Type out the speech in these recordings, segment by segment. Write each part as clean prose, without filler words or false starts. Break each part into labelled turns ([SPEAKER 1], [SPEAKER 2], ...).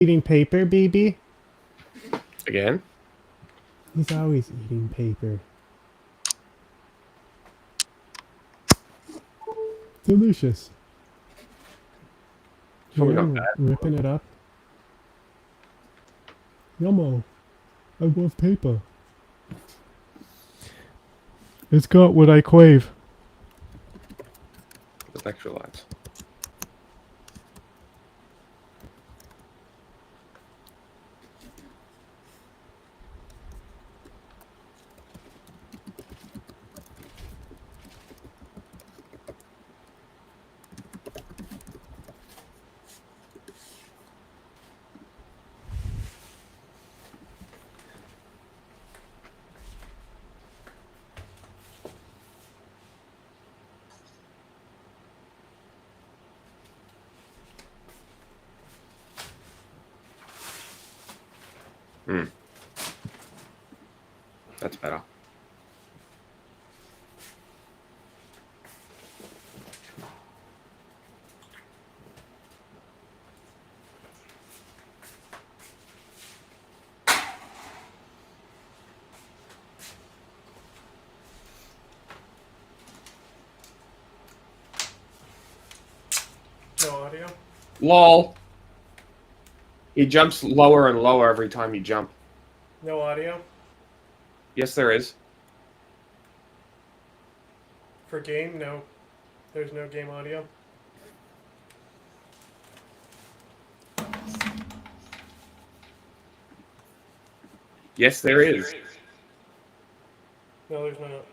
[SPEAKER 1] Eating paper, baby?
[SPEAKER 2] Again?
[SPEAKER 1] He's always eating paper. Delicious.
[SPEAKER 2] Probably
[SPEAKER 1] Here,
[SPEAKER 2] not
[SPEAKER 1] I'm
[SPEAKER 2] bad.
[SPEAKER 1] ripping it up. Yummo. I love paper. It's got what I crave.
[SPEAKER 2] Electrolytes. That's better.
[SPEAKER 1] No audio?
[SPEAKER 2] LOL. He jumps lower and lower every time you jump.
[SPEAKER 1] No audio?
[SPEAKER 2] Yes, there is.
[SPEAKER 1] For game? No. There's no game audio.
[SPEAKER 2] Yes, there is.
[SPEAKER 1] No, there's not.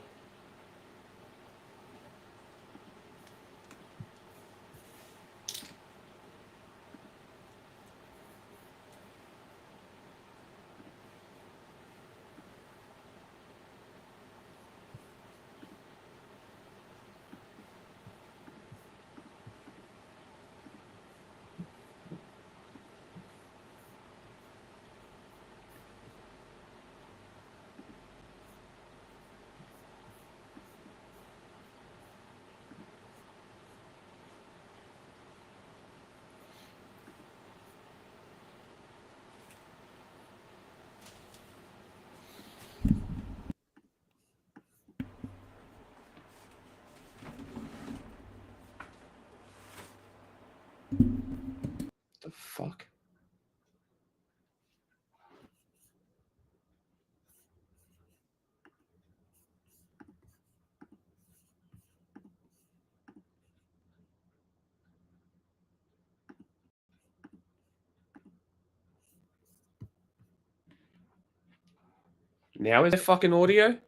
[SPEAKER 2] The fuck? Now is there fucking audio?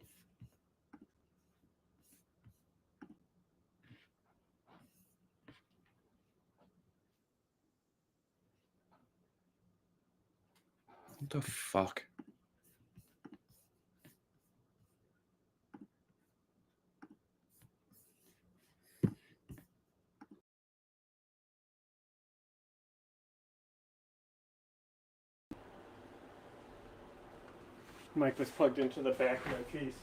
[SPEAKER 2] What the fuck?
[SPEAKER 1] Mic was plugged into the back of my piece.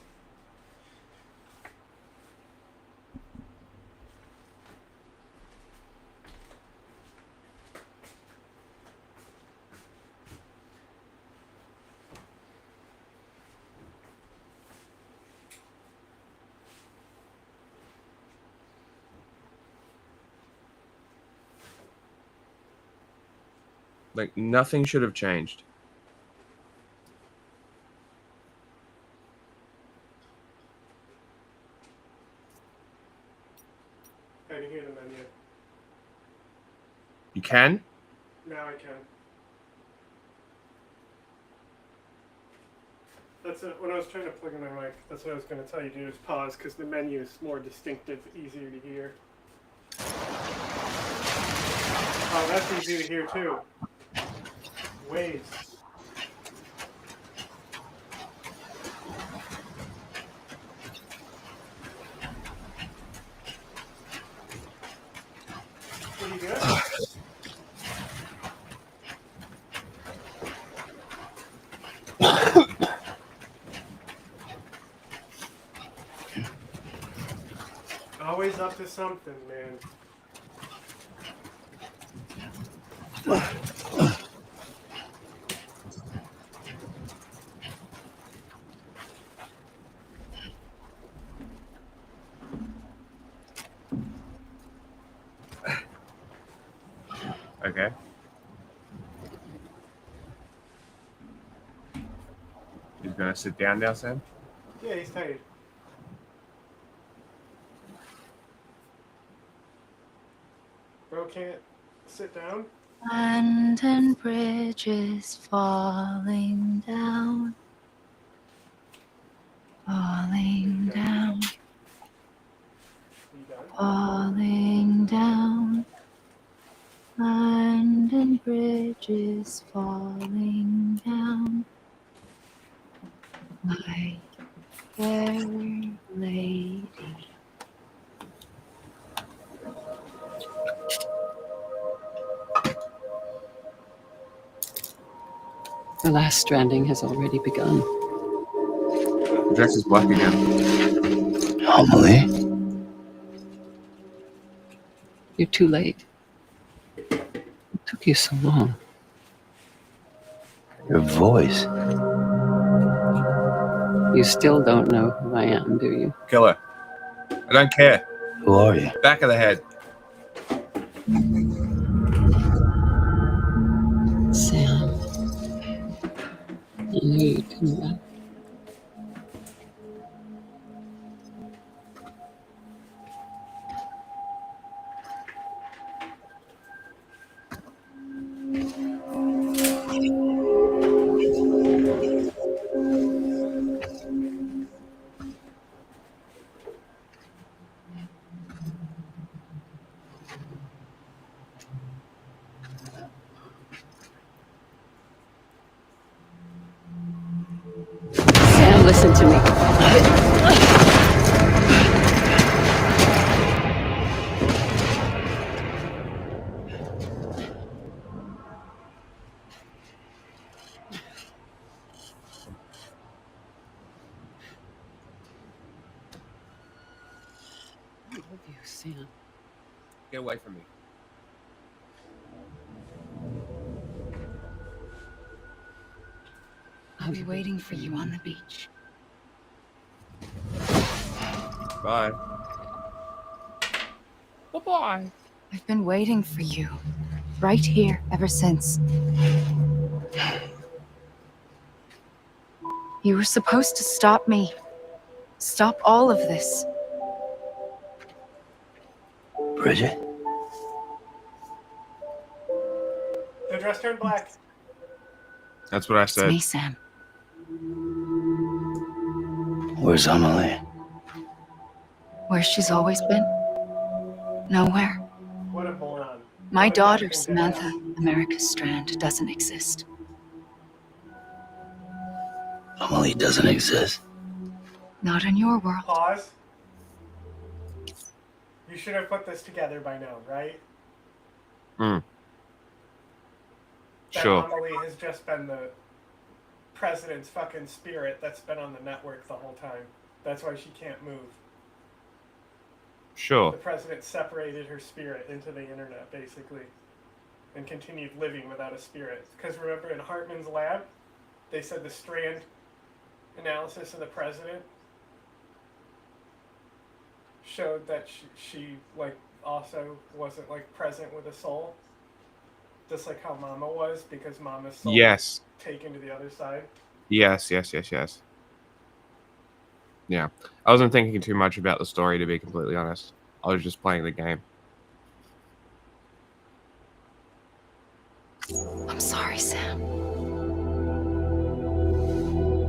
[SPEAKER 2] Like, nothing should have changed.
[SPEAKER 1] I can hear the menu.
[SPEAKER 2] You can?
[SPEAKER 1] Now I can. That's it. When I was trying to plug in my mic, that's what I was going to tell you to do is pause because the menu is more distinctive, easier to hear. Oh, that's easy to hear too. Waves. Pretty good. Always up to something, man.
[SPEAKER 2] gonna sit down now, Sam?
[SPEAKER 1] Yeah, he's tired. Bro can't sit down?
[SPEAKER 3] London Bridge is falling down. Falling down.
[SPEAKER 1] You done?
[SPEAKER 3] Falling down. London Bridge is falling down. My fair lady.
[SPEAKER 4] The last stranding has already begun.
[SPEAKER 2] The dress is black again.
[SPEAKER 5] Amelie?
[SPEAKER 4] You're too late. It took you so long.
[SPEAKER 5] Your voice.
[SPEAKER 4] You still don't know who I am, do you?
[SPEAKER 2] Kill her. I don't care.
[SPEAKER 5] Who are you?
[SPEAKER 2] Back of the head.
[SPEAKER 4] Sam. I knew you'd come back. Sam, listen to me. I love you, Sam.
[SPEAKER 2] Get away from me.
[SPEAKER 3] I'll be waiting for you on the beach.
[SPEAKER 2] Bye. Bye-bye.
[SPEAKER 3] I've been waiting for you. Right here, ever since. You were supposed to stop me. Stop all of this.
[SPEAKER 5] Bridget?
[SPEAKER 1] The dress turned black.
[SPEAKER 2] That's what I
[SPEAKER 3] It's
[SPEAKER 2] said.
[SPEAKER 3] me, Sam.
[SPEAKER 5] Where's Amelie?
[SPEAKER 3] Where she's always been. Nowhere.
[SPEAKER 1] What a moron.
[SPEAKER 3] My
[SPEAKER 1] What a
[SPEAKER 3] daughter,
[SPEAKER 1] thing to
[SPEAKER 3] Samantha,
[SPEAKER 1] ask.
[SPEAKER 3] America Strand, doesn't exist.
[SPEAKER 5] Amelie doesn't exist.
[SPEAKER 3] Not in your world.
[SPEAKER 1] Pause. You should have put this together by now, right?
[SPEAKER 2] Hmm.
[SPEAKER 1] That
[SPEAKER 2] Sure.
[SPEAKER 1] Amelie has just been the president's fucking spirit that's been on the network the whole time. That's why she can't move.
[SPEAKER 2] Sure.
[SPEAKER 1] The president separated her spirit into the internet, basically, and continued living without a spirit. Because remember, in Hartman's lab, they said the strand analysis of the president showed that she like, also wasn't, like, present with a soul. Just like how Mama was, because Mama's soul
[SPEAKER 2] Yes.
[SPEAKER 1] was taken to the other side.
[SPEAKER 2] Yes. Yeah. I wasn't thinking too much about the story, to be completely honest. I was just playing the game.
[SPEAKER 3] I'm sorry, Sam.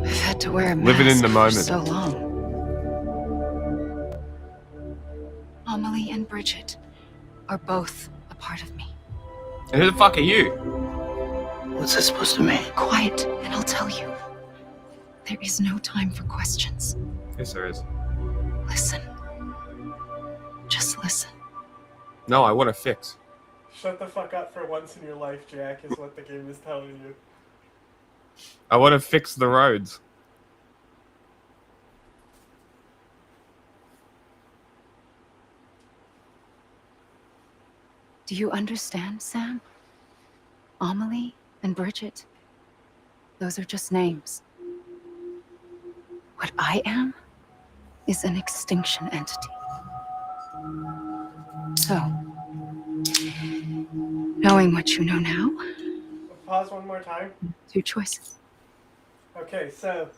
[SPEAKER 3] I've had to wear a mask
[SPEAKER 2] Living in the
[SPEAKER 3] for
[SPEAKER 2] moment.
[SPEAKER 3] so long. Amelie and Bridget are both a part of me.
[SPEAKER 2] And who the fuck are you?
[SPEAKER 5] What's that supposed to mean?
[SPEAKER 3] Quiet, and I'll tell you. There is no time for questions.
[SPEAKER 2] Yes, there is.
[SPEAKER 3] Listen. Just listen.
[SPEAKER 2] No, I want to fix.
[SPEAKER 1] Shut the fuck up for once in your life, Jack, is what the game is telling you.
[SPEAKER 2] I want to fix the roads.
[SPEAKER 3] Do you understand, Sam? Amelie and Bridget. Those are just names. What I am is an extinction entity. So, knowing what you know now,
[SPEAKER 1] Pause one more time.
[SPEAKER 3] it's your choices.
[SPEAKER 1] Okay, so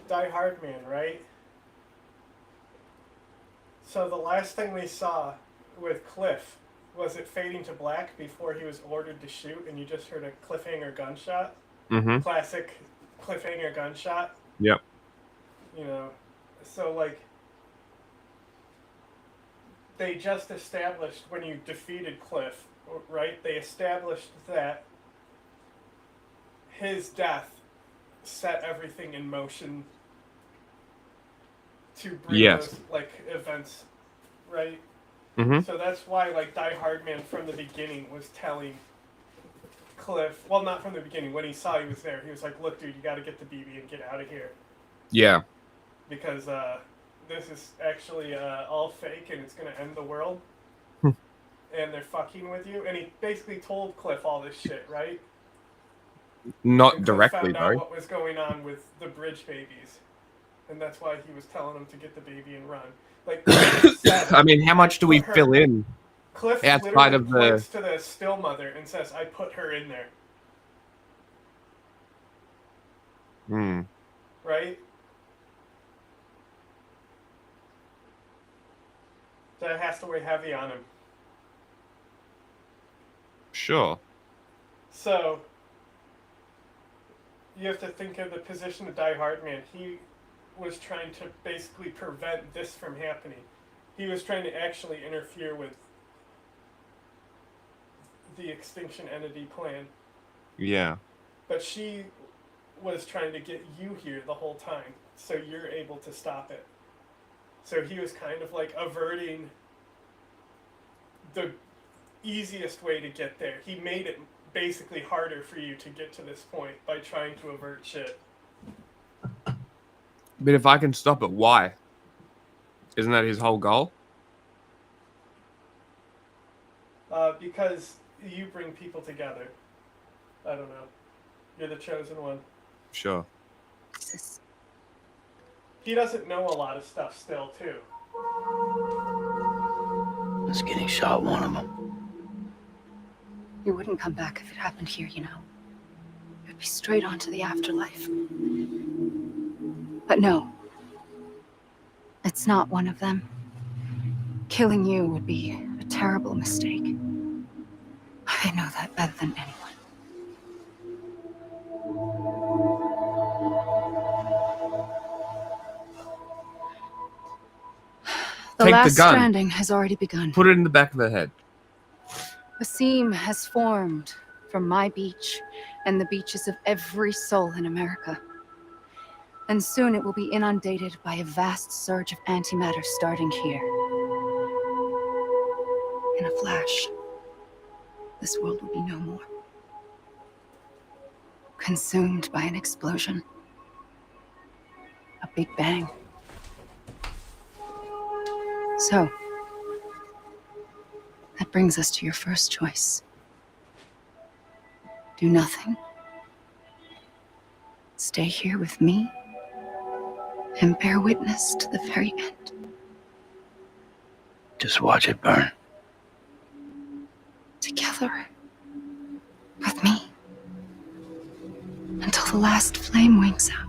[SPEAKER 1] Die Hard Man, right? So the last thing we saw with Cliff was it fading to black before he was ordered to shoot, and you just heard a cliffhanger gunshot.
[SPEAKER 2] Mm-hmm.
[SPEAKER 1] Classic cliffhanger gunshot.
[SPEAKER 2] Yep.
[SPEAKER 1] You know, so like they just established when you defeated Cliff, right? They established that his death set everything in motion to bring
[SPEAKER 2] Yes.
[SPEAKER 1] those like events, right?
[SPEAKER 2] Mm-hmm.
[SPEAKER 1] So that's why like Die Hard Man from the beginning was telling Cliff, well, not from the beginning, when he saw he was there, he was like, look, dude, you got to get the BB and get out of here,
[SPEAKER 2] Yeah.
[SPEAKER 1] because this is actually all fake and it's going to end the world.
[SPEAKER 2] Hmm.
[SPEAKER 1] And they're fucking with you. And he basically told Cliff all this shit, right?
[SPEAKER 2] Not
[SPEAKER 1] And Cliff
[SPEAKER 2] directly,
[SPEAKER 1] found out
[SPEAKER 2] though.
[SPEAKER 1] what was going on with the bridge babies. And that's why he was telling him to get the baby and run. Like, said,
[SPEAKER 2] I mean, how much do we
[SPEAKER 1] put her-
[SPEAKER 2] fill in?
[SPEAKER 1] Cliff
[SPEAKER 2] outside
[SPEAKER 1] literally
[SPEAKER 2] of the-
[SPEAKER 1] points to the still mother and says, I put her in there,
[SPEAKER 2] Hmm.
[SPEAKER 1] right? That has to weigh heavy on him.
[SPEAKER 2] Sure.
[SPEAKER 1] So, you have to think of the position of Die Hard Man. He was trying to basically prevent this from happening. He was trying to actually interfere with the extinction entity plan.
[SPEAKER 2] Yeah.
[SPEAKER 1] But she was trying to get you here the whole time, so you're able to stop it. So he was kind of like averting the easiest way to get there. He made it basically harder for you to get to this point by trying to avert shit.
[SPEAKER 2] But if I can stop it, why? Isn't that his whole goal?
[SPEAKER 1] Because you bring people together. I don't know. You're the chosen one.
[SPEAKER 2] Sure.
[SPEAKER 3] Jesus.
[SPEAKER 1] He doesn't know a lot of stuff still, too.
[SPEAKER 5] Was getting shot one of them.
[SPEAKER 3] You wouldn't come back if it happened here, you know. You'd be straight on to the afterlife. But no. It's not one of them. Killing you would be a terrible mistake. I know that better than anyone. The
[SPEAKER 2] Take the
[SPEAKER 3] last
[SPEAKER 2] gun.
[SPEAKER 3] stranding has already begun.
[SPEAKER 2] Put it in the back of the head.
[SPEAKER 3] A seam has formed from my beach and the beaches of every soul in America. And soon it will be inundated by a vast surge of antimatter starting here. In a flash, this world will be no more. Consumed by an explosion. A big bang. So, that brings us to your first choice. Do nothing. Stay here with me and bear witness to the very end.
[SPEAKER 5] Just watch it burn.
[SPEAKER 3] Together. With me. Until the last flame winks out.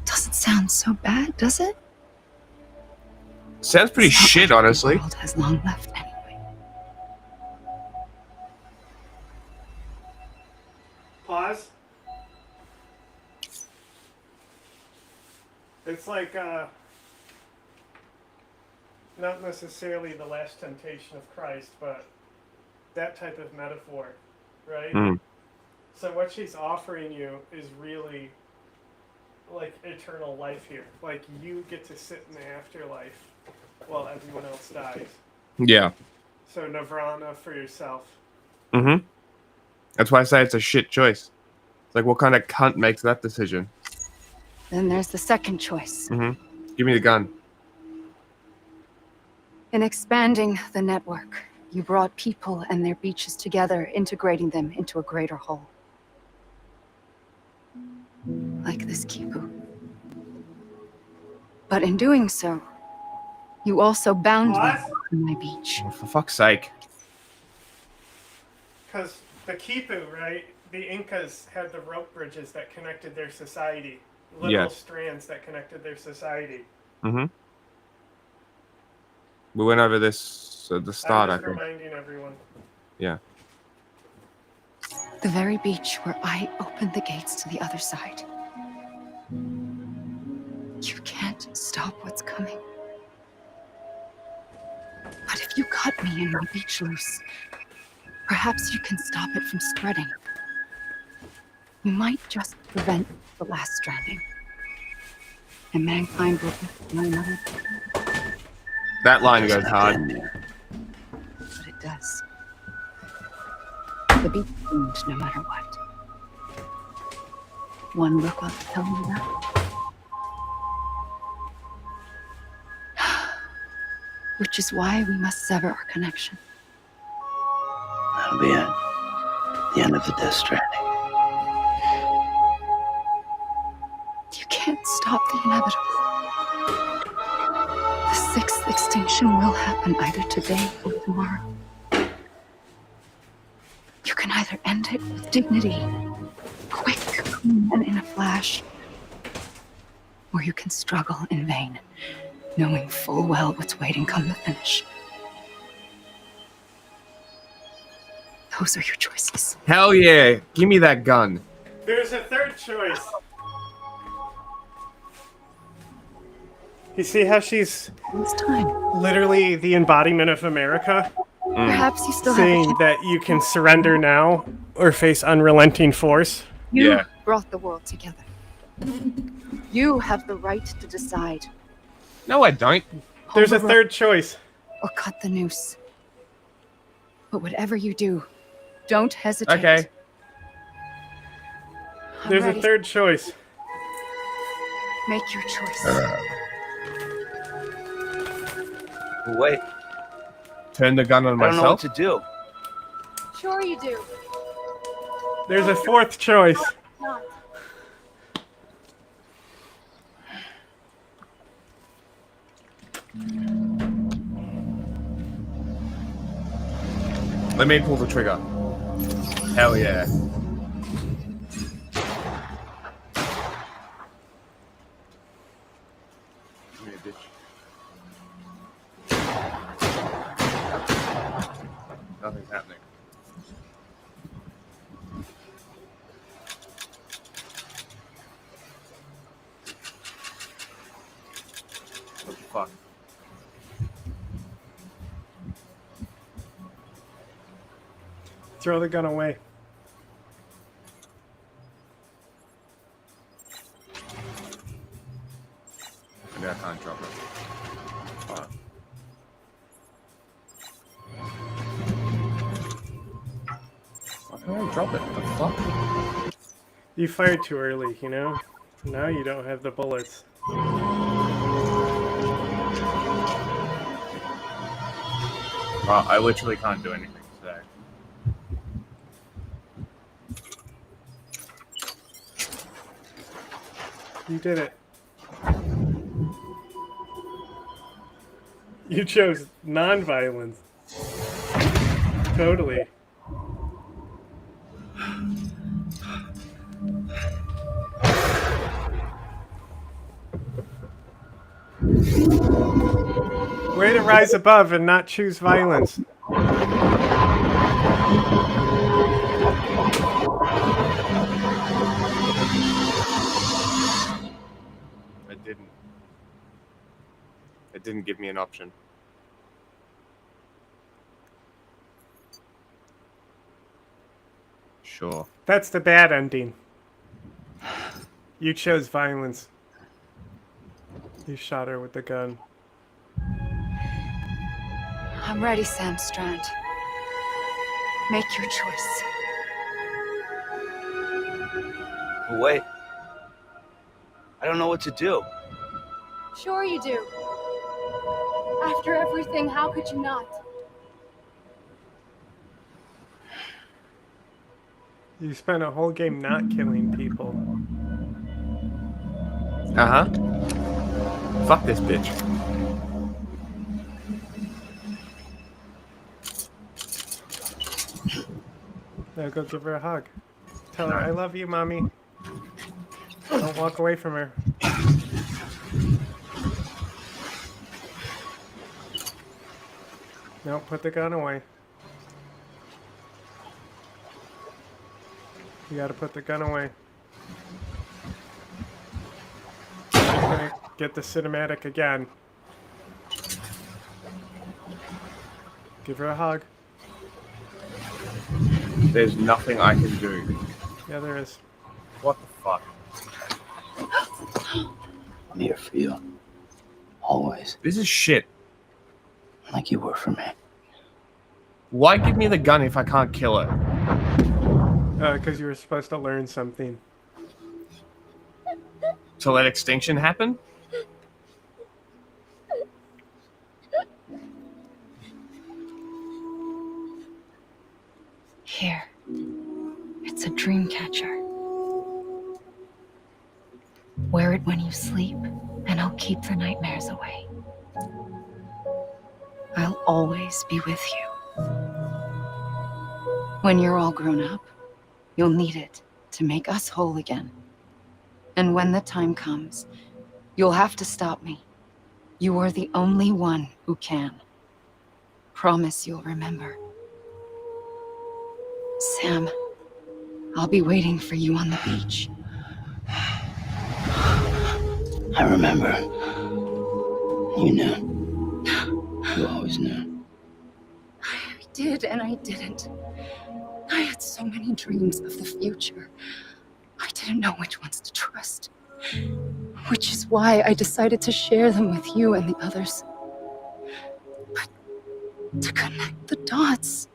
[SPEAKER 3] Doesn't sound so bad, does it?
[SPEAKER 2] Sounds pretty
[SPEAKER 3] It's not
[SPEAKER 2] shit,
[SPEAKER 3] like
[SPEAKER 2] honestly.
[SPEAKER 3] The world has long left anyway.
[SPEAKER 1] Pause. It's like, not necessarily the last temptation of Christ, but that type of metaphor, right?
[SPEAKER 2] Mm.
[SPEAKER 1] So what she's offering you is really like eternal life here. Like you get to sit in the afterlife while everyone else dies.
[SPEAKER 2] Yeah.
[SPEAKER 1] So Nirvana for yourself.
[SPEAKER 2] Mm-hmm. That's why I say it's a shit choice. It's like, what kind of cunt makes that decision?
[SPEAKER 3] Then there's the second choice.
[SPEAKER 2] Mm-hmm. Give me the gun.
[SPEAKER 3] In expanding the network, you brought people and their beaches together, integrating them into a greater whole. Like this Kipu. But in doing so, you also bound them
[SPEAKER 1] What?
[SPEAKER 3] on my beach.
[SPEAKER 2] Oh, for fuck's sake.
[SPEAKER 1] Because the Kipu, right, the Incas had the rope bridges that connected their society, little
[SPEAKER 2] Yes.
[SPEAKER 1] strands that connected their society.
[SPEAKER 2] Mm-hmm. We went over this at the start, I
[SPEAKER 1] I'm just
[SPEAKER 2] think.
[SPEAKER 1] reminding everyone.
[SPEAKER 2] Yeah.
[SPEAKER 3] The very beach where I opened the gates to the other side. You can't stop what's coming. But if you cut me and my beach loose, perhaps you can stop it from spreading. You might just prevent the last stranding. And mankind will be one another,
[SPEAKER 2] That line
[SPEAKER 5] There's
[SPEAKER 2] goes
[SPEAKER 5] nothing
[SPEAKER 2] hard.
[SPEAKER 5] in there.
[SPEAKER 3] but it does. The beach is doomed no matter what. One look will tell you that. Which is why we must sever our connection.
[SPEAKER 5] That'll be it. The end of the Death Stranding.
[SPEAKER 3] You can't stop the inevitable. The sixth extinction will happen either today or tomorrow. You can either end it with dignity, quick, clean, and in a flash, or you can struggle in vain, knowing full well what's waiting come the finish. Those are your choices.
[SPEAKER 2] Hell yeah! Give me that gun.
[SPEAKER 1] There's a third choice. You see how she's
[SPEAKER 3] It's time.
[SPEAKER 1] literally the embodiment of America?
[SPEAKER 3] Perhaps you still have a
[SPEAKER 1] Saying
[SPEAKER 3] chance.
[SPEAKER 1] that you can surrender now or face unrelenting force.
[SPEAKER 3] You
[SPEAKER 2] Yeah.
[SPEAKER 3] brought the world together. You have the right to decide.
[SPEAKER 2] No, I don't.
[SPEAKER 1] There's a
[SPEAKER 3] Hold the
[SPEAKER 1] third choice.
[SPEAKER 3] rope or cut the noose. But whatever you do, don't hesitate.
[SPEAKER 2] Okay.
[SPEAKER 3] I'm
[SPEAKER 1] There's a
[SPEAKER 3] ready.
[SPEAKER 1] third choice.
[SPEAKER 3] Make your choice.
[SPEAKER 5] Wait,
[SPEAKER 2] Turn the gun on
[SPEAKER 5] I don't know what
[SPEAKER 2] myself.
[SPEAKER 5] to do.
[SPEAKER 3] Sure you do.
[SPEAKER 1] There's a fourth choice.
[SPEAKER 3] Not.
[SPEAKER 2] Let me pull the trigger. Hell yeah. Come here, bitch. Nothing's happening. What the fuck?
[SPEAKER 1] Throw the gun away.
[SPEAKER 2] Maybe I can't drop it. Alright. Why can't I drop it? The fuck?
[SPEAKER 1] You fired too early, you know? Now you don't have the bullets.
[SPEAKER 2] I literally can't do anything today.
[SPEAKER 1] You did it. You chose non-violence. Totally. Way to rise above and not choose violence.
[SPEAKER 2] It didn't. It didn't give me an option. Sure.
[SPEAKER 1] That's the bad ending. You chose violence. You shot her with the gun.
[SPEAKER 3] I'm ready, Sam Strand. Make your choice.
[SPEAKER 5] Wait. I don't know what to do.
[SPEAKER 3] Sure you do. After everything, how could you not?
[SPEAKER 1] You spent a whole game not killing people.
[SPEAKER 2] Uh-huh. Fuck this bitch.
[SPEAKER 1] Now go give her a hug. Tell her, I love you, Mommy. Don't walk away from her. No, put the gun away. You gotta put the gun away. I'm gonna get the cinematic again. Give her a hug.
[SPEAKER 2] There's nothing I can do.
[SPEAKER 1] Yeah, there is.
[SPEAKER 2] What the fuck?
[SPEAKER 5] I'm here for you. Always.
[SPEAKER 2] This is shit.
[SPEAKER 5] Like you were for me.
[SPEAKER 2] Why give me the gun if I can't kill it?
[SPEAKER 1] Because you were supposed to learn something.
[SPEAKER 2] To let extinction happen?
[SPEAKER 3] Here. It's a dream catcher. Wear it when you sleep, and I'll keep the nightmares away. I'll always be with you. When you're all grown up, you'll need it to make us whole again. And when the time comes, you'll have to stop me. You are the only one who can. Promise you'll remember. Sam, I'll be waiting for you on the beach.
[SPEAKER 5] I remember. You knew. You always knew.
[SPEAKER 3] I did and I didn't. I had so many dreams of the future. I didn't know which ones to trust. Which is why I decided to share them with you and the others. But to connect the dots,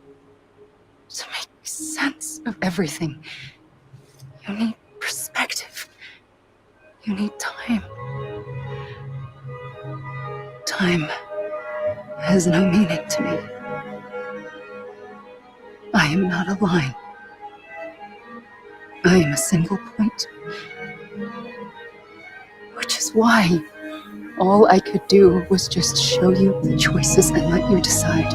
[SPEAKER 3] to make sense of everything, you need perspective. You need time. Time has no meaning to me. I am not a line. I am a single point. Which is why all I could do was just show you the choices and let you decide.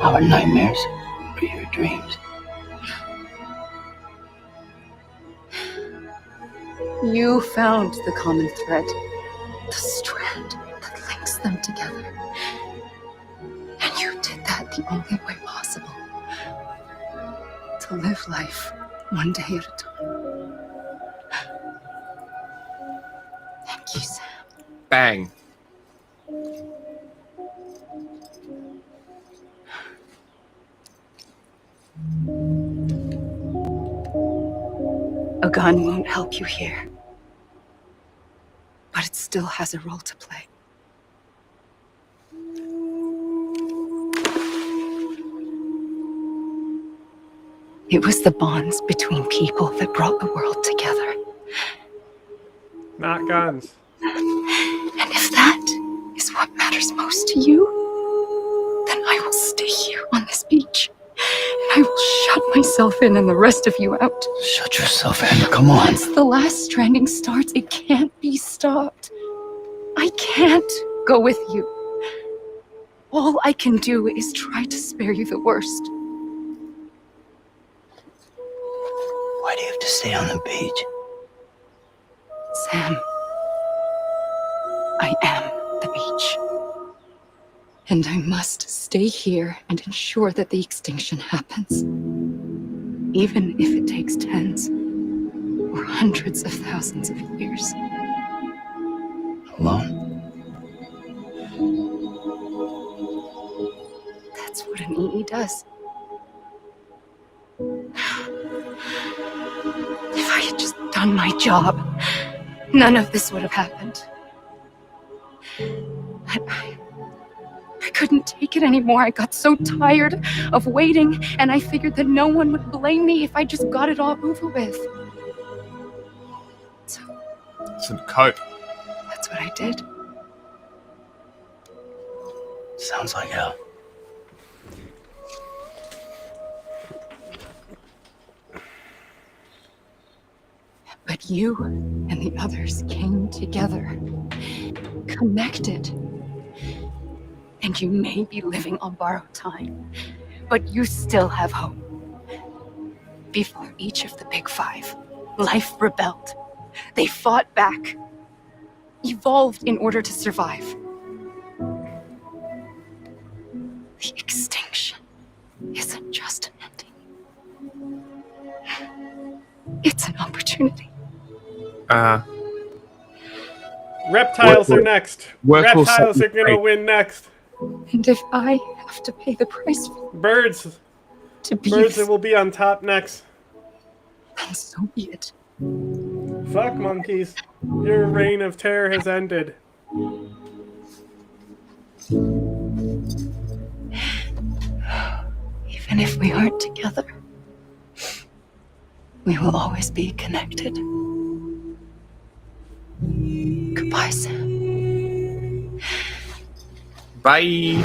[SPEAKER 5] Our nightmares are your dreams.
[SPEAKER 3] You found the common thread, the strand that links them together. And you did that the only way possible. To live life one day at a time. Thank you, Sam.
[SPEAKER 2] Bang.
[SPEAKER 3] A gun won't help you here. But it still has a role to play. It was the bonds between people that brought the world together.
[SPEAKER 1] Not guns.
[SPEAKER 3] And if that is what matters most to you, then I will stay here on this beach. And I will shut myself in and the rest of you out.
[SPEAKER 5] Shut yourself in. Come on.
[SPEAKER 3] Once the last stranding starts, it can't be stopped. I can't go with you. All I can do is try to spare you the worst.
[SPEAKER 5] Why do you have to stay on the beach?
[SPEAKER 3] Sam, I am the beach. And I must stay here and ensure that the extinction happens. Even if it takes tens or hundreds of thousands of years.
[SPEAKER 5] Alone?
[SPEAKER 3] That's what an EE does. If I had just done my job, none of this would have happened. I couldn't take it anymore. I got so tired of waiting, and I figured that no one would blame me if I just got it all over with. So
[SPEAKER 2] Some coat.
[SPEAKER 3] that's what I did.
[SPEAKER 5] Sounds like hell.
[SPEAKER 3] But you and the others came together, connected. And you may be living on borrowed time, but you still have hope. Before each of the Big Five, life rebelled. They fought back, evolved in order to survive. The extinction isn't just an ending. It's an opportunity.
[SPEAKER 1] Reptiles are next.
[SPEAKER 2] Work will
[SPEAKER 1] Reptiles
[SPEAKER 2] set
[SPEAKER 1] are
[SPEAKER 2] you
[SPEAKER 1] gonna
[SPEAKER 2] free.
[SPEAKER 1] win next.
[SPEAKER 3] And if I have to pay the price for
[SPEAKER 1] Birds.
[SPEAKER 3] to be
[SPEAKER 1] Birds that will be on top next.
[SPEAKER 3] then so be it.
[SPEAKER 1] Fuck monkeys. Your reign of terror has ended.
[SPEAKER 3] Even if we aren't together, we will always be connected. Goodbye, Sam.
[SPEAKER 2] Bye.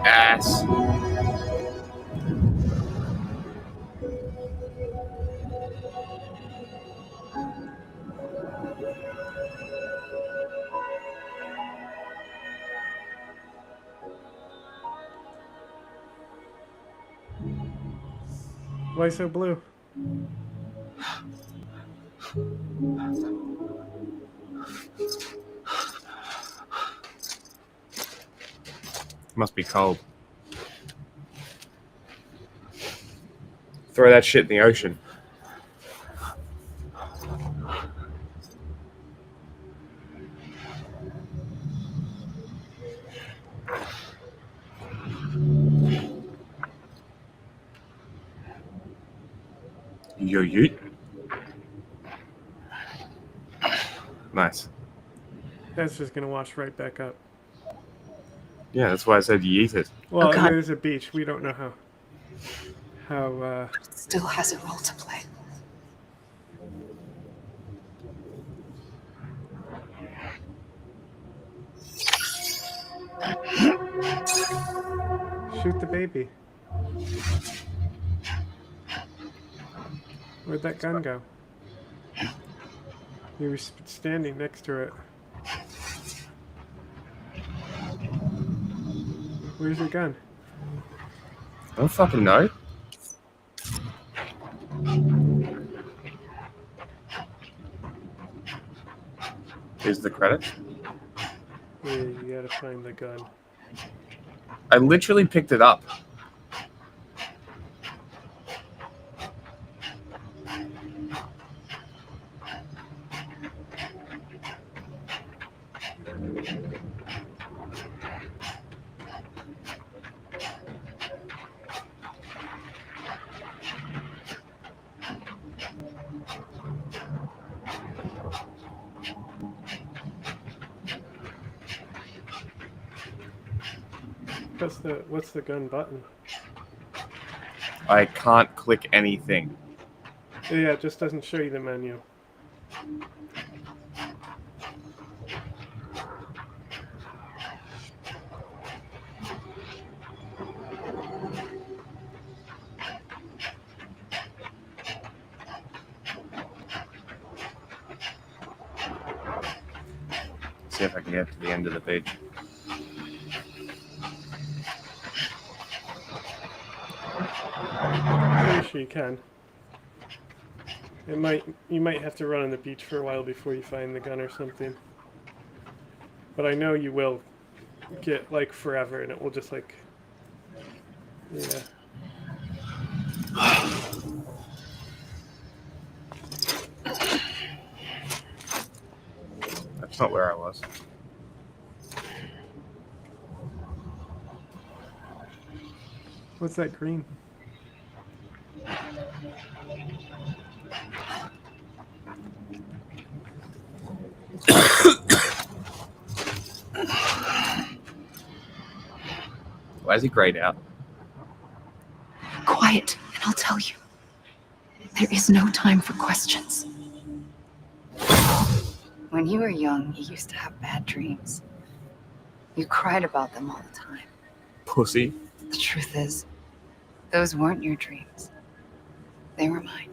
[SPEAKER 2] Ass.
[SPEAKER 1] Why so blue?
[SPEAKER 2] Must be cold. Throw that shit in the ocean. Yo, yeet. Nice.
[SPEAKER 1] That's just gonna wash right back up.
[SPEAKER 2] Yeah, that's why I said yeet it.
[SPEAKER 1] Well,
[SPEAKER 3] Oh, God.
[SPEAKER 1] there's a beach. We don't know how
[SPEAKER 3] It still has a role to play.
[SPEAKER 1] shoot the baby. Where'd that gun go? You were standing next to it. Where's your gun?
[SPEAKER 2] I don't fucking know. Here's the credits.
[SPEAKER 1] Yeah, you gotta find the gun.
[SPEAKER 2] I literally picked it up.
[SPEAKER 1] What's the gun button?
[SPEAKER 2] I can't click anything.
[SPEAKER 1] Yeah, it just doesn't show you the menu.
[SPEAKER 2] See if I can get to the end of the page.
[SPEAKER 1] Pretty sure you can. You might have to run on the beach for a while before you find the gun or something. But I know you will get like forever and it will just like, yeah.
[SPEAKER 2] That's not where I was.
[SPEAKER 1] What's that green?
[SPEAKER 2] Why is he grayed out?
[SPEAKER 3] Quiet, and I'll tell you. There is no time for questions. When you were young, you used to have bad dreams. You cried about them all the time.
[SPEAKER 2] Pussy.
[SPEAKER 3] The truth is, those weren't your dreams. They were mine.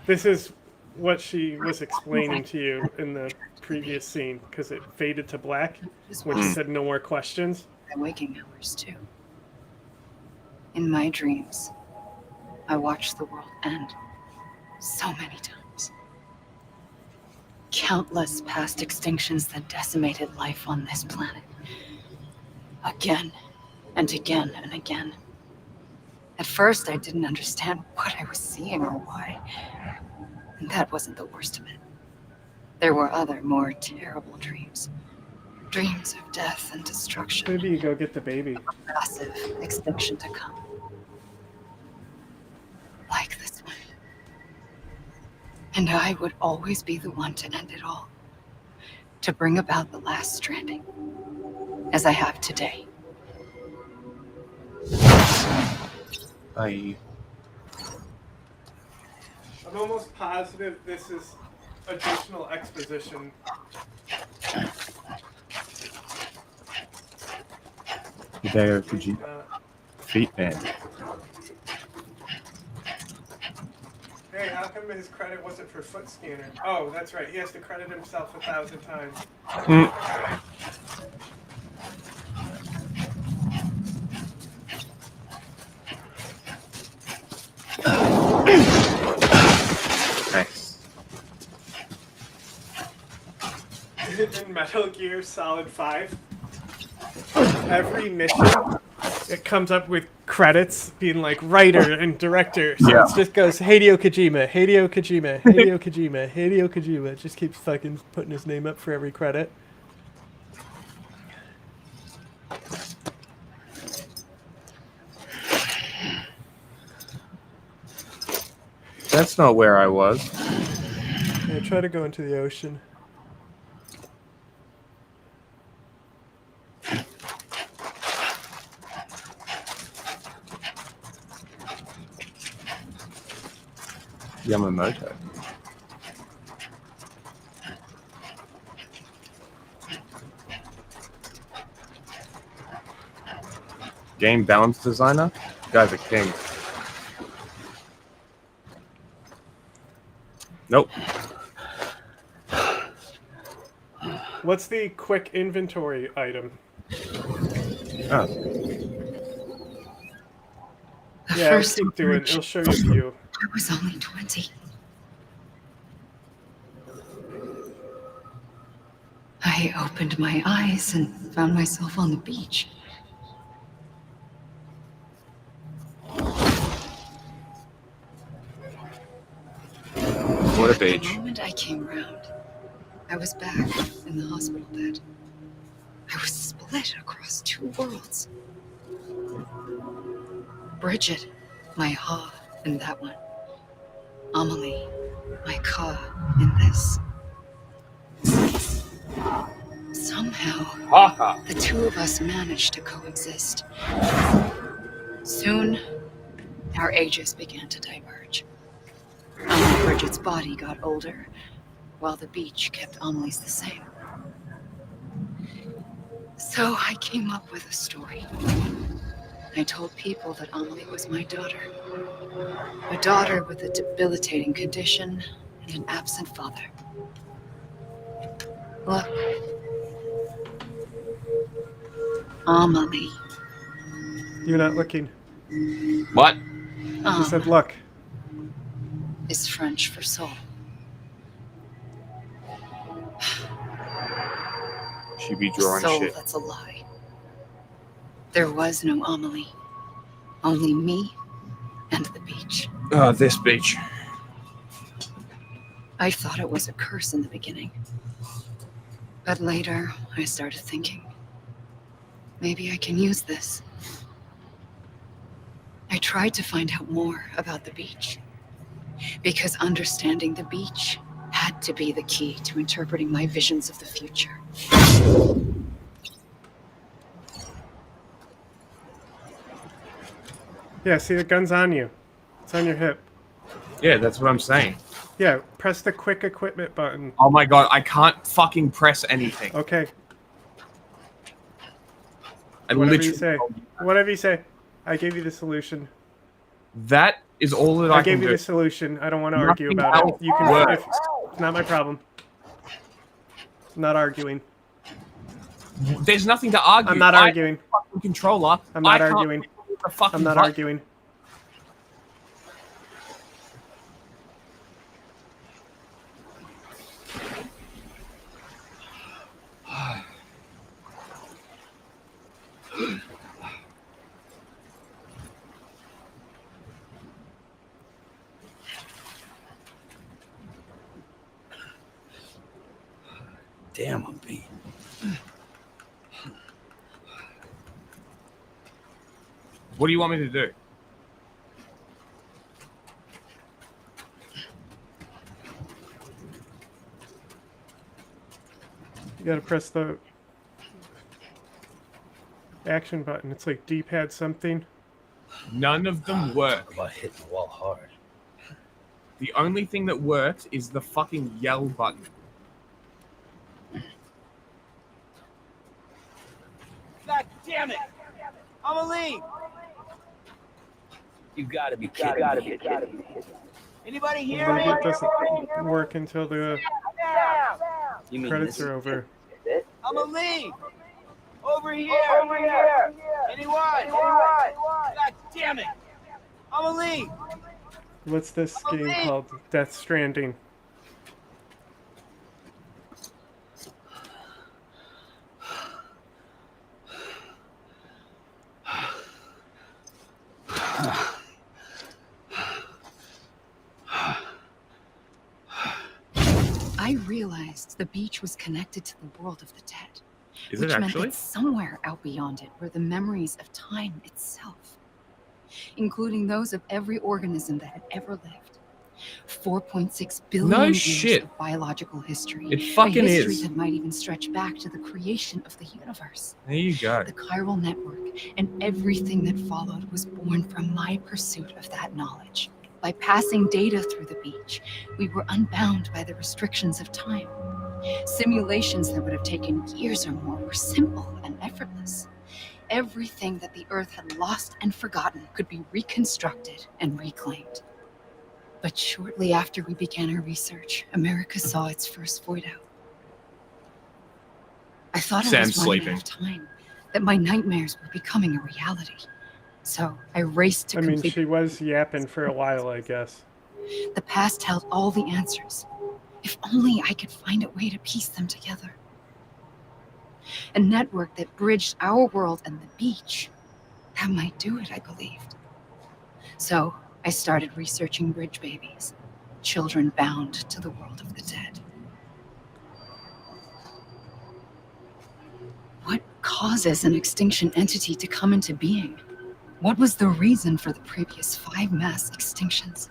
[SPEAKER 1] This is what she was explaining to you in the previous scene, because it faded to black when she said no more questions.
[SPEAKER 3] my waking hours, too. In my dreams, I watched the world end so many times. Countless past extinctions that decimated life on this planet. Again and again and again. At first, I didn't understand what I was seeing or why. And that wasn't the worst of it. There were other, more terrible dreams. Dreams of death and destruction.
[SPEAKER 1] Maybe you go get the baby.
[SPEAKER 3] Massive extinction to come. Like this one. And I would always be the one to end it all. To bring about the last stranding. As I have today.
[SPEAKER 2] I
[SPEAKER 1] I'm almost positive this is additional exposition.
[SPEAKER 2] Hideo Kojima. Feet man.
[SPEAKER 1] Hey, how come his credit wasn't for foot scanner? Oh, that's right. He has to credit himself 1,000 times.
[SPEAKER 2] Nice.
[SPEAKER 1] In Metal Gear Solid 5, every mission, it comes up with credits being like writer and director. So
[SPEAKER 2] Yeah.
[SPEAKER 1] it just goes Hideo Kojima, Hideo Kojima, Hideo Kojima, Hideo Kojima. It just keeps fucking putting his name up for every credit.
[SPEAKER 2] That's not where I was.
[SPEAKER 1] Yeah, try to go into the ocean.
[SPEAKER 2] Yamamoto. Game balance designer? You guys are king. Nope.
[SPEAKER 1] What's the quick inventory item?
[SPEAKER 2] Oh.
[SPEAKER 3] The
[SPEAKER 1] Yeah,
[SPEAKER 3] first
[SPEAKER 1] keep doing. It'll show you a few.
[SPEAKER 3] I was only 20. I opened my eyes and found myself on the beach.
[SPEAKER 2] What a
[SPEAKER 3] The
[SPEAKER 2] beach.
[SPEAKER 3] moment I came round, I was back in the hospital bed. I was split across two worlds. Bridget, my ha in that one. Amelie, my ka in this. Somehow,
[SPEAKER 2] Haha.
[SPEAKER 3] the two of us managed to coexist. Soon, our ages began to diverge. Bridget's body got older, while the beach kept Amelie's the same. So I came up with a story. I told people that Amelie was my daughter. A daughter with a debilitating condition and an absent father. Look. Amelie.
[SPEAKER 1] You're not looking.
[SPEAKER 2] What?
[SPEAKER 1] You said look.
[SPEAKER 3] Is French for soul.
[SPEAKER 2] She be
[SPEAKER 3] A
[SPEAKER 2] drawing
[SPEAKER 3] soul
[SPEAKER 2] shit.
[SPEAKER 3] that's a lie. There was no Amelie. Only me and the beach.
[SPEAKER 2] Oh, this beach.
[SPEAKER 3] I thought it was a curse in the beginning. But later, I started thinking, maybe I can use this. I tried to find out more about the beach. Because understanding the beach had to be the key to interpreting my visions of the future.
[SPEAKER 1] Yeah, see the gun's on you. It's on your hip.
[SPEAKER 2] Yeah, that's what I'm saying.
[SPEAKER 1] Yeah, press the quick equipment button.
[SPEAKER 2] Oh my god, I can't fucking press anything.
[SPEAKER 1] Okay,
[SPEAKER 2] I
[SPEAKER 1] whatever
[SPEAKER 2] literally.
[SPEAKER 1] you say. Whatever you say. I gave you the solution.
[SPEAKER 2] That is all that I
[SPEAKER 1] I
[SPEAKER 2] can
[SPEAKER 1] gave you
[SPEAKER 2] do.
[SPEAKER 1] the solution. I don't want to
[SPEAKER 2] Nothing
[SPEAKER 1] argue about it.
[SPEAKER 2] else
[SPEAKER 1] You can.
[SPEAKER 2] works.
[SPEAKER 1] It's not my problem. I'm not arguing.
[SPEAKER 2] There's nothing to argue.
[SPEAKER 1] I'm not arguing.
[SPEAKER 2] I'm the fucking controller.
[SPEAKER 1] I'm not
[SPEAKER 2] I can't
[SPEAKER 1] arguing.
[SPEAKER 2] control the fucking
[SPEAKER 1] I'm not
[SPEAKER 2] button.
[SPEAKER 1] arguing.
[SPEAKER 5] Damn, I'm beat.
[SPEAKER 2] What do you want me to do?
[SPEAKER 1] You gotta press the action button. It's like D-pad something.
[SPEAKER 2] None of them work.
[SPEAKER 5] Talk about hitting the wall hard.
[SPEAKER 2] The only thing that works is the fucking yell button.
[SPEAKER 6] God damn it! I'm a leave.
[SPEAKER 5] You gotta be kidding me.
[SPEAKER 6] Anybody here?
[SPEAKER 1] It doesn't work until the
[SPEAKER 5] You mean
[SPEAKER 1] credits
[SPEAKER 5] this
[SPEAKER 1] are over.
[SPEAKER 6] I'm a leave. Over here. Anyone? God damn it! I'm a leave.
[SPEAKER 1] What's this game called? Death Stranding.
[SPEAKER 3] I realized the beach was connected to the world of the dead.
[SPEAKER 2] Is
[SPEAKER 3] which
[SPEAKER 2] it
[SPEAKER 3] meant
[SPEAKER 2] actually?
[SPEAKER 3] that somewhere out beyond it were the memories of time itself, including those of every organism that had ever lived. 4.6 billion
[SPEAKER 2] No
[SPEAKER 3] years
[SPEAKER 2] shit.
[SPEAKER 3] of biological history.
[SPEAKER 2] It fucking
[SPEAKER 3] a history
[SPEAKER 2] is.
[SPEAKER 3] that might even stretch back to the creation of the universe.
[SPEAKER 2] There you go.
[SPEAKER 3] The chiral network and everything that followed was born from my pursuit of that knowledge. By passing data through the beach, we were unbound by the restrictions of time. Simulations that would have taken years or more were simple and effortless. Everything that the Earth had lost and forgotten could be reconstructed and reclaimed. But shortly after we began our research, America saw its first void out. I thought I
[SPEAKER 2] Sam's
[SPEAKER 3] was running
[SPEAKER 2] sleeping.
[SPEAKER 3] out of time, that my nightmares were becoming a reality. So I raced to
[SPEAKER 1] I mean,
[SPEAKER 3] complete.
[SPEAKER 1] she was yapping for a while, I guess.
[SPEAKER 3] The past held all the answers. If only I could find a way to piece them together. A network that bridged our world and the beach. That might do it, I believed. So I started researching bridge babies, children bound to the world of the dead. What causes an extinction entity to come into being? What was the reason for the previous 5 mass extinctions?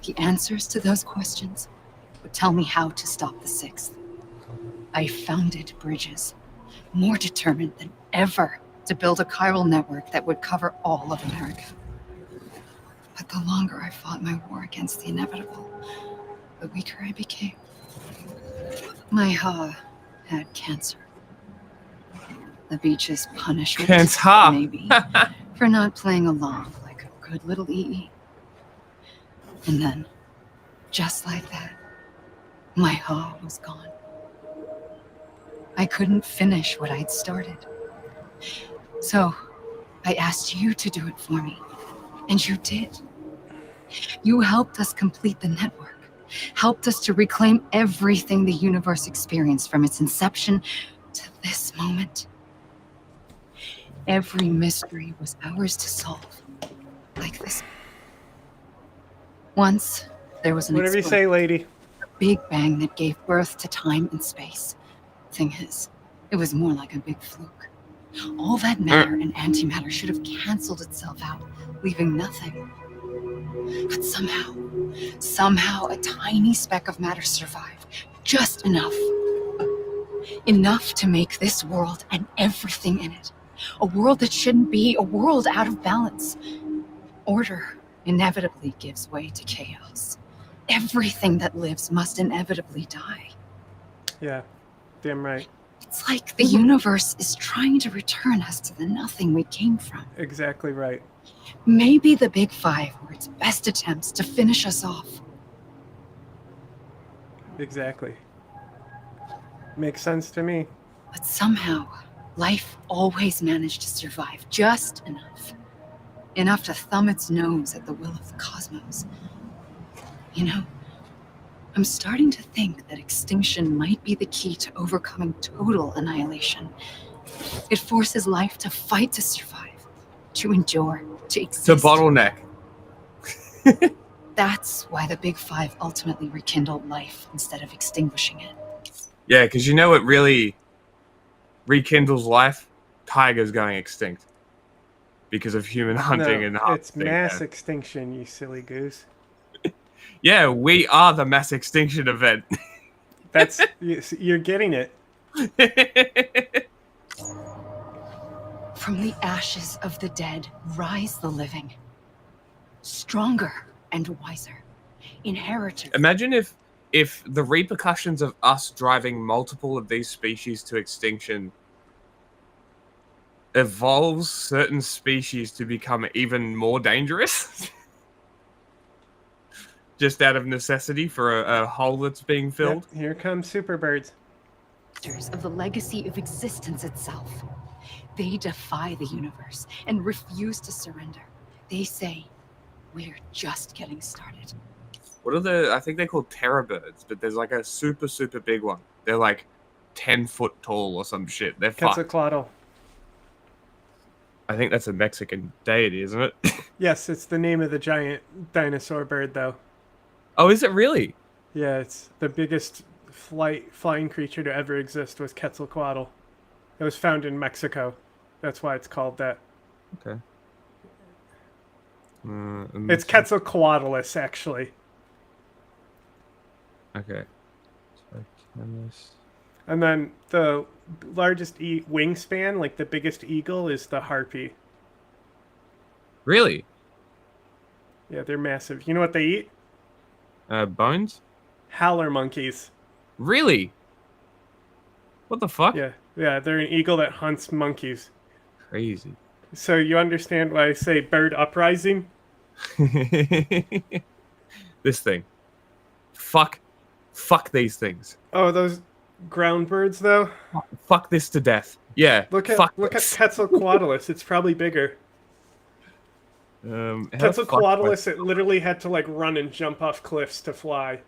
[SPEAKER 3] The answers to those questions would tell me how to stop the 6th. I founded bridges, more determined than ever to build a chiral network that would cover all of America. But the longer I fought my war against the inevitable, the weaker I became. My Ha had cancer. The beach's punishment,
[SPEAKER 2] Cancer.
[SPEAKER 3] maybe, for not playing along like a good little EE. And then, just like that, my Ha was gone. I couldn't finish what I'd started. So, I asked you to do it for me, and you did. You helped us complete the network, helped us to reclaim everything the universe experienced from its inception to this moment. Every mystery was ours to solve, like this. Once, there was an
[SPEAKER 1] Whatever you say, lady.
[SPEAKER 3] big bang that gave birth to time and space. Thing is, it was more like a big fluke. All that matter and antimatter should have canceled itself out, leaving nothing. But somehow a tiny speck of matter survived. Just enough. Enough to make this world and everything in it. A world that shouldn't be, a world out of balance. Order inevitably gives way to chaos. Everything that lives must inevitably die.
[SPEAKER 1] Yeah, damn right.
[SPEAKER 3] It's like the universe is trying to return us to the nothing we came from.
[SPEAKER 1] Exactly right.
[SPEAKER 3] Maybe the Big Five were its best attempts to finish us off.
[SPEAKER 1] Exactly. Makes sense to me.
[SPEAKER 3] But somehow, life always managed to survive just enough. Enough to thumb its nose at the will of the cosmos. You know, I'm starting to think that extinction might be the key to overcoming total annihilation. It forces life to fight to survive, to endure, to exist.
[SPEAKER 2] It's a bottleneck.
[SPEAKER 3] That's why the Big Five ultimately rekindled life instead of extinguishing it.
[SPEAKER 2] Yeah, because you know what really rekindles life? Tigers going extinct. Because of human hunting and
[SPEAKER 1] it's
[SPEAKER 2] harvesting.
[SPEAKER 1] mass extinction, you silly goose.
[SPEAKER 2] Yeah, we are the mass extinction event.
[SPEAKER 1] That's you're getting it.
[SPEAKER 3] From the ashes of the dead rise the living. Stronger and wiser. Inheritors.
[SPEAKER 2] Imagine if the repercussions of us driving multiple of these species to extinction evolves certain species to become even more dangerous. Just out of necessity for a hole that's being filled.
[SPEAKER 1] Yep, here come superbirds.
[SPEAKER 3] Of the legacy of existence itself. They defy the universe and refuse to surrender. They say, we're just getting started.
[SPEAKER 2] What are I think they're called terror birds, but there's like a super, super big one. They're like 10 foot tall or some shit. They're fucked.
[SPEAKER 1] Quetzalcoatl.
[SPEAKER 2] I think that's a Mexican deity, isn't it?
[SPEAKER 1] Yes, it's the name of the giant dinosaur bird, though.
[SPEAKER 2] Oh, is it really?
[SPEAKER 1] Yeah, it's the biggest flying creature to ever exist was Quetzalcoatl. It was found in Mexico. That's why it's called that.
[SPEAKER 2] Okay.
[SPEAKER 1] It's Quetzalcoatlus, actually.
[SPEAKER 2] Okay.
[SPEAKER 1] And then the largest wingspan, like the biggest eagle, is the harpy.
[SPEAKER 2] Really?
[SPEAKER 1] Yeah, they're massive. You know what they eat?
[SPEAKER 2] Bones?
[SPEAKER 1] Howler monkeys.
[SPEAKER 2] Really? What the fuck?
[SPEAKER 1] Yeah, they're an eagle that hunts monkeys.
[SPEAKER 2] Crazy.
[SPEAKER 1] So you understand why I say bird uprising?
[SPEAKER 2] This thing. Fuck these things.
[SPEAKER 1] Oh, those ground birds, though?
[SPEAKER 2] Fuck this to death. Yeah.
[SPEAKER 1] Look at Quetzalcoatlus. It's probably bigger. Quetzalcoatlus, it literally had to like run and jump off cliffs to fly.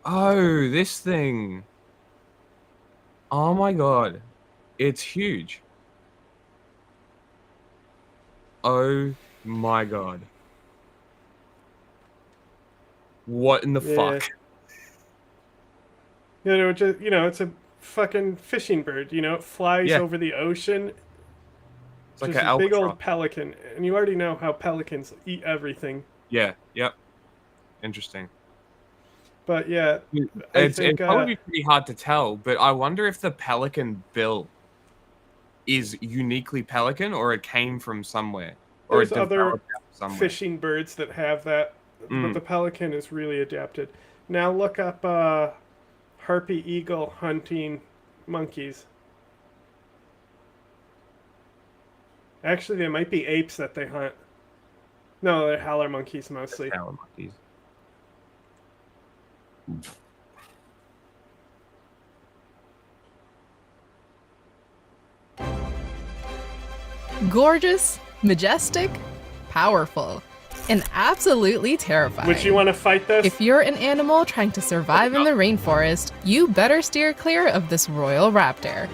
[SPEAKER 2] Oh, this thing. Oh my god. It's huge. Oh my god. What in the fuck?
[SPEAKER 1] It's a fucking fishing bird. It flies over the ocean.
[SPEAKER 2] It's like
[SPEAKER 1] just
[SPEAKER 2] a
[SPEAKER 1] big old pelican, and you already know how pelicans eat everything.
[SPEAKER 2] Yeah. Yep. Interesting.
[SPEAKER 1] But yeah,
[SPEAKER 2] it's probably pretty hard to tell. But I wonder if the pelican bill is uniquely pelican, or it came from somewhere, or
[SPEAKER 1] there's
[SPEAKER 2] it
[SPEAKER 1] other
[SPEAKER 2] somewhere.
[SPEAKER 1] Fishing birds that have that, but the pelican is really adapted. Now look up harpy eagle hunting monkeys. Actually, they might be apes that they hunt. No, they're howler monkeys mostly.
[SPEAKER 2] Howler monkeys.
[SPEAKER 7] Gorgeous, majestic, powerful, and absolutely terrifying.
[SPEAKER 1] Would you want to fight this?
[SPEAKER 7] If you're an animal trying to survive in the rainforest, you better steer clear of this royal raptor.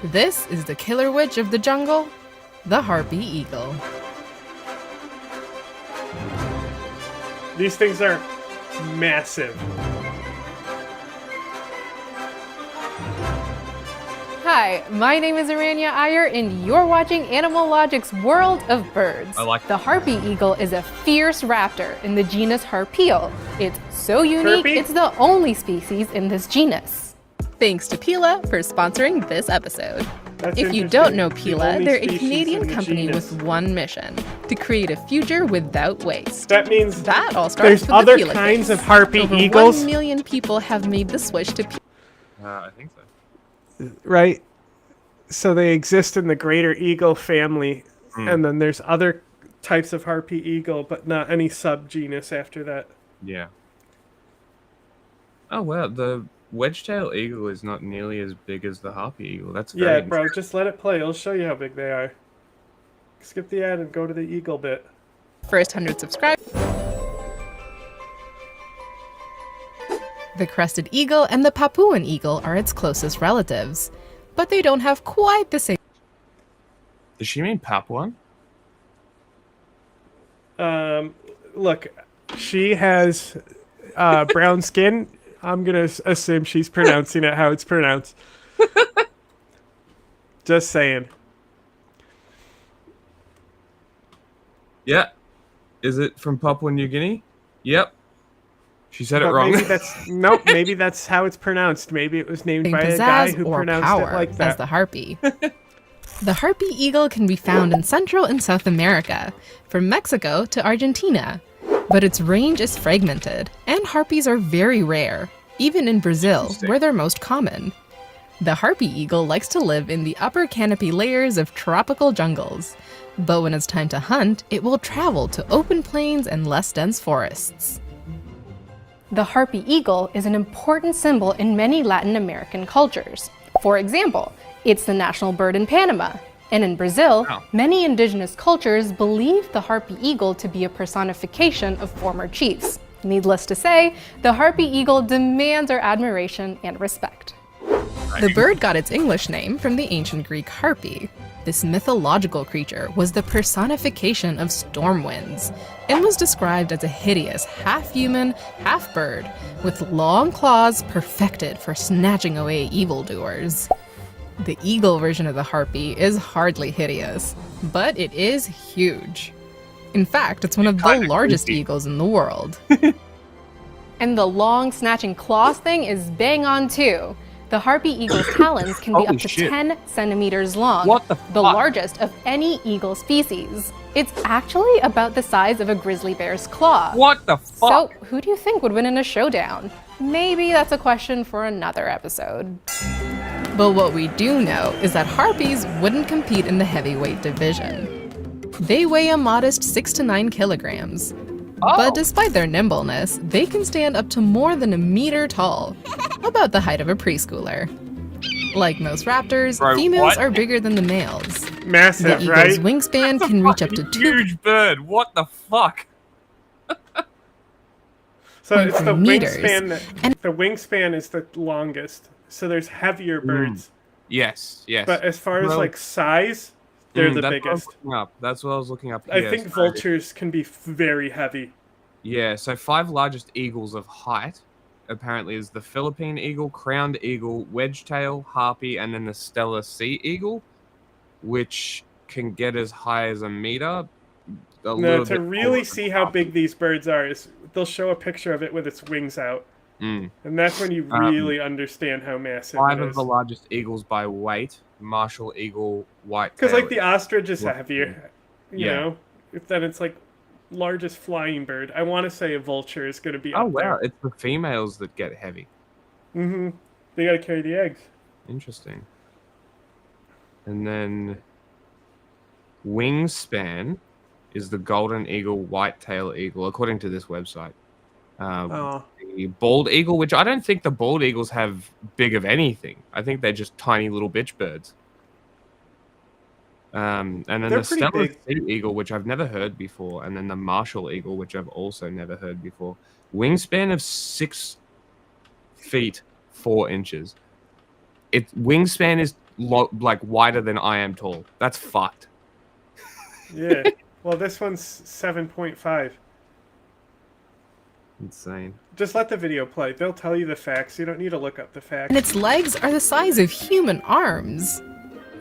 [SPEAKER 7] This is the killer witch of the jungle, the harpy eagle.
[SPEAKER 1] These things are massive.
[SPEAKER 7] Hi, my name is Aranya Iyer, and you're watching Animal Logic's World of Birds.
[SPEAKER 2] I like
[SPEAKER 7] The harpy eagle is a fierce raptor in the genus Harpial. It's so unique,
[SPEAKER 1] Harpy?
[SPEAKER 7] it's the only species in this genus. Thanks to Pila for sponsoring this episode.
[SPEAKER 1] That's
[SPEAKER 7] If you
[SPEAKER 1] interesting.
[SPEAKER 7] don't know
[SPEAKER 1] The
[SPEAKER 7] Pila,
[SPEAKER 1] only
[SPEAKER 7] they're a
[SPEAKER 1] species
[SPEAKER 7] Canadian
[SPEAKER 1] in the
[SPEAKER 7] company
[SPEAKER 1] genus.
[SPEAKER 7] with one mission: to create a future without waste.
[SPEAKER 1] That means
[SPEAKER 7] That all starts
[SPEAKER 1] there's
[SPEAKER 7] with
[SPEAKER 1] other
[SPEAKER 7] the Pila
[SPEAKER 1] kinds
[SPEAKER 7] case.
[SPEAKER 1] of harpy
[SPEAKER 7] Over
[SPEAKER 1] eagles.
[SPEAKER 7] 1 million people have made the switch to
[SPEAKER 2] I think so.
[SPEAKER 1] Right? So they exist in the greater eagle family, and then there's other types of harpy eagle, but not any subgenus after that.
[SPEAKER 2] Yeah. Oh wow, the wedge-tailed eagle is not nearly as big as the harpy eagle. That's
[SPEAKER 1] Yeah,
[SPEAKER 2] very
[SPEAKER 1] bro, just let it play. It'll show you how big they are. Skip the ad and go to the eagle bit.
[SPEAKER 7] First 100 subscribers. The crested eagle and the Papuan eagle are its closest relatives, but they don't have quite the same.
[SPEAKER 2] Does she mean Papuan?
[SPEAKER 1] Look, she has brown skin. I'm gonna assume she's pronouncing it how it's pronounced. Just saying.
[SPEAKER 2] Yeah. Is it from Papua New Guinea? Yep. She said it
[SPEAKER 1] But
[SPEAKER 2] wrong.
[SPEAKER 1] maybe that's nope. Maybe that's how it's pronounced. Maybe it was named by a guy
[SPEAKER 7] Pizzazz
[SPEAKER 1] who
[SPEAKER 7] or
[SPEAKER 1] pronounced
[SPEAKER 7] power
[SPEAKER 1] it like
[SPEAKER 7] as
[SPEAKER 1] that.
[SPEAKER 7] the harpy. The harpy eagle can be found in Central and South America, from Mexico to Argentina, but its range is fragmented, and harpies are very rare, even in Brazil, where they're most common. The harpy eagle likes to live in the upper canopy layers of tropical jungles, but when it's time to hunt, it will travel to open plains and less dense forests.
[SPEAKER 8] The harpy eagle is an important symbol in many Latin American cultures. For example, it's the national bird in Panama. And in Brazil, many indigenous cultures believe the harpy eagle to be a personification of former chiefs. Needless to say, the harpy eagle demands our admiration and respect.
[SPEAKER 7] The bird got its English name from the ancient Greek harpy. This mythological creature was the personification of storm winds and was described as a hideous half-human, half-bird with long claws perfected for snatching away evildoers. The eagle version of the harpy is hardly hideous, but it is huge. In fact, it's one of the largest eagles in the world.
[SPEAKER 8] And the long snatching claws thing is bang on too. The harpy eagle's talons can be up to 10 centimeters long,
[SPEAKER 2] What the fuck?
[SPEAKER 8] largest of any eagle species. It's actually about the size of a grizzly bear's claw.
[SPEAKER 2] What the fuck?
[SPEAKER 8] So, who do you think would win in a showdown? Maybe that's a question for another episode.
[SPEAKER 7] But what we do know is that harpies wouldn't compete in the heavyweight division. They weigh a modest 6 to 9 kilograms. But despite their nimbleness, they can stand up to more than a meter tall, about the height of a preschooler. Like most raptors, females are bigger than the males.
[SPEAKER 1] Massive,
[SPEAKER 7] The
[SPEAKER 1] right?
[SPEAKER 7] eagle's wingspan can reach up to 2
[SPEAKER 2] Huge bird. What the fuck?
[SPEAKER 1] So it's the
[SPEAKER 7] meters.
[SPEAKER 1] wingspan. The wingspan is the longest. So there's heavier birds.
[SPEAKER 2] Yes, yes.
[SPEAKER 1] But as far as
[SPEAKER 2] Well-
[SPEAKER 1] like size, they're the
[SPEAKER 2] that's what I was
[SPEAKER 1] biggest.
[SPEAKER 2] looking up. That's what I was looking up.
[SPEAKER 1] I
[SPEAKER 2] here.
[SPEAKER 1] think
[SPEAKER 2] So-
[SPEAKER 1] vultures can be very heavy.
[SPEAKER 2] Yeah, so 5 largest eagles of height apparently is the Philippine eagle, crowned eagle, wedge-tail, harpy, and then the Steller sea eagle, which can get as high as a meter.
[SPEAKER 1] No, to really see how big these birds are, is they'll show a picture of it with its wings out. And that's when you really understand how massive
[SPEAKER 2] 5
[SPEAKER 1] it
[SPEAKER 2] of
[SPEAKER 1] is.
[SPEAKER 2] the largest eagles by weight. Martial eagle, white.
[SPEAKER 1] Because like the ostrich is
[SPEAKER 2] Well,
[SPEAKER 1] heavier, you
[SPEAKER 2] yeah.
[SPEAKER 1] know. If then it's like largest flying bird. I want to say a vulture is going to be
[SPEAKER 2] Oh
[SPEAKER 1] up
[SPEAKER 2] wow,
[SPEAKER 1] there.
[SPEAKER 2] it's the females that get heavy.
[SPEAKER 1] They got to carry the eggs.
[SPEAKER 2] Interesting. And then wingspan is the golden eagle, white-tail eagle, according to this website. The bald eagle, which I don't think the bald eagles have big of anything. I think they're just tiny little bitch birds. And then
[SPEAKER 1] They're
[SPEAKER 2] the
[SPEAKER 1] pretty
[SPEAKER 2] Steller
[SPEAKER 1] big.
[SPEAKER 2] sea eagle, which I've never heard before, and then the Martial eagle, which I've also never heard before. Wingspan of 6 feet 4 inches. Its wingspan is like wider than I am tall. That's fucked.
[SPEAKER 1] Yeah. Well, this one's 7.5.
[SPEAKER 2] Insane.
[SPEAKER 1] Just let the video play. They'll tell you the facts. You don't need to look up the facts.
[SPEAKER 7] And its legs are the size of human arms.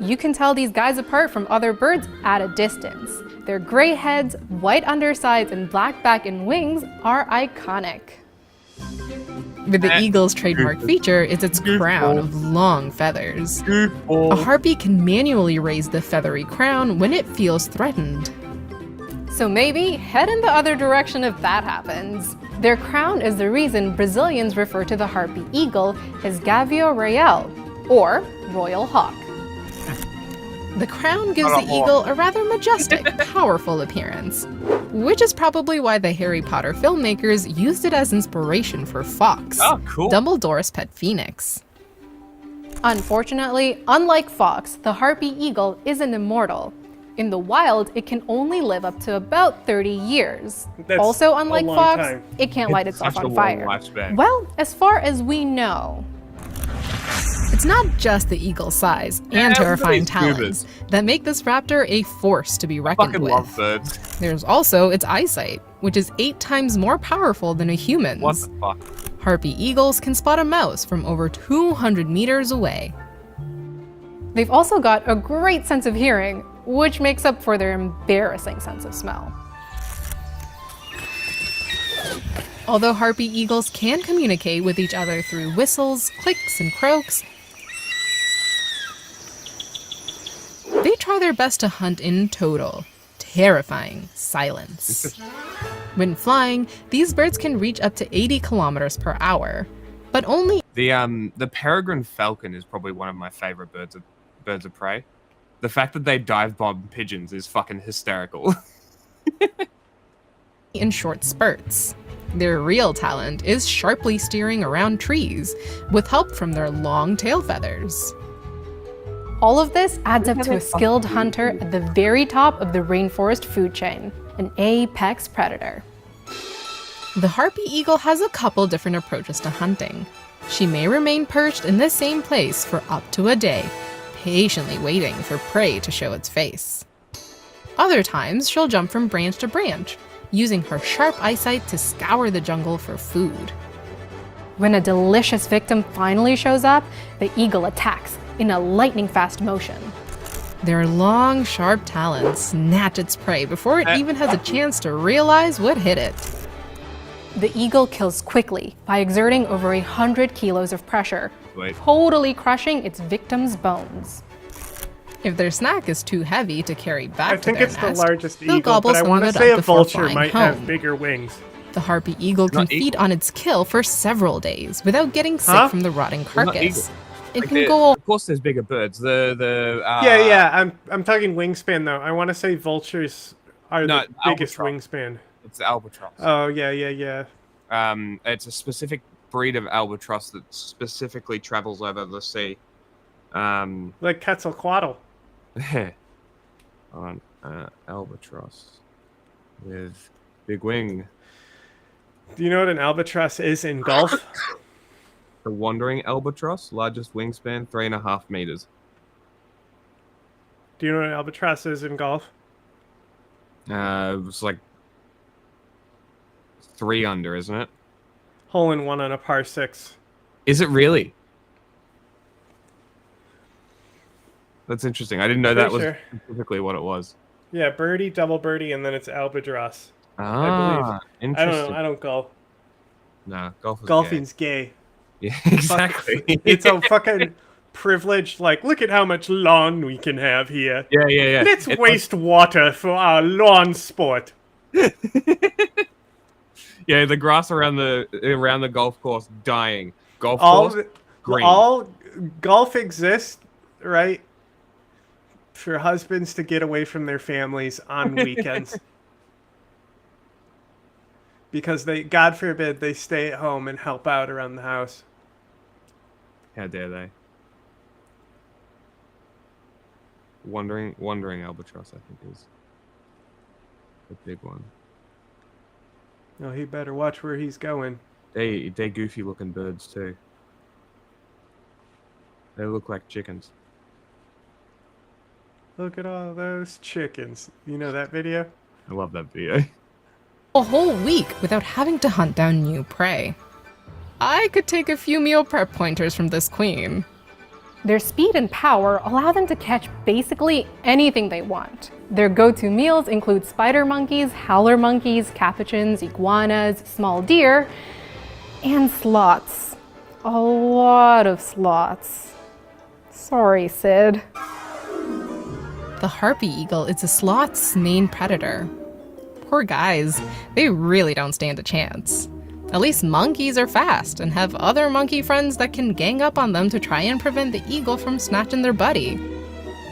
[SPEAKER 8] You can tell these guys apart from other birds at a distance. Their gray heads, white undersides, and black back and wings are iconic.
[SPEAKER 7] But the eagle's trademark feature is its crown of long feathers. A harpy can manually raise the feathery crown when it feels threatened.
[SPEAKER 8] So maybe head in the other direction if that happens. Their crown is the reason Brazilians refer to the harpy eagle as Gavio Real, or Royal Hawk.
[SPEAKER 7] The crown gives
[SPEAKER 2] Not
[SPEAKER 7] the
[SPEAKER 2] a hawk.
[SPEAKER 7] eagle a rather majestic, powerful appearance, which is probably why the Harry Potter filmmakers used it as inspiration for Fawkes,
[SPEAKER 2] Oh, cool.
[SPEAKER 7] Dumbledore's pet phoenix.
[SPEAKER 8] Unfortunately, unlike Fawkes, the harpy eagle isn't immortal. In the wild, it can only live up to about 30 years.
[SPEAKER 1] That's
[SPEAKER 8] Also,
[SPEAKER 1] a
[SPEAKER 8] unlike
[SPEAKER 1] long
[SPEAKER 8] Fawkes,
[SPEAKER 1] time.
[SPEAKER 8] it can't light itself
[SPEAKER 2] Such a
[SPEAKER 8] on
[SPEAKER 2] long
[SPEAKER 8] fire.
[SPEAKER 2] lifespan.
[SPEAKER 8] Well, as far as we know.
[SPEAKER 7] It's not just the eagle's size and terrifying
[SPEAKER 2] everybody's
[SPEAKER 7] talons that make this raptor a force to be reckoned
[SPEAKER 2] Fucking
[SPEAKER 7] with.
[SPEAKER 2] love birds.
[SPEAKER 7] There's also its eyesight, which is 8 times more powerful than a human's.
[SPEAKER 2] What the fuck?
[SPEAKER 7] Harpy eagles can spot a mouse from over 200 meters away.
[SPEAKER 8] They've also got a great sense of hearing, which makes up for their embarrassing sense of smell.
[SPEAKER 7] Although harpy eagles can communicate with each other through whistles, clicks, and croaks, they try their best to hunt in total, terrifying silence. When flying, these birds can reach up to 80 kilometers per hour, but only
[SPEAKER 2] The peregrine falcon is probably one of my favorite birds of prey. The fact that they dive bomb pigeons is fucking hysterical.
[SPEAKER 7] in short spurts. Their real talent is sharply steering around trees, with help from their long tail feathers.
[SPEAKER 8] All of this adds up to a skilled hunter at the very top of the rainforest food chain, an apex predator.
[SPEAKER 7] The harpy eagle has a couple different approaches to hunting. She may remain perched in the same place for up to a day, patiently waiting for prey to show its face. Other times, she'll jump from branch to branch, using her sharp eyesight to scour the jungle for food.
[SPEAKER 8] When a delicious victim finally shows up, the eagle attacks in a lightning-fast motion.
[SPEAKER 7] Their long, sharp talons snatch its prey before it even has a chance to realize what hit it.
[SPEAKER 8] The eagle kills quickly by exerting over 100 kilos of pressure,
[SPEAKER 2] Wait.
[SPEAKER 8] totally crushing its victim's bones.
[SPEAKER 7] If their snack is too heavy to carry back
[SPEAKER 1] I
[SPEAKER 7] to
[SPEAKER 1] think
[SPEAKER 7] their
[SPEAKER 1] it's
[SPEAKER 7] nest,
[SPEAKER 1] the largest
[SPEAKER 7] they'll
[SPEAKER 1] eagle,
[SPEAKER 7] gobble
[SPEAKER 1] but I
[SPEAKER 7] some
[SPEAKER 1] want
[SPEAKER 7] of
[SPEAKER 1] to
[SPEAKER 7] it
[SPEAKER 1] say
[SPEAKER 7] up
[SPEAKER 1] a
[SPEAKER 7] before
[SPEAKER 1] vulture
[SPEAKER 7] flying
[SPEAKER 1] might
[SPEAKER 7] home.
[SPEAKER 1] have bigger wings.
[SPEAKER 7] The harpy eagle can
[SPEAKER 2] Not
[SPEAKER 7] feed
[SPEAKER 2] eagle.
[SPEAKER 7] on its kill for several days without getting sick
[SPEAKER 1] Huh?
[SPEAKER 7] from the rotting
[SPEAKER 2] They're not
[SPEAKER 7] carcass. It
[SPEAKER 2] Like,
[SPEAKER 7] can go
[SPEAKER 2] of course, there's bigger birds.
[SPEAKER 1] Yeah, I'm talking wingspan though. I want to say vultures are
[SPEAKER 2] No,
[SPEAKER 1] the biggest
[SPEAKER 2] albatross.
[SPEAKER 1] wingspan.
[SPEAKER 2] It's the albatross.
[SPEAKER 1] Oh yeah.
[SPEAKER 2] It's a specific breed of albatross that specifically travels over the sea.
[SPEAKER 1] Like Quetzalcoatl.
[SPEAKER 2] on albatross with big wing.
[SPEAKER 1] Do you know what an albatross is in golf?
[SPEAKER 2] The wandering albatross, largest wingspan, 3.5 meters.
[SPEAKER 1] Do you know what an albatross is in golf?
[SPEAKER 2] It was like 3 under, isn't it?
[SPEAKER 1] Hole in one on a par 6.
[SPEAKER 2] Is it really? That's interesting. I didn't know that
[SPEAKER 1] Pretty
[SPEAKER 2] was
[SPEAKER 1] sure.
[SPEAKER 2] specifically what it was.
[SPEAKER 1] Yeah, birdie, double birdie, and then it's albatross.
[SPEAKER 2] Ah,
[SPEAKER 1] I
[SPEAKER 2] interesting.
[SPEAKER 1] don't know. I don't golf.
[SPEAKER 2] No, golf is
[SPEAKER 1] Golfing's gay.
[SPEAKER 2] gay. Yeah, exactly.
[SPEAKER 1] It's a fucking privilege. Like, look at how much lawn we can have here.
[SPEAKER 2] yeah.
[SPEAKER 1] Let's
[SPEAKER 2] It's
[SPEAKER 1] waste water for our lawn sport.
[SPEAKER 2] Yeah, the grass around the golf course dying. Golf
[SPEAKER 1] All,
[SPEAKER 2] course green.
[SPEAKER 1] all golf exists, right? For husbands to get away from their families on weekends. Because they, God forbid, they stay at home and help out around the house.
[SPEAKER 2] How dare they? Wandering albatross, I think, is the big one.
[SPEAKER 1] No, he better watch where he's going.
[SPEAKER 2] They goofy looking birds too. They look like chickens.
[SPEAKER 1] Look at all those chickens. You know that video?
[SPEAKER 2] I love that video.
[SPEAKER 7] A whole week without having to hunt down new prey. I could take a few meal prep pointers from this queen.
[SPEAKER 8] Their speed and power allow them to catch basically anything they want. Their go-to meals include spider monkeys, howler monkeys, capuchins, iguanas, small deer, and sloths. A lot of sloths. Sorry, Sid.
[SPEAKER 7] The harpy eagle is a sloth's main predator. Poor guys, they really don't stand a chance. At least monkeys are fast and have other monkey friends that can gang up on them to try and prevent the eagle from snatching their buddy.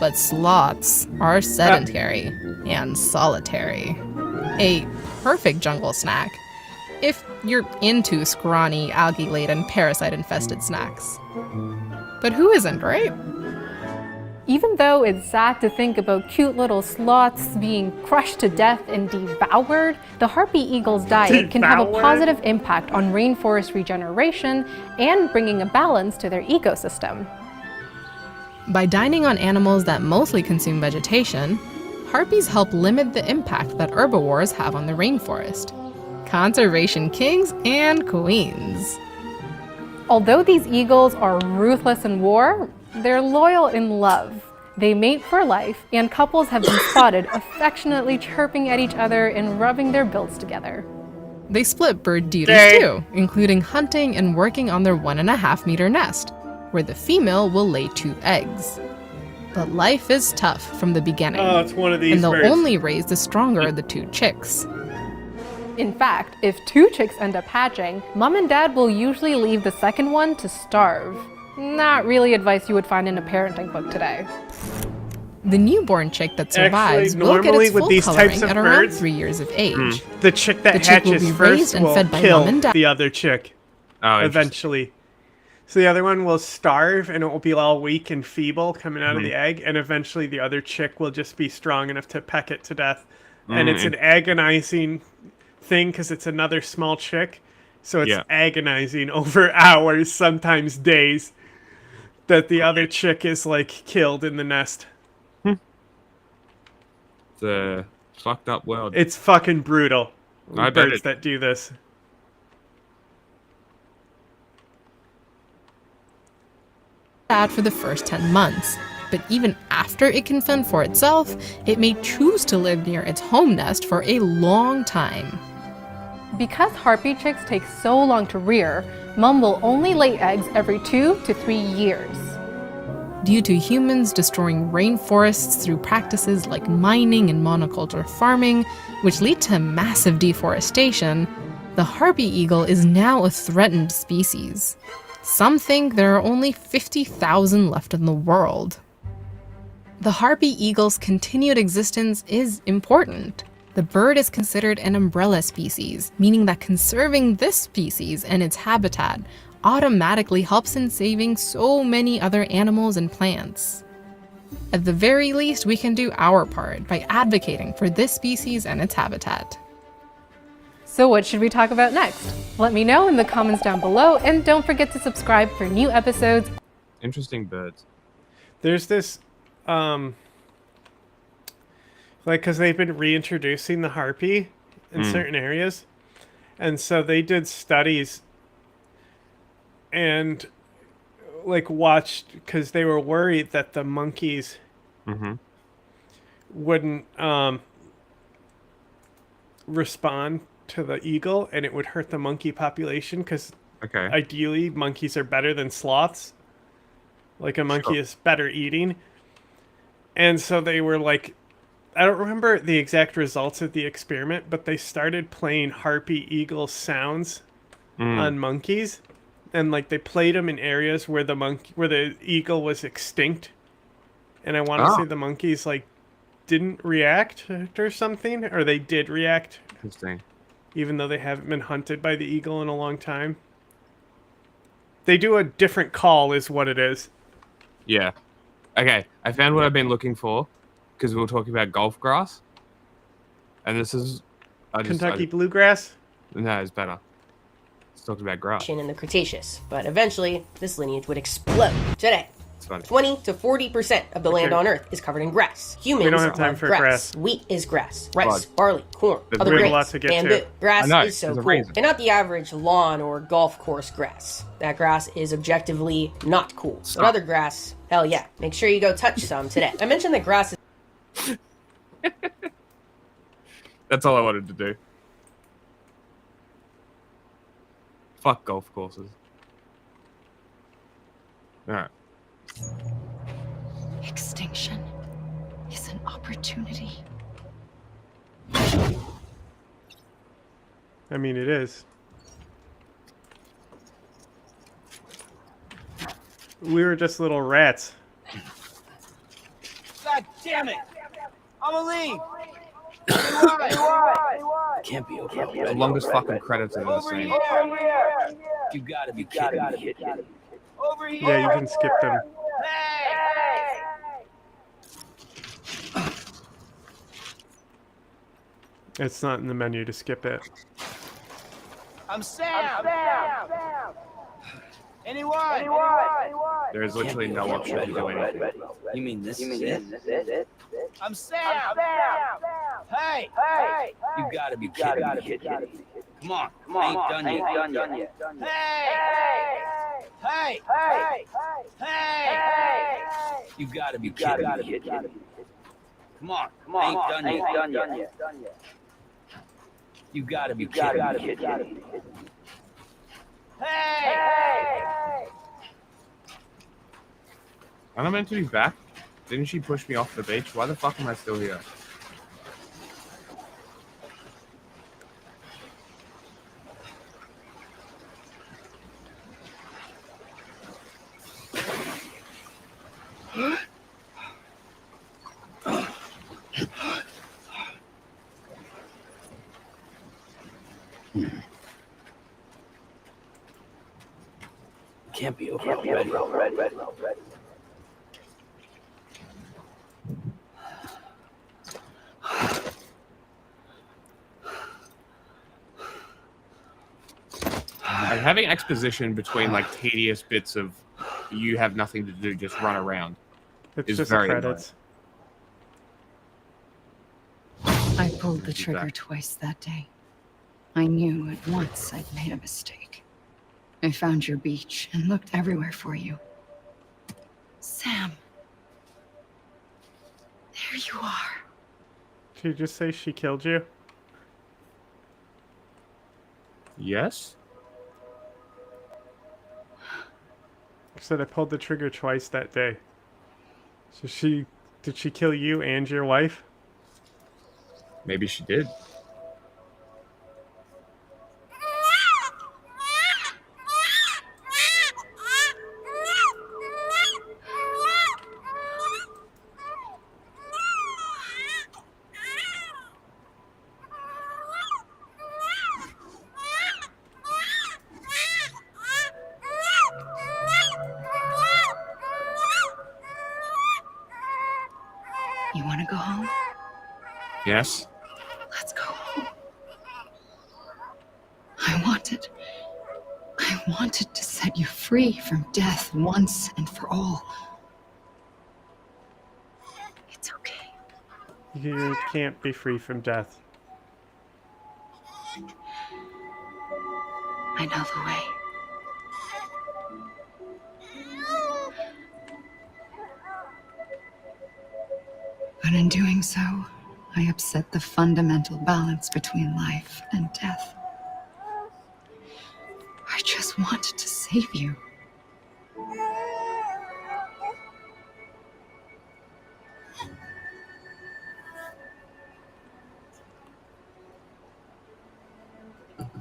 [SPEAKER 7] But sloths are sedentary and solitary. A perfect jungle snack if you're into scrawny, algae-laden, parasite-infested snacks. But who isn't, right?
[SPEAKER 8] Even though it's sad to think about cute little sloths being crushed to death and devoured, the harpy eagle's diet can have a positive impact on rainforest regeneration and bringing a balance to their ecosystem.
[SPEAKER 7] By dining on animals that mostly consume vegetation, harpies help limit the impact that herbivores have on the rainforest. Conservation kings and queens.
[SPEAKER 8] Although these eagles are ruthless in war, they're loyal in love. They mate for life, and couples have been spotted affectionately chirping at each other and rubbing their bills together.
[SPEAKER 7] They split bird duties too, including hunting and working on their 1.5-meter nest, where the female will lay 2 eggs. But life is tough from the beginning,
[SPEAKER 1] Oh, it's one of these
[SPEAKER 7] and they'll
[SPEAKER 1] birds.
[SPEAKER 7] only raise the stronger of the 2 chicks.
[SPEAKER 8] In fact, if 2 chicks end up hatching, mom and dad will usually leave the second one to starve. Not really advice you would find in a parenting book today.
[SPEAKER 7] The newborn chick that survives will get
[SPEAKER 1] normally
[SPEAKER 7] its
[SPEAKER 1] with
[SPEAKER 7] full
[SPEAKER 1] these
[SPEAKER 7] coloring
[SPEAKER 1] types of
[SPEAKER 7] at around
[SPEAKER 1] birds,
[SPEAKER 7] 3 years of age.
[SPEAKER 1] The chick that
[SPEAKER 7] The chick will
[SPEAKER 1] hatches
[SPEAKER 7] be
[SPEAKER 1] first
[SPEAKER 7] raised and
[SPEAKER 1] will
[SPEAKER 7] fed by
[SPEAKER 1] kill
[SPEAKER 7] mom and dad.
[SPEAKER 1] the other chick
[SPEAKER 2] Oh, interesting.
[SPEAKER 1] eventually. So the other one will starve and it will be all weak and feeble coming out of the egg, and eventually the other chick will just be strong enough to peck it to death. And it's an agonizing thing because it's another small chick, so it's agonizing over hours, sometimes days, that the other chick is like killed in the nest.
[SPEAKER 2] It's a fucked up world.
[SPEAKER 1] It's fucking brutal.
[SPEAKER 2] I bet
[SPEAKER 1] Birds
[SPEAKER 2] it-
[SPEAKER 1] that do this.
[SPEAKER 7] Dad for the first 10 months, but even after it can fend for itself, it may choose to live near its home nest for a long time.
[SPEAKER 8] Because harpy chicks take so long to rear, mom will only lay eggs every 2 to 3 years.
[SPEAKER 7] Due to humans destroying rainforests through practices like mining and monoculture farming, which lead to massive deforestation, the harpy eagle is now a threatened species. Some think there are only 50,000 left in the world. The harpy eagle's continued existence is important. The bird is considered an umbrella species, meaning that conserving this species and its habitat automatically helps in saving so many other animals and plants. At the very least, we can do our part by advocating for this species and its habitat.
[SPEAKER 8] So what should we talk about next? Let me know in the comments down below, and don't forget to subscribe for new episodes.
[SPEAKER 2] Interesting birds.
[SPEAKER 1] There's this, like, because they've been reintroducing the harpy in certain areas. And so they did studies and, like, watched, because they were worried that the monkeys wouldn't respond to the eagle, and it would hurt the monkey population, because
[SPEAKER 2] Okay.
[SPEAKER 1] ideally monkeys are better than sloths. Like, a monkey is better eating. And so they were like, I don't remember the exact results of the experiment, but they started playing harpy eagle sounds on monkeys, and like they played them in areas where the eagle was extinct. And I want to say the monkeys like didn't react or something, or they did react,
[SPEAKER 2] Interesting.
[SPEAKER 1] even though they haven't been hunted by the eagle in a long time. They do a different call, is what it is.
[SPEAKER 2] Yeah. Okay, I found what I've been looking for, because we were talking about golf grass. And this is...
[SPEAKER 1] Kentucky bluegrass?
[SPEAKER 2] No, it's better. Let's talk about grass.
[SPEAKER 9] In the Cretaceous, but eventually this lineage would explode. Today,
[SPEAKER 2] It's funny.
[SPEAKER 9] 20 to 40% of the land on Earth is covered in grass. Humans
[SPEAKER 1] don't have time
[SPEAKER 9] love
[SPEAKER 1] for
[SPEAKER 9] grass.
[SPEAKER 1] grass.
[SPEAKER 9] Wheat is grass. Rice,
[SPEAKER 2] God.
[SPEAKER 9] barley, corn,
[SPEAKER 2] There's
[SPEAKER 9] other
[SPEAKER 2] really
[SPEAKER 9] grains,
[SPEAKER 1] lots to get
[SPEAKER 9] bamboo.
[SPEAKER 1] to.
[SPEAKER 9] Grass
[SPEAKER 2] I know,
[SPEAKER 9] is so
[SPEAKER 2] there's a
[SPEAKER 9] cool,
[SPEAKER 2] reason.
[SPEAKER 9] and not the average lawn or golf course grass. That grass is objectively not cool. But other grass, hell yeah. Make sure you go touch some today. I mentioned that grass is
[SPEAKER 2] That's all I wanted to do. Fuck golf courses. Alright.
[SPEAKER 3] Extinction is an opportunity.
[SPEAKER 1] I mean, it is. We were just little rats.
[SPEAKER 6] damn it! I'ma leave.
[SPEAKER 5] Can't be over
[SPEAKER 2] The
[SPEAKER 5] already.
[SPEAKER 2] longest fucking credits I've ever
[SPEAKER 6] Over
[SPEAKER 2] seen.
[SPEAKER 6] here.
[SPEAKER 5] You gotta be kidding me.
[SPEAKER 6] Over here.
[SPEAKER 1] Yeah, you can skip them.
[SPEAKER 6] Hey!
[SPEAKER 1] It's not in the menu to skip it.
[SPEAKER 6] I'm Sam. Anyone?
[SPEAKER 2] There is literally no option to do anything.
[SPEAKER 5] You mean this is it?
[SPEAKER 6] I'm Sam. Hey!
[SPEAKER 5] You gotta be kidding me. Come on, I ain't done yet.
[SPEAKER 6] Hey!
[SPEAKER 5] You gotta be kidding me. Come on, I ain't done yet. You gotta be kidding me.
[SPEAKER 2] Am I meant to be back? Didn't she push me off the beach? Why the fuck am I still here?
[SPEAKER 5] Can't be over already.
[SPEAKER 2] Like, having exposition between like tedious bits of you have nothing to do, just run around.
[SPEAKER 1] It's
[SPEAKER 2] Is
[SPEAKER 1] just the
[SPEAKER 2] very
[SPEAKER 1] credits.
[SPEAKER 3] I pulled the
[SPEAKER 2] She's
[SPEAKER 3] trigger
[SPEAKER 2] back.
[SPEAKER 3] twice that day. I knew at once I'd made a mistake. I found your beach and looked everywhere for you. Sam. There you are.
[SPEAKER 1] Did you just say she killed you?
[SPEAKER 2] Yes?
[SPEAKER 1] She said I pulled the trigger twice that day. So did she kill you and your wife?
[SPEAKER 2] Maybe she did.
[SPEAKER 3] You want to go home?
[SPEAKER 2] Yes?
[SPEAKER 3] Let's go home. I wanted to set you free from death once and for all. It's okay.
[SPEAKER 1] You can't be free from death.
[SPEAKER 3] I know the way. But in doing so, I upset the fundamental balance between life and death. I just wanted to save you.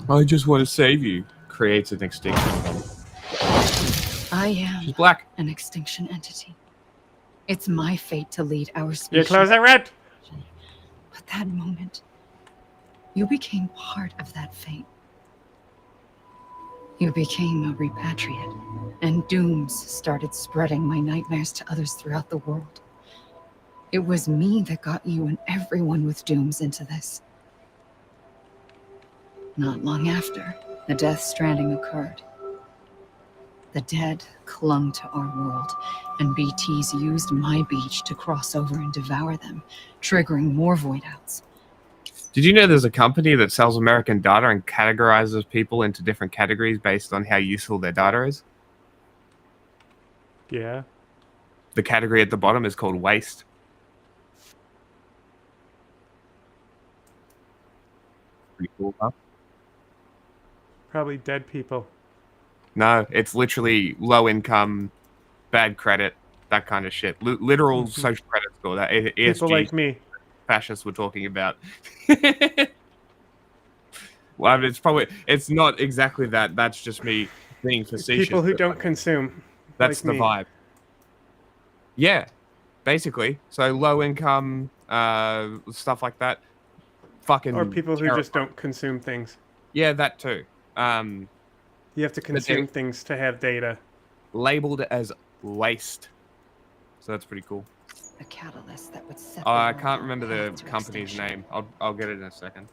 [SPEAKER 2] I just want to save you. Creates an extinction bomb.
[SPEAKER 3] I am
[SPEAKER 2] She's black.
[SPEAKER 3] an extinction entity. It's my fate to lead our
[SPEAKER 1] Your
[SPEAKER 3] species.
[SPEAKER 1] clothes are red!
[SPEAKER 3] But that moment, you became part of that fate. You became a repatriate, and dooms started spreading my nightmares to others throughout the world. It was me that got you and everyone with dooms into this. Not long after, the Death Stranding occurred. The dead clung to our world, and BTs used my beach to cross over and devour them, triggering more void outs.
[SPEAKER 2] Did you know there's a company that sells American data and categorizes people into different categories based on how useful their data is?
[SPEAKER 1] Yeah.
[SPEAKER 2] The category at the bottom is called waste. Pretty cool, huh?
[SPEAKER 1] Probably dead people.
[SPEAKER 2] No, it's literally low income, bad credit, that kind of shit. Literal social credit score. That
[SPEAKER 1] People
[SPEAKER 2] ESG
[SPEAKER 1] like me.
[SPEAKER 2] fascists were talking about. Well, I mean, it's not exactly that. That's just me being facetious.
[SPEAKER 1] People who
[SPEAKER 2] but,
[SPEAKER 1] don't
[SPEAKER 2] like,
[SPEAKER 1] consume.
[SPEAKER 2] That's
[SPEAKER 1] like
[SPEAKER 2] the
[SPEAKER 1] me.
[SPEAKER 2] vibe. Yeah, basically. So low income, stuff like that. Fucking
[SPEAKER 1] Or people who
[SPEAKER 2] terrifying.
[SPEAKER 1] just don't consume things.
[SPEAKER 2] Yeah, that too.
[SPEAKER 1] You have to consume things to have data.
[SPEAKER 2] Labeled as waste. So that's pretty cool.
[SPEAKER 3] A catalyst that would set
[SPEAKER 2] I
[SPEAKER 3] the
[SPEAKER 2] can't
[SPEAKER 3] world on
[SPEAKER 2] remember
[SPEAKER 3] a
[SPEAKER 2] the
[SPEAKER 3] path to
[SPEAKER 2] company's
[SPEAKER 3] extinction.
[SPEAKER 2] name. I'll get it in a second.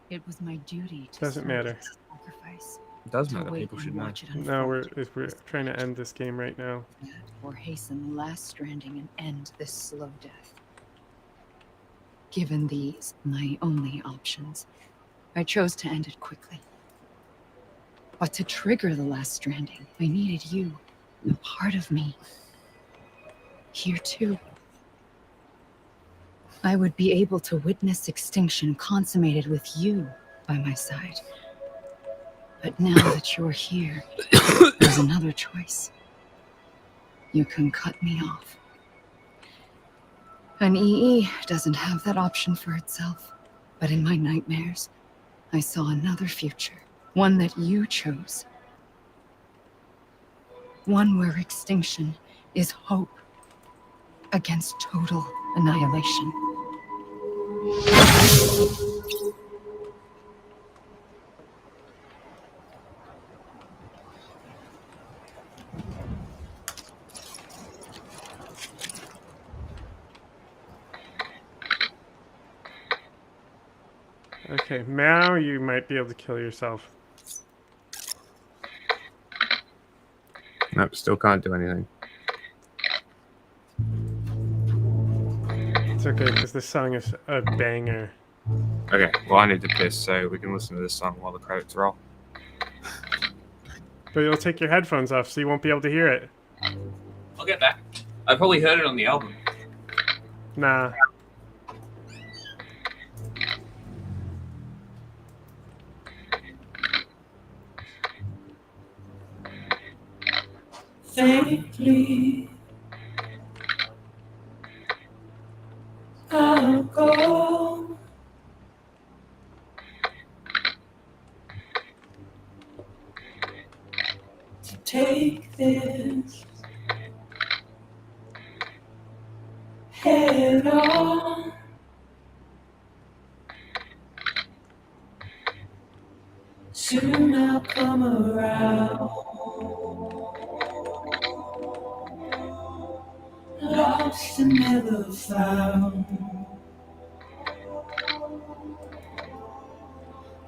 [SPEAKER 3] It was my duty to
[SPEAKER 1] Doesn't
[SPEAKER 3] serve
[SPEAKER 1] matter.
[SPEAKER 3] as a sacrifice.
[SPEAKER 2] It does
[SPEAKER 3] To
[SPEAKER 2] matter.
[SPEAKER 3] wait
[SPEAKER 2] People
[SPEAKER 3] and
[SPEAKER 2] should know.
[SPEAKER 3] watch it
[SPEAKER 1] No,
[SPEAKER 3] unfold.
[SPEAKER 1] we're trying to end this game right now.
[SPEAKER 3] Or hasten the last stranding and end this slow death. Given these, my only options, I chose to end it quickly. But to trigger the last stranding, I needed you, a part of me. Here too. I would be able to witness extinction consummated with you by my side. But now that you're here, there's another choice. You can cut me off. An EE doesn't have that option for itself. But in my nightmares, I saw another future. One that you chose. One where extinction is hope against total annihilation.
[SPEAKER 1] Okay, now you might be able to kill yourself.
[SPEAKER 2] Nope, still can't do anything.
[SPEAKER 1] It's okay, because this song is a banger.
[SPEAKER 2] Okay, well I need to piss, so we can listen to this song while the credits roll.
[SPEAKER 1] But you'll take your headphones off, so you won't be able to hear it.
[SPEAKER 2] I'll get back. I probably heard it on the album.
[SPEAKER 1] Nah.
[SPEAKER 10] Faintly, I'll go. To take this head on. Soon I'll come around. Lost and never found.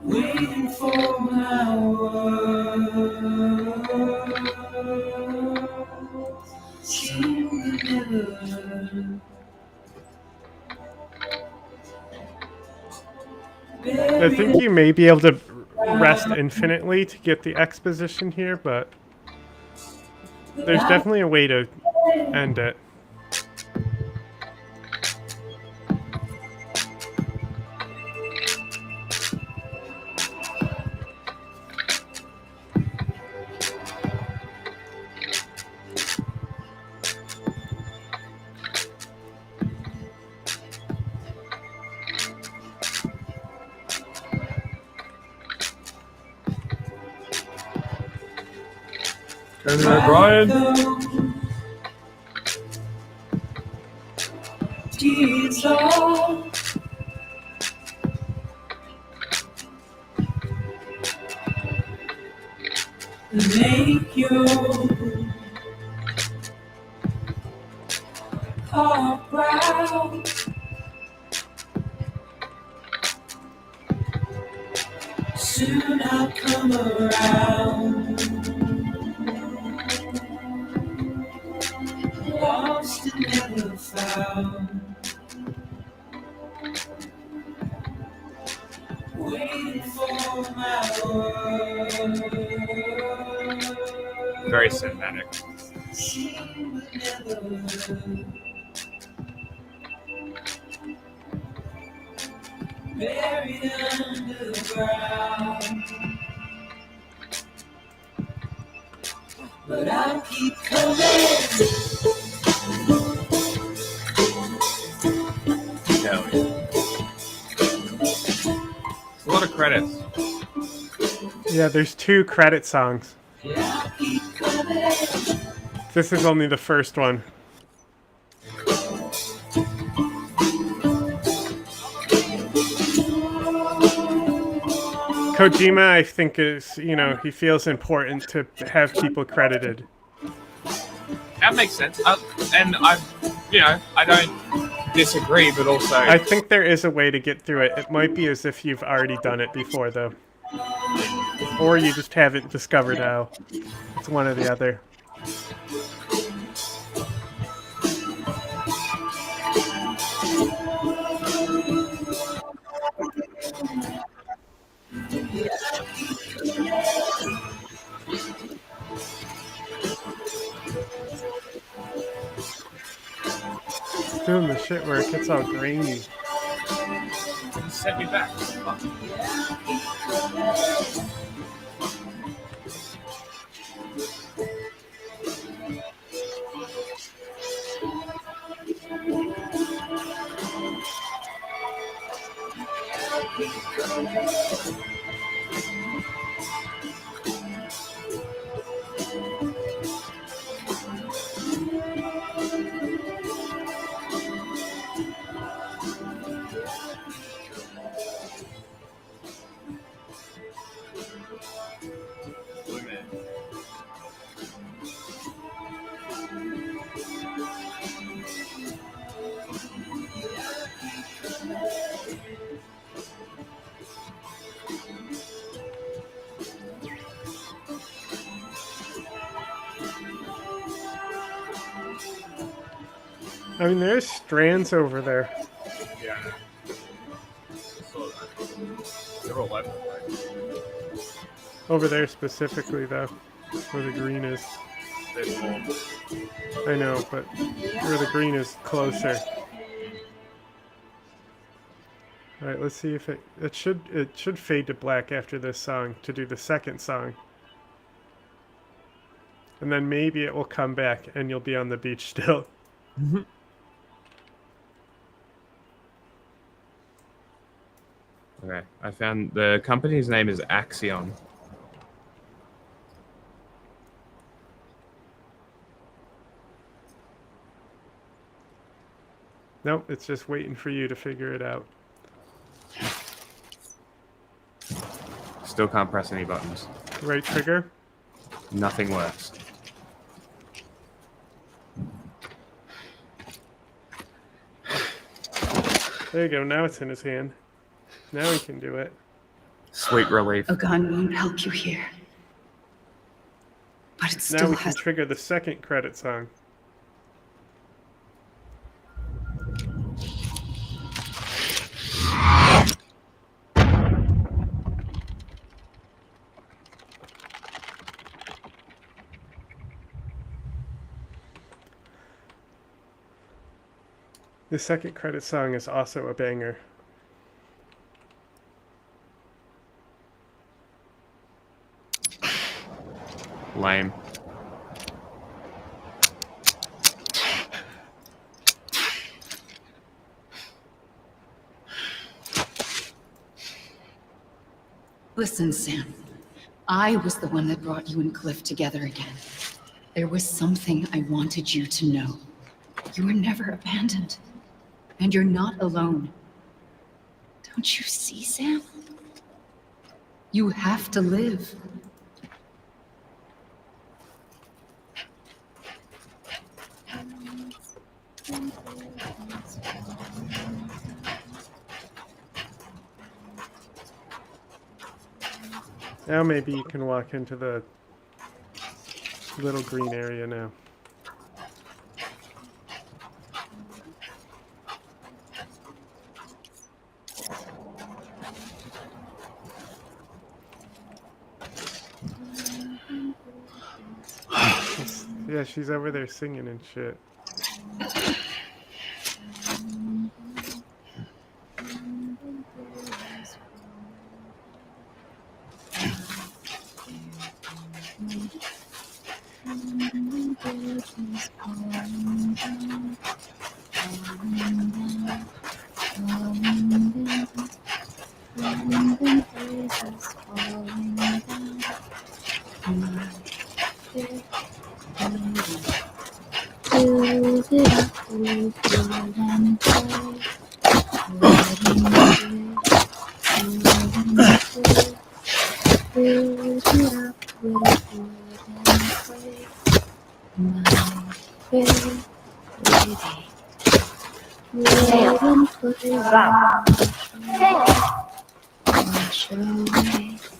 [SPEAKER 10] Waiting for my words. Seem to never.
[SPEAKER 1] I think you may be able to rest infinitely to get the exposition here, but there's definitely a way to end it.
[SPEAKER 2] Brian.
[SPEAKER 10] Deeds all make you heart proud. Soon I'll come around. Lost and never found. Waiting for my word.
[SPEAKER 2] Very cinematic.
[SPEAKER 10] She would never. Buried underground. But I'll keep coming.
[SPEAKER 2] Hell yeah. A lot of credits.
[SPEAKER 1] Yeah, there's 2 credit songs.
[SPEAKER 10] Yeah, I'll keep coming.
[SPEAKER 1] This is only the first one. Kojima, I think, is, he feels important to have people credited.
[SPEAKER 2] That makes sense. And I don't disagree, but also
[SPEAKER 1] I think there is a way to get through it. It might be as if you've already done it before, though. Or you just haven't discovered how. It's one or the other. It's doing the shit where it gets all grainy.
[SPEAKER 2] Set me back.
[SPEAKER 1] I mean, there's strands over there.
[SPEAKER 2] Yeah. They're all over the place.
[SPEAKER 1] Over there specifically, though, where the green is.
[SPEAKER 2] There's more.
[SPEAKER 1] I know, but where the green is closer. All right, let's see if it should fade to black after this song to do the second song. And then maybe it will come back and you'll be on the beach still.
[SPEAKER 2] Okay, I found the company's name is Axion.
[SPEAKER 1] Nope, it's just waiting for you to figure it out.
[SPEAKER 2] Still can't press any buttons.
[SPEAKER 1] Right trigger?
[SPEAKER 2] Nothing works.
[SPEAKER 1] There you go, now it's in his hand. Now he can do it.
[SPEAKER 2] Sweet relief.
[SPEAKER 3] A gun won't help you here. But it
[SPEAKER 1] Now
[SPEAKER 3] still
[SPEAKER 1] we can
[SPEAKER 3] has...
[SPEAKER 1] trigger the second credit song. The second credit song is also a banger.
[SPEAKER 2] Lame.
[SPEAKER 3] Listen, Sam. I was the one that brought you and Cliff together again. There was something I wanted you to know. You were never abandoned. And you're not alone. Don't you see, Sam? You have to live.
[SPEAKER 1] Now maybe you can walk into the little green area now. Yeah, she's over there singing and shit.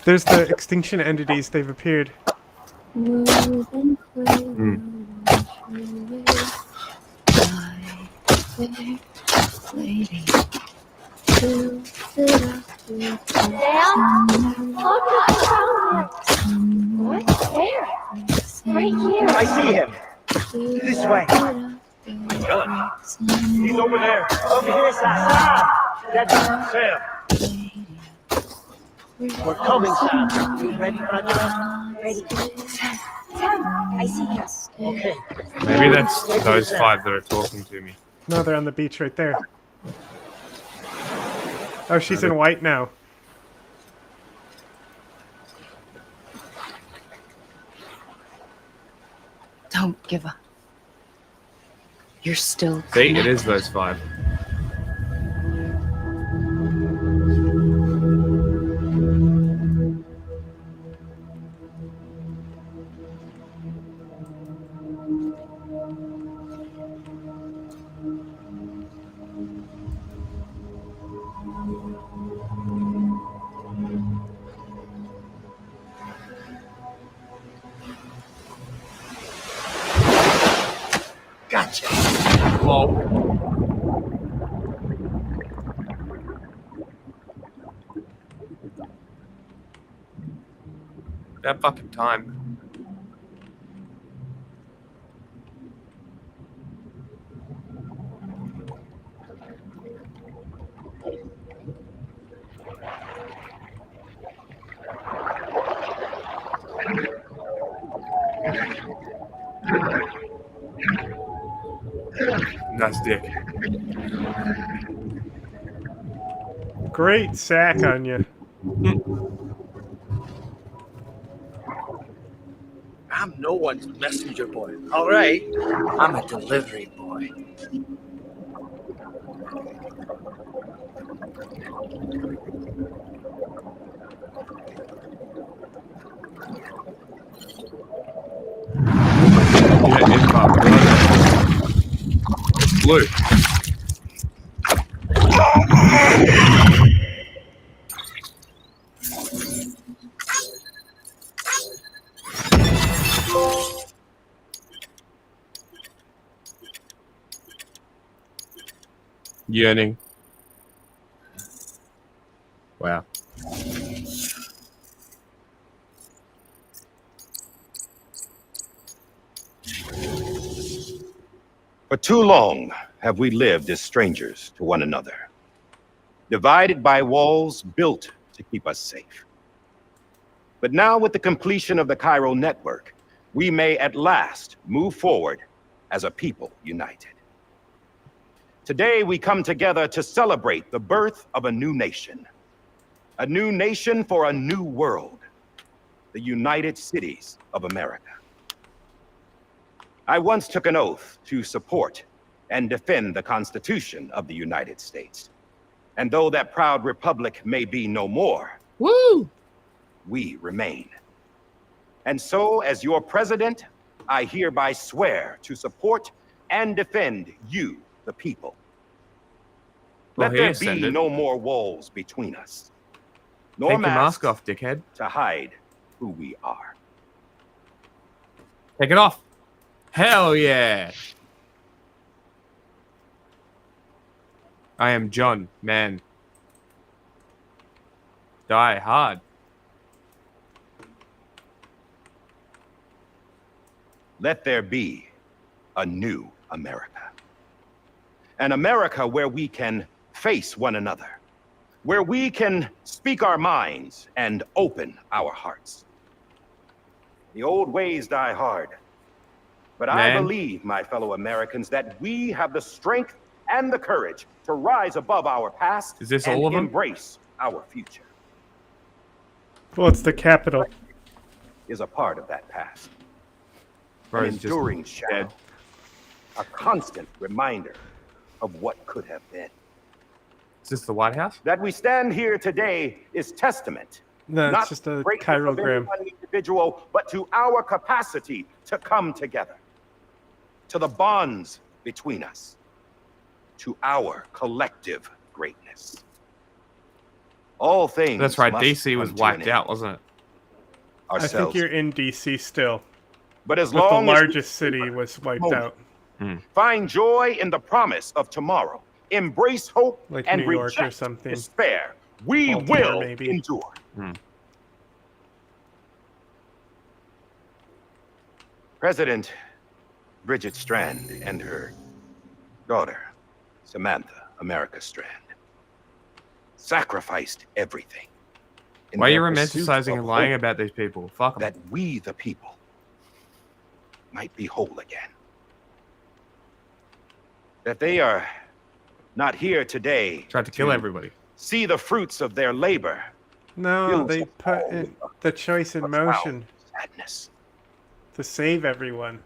[SPEAKER 1] There's the extinction entities. They've appeared.
[SPEAKER 6] I see him. This way. Good. He's over there. Over here, Sam. That's Sam. We're coming, Sam. You ready, Angela?
[SPEAKER 11] Ready. Sam, I see him.
[SPEAKER 6] Okay.
[SPEAKER 2] Maybe that's those 5 that are talking to me.
[SPEAKER 1] No, they're on the beach right there. Oh, she's in white now.
[SPEAKER 3] Don't give up. You're still
[SPEAKER 2] See, it
[SPEAKER 3] connected.
[SPEAKER 2] is those 5.
[SPEAKER 6] Gotcha.
[SPEAKER 2] Whoa. That fucking time. Nice dick.
[SPEAKER 1] Great sack on you.
[SPEAKER 6] I'm no one's messenger boy. All right. I'm a delivery boy.
[SPEAKER 2] Yeah, it's about blue. Yearning. Wow.
[SPEAKER 12] For too long have we lived as strangers to one another, divided by walls built to keep us safe. But now, with the completion of the Cairo network, we may at last move forward as a people united. Today, we come together to celebrate the birth of a new nation for a new world, the United Cities of America. I once took an oath to support and defend the Constitution of the United States. And though that proud republic may be no more, we remain. And so, as your president, I hereby swear to support and defend you, the people.
[SPEAKER 2] Well,
[SPEAKER 12] Let there be no more walls between us, nor
[SPEAKER 2] Take your
[SPEAKER 12] masks
[SPEAKER 2] mask off, dickhead.
[SPEAKER 12] to hide who we are.
[SPEAKER 2] Take it off. Hell yeah. I am John, man. Die hard.
[SPEAKER 12] Let there be a new America. An America where we can face one another, where we can speak our minds and open our hearts. The old ways die hard, but I believe, my fellow Americans, that we have the strength and the courage to rise above our past
[SPEAKER 2] and
[SPEAKER 12] all of them? Embrace our future.
[SPEAKER 1] Well, it's the capital.
[SPEAKER 12] Is a part of that past.
[SPEAKER 2] Bro,
[SPEAKER 12] An enduring shadow. A constant reminder of what could have been.
[SPEAKER 2] Is this the White House?
[SPEAKER 12] That we stand here today is testament.
[SPEAKER 1] No,
[SPEAKER 12] not
[SPEAKER 1] it's just a
[SPEAKER 12] greatness of any
[SPEAKER 1] chirogram.
[SPEAKER 12] one individual, but to our capacity to come together, to the bonds between us, to our collective greatness. All things.
[SPEAKER 2] That's right.
[SPEAKER 12] must
[SPEAKER 2] DC was
[SPEAKER 12] come to
[SPEAKER 2] wiped
[SPEAKER 12] an
[SPEAKER 2] out,
[SPEAKER 12] end.
[SPEAKER 2] wasn't it?
[SPEAKER 1] I think
[SPEAKER 12] Ourselves.
[SPEAKER 1] you're in DC still.
[SPEAKER 12] But as
[SPEAKER 1] But the
[SPEAKER 12] long
[SPEAKER 1] largest
[SPEAKER 12] as
[SPEAKER 1] city was wiped
[SPEAKER 12] moment,
[SPEAKER 1] out.
[SPEAKER 12] find joy in the promise of tomorrow, embrace hope,
[SPEAKER 1] Like
[SPEAKER 12] and
[SPEAKER 1] New York or
[SPEAKER 12] reject
[SPEAKER 1] something.
[SPEAKER 12] despair, we
[SPEAKER 1] Baltimore,
[SPEAKER 12] will
[SPEAKER 1] maybe.
[SPEAKER 12] endure. President Bridget Strand and her daughter, Samantha America Strand, sacrificed everything. in
[SPEAKER 2] Why are you
[SPEAKER 12] their pursuit
[SPEAKER 2] romanticizing
[SPEAKER 12] of
[SPEAKER 2] and lying
[SPEAKER 12] hope
[SPEAKER 2] about these people? Fuck 'em.
[SPEAKER 12] that we, the people, might be whole again. That they are not here today.
[SPEAKER 2] Tried to kill everybody.
[SPEAKER 12] See the fruits of their labor.
[SPEAKER 1] No,
[SPEAKER 12] fills
[SPEAKER 1] they
[SPEAKER 12] us
[SPEAKER 1] put
[SPEAKER 12] all
[SPEAKER 1] in
[SPEAKER 12] with
[SPEAKER 1] the choice in
[SPEAKER 12] profound
[SPEAKER 1] motion
[SPEAKER 12] sadness.
[SPEAKER 1] to save everyone.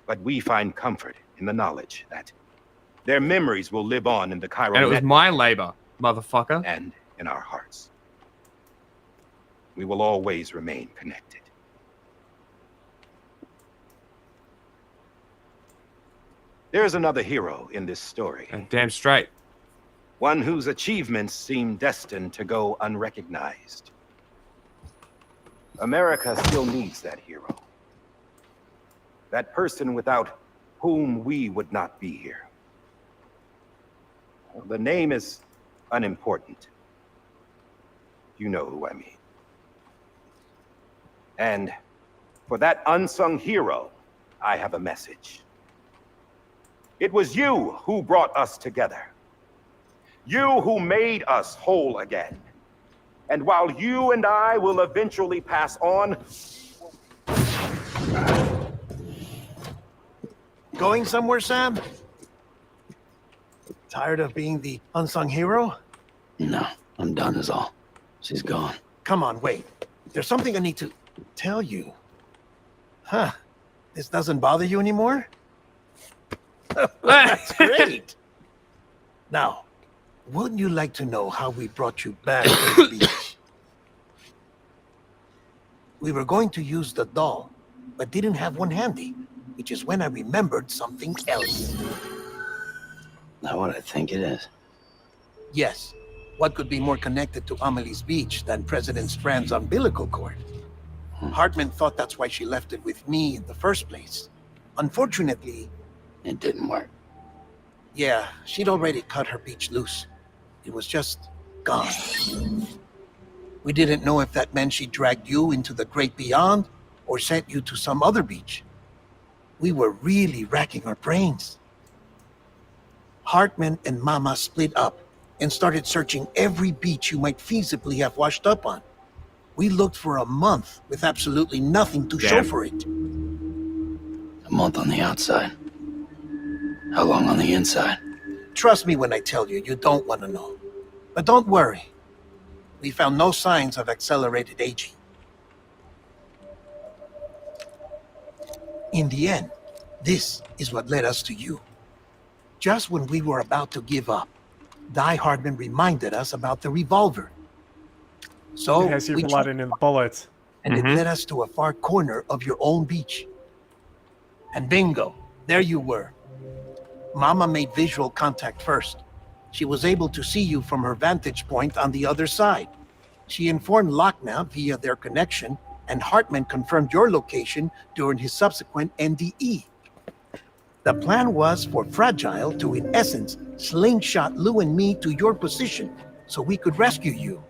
[SPEAKER 12] But we find comfort in the knowledge that their memories will live on in the Cairo
[SPEAKER 2] And it was
[SPEAKER 12] network
[SPEAKER 2] my labor, motherfucker.
[SPEAKER 12] and in our hearts. We will always remain connected. There's another hero in this story.
[SPEAKER 2] Damn straight.
[SPEAKER 12] One whose achievements seem destined to go unrecognized. America still needs that hero. That person without whom we would not be here. The name is unimportant. You know who I mean. And for that unsung hero, I have a message. It was you who brought us together. You who made us whole again. And while you and I will eventually pass on,
[SPEAKER 13] Going somewhere, Sam? Tired of being the unsung hero?
[SPEAKER 5] No, I'm done is all. She's gone.
[SPEAKER 13] Come on, wait. There's something I need to tell you. Huh. This doesn't bother you anymore? That's great. Now, wouldn't you like to know how we brought you back to the beach? We were going to use the doll, but didn't have one handy, which is when I remembered something else.
[SPEAKER 5] Not what I think it is.
[SPEAKER 13] Yes. What could be more connected to Amelie's beach than President Strand's umbilical cord? Hartman thought that's why she left it with me in the first place. Unfortunately...
[SPEAKER 5] It didn't work.
[SPEAKER 13] Yeah, she'd already cut her beach loose. It was just gone. We didn't know if that meant she dragged you into the great beyond or sent you to some other beach. We were really racking our brains. Hartman and Mama split up and started searching every beach you might feasibly have washed up on. We looked for a month with absolutely nothing to show for it.
[SPEAKER 5] A month on the outside. How long on the inside?
[SPEAKER 13] Trust me when I tell you, you don't want to know. But don't worry. We found no signs of accelerated aging. In the end, this is what led us to you. Just when we were about to give up, Die Hardman reminded us about the revolver. So
[SPEAKER 1] It has your
[SPEAKER 13] we
[SPEAKER 1] blood in the bullets.
[SPEAKER 13] and it led us to a far corner of your own beach. And bingo, there you were. Mama made visual contact first. She was able to see you from her vantage point on the other side. She informed Lockna via their connection, and Hartman confirmed your location during his subsequent NDE. The plan was for Fragile to, in essence, slingshot Lou and me to your position so we could rescue you.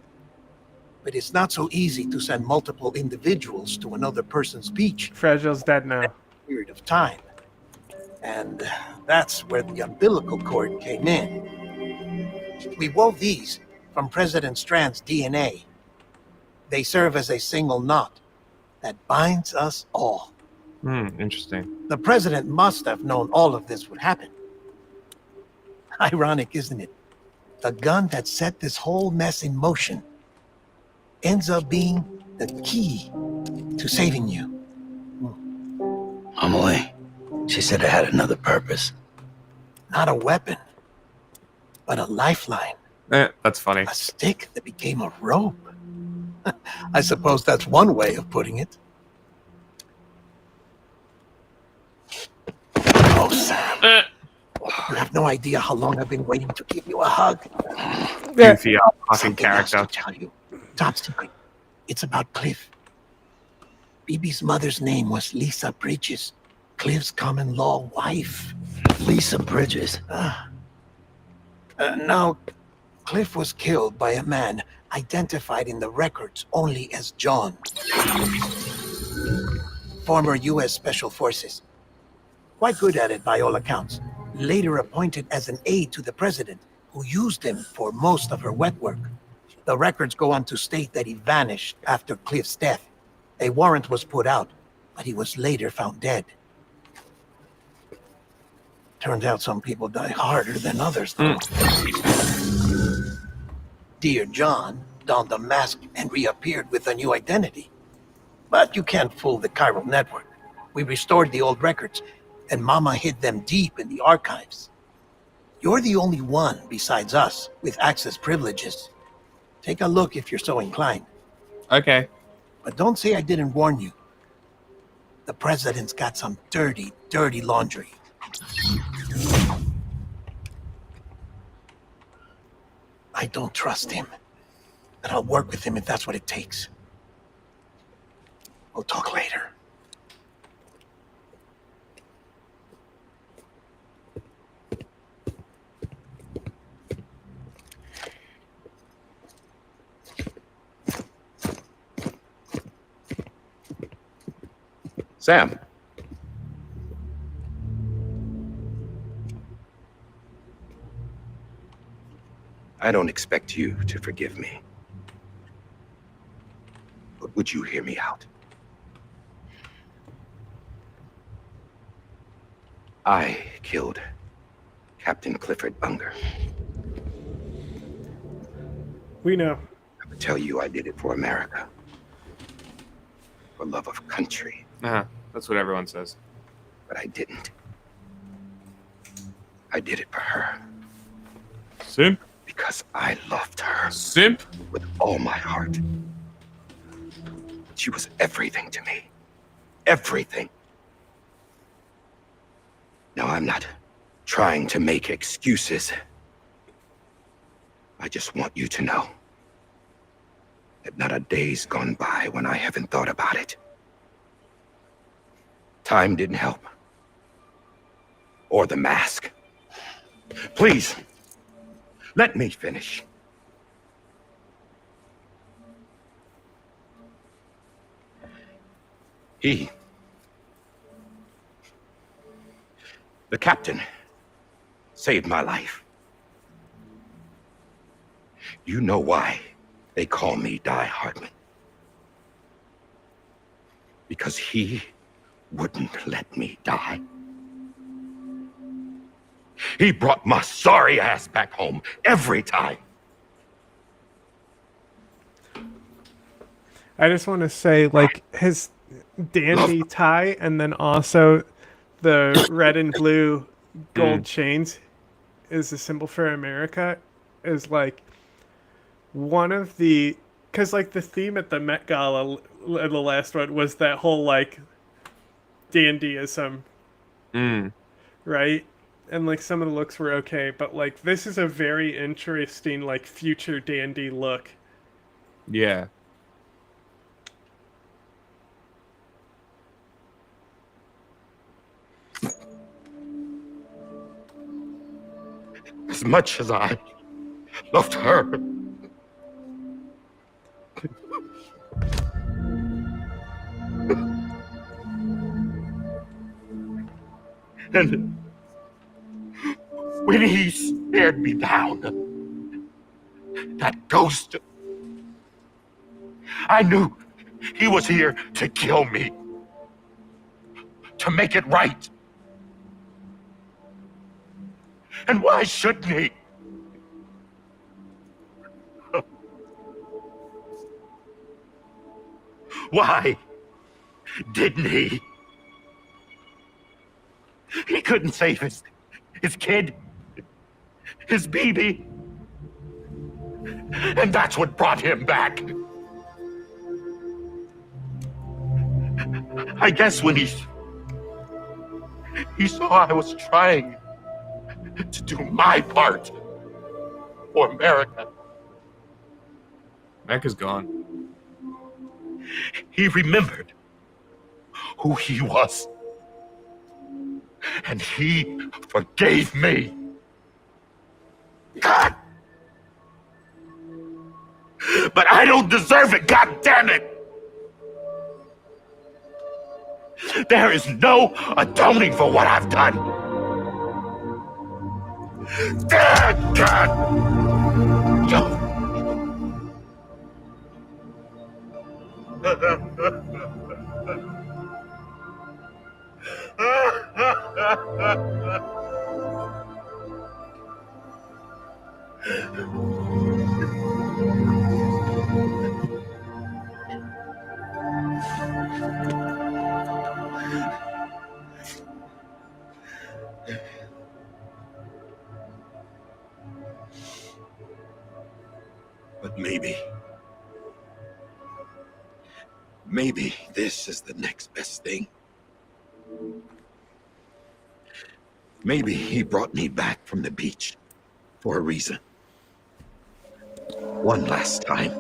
[SPEAKER 13] But it's not so easy to send multiple individuals to another person's beach.
[SPEAKER 1] Fragile's dead now.
[SPEAKER 13] Period of time. And that's where the umbilical cord came in. We wove these from President Strand's DNA. They serve as a single knot that binds us all.
[SPEAKER 2] Interesting.
[SPEAKER 13] The president must have known all of this would happen. Ironic, isn't it? The gun that set this whole mess in motion ends up being the key to saving you.
[SPEAKER 5] Amelie, she said it had another purpose.
[SPEAKER 13] Not a weapon, but a lifeline.
[SPEAKER 2] That's funny.
[SPEAKER 13] A stick that became a rope. I suppose that's one way of putting it. You have no idea how long I've been waiting to give you a hug.
[SPEAKER 2] Goofy fucking
[SPEAKER 13] Something else
[SPEAKER 2] character.
[SPEAKER 13] to tell you. Top secret. It's about Cliff. Bibi's mother's name was Lisa Bridges, Cliff's common law wife.
[SPEAKER 4] Lisa Bridges.
[SPEAKER 13] Now, Cliff was killed by a man identified in the records only as John. Former U.S. Special Forces. Quite good at it by all accounts. Later appointed as an aide to the president, who used him for most of her wet work. The records go on to state that he vanished after Cliff's death. A warrant was put out, but he was later found dead. Turns out some people die harder than others, though. Dear John donned a mask and reappeared with a new identity. But you can't fool the chiral network. We restored the old records, and Mama hid them deep in the archives. You're the only one besides us with access privileges. Take a look if you're so inclined.
[SPEAKER 2] Okay.
[SPEAKER 13] But don't say I didn't warn you. The president's got some dirty, dirty laundry. I don't trust him, but I'll work with him if that's what it takes. We'll talk later.
[SPEAKER 12] Sam. I don't expect you to forgive me. But would you hear me out? I killed Captain Clifford Unger.
[SPEAKER 1] We know.
[SPEAKER 12] I would tell you I did it for America. For love of country.
[SPEAKER 2] That's what everyone says.
[SPEAKER 12] But I didn't. I did it for her.
[SPEAKER 2] Simp?
[SPEAKER 12] Because I loved her.
[SPEAKER 2] Simp?
[SPEAKER 12] With all my heart. She was everything to me. Everything. Now, I'm not trying to make excuses. I just want you to know that not a day's gone by when I haven't thought about it. Time didn't help. Or the mask. Please, let me finish. The captain, saved my life. You know why they call me Die Hardman. Because he wouldn't let me die. He brought my sorry ass back home every time.
[SPEAKER 1] I just want to say, like, his dandy tie and then also the red and blue gold chains is a symbol for America is, like, one of the... Because, like, the theme at the Met Gala, the last one, was that whole, like, dandyism. Right? And, like, some of the looks were okay, but, like, this is a very interesting, like, future dandy look.
[SPEAKER 2] Yeah.
[SPEAKER 12] As much as I loved her, and when he stared me down, that ghost, I knew he was here to kill me, to make it right. And why shouldn't he? Why didn't he? He couldn't save his kid, his baby. And that's what brought him back. I guess when
[SPEAKER 14] He saw I was trying to do my part for America.
[SPEAKER 2] America's gone.
[SPEAKER 14] He remembered who he was. And he forgave me. God! But I don't deserve it, God damn it! There is no atoning for what I've done. God! But maybe this is the next best thing. Maybe he brought me back from the beach for a reason. One last time.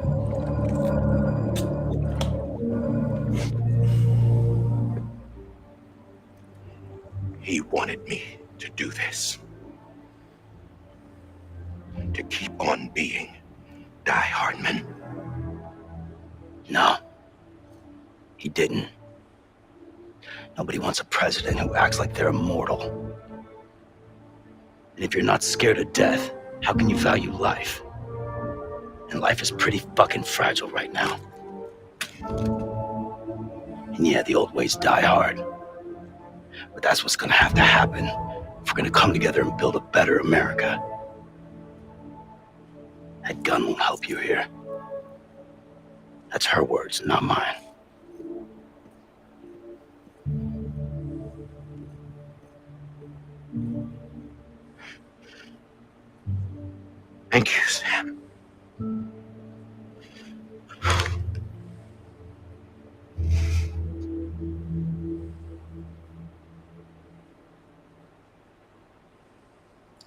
[SPEAKER 14] He wanted me to do this. To keep on being Die Hardman.
[SPEAKER 6] No. He didn't. Nobody wants a president who acts like they're immortal. And if you're not scared of death, how can you value life? And life is pretty fucking fragile right now. And yeah, the old ways die hard. But that's what's gonna have to happen if we're gonna come together and build a better America. That gun won't help you here. That's her words, not mine.
[SPEAKER 14] Thank you, Sam.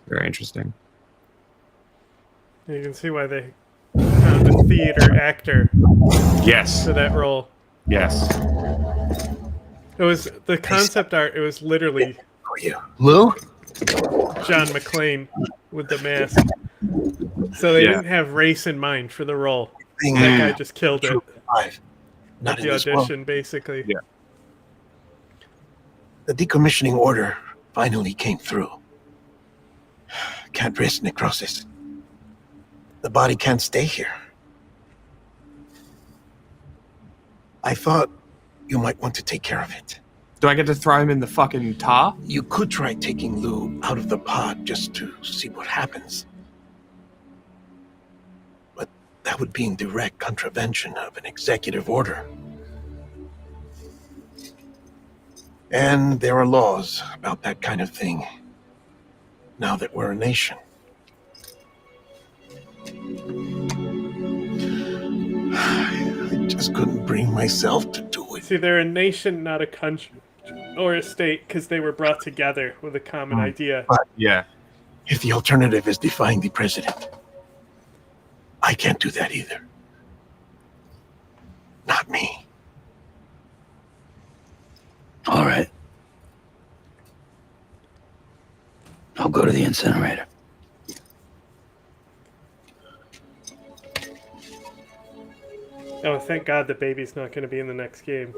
[SPEAKER 2] Very interesting.
[SPEAKER 1] You can see why they found a theater actor.
[SPEAKER 2] Yes.
[SPEAKER 1] For that role.
[SPEAKER 2] Yes.
[SPEAKER 1] It was the concept art. It was literally
[SPEAKER 13] Lou?
[SPEAKER 1] John McClane with the mask. So they didn't have race in mind for the role. That guy just killed it.
[SPEAKER 13] Not
[SPEAKER 1] At
[SPEAKER 13] in
[SPEAKER 1] the
[SPEAKER 13] this world.
[SPEAKER 1] audition, basically.
[SPEAKER 2] Yeah.
[SPEAKER 13] The decommissioning order finally came through. Can't risk necrosis. The body can't stay here. I thought you might want to take care of it.
[SPEAKER 2] Do I get to throw him in the fucking tar?
[SPEAKER 13] You could try taking Lou out of the pod just to see what happens. But that would be in direct contravention of an executive order. And there are laws about that kind of thing, now that we're a nation. I just couldn't bring myself to do it.
[SPEAKER 1] See, they're a nation, not a country or a state, because they were brought together with a common idea.
[SPEAKER 13] But
[SPEAKER 2] yeah,
[SPEAKER 13] if the alternative is defying the president, I can't do that either. Not me.
[SPEAKER 6] All right. I'll go to the incinerator.
[SPEAKER 1] Oh, thank God the baby's not going to be in the next game.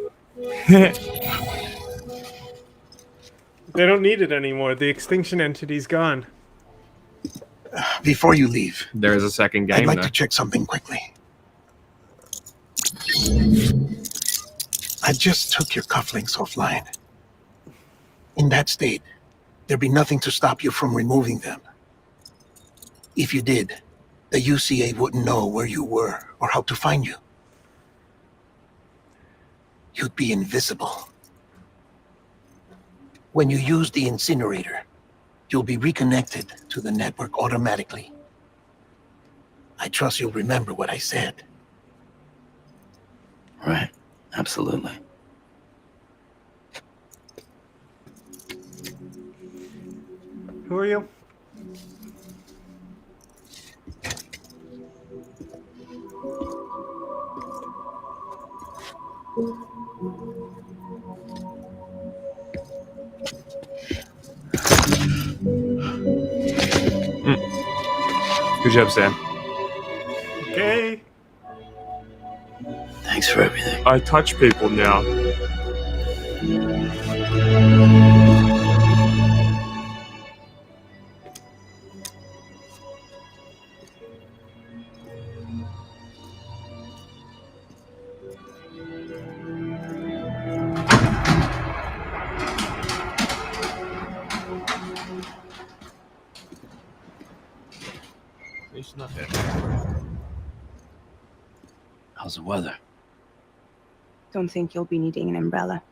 [SPEAKER 1] They don't need it anymore. The extinction entity's gone.
[SPEAKER 13] Before you leave,
[SPEAKER 2] there is a second game.
[SPEAKER 13] I'd like
[SPEAKER 2] though.
[SPEAKER 13] to check something quickly. I just took your cufflinks offline. In that state, there'd be nothing to stop you from removing them. If you did, the UCA wouldn't know where you were or how to find you. You'd be invisible. When you use the incinerator, you'll be reconnected to the network automatically. I trust you'll remember what I said.
[SPEAKER 6] Right. Absolutely.
[SPEAKER 1] Who are you?
[SPEAKER 2] Good job, Sam.
[SPEAKER 1] Okay.
[SPEAKER 15] Thanks for everything.
[SPEAKER 2] I touch people now. It's not that.
[SPEAKER 15] How's the weather?
[SPEAKER 11] Don't think you'll be needing an umbrella.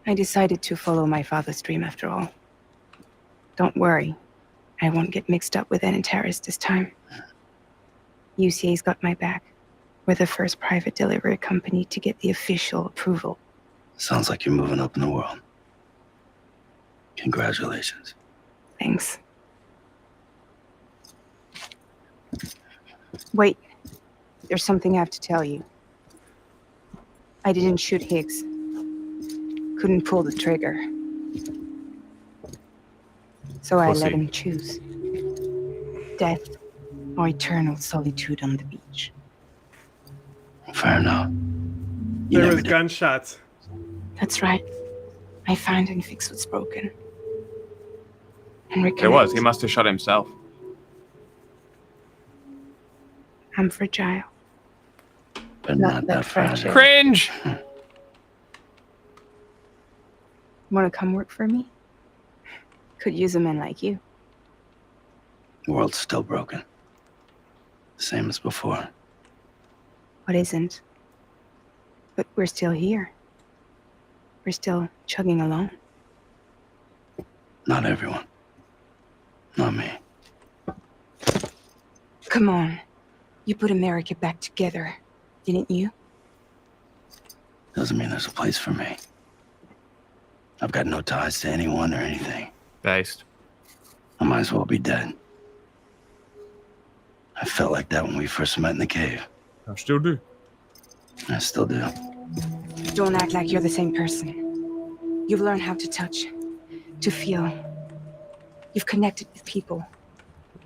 [SPEAKER 11] I decided to follow my father's dream after all. Don't worry. I won't get mixed up with any terrorists this time. UCA's got my back. We're the first private delivery company to get the official approval.
[SPEAKER 15] Sounds like you're moving up in the world. Congratulations.
[SPEAKER 11] Thanks. Wait. There's something I have to tell you. I didn't shoot Higgs. Couldn't pull the trigger. So I let him choose. Death or eternal solitude on the beach.
[SPEAKER 15] Fair enough.
[SPEAKER 1] There was gunshots.
[SPEAKER 11] That's right. I found and fixed what's broken. And
[SPEAKER 2] There was. He must have shot himself.
[SPEAKER 11] I'm fragile.
[SPEAKER 15] But not that fragile.
[SPEAKER 2] Cringe!
[SPEAKER 11] Want to come work for me? Could use a man like you.
[SPEAKER 15] The world's still broken. Same as before.
[SPEAKER 11] What isn't? But we're still here. We're still chugging along.
[SPEAKER 15] Not everyone. Not me.
[SPEAKER 11] Come on. You put America back together, didn't you?
[SPEAKER 15] Doesn't mean there's a place for me. I've got no ties to anyone or anything.
[SPEAKER 2] Based.
[SPEAKER 15] I might as well be dead. I felt like that when we first met in the cave.
[SPEAKER 2] I still do.
[SPEAKER 15] I still do.
[SPEAKER 11] Don't act like you're the same person. You've learned how to touch, to feel. You've connected with people.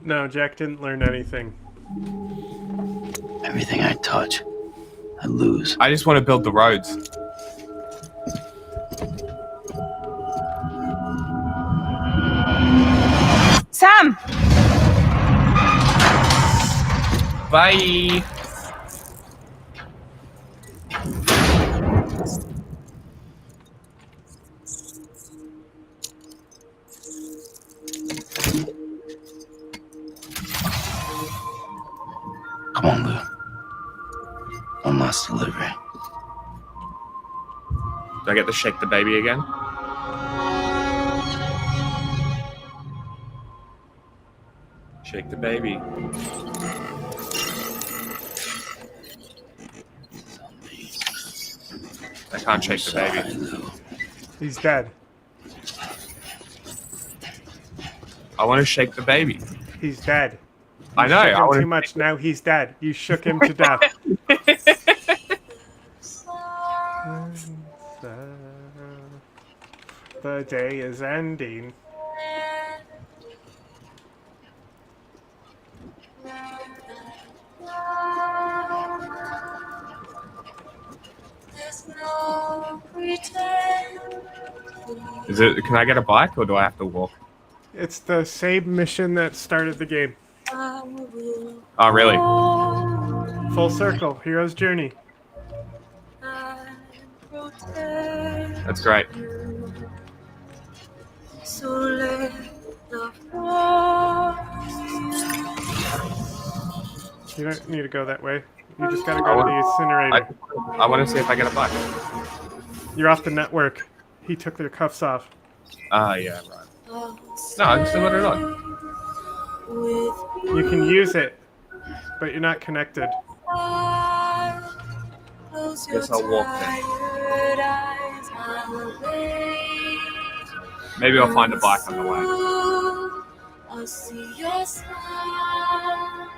[SPEAKER 1] No, Jack didn't learn anything.
[SPEAKER 15] Everything I touch, I lose.
[SPEAKER 2] I just want to build the roads.
[SPEAKER 11] Sam!
[SPEAKER 2] Bye!
[SPEAKER 15] Come on, Lou. One last delivery.
[SPEAKER 2] Do I get to shake the baby again? Shake the baby. I can't shake the baby.
[SPEAKER 1] He's dead.
[SPEAKER 2] I want to shake the baby.
[SPEAKER 1] He's dead.
[SPEAKER 2] I know.
[SPEAKER 1] Shook him
[SPEAKER 2] I want
[SPEAKER 1] too much. Now he's dead. You shook him to death. The day is ending.
[SPEAKER 2] Is it? Can I get a bike or do I have to walk?
[SPEAKER 1] It's the same mission that started the game.
[SPEAKER 2] Oh, really?
[SPEAKER 1] Full circle. Hero's journey.
[SPEAKER 2] That's great.
[SPEAKER 1] You don't need to go that way. You just gotta go to the incinerator.
[SPEAKER 2] I want to see if I get a bike.
[SPEAKER 1] You're off the network. He took their cuffs off.
[SPEAKER 2] Ah, yeah, right. No, I'm still got it on.
[SPEAKER 1] You can use it, but you're not connected.
[SPEAKER 2] Guess I'll walk then.
[SPEAKER 10] tired eyes, I'll wait.
[SPEAKER 2] Maybe I'll find a bike on the way.
[SPEAKER 10] I'll see your smile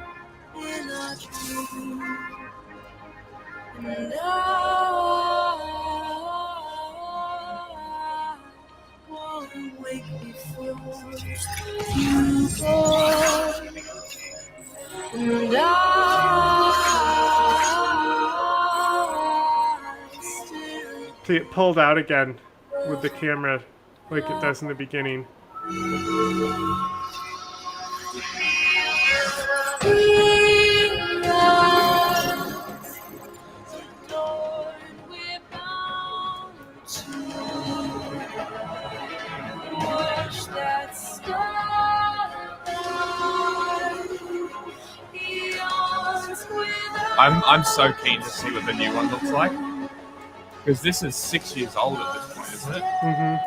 [SPEAKER 10] in a dream. And I won't wake before you go. And I still
[SPEAKER 1] See, it pulled out again with the camera like it does in the beginning.
[SPEAKER 2] I'm so keen to see what the new one looks like. Because this is 6 years old at this point, isn't it?
[SPEAKER 1] Mm-hmm.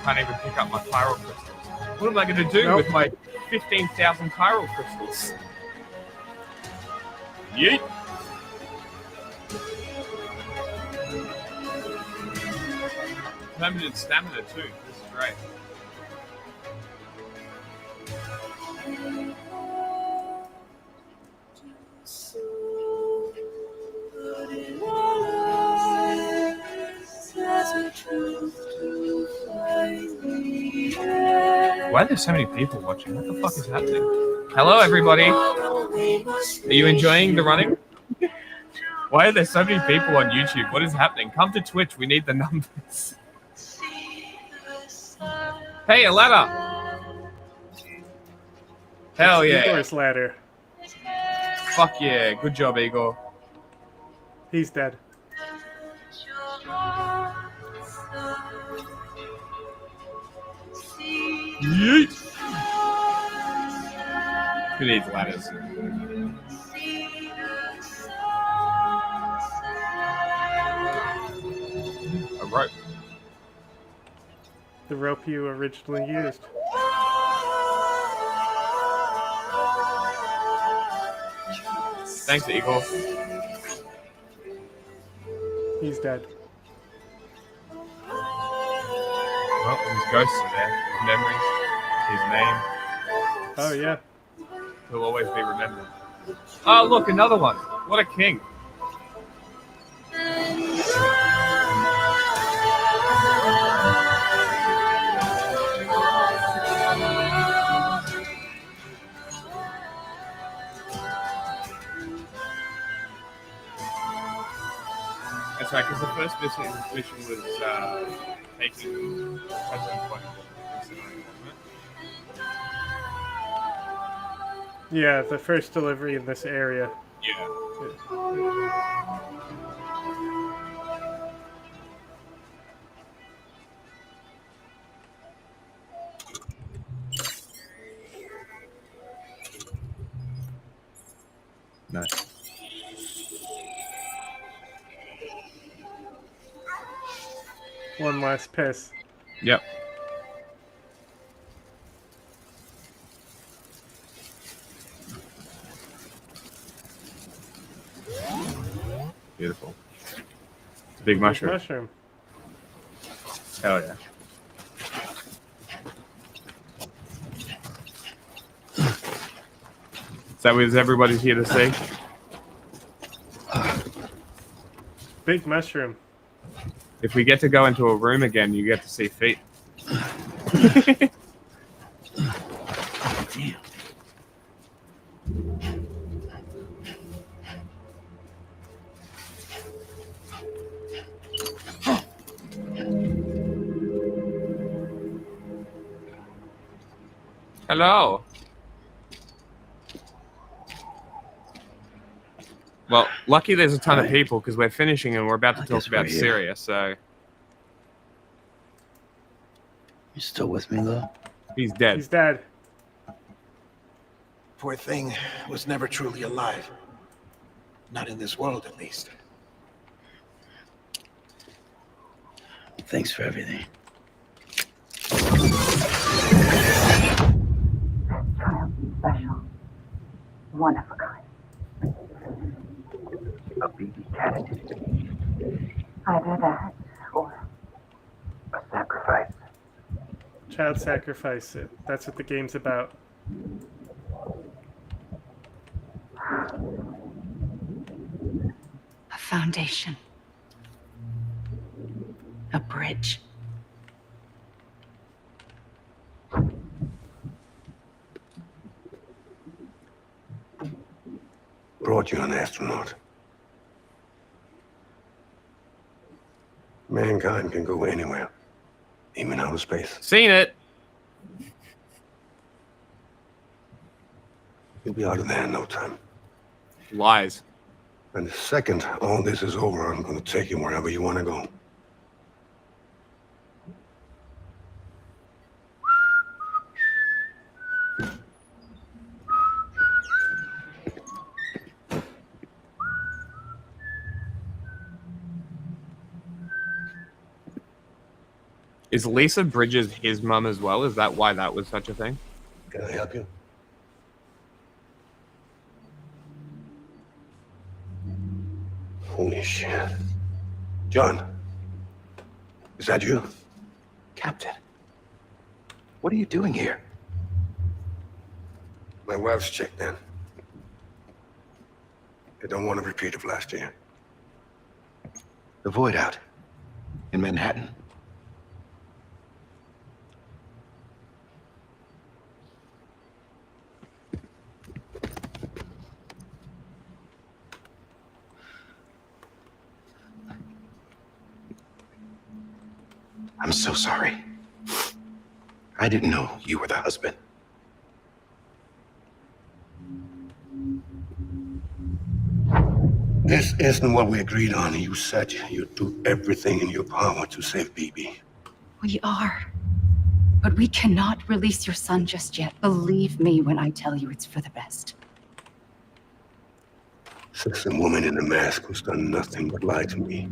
[SPEAKER 2] Can't even pick up my chiral crystals. What am I going to do with my 15,000 chiral crystals? Yeet! Permanent stamina too. This is great. Why are there so many people watching? What the fuck is happening? Hello, everybody. Are you enjoying the running? Why are there so many people on YouTube? What is happening? Come to Twitch. We need the numbers. Hey, a ladder. Hell yeah.
[SPEAKER 1] Igor's ladder.
[SPEAKER 2] Fuck yeah. Good job, Igor.
[SPEAKER 1] He's dead.
[SPEAKER 2] Yeet. Who needs ladders? A rope.
[SPEAKER 1] The rope you originally used.
[SPEAKER 2] Thanks, Igor.
[SPEAKER 1] He's dead.
[SPEAKER 2] Well, his ghosts are there. His memories. His name.
[SPEAKER 1] Oh, yeah.
[SPEAKER 2] He'll always be remembered. Oh, look, another one. What a king. That's right, because the first mission was taking President Clinton, wasn't it?
[SPEAKER 1] Yeah, the first delivery in this area.
[SPEAKER 2] Yeah. Nice.
[SPEAKER 1] One last piss.
[SPEAKER 2] Yep. Beautiful. It's a big mushroom.
[SPEAKER 1] Mushroom.
[SPEAKER 2] Hell yeah. Is that what everybody's here to see?
[SPEAKER 1] Big mushroom.
[SPEAKER 2] If we get to go into a room again, you get to see feet.
[SPEAKER 15] Damn.
[SPEAKER 2] Hello. Well, lucky there's a ton of people because we're finishing and we're about to talk about Syria, so...
[SPEAKER 15] You still with me, though?
[SPEAKER 2] He's dead.
[SPEAKER 1] He's dead.
[SPEAKER 13] Poor thing was never truly alive. Not in this world, at least.
[SPEAKER 15] Thanks for everything.
[SPEAKER 11] Child special. One of a kind.
[SPEAKER 6] A baby candidate.
[SPEAKER 11] Either that or
[SPEAKER 6] A sacrifice.
[SPEAKER 1] Child sacrifice. That's what the game's about.
[SPEAKER 3] A foundation. A bridge.
[SPEAKER 16] Brought you an astronaut. Mankind can go anywhere, even outer space.
[SPEAKER 2] Seen it.
[SPEAKER 16] You'll be out of there in no time.
[SPEAKER 2] Lies.
[SPEAKER 16] And the second all this is over, I'm going to take you wherever you want to go.
[SPEAKER 2] Is Lisa Bridges his mum as well? Is that why that was such a thing?
[SPEAKER 16] Can I help you? Holy shit. John, is that you?
[SPEAKER 15] Captain, what are you doing here?
[SPEAKER 16] My wife's checked in. They don't want a repeat of last year.
[SPEAKER 15] The void out in Manhattan. I'm so sorry. I didn't know you were the husband.
[SPEAKER 16] This isn't what we agreed on. You said you'd do everything in your power to save BB.
[SPEAKER 3] We are. But we cannot release your son just yet. Believe me when I tell you it's for the best.
[SPEAKER 16] Some woman in a mask who's done nothing but lie to me.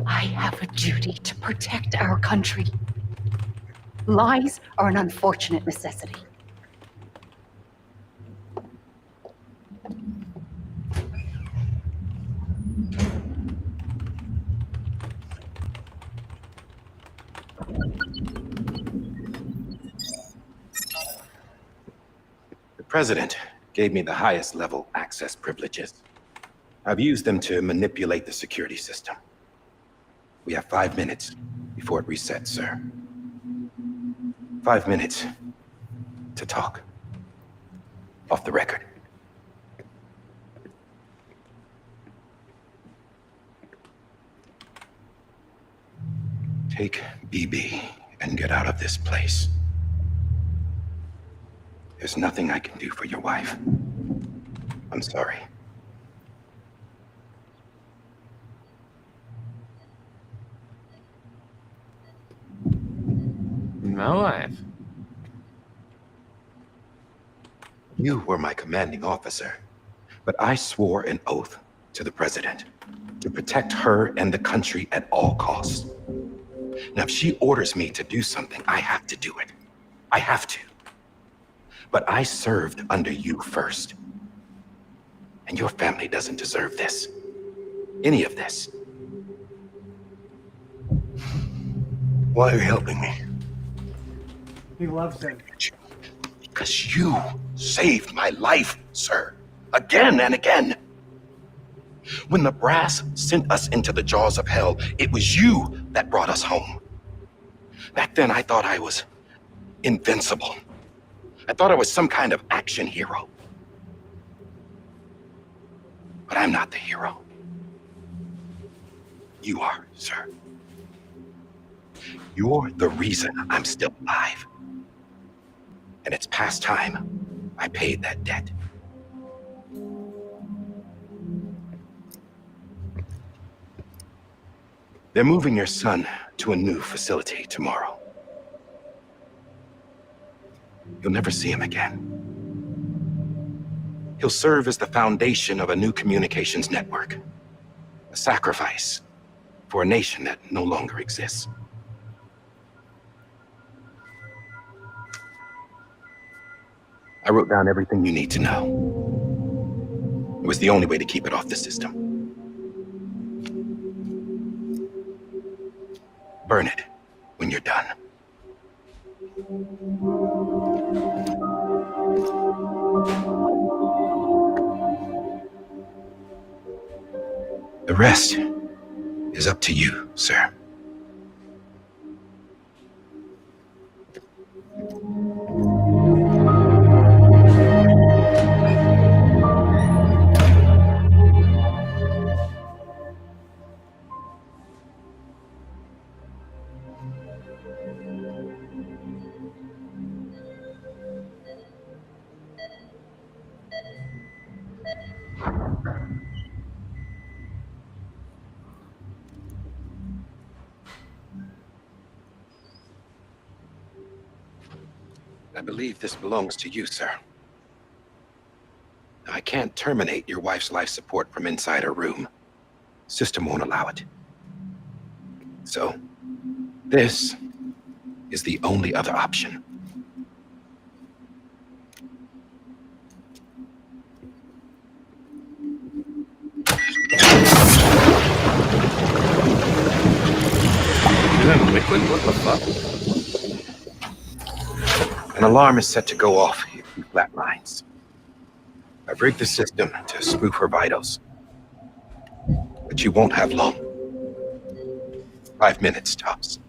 [SPEAKER 3] I have a duty to protect our country. Lies are an unfortunate necessity.
[SPEAKER 12] The president gave me the highest level access privileges. I've used them to manipulate the security system. We have 5 minutes before it resets, sir. 5 minutes to talk. Off the record. Take BB and get out of this place. There's nothing I can do for your wife. I'm sorry.
[SPEAKER 2] My wife.
[SPEAKER 12] You were my commanding officer, but I swore an oath to the president to protect her and the country at all costs. Now, if she orders me to do something, I have to do it. I have to. But I served under you first. And your family doesn't deserve this. Any of this.
[SPEAKER 16] Why are you helping me?
[SPEAKER 1] He loves him.
[SPEAKER 12] Because you saved my life, sir. Again and again. When the brass sent us into the jaws of hell, it was you that brought us home. Back then, I thought I was invincible. I thought I was some kind of action hero. But I'm not the hero. You are, sir. You're the reason I'm still alive. And it's past time I paid that debt. They're moving your son
[SPEAKER 15] to a new facility tomorrow. You'll never see him again. He'll serve as the foundation of a new communications network. A sacrifice for a nation that no longer exists. I wrote down everything you need to know. It was the only way to keep it off the system. Burn it when you're done. The rest is up to you, sir. I believe this belongs to you, sir. I can't terminate your wife's life support from inside her room. System won't allow it. So, this is the only other option.
[SPEAKER 2] Is that liquid? What the fuck?
[SPEAKER 15] An alarm is set to go off if you flatlines. I've rigged the system to spoof her vitals. But you won't have long. 5 minutes tops.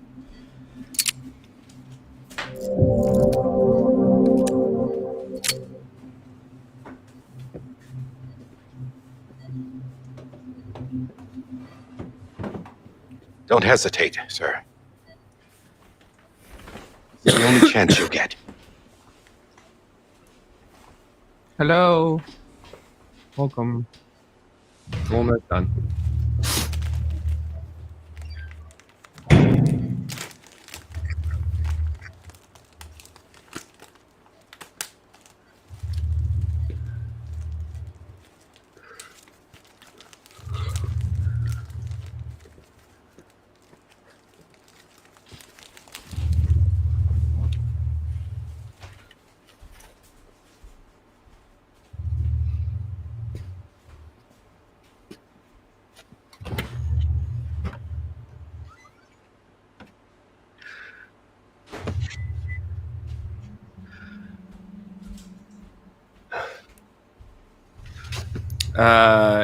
[SPEAKER 15] Don't hesitate, sir. It's the only chance you'll get.
[SPEAKER 2] Hello. Welcome. Almost done.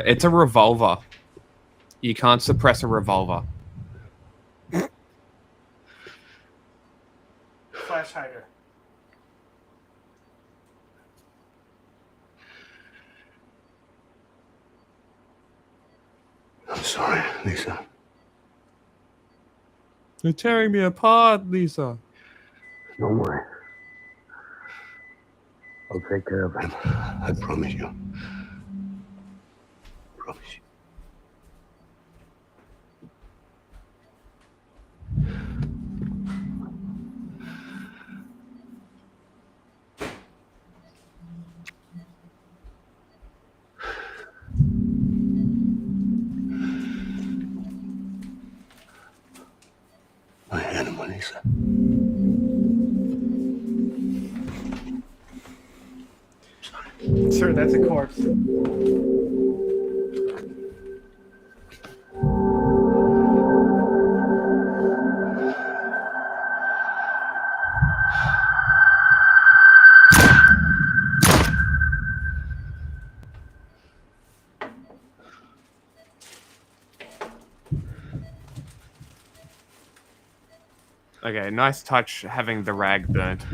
[SPEAKER 2] It's a revolver. You can't suppress a revolver.
[SPEAKER 1] Flash hider.
[SPEAKER 16] I'm sorry, Lisa.
[SPEAKER 2] You're tearing me apart, Lisa.
[SPEAKER 16] Don't worry. I'll take care of him. I promise you. Promise you. My animal, Lisa.
[SPEAKER 1] Sir, that's a corpse.
[SPEAKER 2] Okay, nice touch having the rag burnt.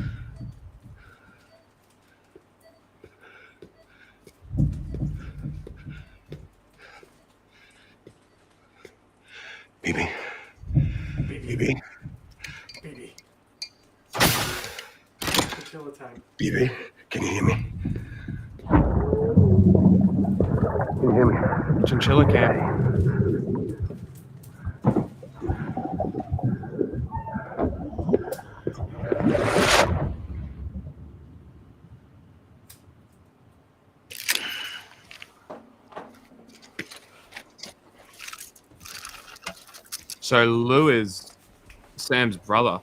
[SPEAKER 16] BB. BB.
[SPEAKER 1] BB. Chinchilla time.
[SPEAKER 16] BB, can you hear me? Can you hear me?
[SPEAKER 2] Chinchilla can. So Lou is Sam's brother.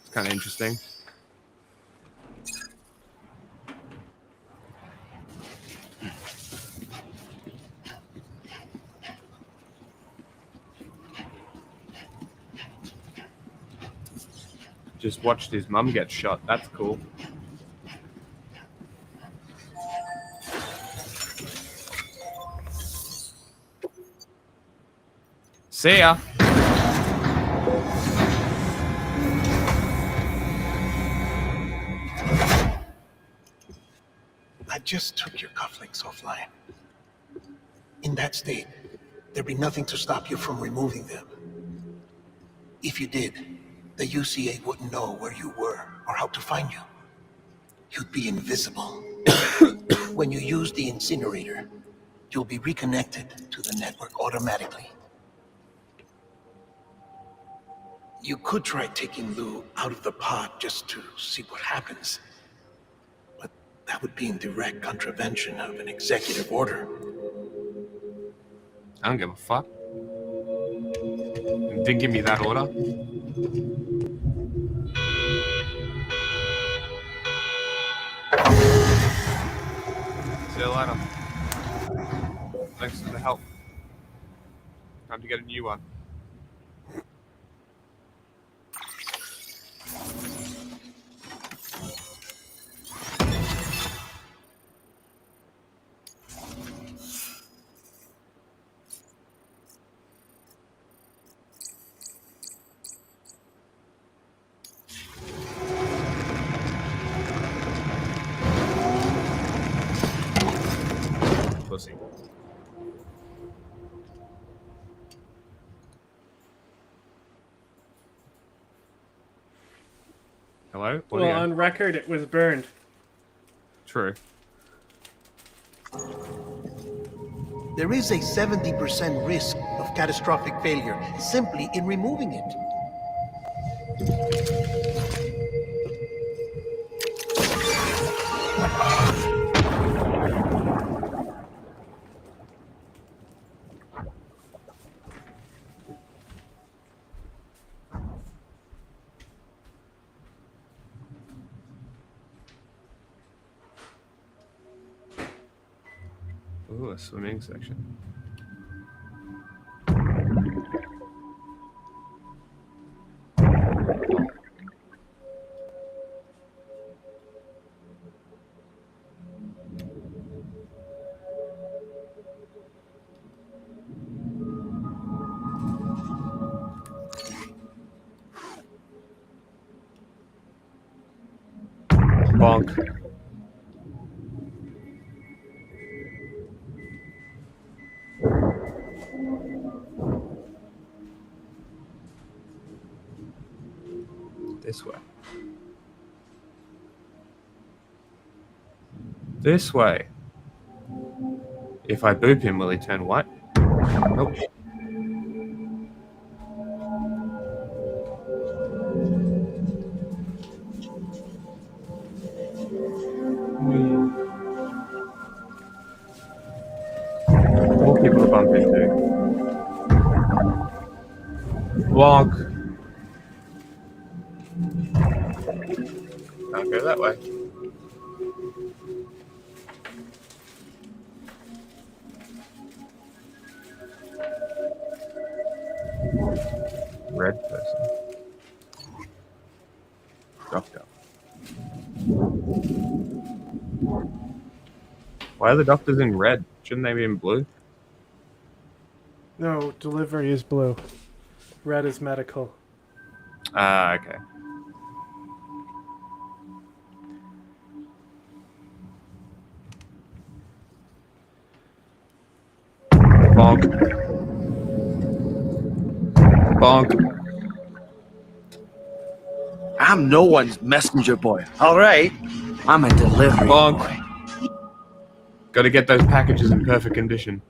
[SPEAKER 2] It's kind of interesting. Just watched his mum get shot. That's cool. See ya.
[SPEAKER 13] I just took your cufflinks offline. In that state, there'd be nothing to stop you from removing them. If you did, the UCA wouldn't know where you were or how to find you. You'd be invisible. When you use the incinerator, you'll be reconnected to the network automatically. You could try taking Lou out of the pod just to see what happens. But that would be in direct contravention of an executive order.
[SPEAKER 2] I don't give a fuck. Didn't give me that order. See you later. Thanks for the help. Time to get a new one. Pussy. Hello?
[SPEAKER 1] Well, on record, it was burned.
[SPEAKER 2] True.
[SPEAKER 13] There is a 70% risk of catastrophic failure simply in removing it.
[SPEAKER 2] Ooh, a swimming section. Bonk. This way. This way. If I boop him, will he turn white? Nope. More people to bump into. Bonk. Can't go that way. Red person. Doctor. Why are the doctors in red? Shouldn't they be in blue?
[SPEAKER 1] No, delivery is blue. Red is medical.
[SPEAKER 2] Ah, okay. Bonk. Bonk.
[SPEAKER 6] I'm no one's messenger boy, all right? I'm a delivery
[SPEAKER 2] Bonk.
[SPEAKER 6] boy.
[SPEAKER 2] Got to get those packages in perfect condition.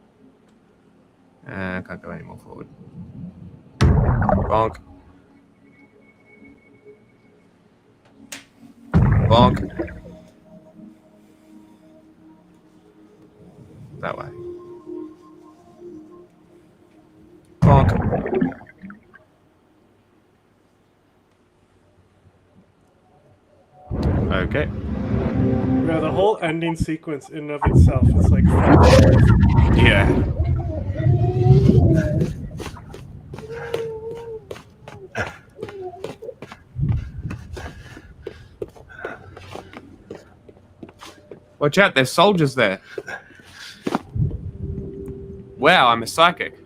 [SPEAKER 2] Can't go any more forward. Bonk. Bonk. That way. Bonk. Okay.
[SPEAKER 1] No, the whole ending sequence in and of itself is like
[SPEAKER 2] Yeah. Watch out, there's soldiers there. Wow, I'm a psychic.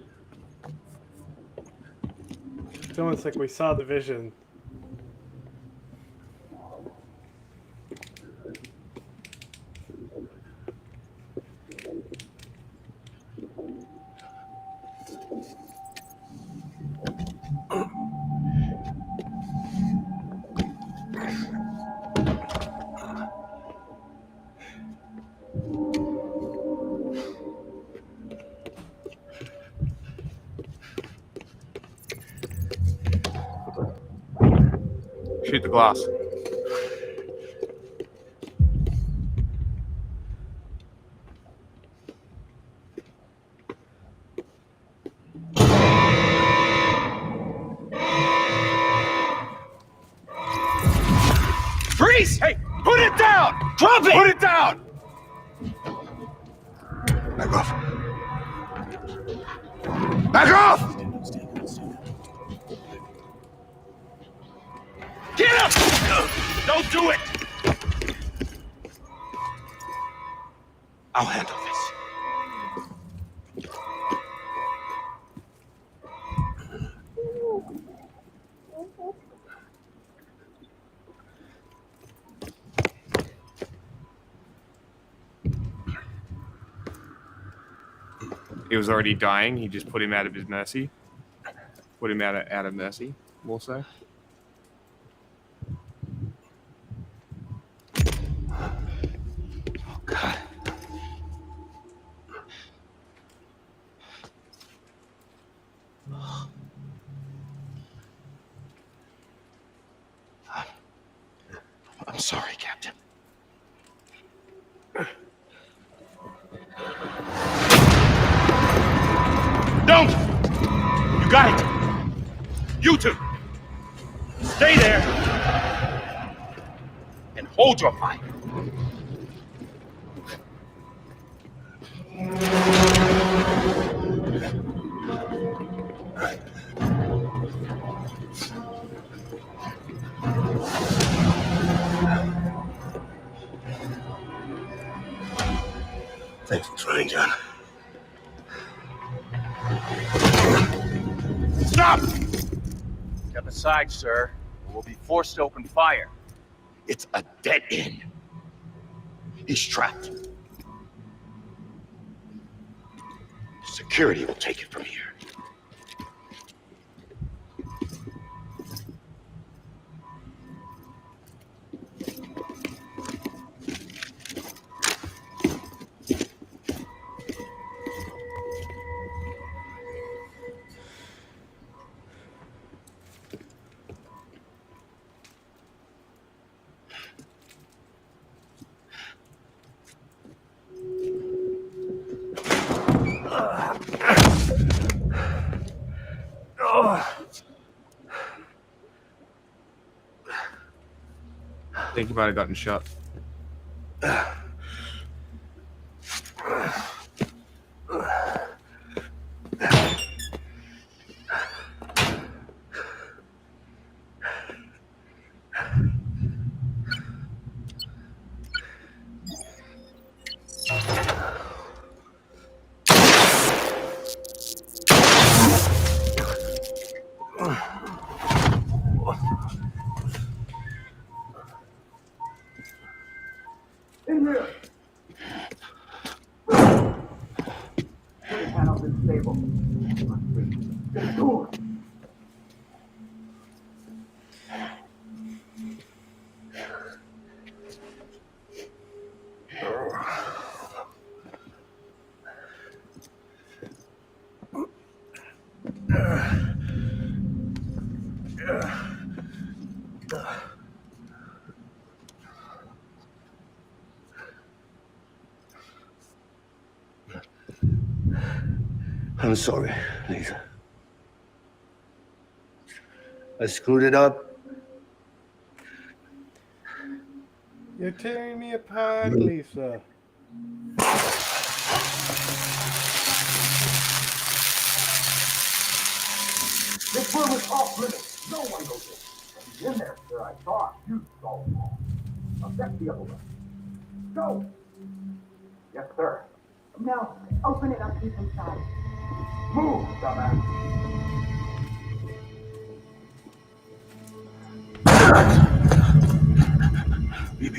[SPEAKER 1] It's almost like we saw the vision.
[SPEAKER 2] Shoot the glass.
[SPEAKER 12] Freeze! Hey, put it down! Drop it! Put it down!
[SPEAKER 16] Back off.
[SPEAKER 12] Back off! Get up! Don't do it!
[SPEAKER 16] I'll handle this.
[SPEAKER 2] He was already dying. He just put him out of his mercy. Put him out of mercy, more so.
[SPEAKER 16] Oh, God. I'm sorry, Captain.
[SPEAKER 12] Don't! You got it! You two! Stay there! And hold your fire.
[SPEAKER 16] Thanks for trying, John.
[SPEAKER 12] Stop!
[SPEAKER 5] Step aside, sir. We'll be forced to open fire.
[SPEAKER 12] It's a dead end. He's trapped. Security will take it from here.
[SPEAKER 2] I think he might have gotten shot.
[SPEAKER 6] In here. Hand on this table. Get going.
[SPEAKER 16] I'm sorry, Lisa. I screwed it up.
[SPEAKER 17] You're tearing me apart, Lisa.
[SPEAKER 6] This room is off limits. No one goes in. He's in there, sir. I saw it. You saw it. Now check the other way. Go. Yes, sir.
[SPEAKER 10] No, open it up. He's inside.
[SPEAKER 6] Move, dumbass.
[SPEAKER 16] BB.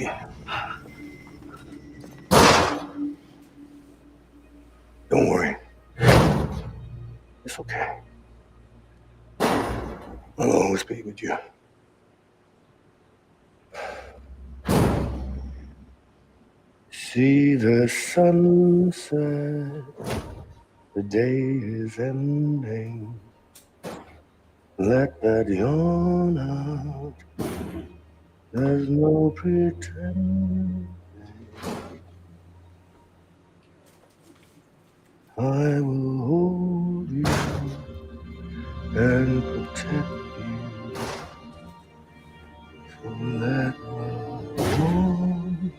[SPEAKER 16] Don't worry. It's okay. I'll always be with you. See the sunset. The day is ending. Let that yawn out. There's no pretending. I will hold you and protect you. So let me hold you to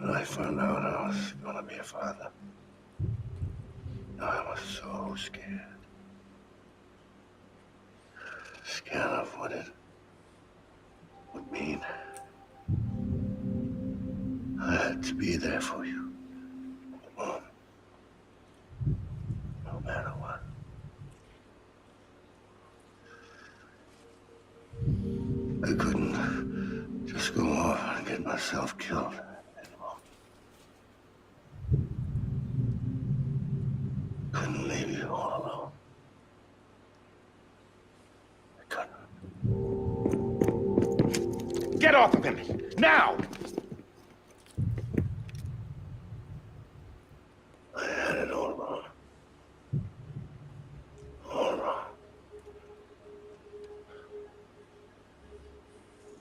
[SPEAKER 16] When I found out I was gonna be a father, I was so scared. Scared of what it would mean. I had to be there for you, Mom. No matter what. I couldn't just go off and get myself killed anymore. Couldn't leave you all alone.
[SPEAKER 12] Get off of him! Now!
[SPEAKER 16] I had it all wrong. All wrong.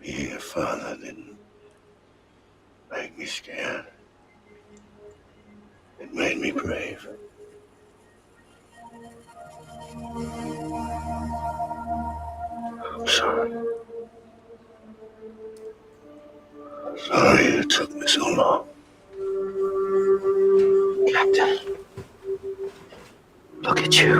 [SPEAKER 16] Being a father didn't make me scared. It made me brave. I'm sorry. Sorry it took me so long.
[SPEAKER 11] Captain. Look at you.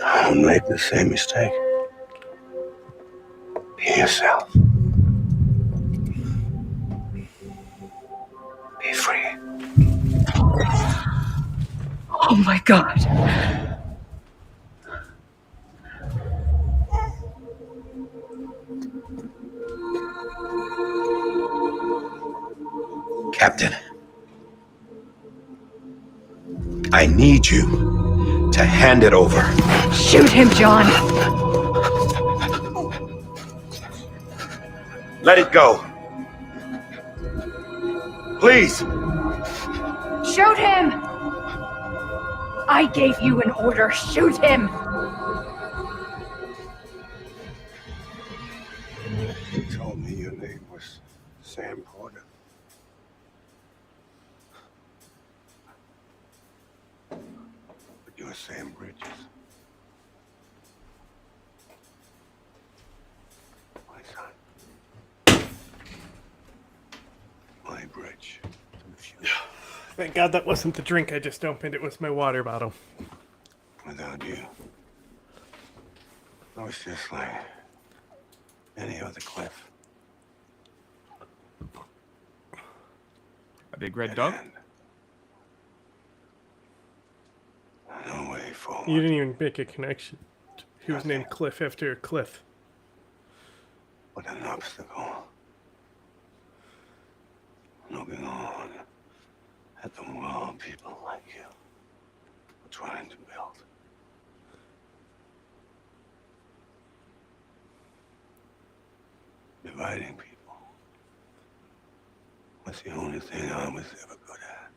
[SPEAKER 16] Don't make the same mistake. Be yourself. Be free.
[SPEAKER 11] Oh my God.
[SPEAKER 15] Captain, I need you to hand it over.
[SPEAKER 11] Shoot him, John.
[SPEAKER 15] Let it go. Please.
[SPEAKER 11] Shoot him! I gave you an order. Shoot him!
[SPEAKER 16] You told me your name was Sam Porter. But you're Sam Bridges. My son. My bridge to the future.
[SPEAKER 1] Thank God that wasn't the drink I just opened. It was my water bottle.
[SPEAKER 16] Without you, I was just like any other Cliff.
[SPEAKER 2] A big red dog?
[SPEAKER 16] No way forward.
[SPEAKER 1] You didn't even make a connection. He was named Cliff after a cliff.
[SPEAKER 16] What an obstacle. Looking on at the world people like you are trying to build. Dividing people was the only thing I was ever good at.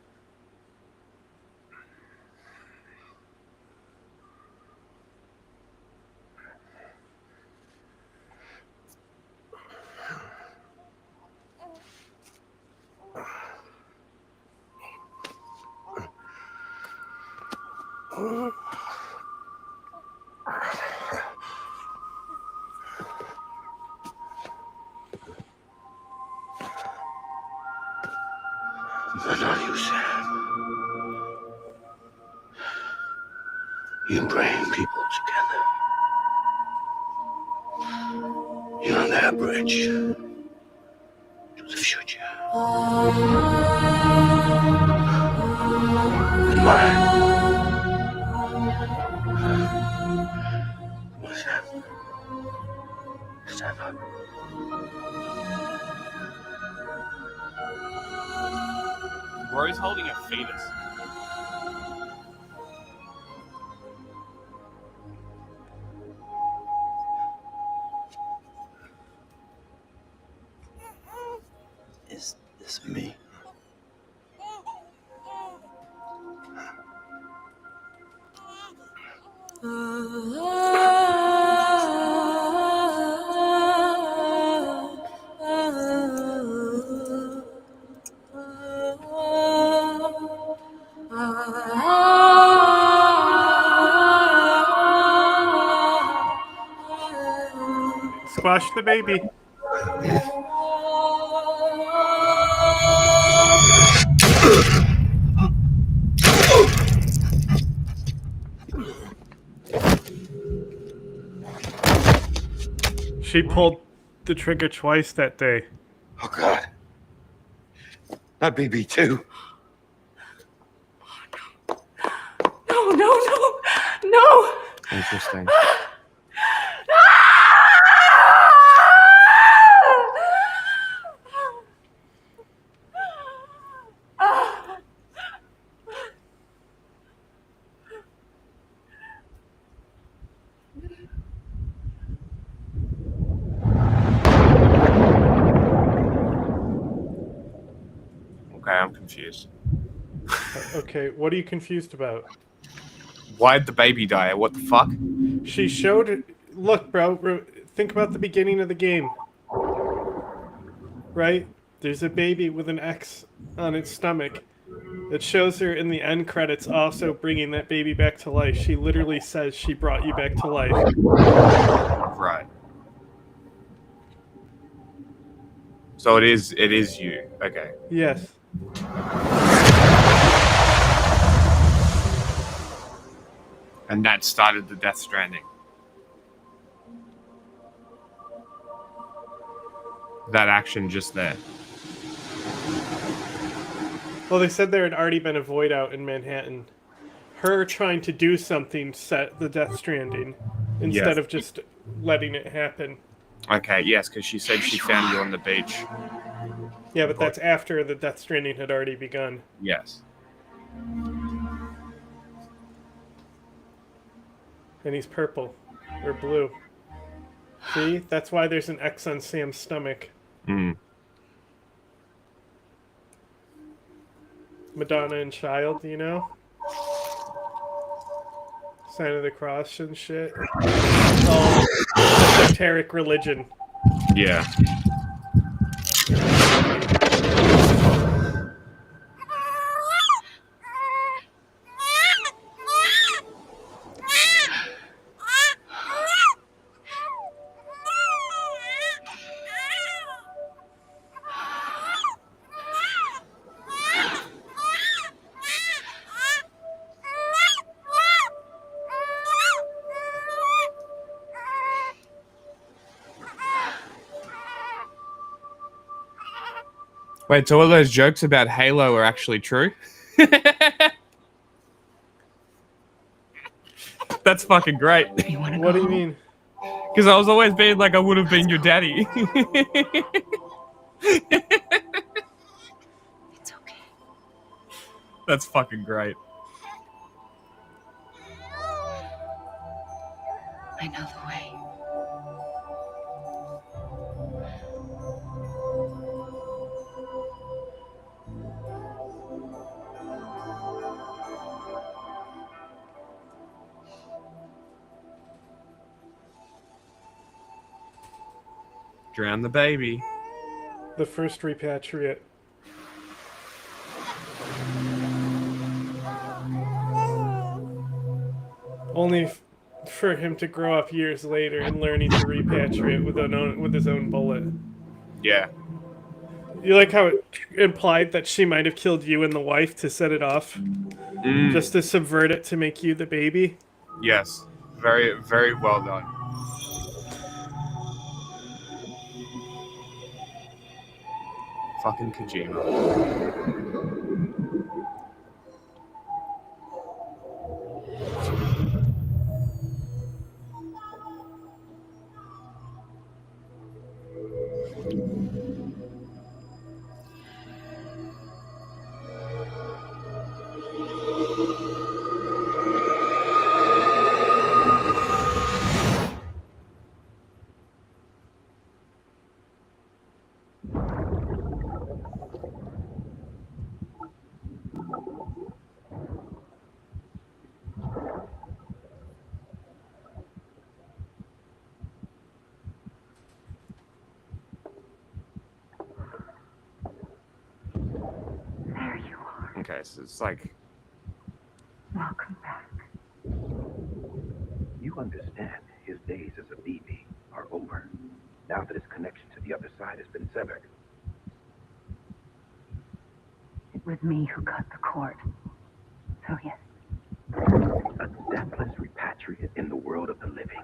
[SPEAKER 16] But not you, Sam. You bring people together. You're their bridge to the future. And mine. Come on, Sam. Stand up.
[SPEAKER 2] Bro's holding a fetus.
[SPEAKER 16] Is this me?
[SPEAKER 1] Squash the baby. She pulled the trigger twice that day.
[SPEAKER 15] Oh, God. Not BB too.
[SPEAKER 10] No, no, no, no.
[SPEAKER 2] Interesting. Okay, I'm confused.
[SPEAKER 1] Okay, what are you confused about?
[SPEAKER 2] Why'd the baby die? What the fuck?
[SPEAKER 1] She showed. Look, bro. Think about the beginning of the game. Right? There's a baby with an X on its stomach. It shows her in the end credits also bringing that baby back to life. She literally says she brought you back to life.
[SPEAKER 2] Right. So it is you. Okay.
[SPEAKER 1] Yes.
[SPEAKER 2] And that started the Death Stranding. That action just there.
[SPEAKER 1] Well, they said there had already been a void out in Manhattan. Her trying to do something set the Death Stranding instead
[SPEAKER 2] Yes.
[SPEAKER 1] of just letting it happen.
[SPEAKER 2] Okay, yes, because she said she found you on the beach.
[SPEAKER 1] Yeah, but that's after the Death Stranding had already begun.
[SPEAKER 2] Yes.
[SPEAKER 1] And he's purple. Or blue. See? That's why there's an X on Sam's stomach.
[SPEAKER 2] Hmm.
[SPEAKER 1] Madonna and Child, you know? Sign of the Cross and shit. Oh, esoteric religion.
[SPEAKER 2] Yeah. Wait, so all those jokes about Halo are actually true? That's fucking great.
[SPEAKER 1] What do you mean?
[SPEAKER 2] Because I was always being like, I would have been your daddy.
[SPEAKER 3] It's okay.
[SPEAKER 2] That's fucking great.
[SPEAKER 3] I know the way.
[SPEAKER 2] Drown the baby.
[SPEAKER 1] The first repatriate. Only for him to grow up years later and learn he's a repatriate with his own bullet.
[SPEAKER 2] Yeah.
[SPEAKER 1] You like how it implied that she might have killed you and the wife to set it off? Just to subvert it to make you the baby?
[SPEAKER 2] Yes. Very, very well done. Fucking Kojima.
[SPEAKER 3] There you are.
[SPEAKER 2] Okay, so it's like...
[SPEAKER 3] Welcome back.
[SPEAKER 15] You understand his days as a BB are over, now that his connection to the other side has been severed.
[SPEAKER 3] It was me who cut the cord. So yes.
[SPEAKER 15] A deathless repatriate in the world of the living.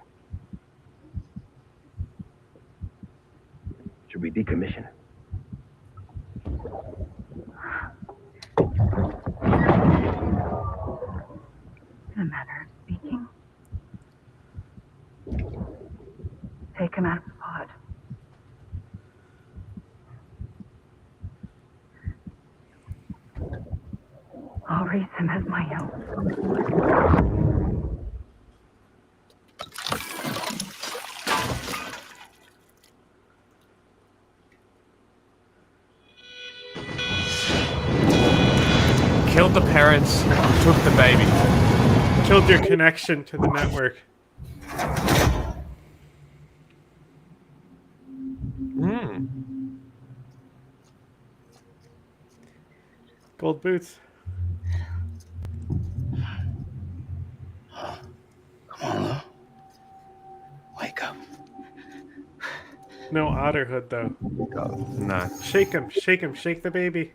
[SPEAKER 15] Should we decommission it?
[SPEAKER 3] In a matter of speaking. Take him out of the pod. I'll raise him as my own.
[SPEAKER 2] Killed the parents, took the baby.
[SPEAKER 1] Killed your connection to the network. Gold boots.
[SPEAKER 13] Come on, Lou. Wake up.
[SPEAKER 1] No otter hood, though.
[SPEAKER 2] No.
[SPEAKER 1] Shake him, shake the baby.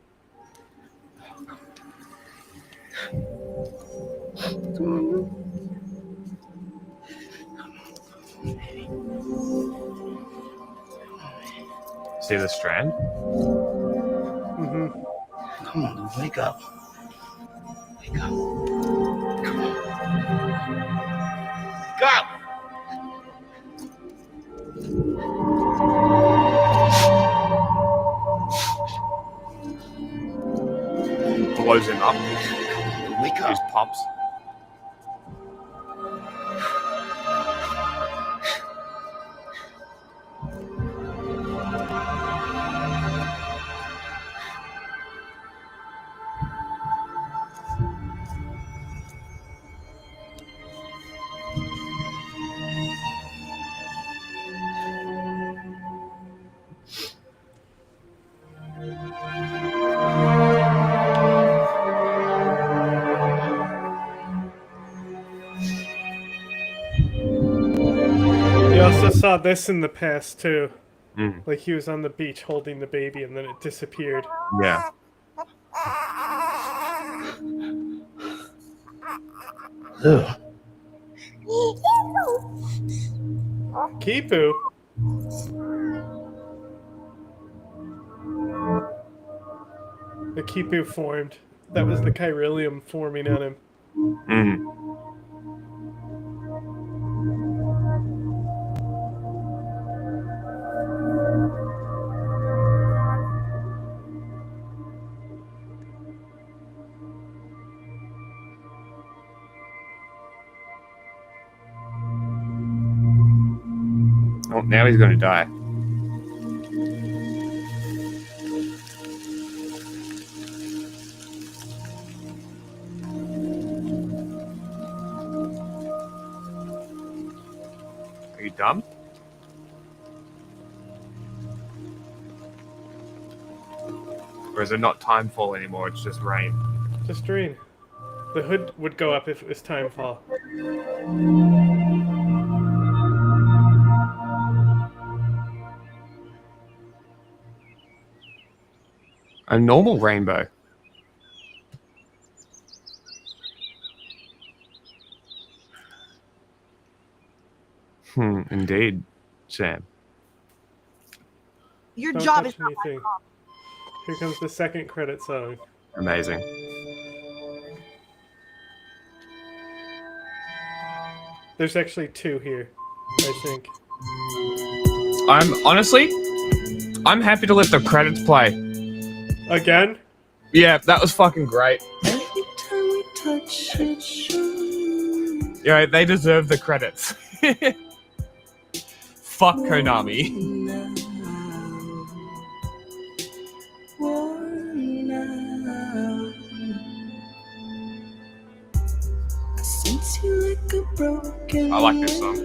[SPEAKER 2] See the strand?
[SPEAKER 1] Mm-hmm.
[SPEAKER 13] Come on, Lou. Wake up. Wake up. Come on.
[SPEAKER 14] Go!
[SPEAKER 2] Blows him up.
[SPEAKER 13] Wake up.
[SPEAKER 2] Just pops.
[SPEAKER 1] We also saw this in the past, too.
[SPEAKER 2] Mm.
[SPEAKER 1] Like he was on the beach holding the baby and then it disappeared.
[SPEAKER 2] Yeah.
[SPEAKER 13] Lou.
[SPEAKER 1] Kipu? The Kipu formed. That was the chiralium forming on him.
[SPEAKER 2] Mm. Oh, now he's going to die. Are you dumb? Or is it not timefall anymore? It's just rain.
[SPEAKER 1] Just rain. The hood would go up if it was timefall.
[SPEAKER 2] A normal rainbow. Indeed, Sam.
[SPEAKER 1] Your job is not anything. Here comes the second credit song.
[SPEAKER 2] Amazing.
[SPEAKER 1] There's actually two here, I think.
[SPEAKER 2] I'm happy to let the credits play.
[SPEAKER 1] Again?
[SPEAKER 2] Yeah, that was fucking great. Yeah, they deserve the credits. Fuck Konami. I like this song.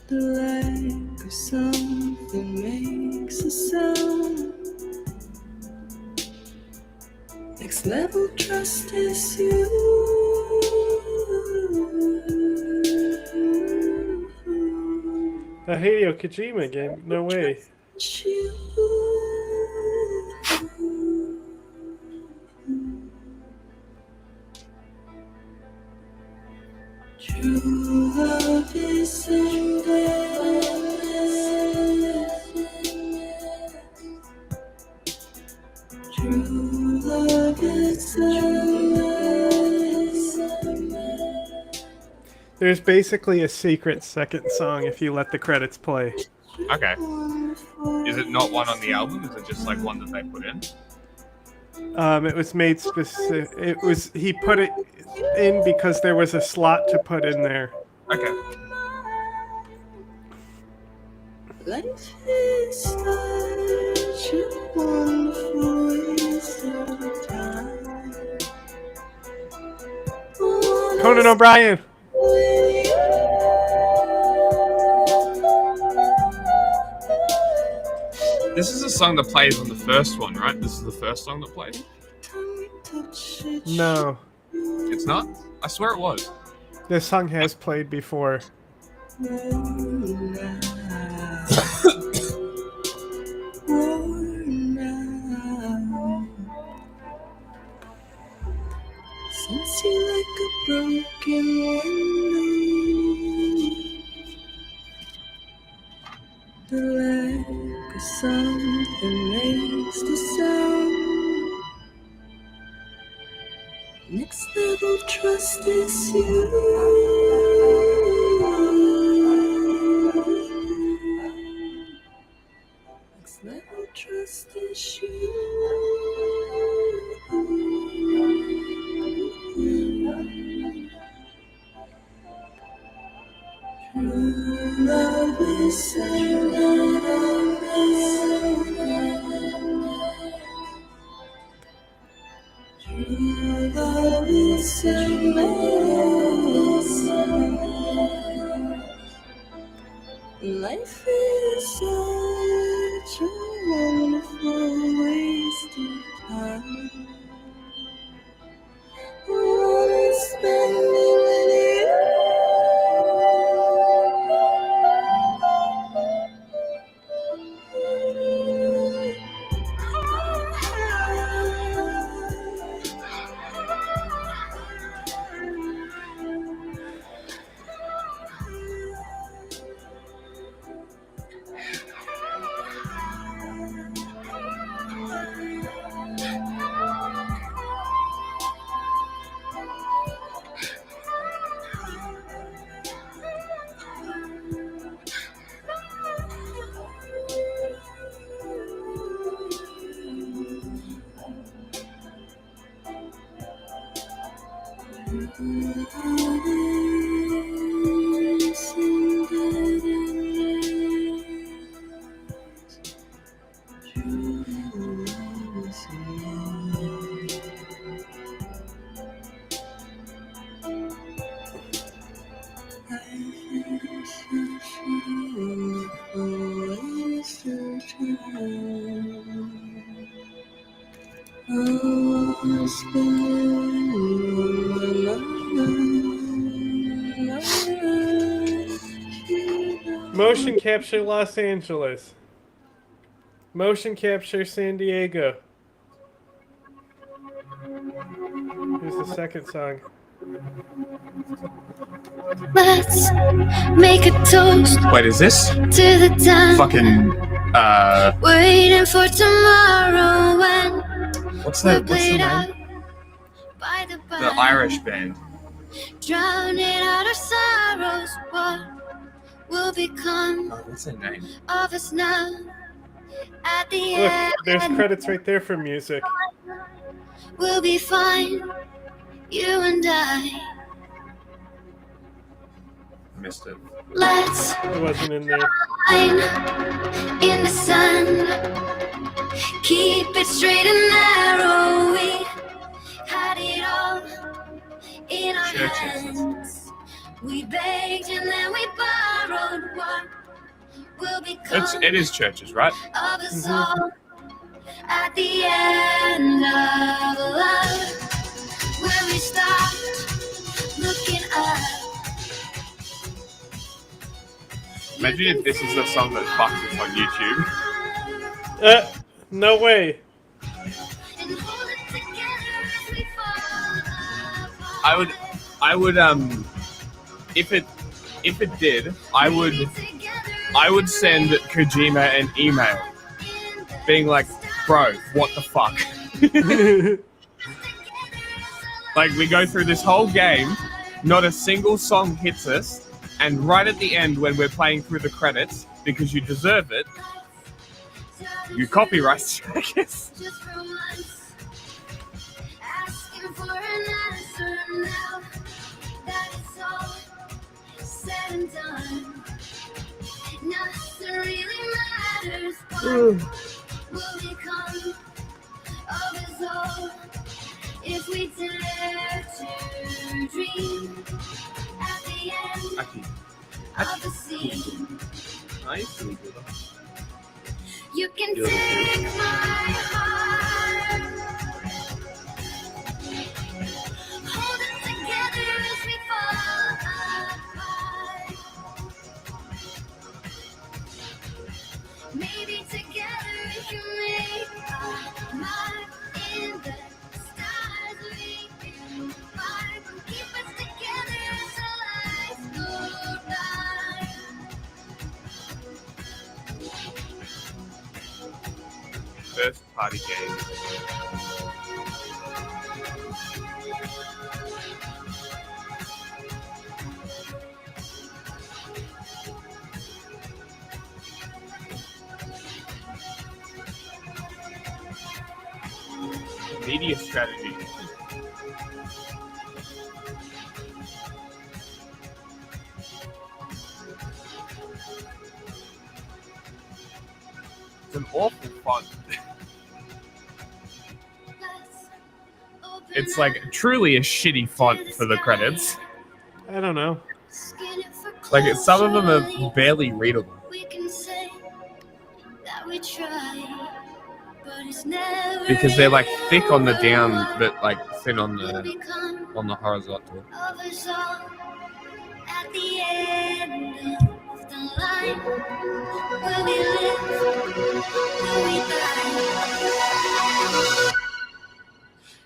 [SPEAKER 18] The lack of something makes a sound. Next level trust is you.
[SPEAKER 1] A Hideo Kojima game? No way.
[SPEAKER 18] True love is endless. True love is endless.
[SPEAKER 1] There's basically a secret second song if you let the credits play.
[SPEAKER 2] Okay. Is it not one on the album? Is it just like one that they put in?
[SPEAKER 1] It was made specific. He put it in because there was a slot to put in there.
[SPEAKER 2] Okay.
[SPEAKER 18] Life is such a wonderful waste of time.
[SPEAKER 1] Conan O'Brien.
[SPEAKER 2] This is a song that plays on the first one, right? This is the first song that played?
[SPEAKER 1] No.
[SPEAKER 2] It's not? I swear it was.
[SPEAKER 1] This song has played before.
[SPEAKER 18] Since you like a broken window, the lack of something makes the sound. Next level trust is you. Next level trust is you. True love is true love is life is such a wonderful waste of time. I wanna spend it with you.
[SPEAKER 1] Motion capture Los Angeles. Motion capture San Diego. Here's the second song.
[SPEAKER 18] Let's make a toast.
[SPEAKER 2] Wait, is this
[SPEAKER 18] To the time.
[SPEAKER 2] fucking
[SPEAKER 18] Waiting for tomorrow when
[SPEAKER 2] what's the name?
[SPEAKER 18] by the
[SPEAKER 2] The Irish band.
[SPEAKER 18] drowning out our sorrows. What will become
[SPEAKER 2] What's their name?
[SPEAKER 18] of us now? At the
[SPEAKER 1] Look,
[SPEAKER 18] end,
[SPEAKER 1] there's credits right there for music.
[SPEAKER 18] we'll be fine. You and I.
[SPEAKER 2] Missed it.
[SPEAKER 18] Let's
[SPEAKER 1] It wasn't in there.
[SPEAKER 18] shine in the sun. Keep it straight and narrow. We had it all in our hands. We begged and then we borrowed. What will become
[SPEAKER 2] It is churches, right?
[SPEAKER 18] of us all at the end of love? When we stopped looking up.
[SPEAKER 2] Imagine if this is the song that fucks us on YouTube.
[SPEAKER 1] No way.
[SPEAKER 2] I would if it did, I would send Kojima an email being like, bro, what the fuck? Like, we go through this whole game, not a single song hits us, and right at the end when we're playing through the credits, because you deserve it, you copyright strike us.
[SPEAKER 18] Asking for an answer now that it's all said and done. Nothing really matters. What will become of us all if we dare to dream at the end of the scene? You can take my heart, hold it together as we fall apart. Maybe together we can make a mark in the stars. We can find and keep us together until lights go dark.
[SPEAKER 2] First party game. Media strategy. It's an awful font. It's like truly a shitty font for the credits.
[SPEAKER 1] I don't know.
[SPEAKER 2] Like, some of them are barely readable.
[SPEAKER 18] We can say that we try, but it's never
[SPEAKER 2] Because they're like thick on the down, but like thin on the horizontal.
[SPEAKER 18] of us all at the end of the line. Will we live? Will we die?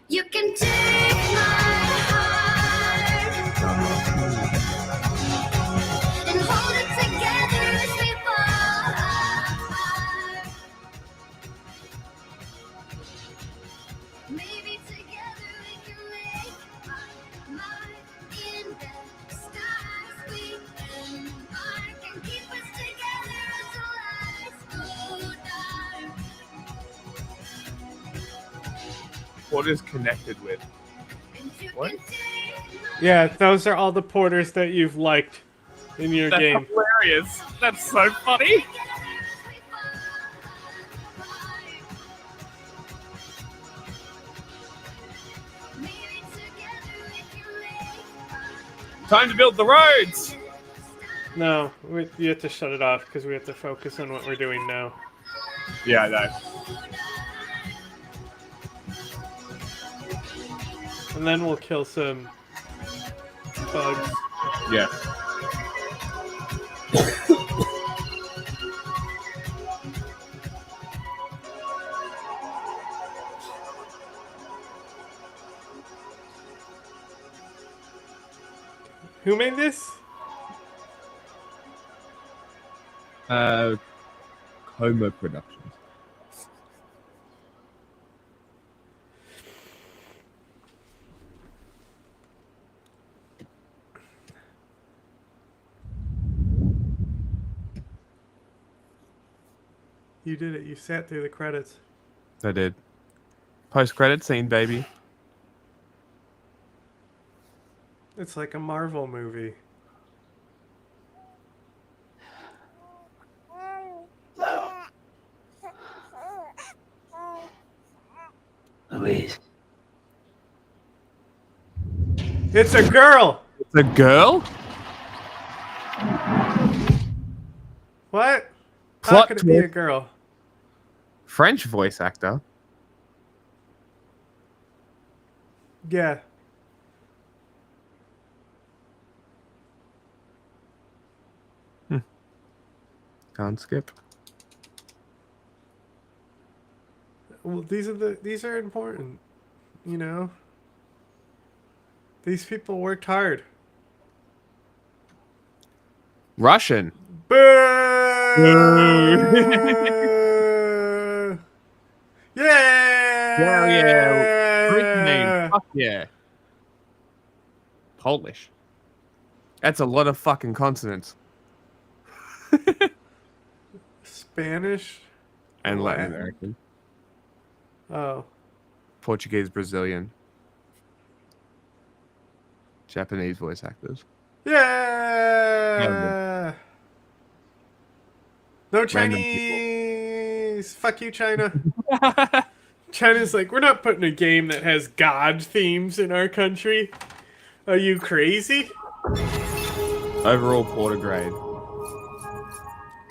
[SPEAKER 18] You can take my heart and hold it together as we fall apart. Maybe together we can make a mark in the stars. We can mark and keep us together until lights go dark.
[SPEAKER 2] What is connected with?
[SPEAKER 18] You
[SPEAKER 2] What?
[SPEAKER 18] can take
[SPEAKER 1] Yeah, those are all the porters that you've liked in your
[SPEAKER 2] That's
[SPEAKER 1] game.
[SPEAKER 2] hilarious. That's so funny. Time to build the roads.
[SPEAKER 1] No, you have to shut it off because we have to focus on what we're doing now.
[SPEAKER 2] Yeah, I know.
[SPEAKER 1] And then we'll kill some bugs.
[SPEAKER 2] Yeah.
[SPEAKER 1] Who made this?
[SPEAKER 2] Homo Productions.
[SPEAKER 1] You did it. You sat through the credits.
[SPEAKER 2] I did. Post-credit scene, baby.
[SPEAKER 1] It's like a Marvel movie.
[SPEAKER 4] Louise.
[SPEAKER 1] It's a girl!
[SPEAKER 2] It's a girl?
[SPEAKER 1] What? How
[SPEAKER 2] Plot
[SPEAKER 1] could it be a
[SPEAKER 2] twist.
[SPEAKER 1] girl?
[SPEAKER 2] French voice actor.
[SPEAKER 1] Yeah.
[SPEAKER 2] Can't skip.
[SPEAKER 1] Well, these are important, you know. These people worked hard.
[SPEAKER 2] Russian.
[SPEAKER 1] Boo! Yeah!
[SPEAKER 2] Hell yeah. Britain. Fuck yeah. Polish. That's a lot of fucking consonants.
[SPEAKER 1] Spanish
[SPEAKER 2] And Latin American.
[SPEAKER 1] Oh.
[SPEAKER 2] Portuguese, Brazilian. Japanese voice actors.
[SPEAKER 1] Yeah! No
[SPEAKER 2] Random
[SPEAKER 1] Chinese! Fuck you, China. China's like, we're not putting a game that has God themes in our country. Are you crazy?
[SPEAKER 2] Overall porter grade.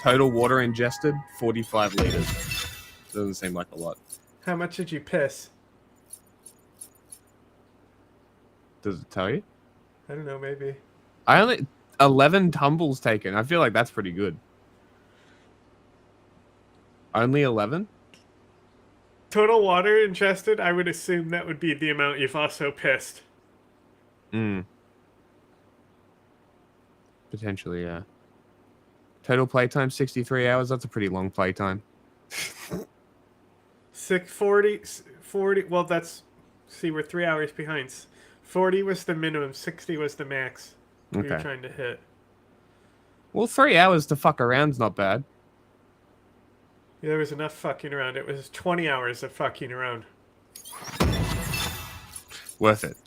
[SPEAKER 2] Total water ingested, 45 liters. Doesn't seem like a lot.
[SPEAKER 1] How much did you piss?
[SPEAKER 2] Does it tell you?
[SPEAKER 1] I don't know, maybe.
[SPEAKER 2] I only 11 tumbles taken. I feel like that's pretty good. Only 11?
[SPEAKER 1] Total water ingested, I would assume that would be the amount you've also pissed.
[SPEAKER 2] Potentially, yeah. Total playtime 63 hours. That's a pretty long playtime.
[SPEAKER 1] 40. Well, that's. See, we're 3 hours behind. 40 was the minimum, 60 was the max. We were
[SPEAKER 2] Okay.
[SPEAKER 1] trying to hit.
[SPEAKER 2] Well, 3 hours to fuck around's not bad.
[SPEAKER 1] Yeah, there was enough fucking around. It was 20 hours of fucking around.
[SPEAKER 2] Worth it.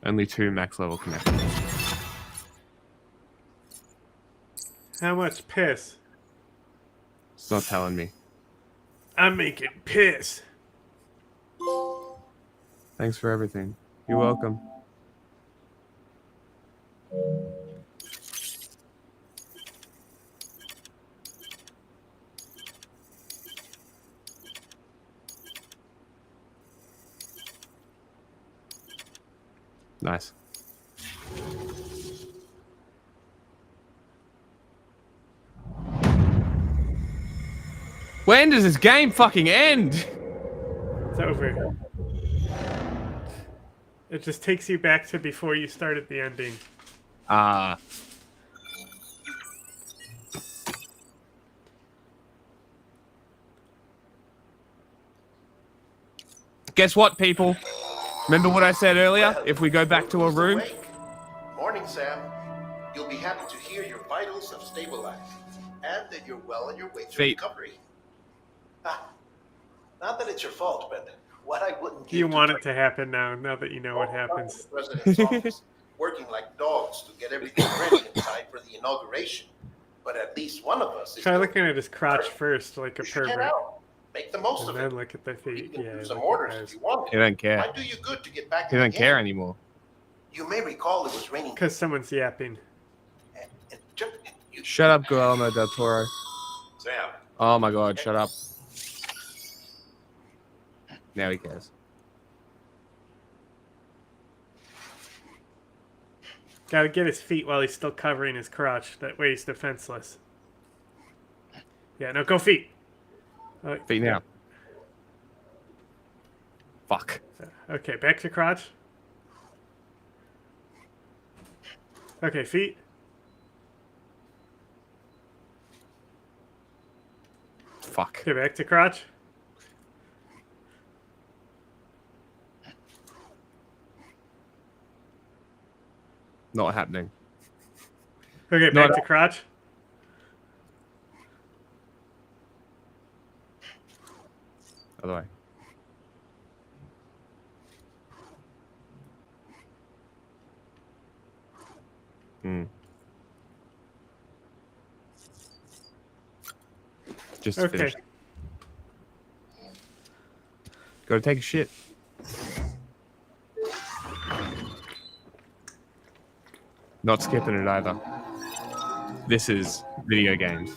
[SPEAKER 2] Only 2 max level connections.
[SPEAKER 1] How much piss?
[SPEAKER 2] It's not telling me.
[SPEAKER 1] I'm making piss.
[SPEAKER 2] Thanks for everything. You're welcome. Nice. When does this game fucking end?
[SPEAKER 1] It's over. It just takes you back to before you started the ending.
[SPEAKER 2] Ah. Guess what, people? Remember what I said earlier? If we go back to a room?
[SPEAKER 19] Morning, Sam. You'll be happy to hear your vitals have stabilized and that you're well on your way to
[SPEAKER 2] Feet.
[SPEAKER 19] recovery. Not that it's your fault, but what I wouldn't
[SPEAKER 1] You want it to happen now that you know what happens.
[SPEAKER 19] The president's office, working like dogs to get everything ready inside for the inauguration. But at least one of us is
[SPEAKER 1] Try looking at his crotch first, like a
[SPEAKER 19] Get
[SPEAKER 1] pervert.
[SPEAKER 19] out. Make the most
[SPEAKER 1] And
[SPEAKER 19] of
[SPEAKER 1] then
[SPEAKER 19] it.
[SPEAKER 1] look at the feet. Yeah,
[SPEAKER 19] Do some
[SPEAKER 1] look
[SPEAKER 19] orders
[SPEAKER 1] at
[SPEAKER 19] if you want.
[SPEAKER 2] He don't care.
[SPEAKER 19] Might do you good to get back
[SPEAKER 2] He
[SPEAKER 19] in the
[SPEAKER 2] don't care
[SPEAKER 19] game.
[SPEAKER 2] anymore.
[SPEAKER 19] You may recall it was raining.
[SPEAKER 1] Because someone's yapping.
[SPEAKER 2] Shut up, Guillermo del Toro.
[SPEAKER 19] Sam.
[SPEAKER 2] Oh my god, shut up. Now he cares.
[SPEAKER 1] Gotta get his feet while he's still covering his crotch. That way he's defenseless. Yeah, no, go feet.
[SPEAKER 2] Feet now. Fuck.
[SPEAKER 1] Okay, back to crotch. Okay, feet.
[SPEAKER 2] Fuck.
[SPEAKER 1] Okay, back to crotch.
[SPEAKER 2] Not happening.
[SPEAKER 1] Okay, back to crotch.
[SPEAKER 2] Other way. Just
[SPEAKER 1] Okay.
[SPEAKER 2] finish. Go to take a shit. Not skipping it either. This is video games.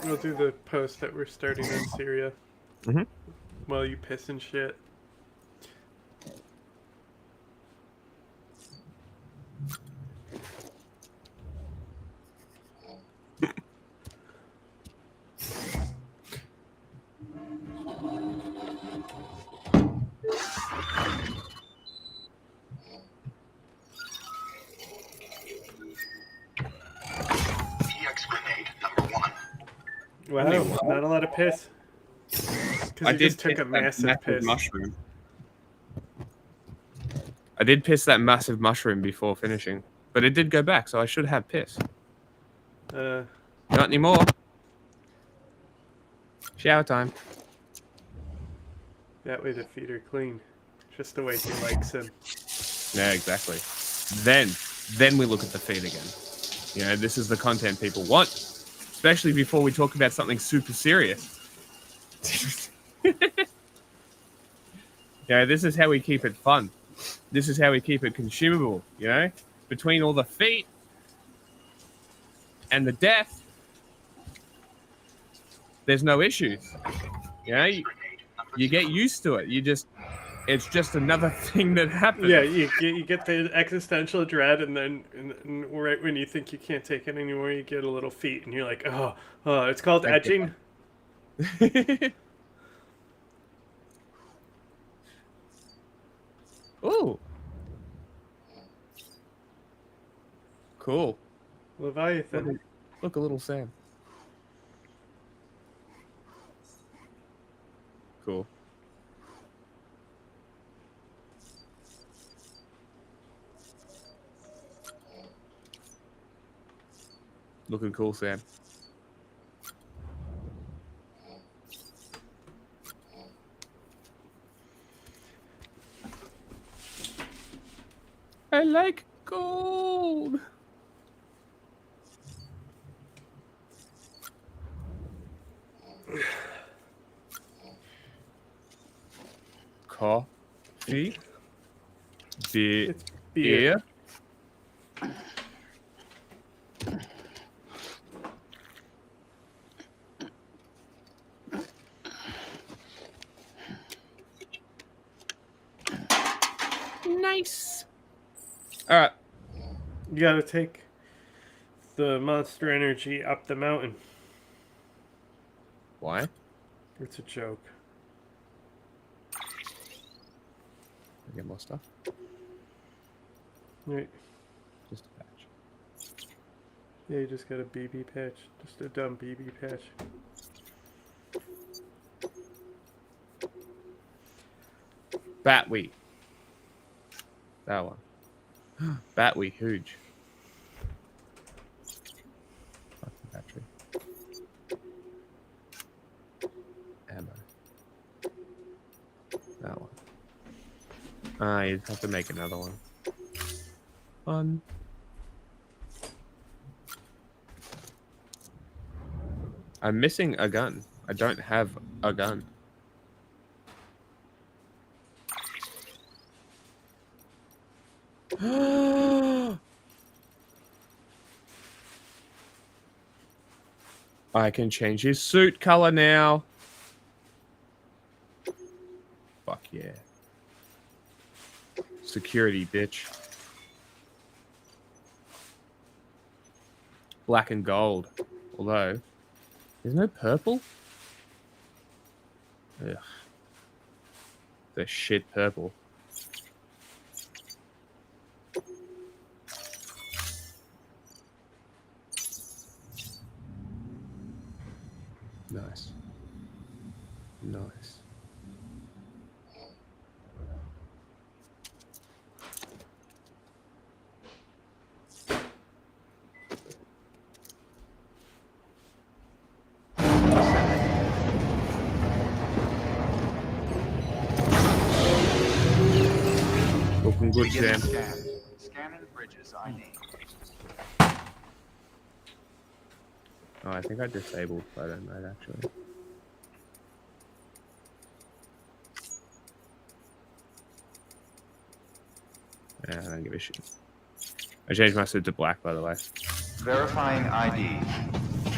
[SPEAKER 1] We'll do the post that we're starting in Syria.
[SPEAKER 2] Mm-hmm.
[SPEAKER 1] While you piss and shit. Wow, not a lot of piss. Because you just took a massive piss.
[SPEAKER 2] Mushroom. I did piss that massive mushroom before finishing, but it did go back, so I should have piss. Not anymore. Shower time.
[SPEAKER 1] That way the feet are clean. Just the way he likes them.
[SPEAKER 2] Yeah, exactly. Then we look at the feet again. You know, this is the content people want, especially before we talk about something super serious. You know, this is how we keep it fun. This is how we keep it consumable, you know? Between all the feet and the death, there's no issues. You know, you get used to it. It's just another thing that happens.
[SPEAKER 1] Yeah, you get the existential dread, and then and right when you think you can't take it anymore, you get a little feet, and you're like, oh, it's called edging.
[SPEAKER 2] Ooh. Cool.
[SPEAKER 1] Leviathan.
[SPEAKER 2] Look, a little Sam. Cool. Looking cool, Sam. I like gold. Coffee. Beer. Nice. All right.
[SPEAKER 1] You gotta take the monster energy up the mountain.
[SPEAKER 2] Why?
[SPEAKER 1] It's a joke.
[SPEAKER 2] Get more stuff.
[SPEAKER 1] Right.
[SPEAKER 2] Just a patch.
[SPEAKER 1] Yeah, you just got a BB patch. Just a dumb BB patch.
[SPEAKER 2] Batweed. That one. Batweed, huge. Fucking battery. You'd have to make another one. Fun. I'm missing a gun. I don't have a gun. I can change his suit color now. Fuck yeah. Security, bitch. Black and gold. Although, there's no purple? Ugh. The shit purple. Nice. Nice. Looking good, Sam.
[SPEAKER 15] Scanning bridges ID.
[SPEAKER 2] Oh, I think I disabled photo mode actually. Yeah, I don't give a shit. I changed my suit to black, by the way.
[SPEAKER 15] Verifying ID.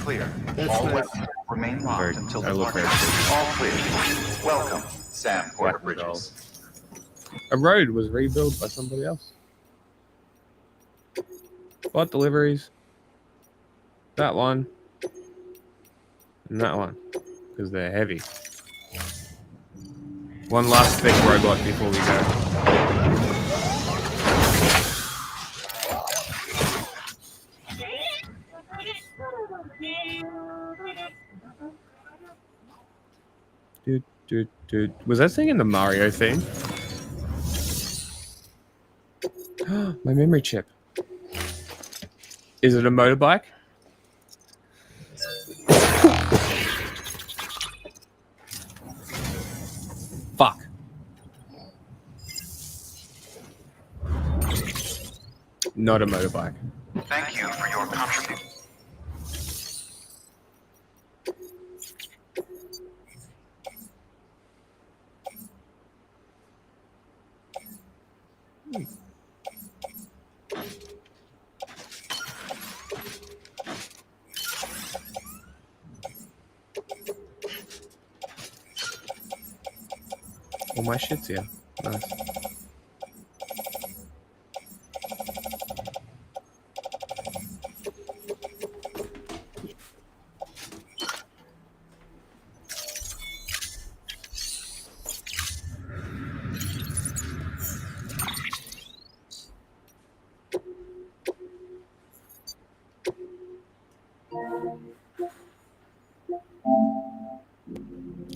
[SPEAKER 15] Clear. All weapons remain locked until the
[SPEAKER 2] look very
[SPEAKER 15] All clear. Welcome, Sam Porter Bridges.
[SPEAKER 2] A road was rebuilt by somebody else. Bought deliveries. That one. And that one. Because they're heavy. One last thick robot before we go. Dude. Was that singing the Mario theme? My memory chip. Is it a motorbike? Fuck. Not a motorbike.
[SPEAKER 15] Thank you for your contribution.
[SPEAKER 2] All my shit's here. Nice.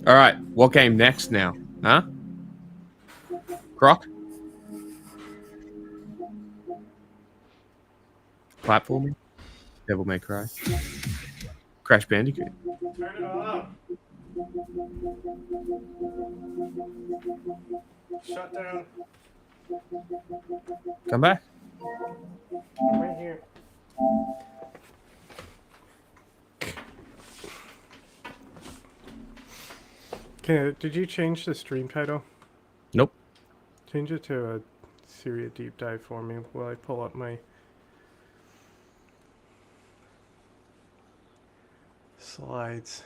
[SPEAKER 2] All right, what game next now? Huh? Croc? Platforming? Devil May Cry? Crash Bandicoot?
[SPEAKER 1] Turn it off. Shut down.
[SPEAKER 2] Come back.
[SPEAKER 1] I'm right here. Okay, did you change the stream title?
[SPEAKER 2] Nope.
[SPEAKER 1] Change it to a Syria deep dive for me while I pull up my slides.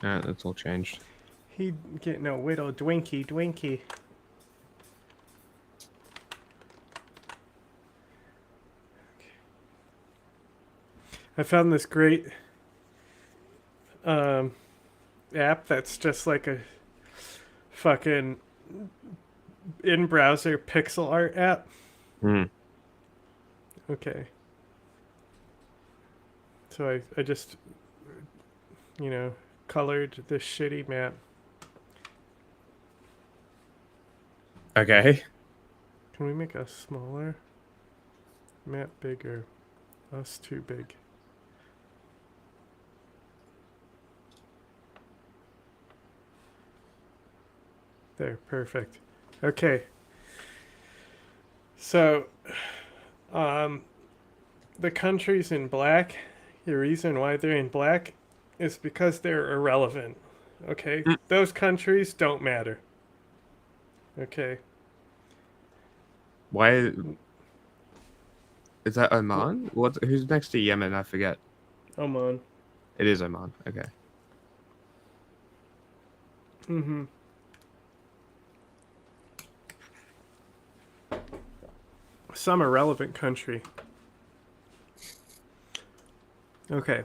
[SPEAKER 2] That's all changed.
[SPEAKER 1] He get no whittle Dwinky. I found this great app that's just like a fucking in browser pixel art app.
[SPEAKER 2] Hmm.
[SPEAKER 1] Okay. So I just, colored this shitty map.
[SPEAKER 2] Okay.
[SPEAKER 1] Can we make us smaller? Map bigger. Us too big. There, perfect. Okay. So, the countries in black, the reason why they're in black is because they're irrelevant. Okay? Those countries don't matter. Okay?
[SPEAKER 2] Why is that Oman? Who's next to Yemen? I forget.
[SPEAKER 1] Oman.
[SPEAKER 2] It is Oman. Okay.
[SPEAKER 1] Mm-hmm. Some irrelevant country. Okay.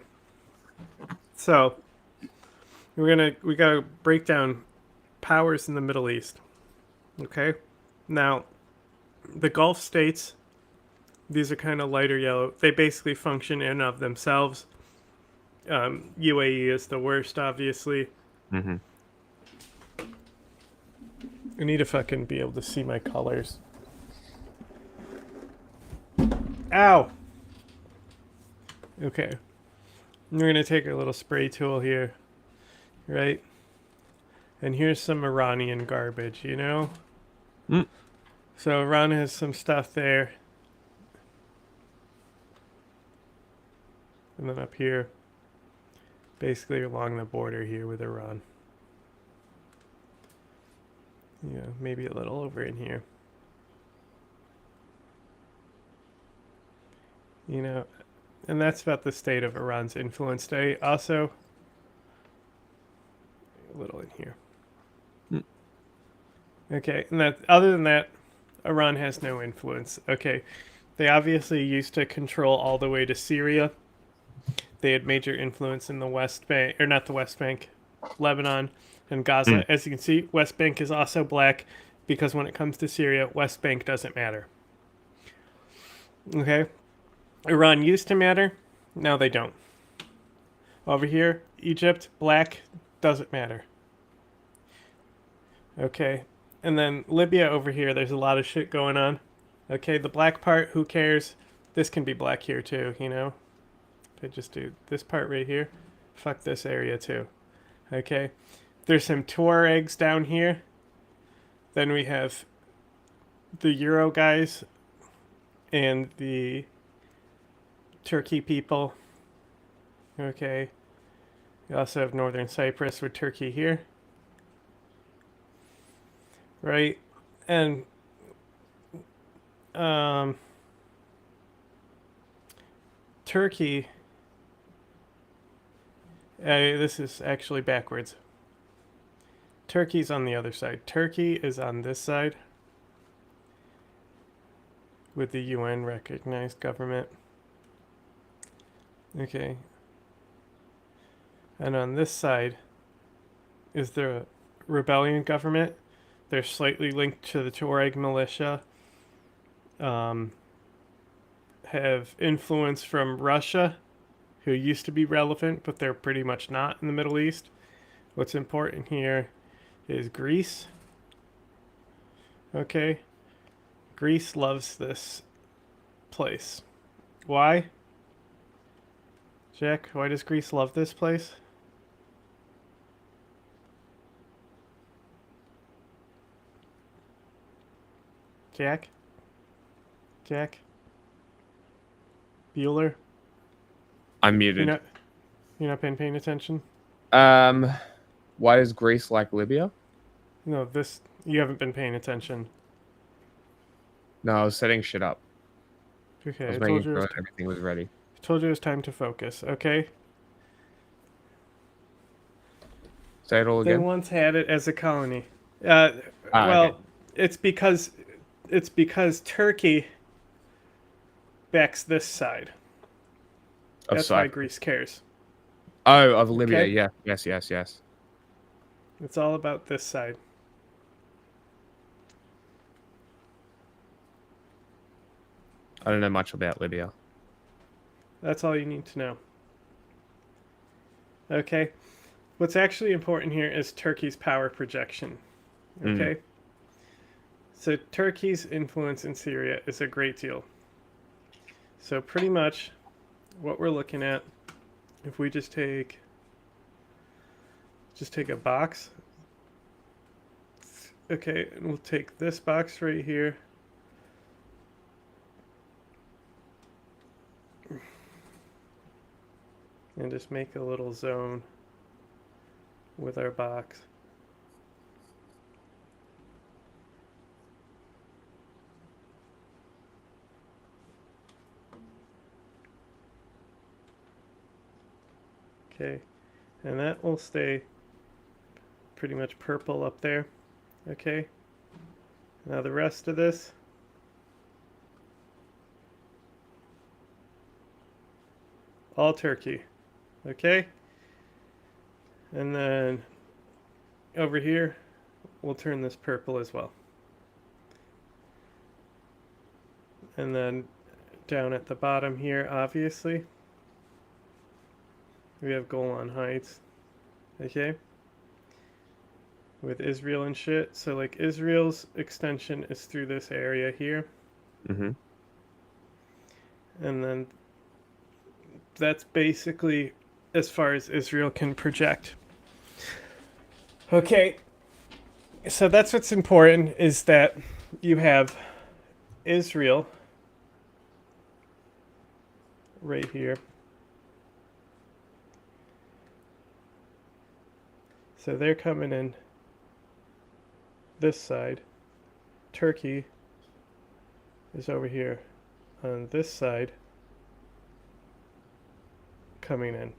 [SPEAKER 1] So we gotta break down powers in the Middle East. Okay? Now, the Gulf states, these are kind of lighter yellow. They basically function in and of themselves. UAE is the worst, obviously.
[SPEAKER 2] Mm-hmm.
[SPEAKER 1] I need to fucking be able to see my colors. Ow! Okay. We're going to take a little spray tool here. Right? And here's some Iranian garbage, you know? So Iran has some stuff there. And then up here, basically along the border here with Iran. Yeah, maybe a little over in here. You know, and that's about the state of Iran's influence today. Also, a little in here. Okay, and that other than that, Iran has no influence. Okay, they obviously used to control all the way to Syria. They had major influence in the West Bank, or not the West Bank, Lebanon and Gaza. As you can see, West Bank is also black because when it comes to Syria, West Bank doesn't matter. Okay, Iran used to matter, now they don't. Over here, Egypt, black, doesn't matter. Okay, and then Libya over here, there's a lot of shit going on. Okay, the black part, who cares? This can be black here too, you know? They just do this part right here. Fuck this area too. Okay, there's some Tuaregs down here. Then we have the Euro guys and the Turkey people. Okay, we also have Northern Cyprus with Turkey here. Right, and Turkey, this is actually backwards. Turkey's on the other side. Turkey is on this side with the UN recognized government. Okay, and on this side is the rebellion government. They're slightly linked to the Tuareg militia. Have influence from Russia, who used to be relevant, but they're pretty much not in the Middle East. What's important here is Greece. Okay. Greece loves this place. Why? Jack, why does Greece love this place? Jack? Jack? Bueller?
[SPEAKER 2] I'm muted.
[SPEAKER 1] You're not paying attention?
[SPEAKER 2] Why does Greece like Libya?
[SPEAKER 1] No, you haven't been paying attention.
[SPEAKER 2] No, I was setting shit up.
[SPEAKER 1] Okay,
[SPEAKER 2] I was making sure everything was ready.
[SPEAKER 1] I told you it was time to focus, okay?
[SPEAKER 2] Say it all
[SPEAKER 1] They
[SPEAKER 2] again.
[SPEAKER 1] once had it as a colony. Okay. It's because Turkey backs this side. That's why Greece cares.
[SPEAKER 2] Oh, of Libya,
[SPEAKER 1] Okay?
[SPEAKER 2] yeah. Yes.
[SPEAKER 1] It's all about this side.
[SPEAKER 2] I don't know much about Libya.
[SPEAKER 1] That's all you need to know. Okay. What's actually important here is Turkey's power projection. Okay. So Turkey's influence in Syria is a great deal. So pretty much what we're looking at, if we just take a box. Okay, and we'll take this box right here. And just make a little zone with our box. Okay, and that will stay pretty much purple up there. Okay, now the rest of this, all Turkey. Okay, and then over here we'll turn this purple as well, and then down at the bottom here, obviously we have Golan Heights. Okay, with Israel and shit. So like Israel's extension is through this area here.
[SPEAKER 2] Mm-hmm.
[SPEAKER 1] And then that's basically as far as Israel can project. Okay. So that's what's important, is that you have Israel right here. So they're coming in this side. Turkey is over here on this side, coming in.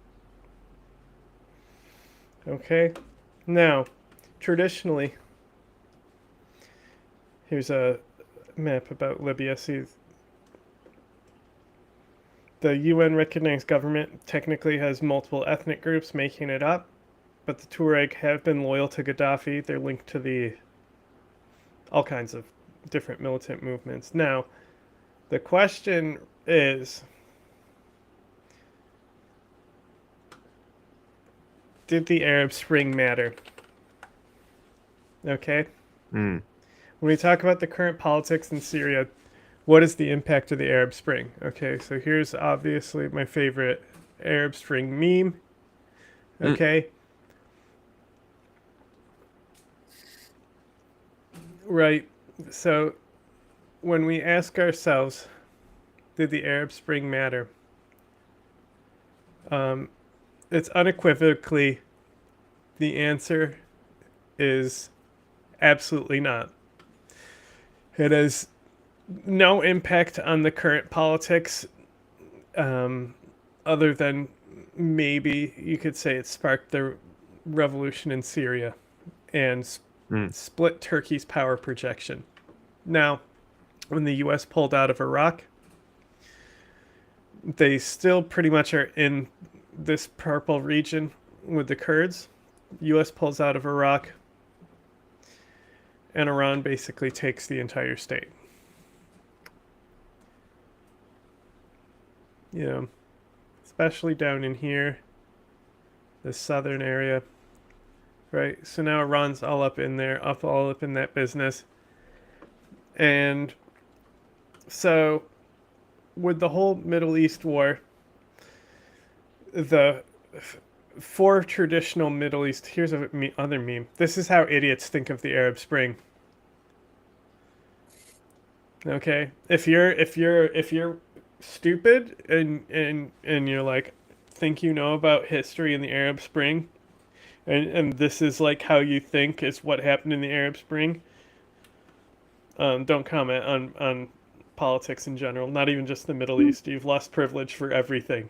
[SPEAKER 1] Okay, now traditionally, here's a map about Libya. See, the UN recognized government technically has multiple ethnic groups making it up, but the Tuareg have been loyal to Gaddafi. They're linked to all kinds of different militant movements. Now, the question is, did the Arab Spring matter? Okay? When we talk about the current politics in Syria, what is the impact of the Arab Spring? Okay, so here's obviously my favorite Arab Spring meme. Okay? Right. So when we ask ourselves, did the Arab Spring matter? It's unequivocally, the answer is absolutely not. It has no impact on the current politics, other than maybe you could say it sparked the revolution in Syria and split Turkey's power projection. Now, when the U.S. pulled out of Iraq, they still pretty much are in this purple region with the Kurds. U.S. pulls out of Iraq, and Iran basically takes the entire state. You know, especially down in here, the southern area. Right, so now Iran's all up in there, all up in that business. And so with the whole Middle East war, the four traditional Middle East, here's other meme. This is how idiots think of the Arab Spring. Okay, if you're stupid and you're like, think you know about history in the Arab Spring, and this is like how you think is what happened in the Arab Spring, don't comment on politics in general, not even just the Middle East. You've lost privilege for everything.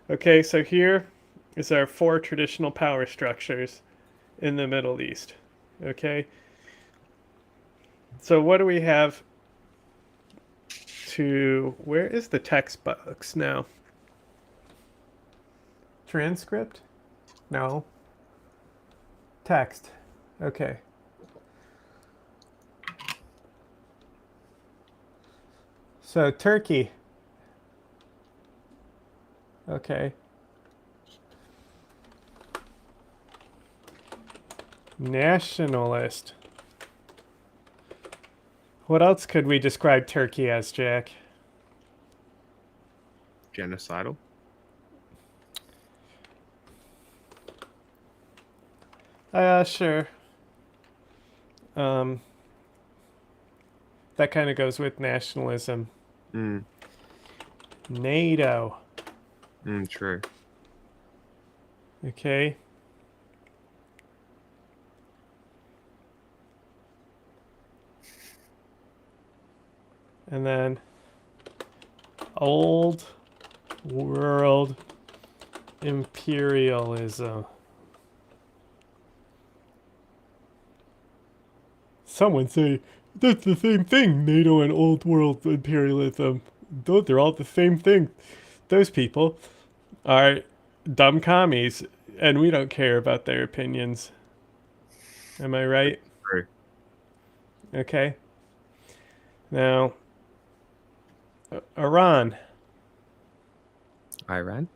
[SPEAKER 1] Okay, so here is our four traditional power structures in the Middle East. Okay, so what do we have to, where is the text box now? Transcript? No. Text. Okay. So Turkey. Okay. Nationalist. What else could we describe Turkey as, Jack?
[SPEAKER 2] Genocidal.
[SPEAKER 1] Sure. That kind of goes with nationalism. NATO.
[SPEAKER 2] True.
[SPEAKER 1] Okay. And then old world imperialism. Someone say that's the same thing, NATO and old world imperialism. They're all the same thing. Those people are dumb commies, and we don't care about their opinions. Am I right?
[SPEAKER 2] True.
[SPEAKER 1] Okay. Now, Iran.
[SPEAKER 2] Iran.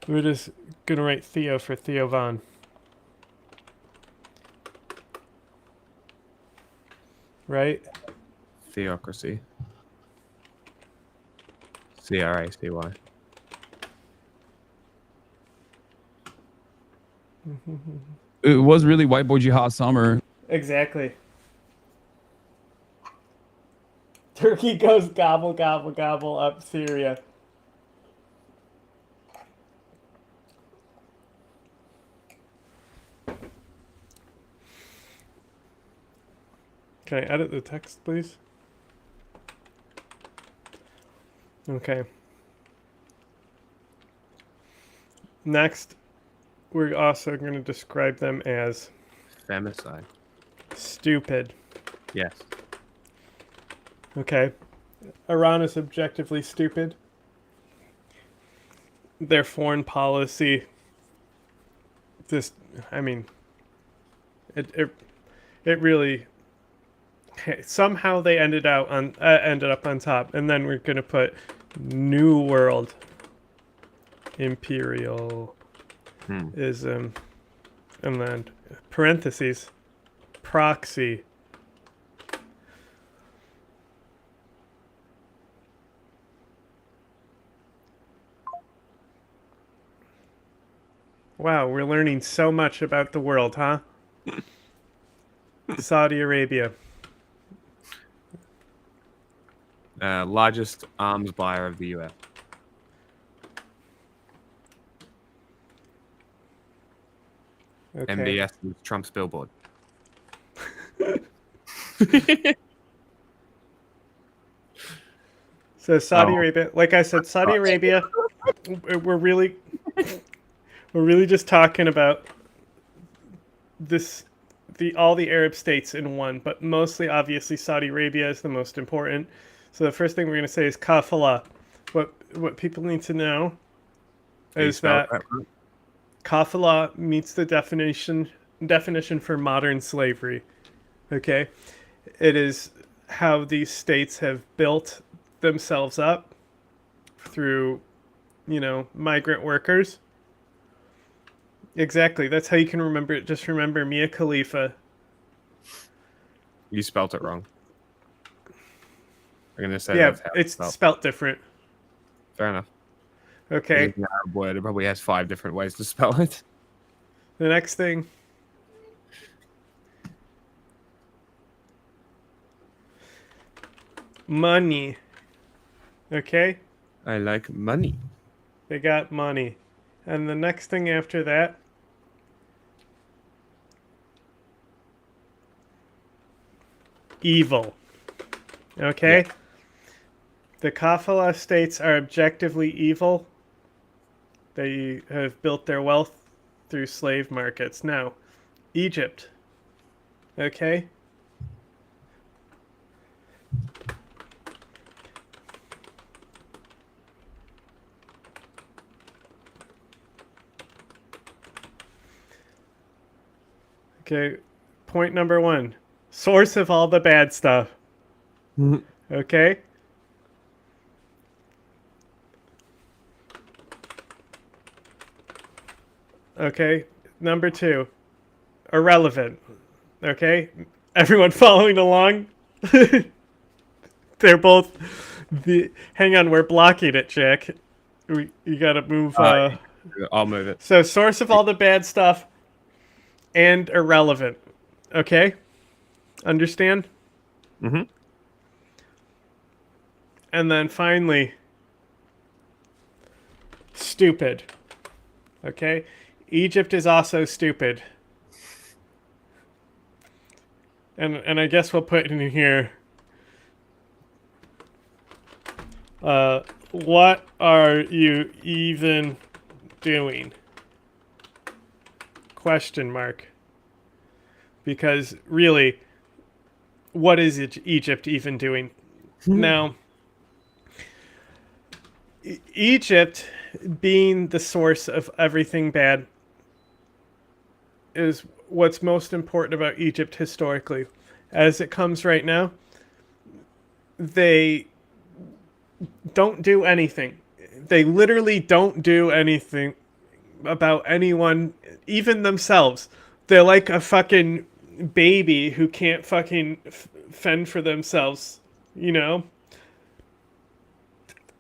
[SPEAKER 1] We're just gonna write Theo for Theo Von. Right?
[SPEAKER 2] Theocracy. CRACY.
[SPEAKER 20] It was really White Boy Jihad Summer.
[SPEAKER 1] Exactly. Turkey goes gobble, gobble, gobble up Syria. Can I edit the text, please? Okay. Next, we're also going to describe them as
[SPEAKER 2] Femicide.
[SPEAKER 1] stupid.
[SPEAKER 2] Yes.
[SPEAKER 1] Okay. Iran is objectively stupid. Their foreign policy just, I mean, it really, somehow they ended up on top, and then we're gonna put New World imperialism, and then parentheses proxy. Wow, we're learning so much about the world, huh? Saudi Arabia.
[SPEAKER 2] Largest arms buyer of the US.
[SPEAKER 1] Okay.
[SPEAKER 2] MBS is Trump's billboard.
[SPEAKER 1] So Saudi Arabia, like I said, Saudi Arabia, we're really just talking about all the Arab states in one, but mostly obviously Saudi Arabia is the most important. So the first thing we're going to say is kafala. What people need to know is that kafala meets the definition for modern slavery. Okay? It is how these states have built themselves up through, migrant workers. Exactly. That's how you can remember it. Just remember Mia Khalifa.
[SPEAKER 2] You spelt it wrong. I'm gonna say
[SPEAKER 1] yeah, it's spelt different.
[SPEAKER 2] Fair enough.
[SPEAKER 1] Okay.
[SPEAKER 2] It's an Arab word. It probably has 5 different ways to spell it.
[SPEAKER 1] The next thing. Money. Okay?
[SPEAKER 2] I like money.
[SPEAKER 1] They got money. And the next thing after that. Evil. Okay? Yeah. The Kafala states are objectively evil. They have built their wealth through slave markets. Now, Egypt. Okay? Okay, point number 1. Source of all the bad stuff. Okay? Okay, number 2. Irrelevant. Okay? Everyone following along? They're both... Hang on, we're blocking it, Jack. You gotta move...
[SPEAKER 2] I'll move it.
[SPEAKER 1] So, source of all the bad stuff and irrelevant. Okay? Understand?
[SPEAKER 2] Mm-hmm.
[SPEAKER 1] And then finally, stupid. Okay? Egypt is also stupid. And I guess we'll put in here, what are you even doing? Question mark. Because really, what is Egypt even doing? Now, Egypt being the source of everything bad is what's most important about Egypt historically. As it comes right now, they don't do anything. They literally don't do anything about anyone, even themselves. They're like a fucking baby who can't fucking fend for themselves, you know?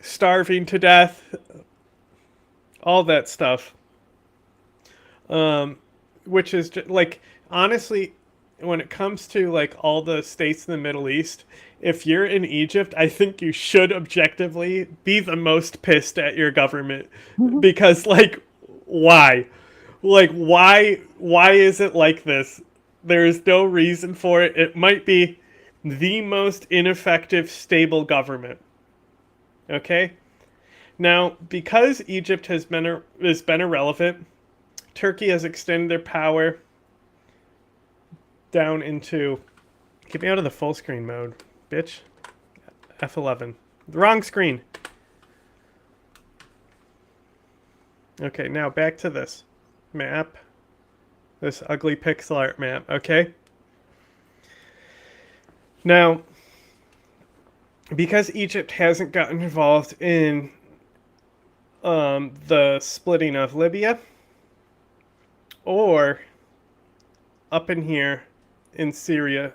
[SPEAKER 1] Starving to death, all that stuff. Which is just, like, honestly, when it comes to like all the states in the Middle East, if you're in Egypt, I think you should objectively be the most pissed at your government. Because like, why? Like, why is it like this? There is no reason for it. It might be the most ineffective, stable government. Okay? Now, because Egypt has been irrelevant, Turkey has extended their power down into... Get me out of the full screen mode, bitch. F11. The wrong screen. Okay, now back to this map. This ugly pixel art map, okay? Now, because Egypt hasn't gotten involved in the splitting of Libya, or up in here in Syria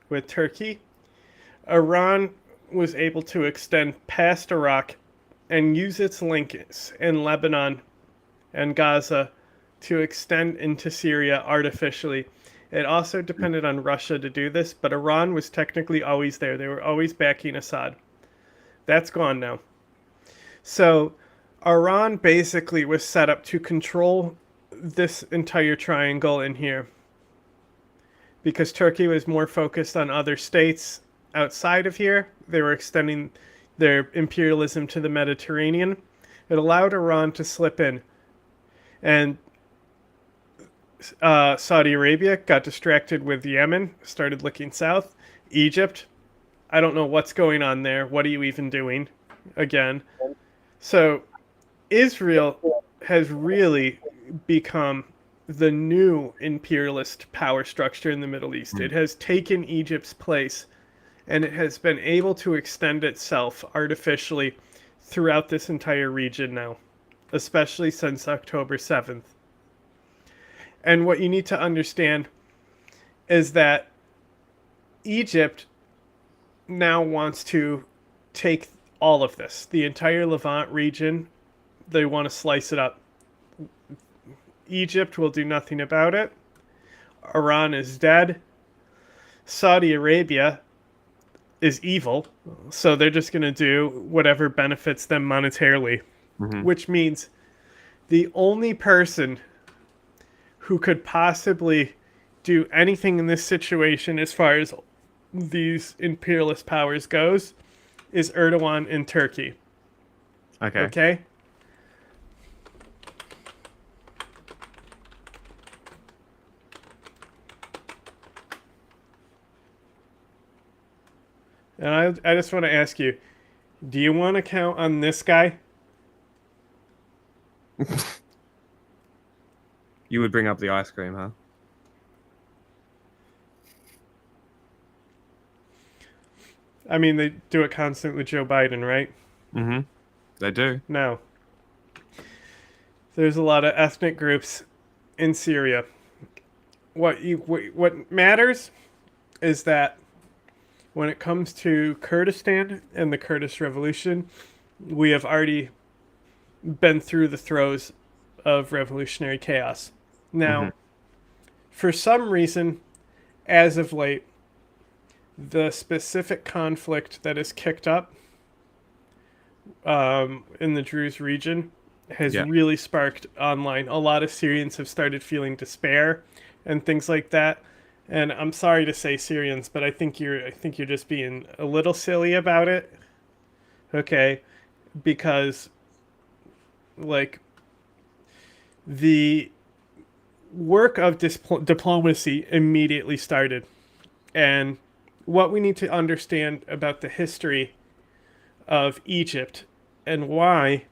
[SPEAKER 1] with Turkey, Iran was able to extend past Iraq and use its links in Lebanon and Gaza to extend into Syria artificially. It also depended on Russia to do this, but Iran was technically always there. They were always backing Assad. That's gone now. So Iran basically was set up to control this entire triangle in here, because Turkey was more focused on other states outside of here. They were extending their imperialism to the Mediterranean. It allowed Iran to slip in. And Saudi Arabia got distracted with Yemen, started looking south. Egypt, I don't know what's going on there. What are you even doing? Again. So Israel has really become the new imperialist power structure in the Middle East. It has taken Egypt's place, and it has been able to extend itself artificially throughout this entire region now, especially since October 7th. And what you need to understand is that Egypt now wants to take all of this, the entire Levant region. They want to slice it up. Egypt will do nothing about it. Iran is dead. Saudi Arabia is evil, so they're just going to do whatever benefits them monetarily, which means the only person who could possibly do anything in this situation as far as these imperialist powers goes is Erdogan in Turkey.
[SPEAKER 2] Okay.
[SPEAKER 1] Okay? And I just want to ask you, do you want to count on this guy?
[SPEAKER 2] You would bring up the ice cream, huh?
[SPEAKER 1] I mean, they do it constantly with Joe Biden, right?
[SPEAKER 2] Mm-hmm. They do.
[SPEAKER 1] No. There's a lot of ethnic groups in Syria. What matters is that when it comes to Kurdistan and the Kurdish revolution, we have already been through the throes of revolutionary chaos. Now, for some reason, as of late, the specific conflict that is kicked up in the Druze region has really sparked online. A lot of Syrians have started feeling despair and things like that. And I'm sorry to say Syrians, but I think you're just being a little silly about it. Okay, because like the work of diplomacy immediately started, and what we need to understand about the history of Egypt and why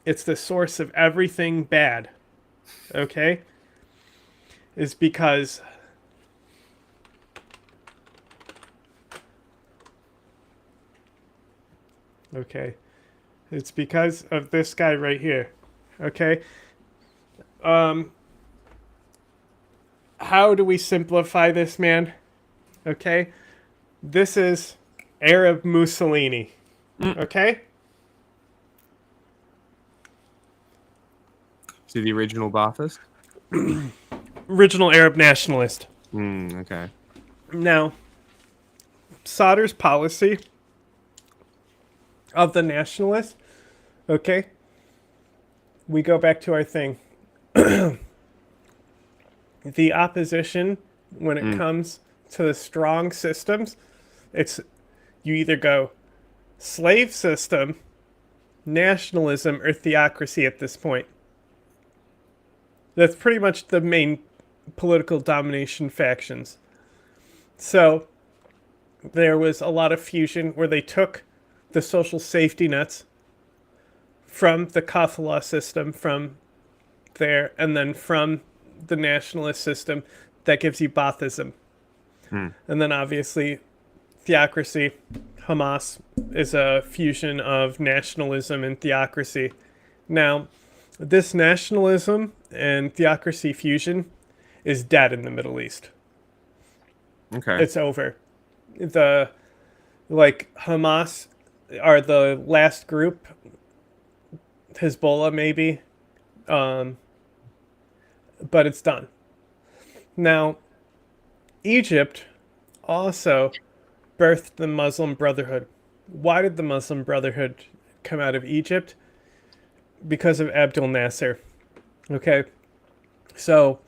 [SPEAKER 1] it's the source of everything bad, okay, is because it's because of this guy right here, okay? How do we simplify this, man? Okay? This is Arab Mussolini, okay?
[SPEAKER 2] To the original Ba'athist?
[SPEAKER 1] Original Arab nationalist.
[SPEAKER 2] Okay.
[SPEAKER 1] Now, Sadr's policy of the nationalists, okay? We go back to our thing. The opposition, when it comes to the strong systems, it's you either go slave system, nationalism, or theocracy at this point. That's pretty much the main political domination factions. So there was a lot of fusion where they took the social safety nets from the kafala system from there, and then from the nationalist system that gives you Baathism. And then obviously theocracy, Hamas, is a fusion of nationalism and theocracy. Now, this nationalism and theocracy fusion is dead in the Middle East.
[SPEAKER 2] Okay.
[SPEAKER 1] It's over. Hamas are the last group, Hezbollah maybe, but it's done. Now, Egypt also birthed the Muslim Brotherhood. Why did the Muslim Brotherhood come out of Egypt? Because of Abdel Nasser. Okay? So,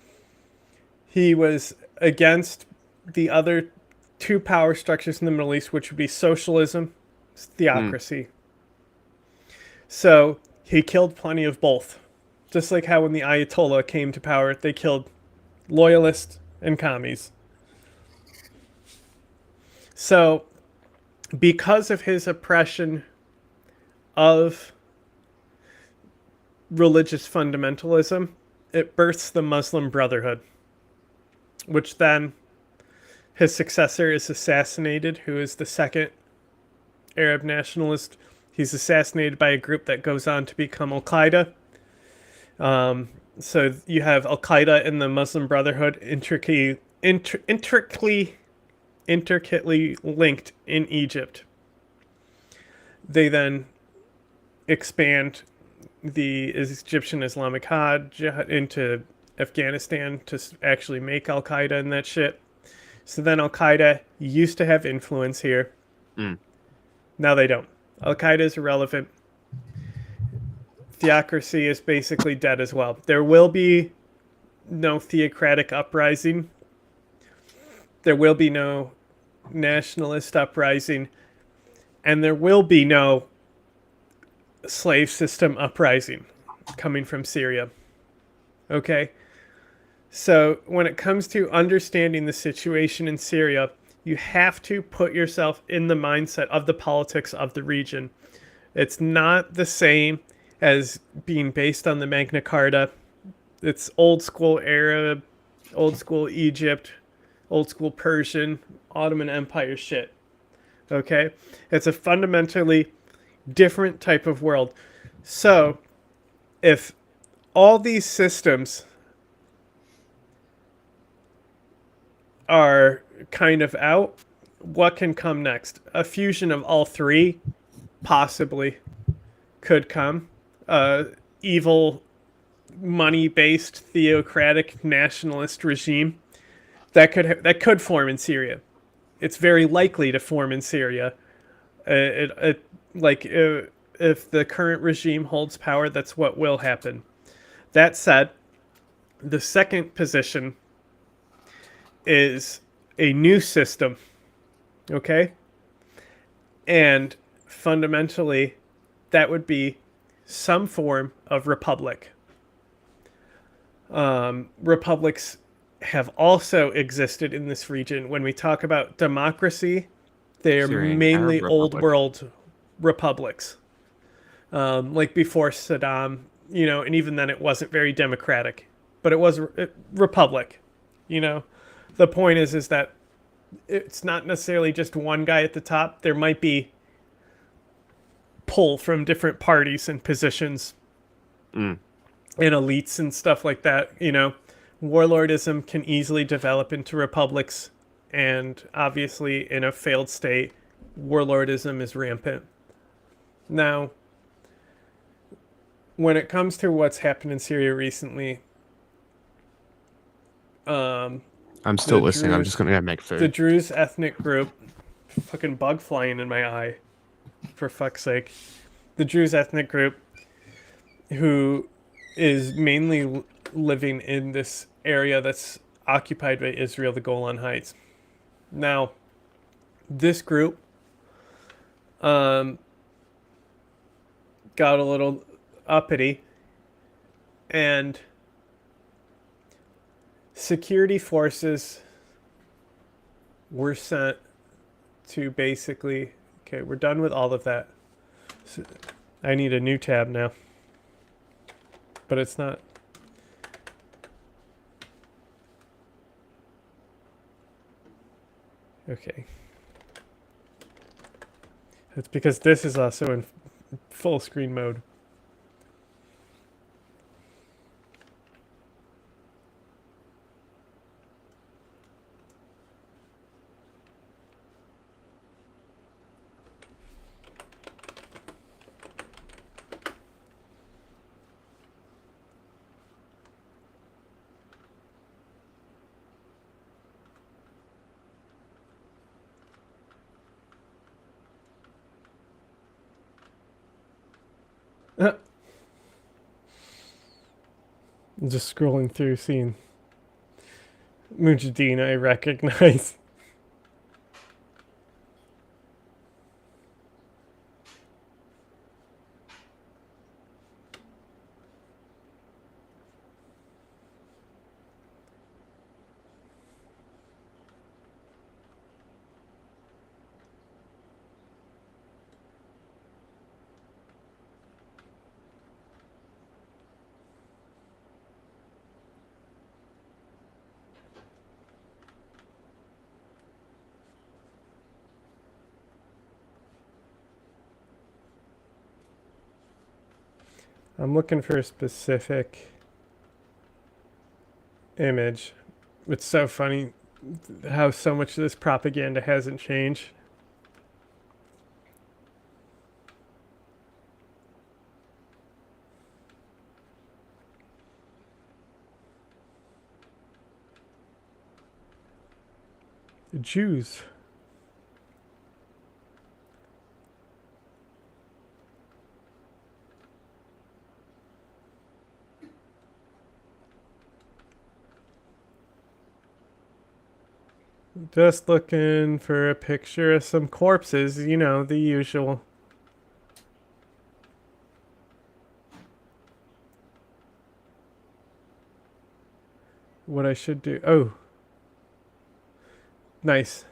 [SPEAKER 1] he was against the other two power structures in the Middle East, which would be socialism, theocracy. So, he killed plenty of both. Just like how when the Ayatollah came to power, they killed loyalists and commies. So, because of his oppression of religious fundamentalism, it births the Muslim Brotherhood, which then his successor is assassinated, who is the second Arab nationalist. He's assassinated by a group that goes on to become Al-Qaeda. So you have Al-Qaeda and the Muslim Brotherhood intricately linked in Egypt. They then expand the Egyptian Islamic Hajj into Afghanistan to actually make Al-Qaeda and that shit. So then Al-Qaeda used to have influence here. Now they don't. Al-Qaeda is irrelevant. Theocracy is basically dead as well. There will be no theocratic uprising. There will be no nationalist uprising. And there will be no slave system uprising coming from Syria. Okay? So when it comes to understanding the situation in Syria, you have to put yourself in the mindset of the politics of the region. It's not the same as being based on the Magna Carta. It's old school Arab, old school Egypt, old school Persian, Ottoman Empire shit. Okay? It's a fundamentally different type of world. So, if all these systems are kind of out, what can come next? A fusion of all three possibly could come. Evil, money-based, theocratic, nationalist regime that could form in Syria. It's very likely to form in Syria. If the current regime holds power, that's what will happen. That said, the second position is a new system, okay? And fundamentally, that would be some form of republic. Republics have also existed in this region. When we talk about democracy, they are
[SPEAKER 2] Syrian
[SPEAKER 1] mainly
[SPEAKER 2] Arab
[SPEAKER 1] old
[SPEAKER 2] Republic.
[SPEAKER 1] world republics. Like before Saddam, and even then it wasn't very democratic, but it was a republic. The point is that it's not necessarily just one guy at the top. There might be pull from different parties and positions and elites and stuff like that. Warlordism can easily develop into republics, and obviously in a failed state, warlordism is rampant. Now, when it comes to what's happened in Syria recently,
[SPEAKER 2] I'm still listening. I'm just gonna go make food.
[SPEAKER 1] The Druze ethnic group, fucking bug flying in my eye, for fuck's sake. The Druze ethnic group, who is mainly living in this area that's occupied by Israel, the Golan Heights. Now, this group got a little uppity, and security forces were sent to basically... Okay, we're done with all of that. So I need a new tab now. But it's not... Okay. It's because this is also in full screen mode. I'm just scrolling through, seeing Mujahideen I recognize. I'm looking for a specific image. It's so funny how so much of this propaganda hasn't changed. The Jews. Just looking for a picture of some corpses, the usual. What I should do. Oh. Nice.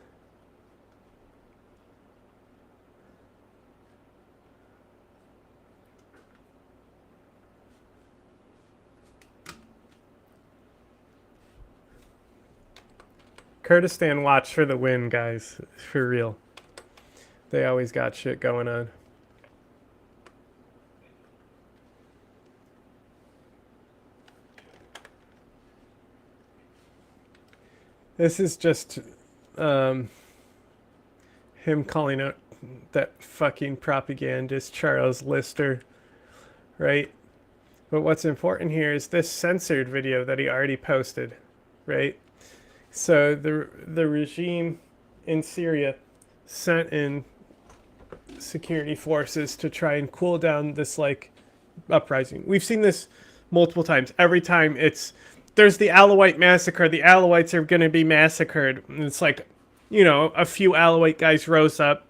[SPEAKER 1] Kurdistan watch for the win, guys. For real. They always got shit going on. This is just him calling out that fucking propagandist Charles Lister, right? But what's important here is this censored video that he already posted, right? So the regime in Syria sent in security forces to try and cool down this like uprising. We've seen this multiple times. Every time there's the Alawite massacre, the Alawites are going to be massacred. And it's like, you know, a few Alawite guys rose up,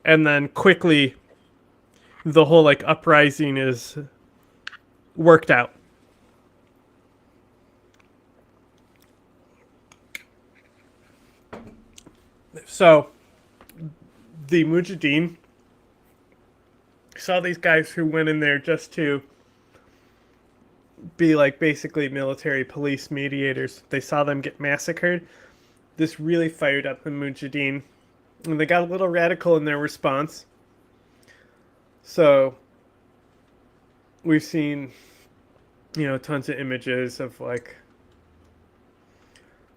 [SPEAKER 1] and then quickly the whole like uprising is worked out. So the Mujahideen saw these guys who went in there just to be like basically military police mediators. They saw them get massacred. This really fired up the Mujahideen, and they got a little radical in their response. So we've seen, you know, tons of images of like,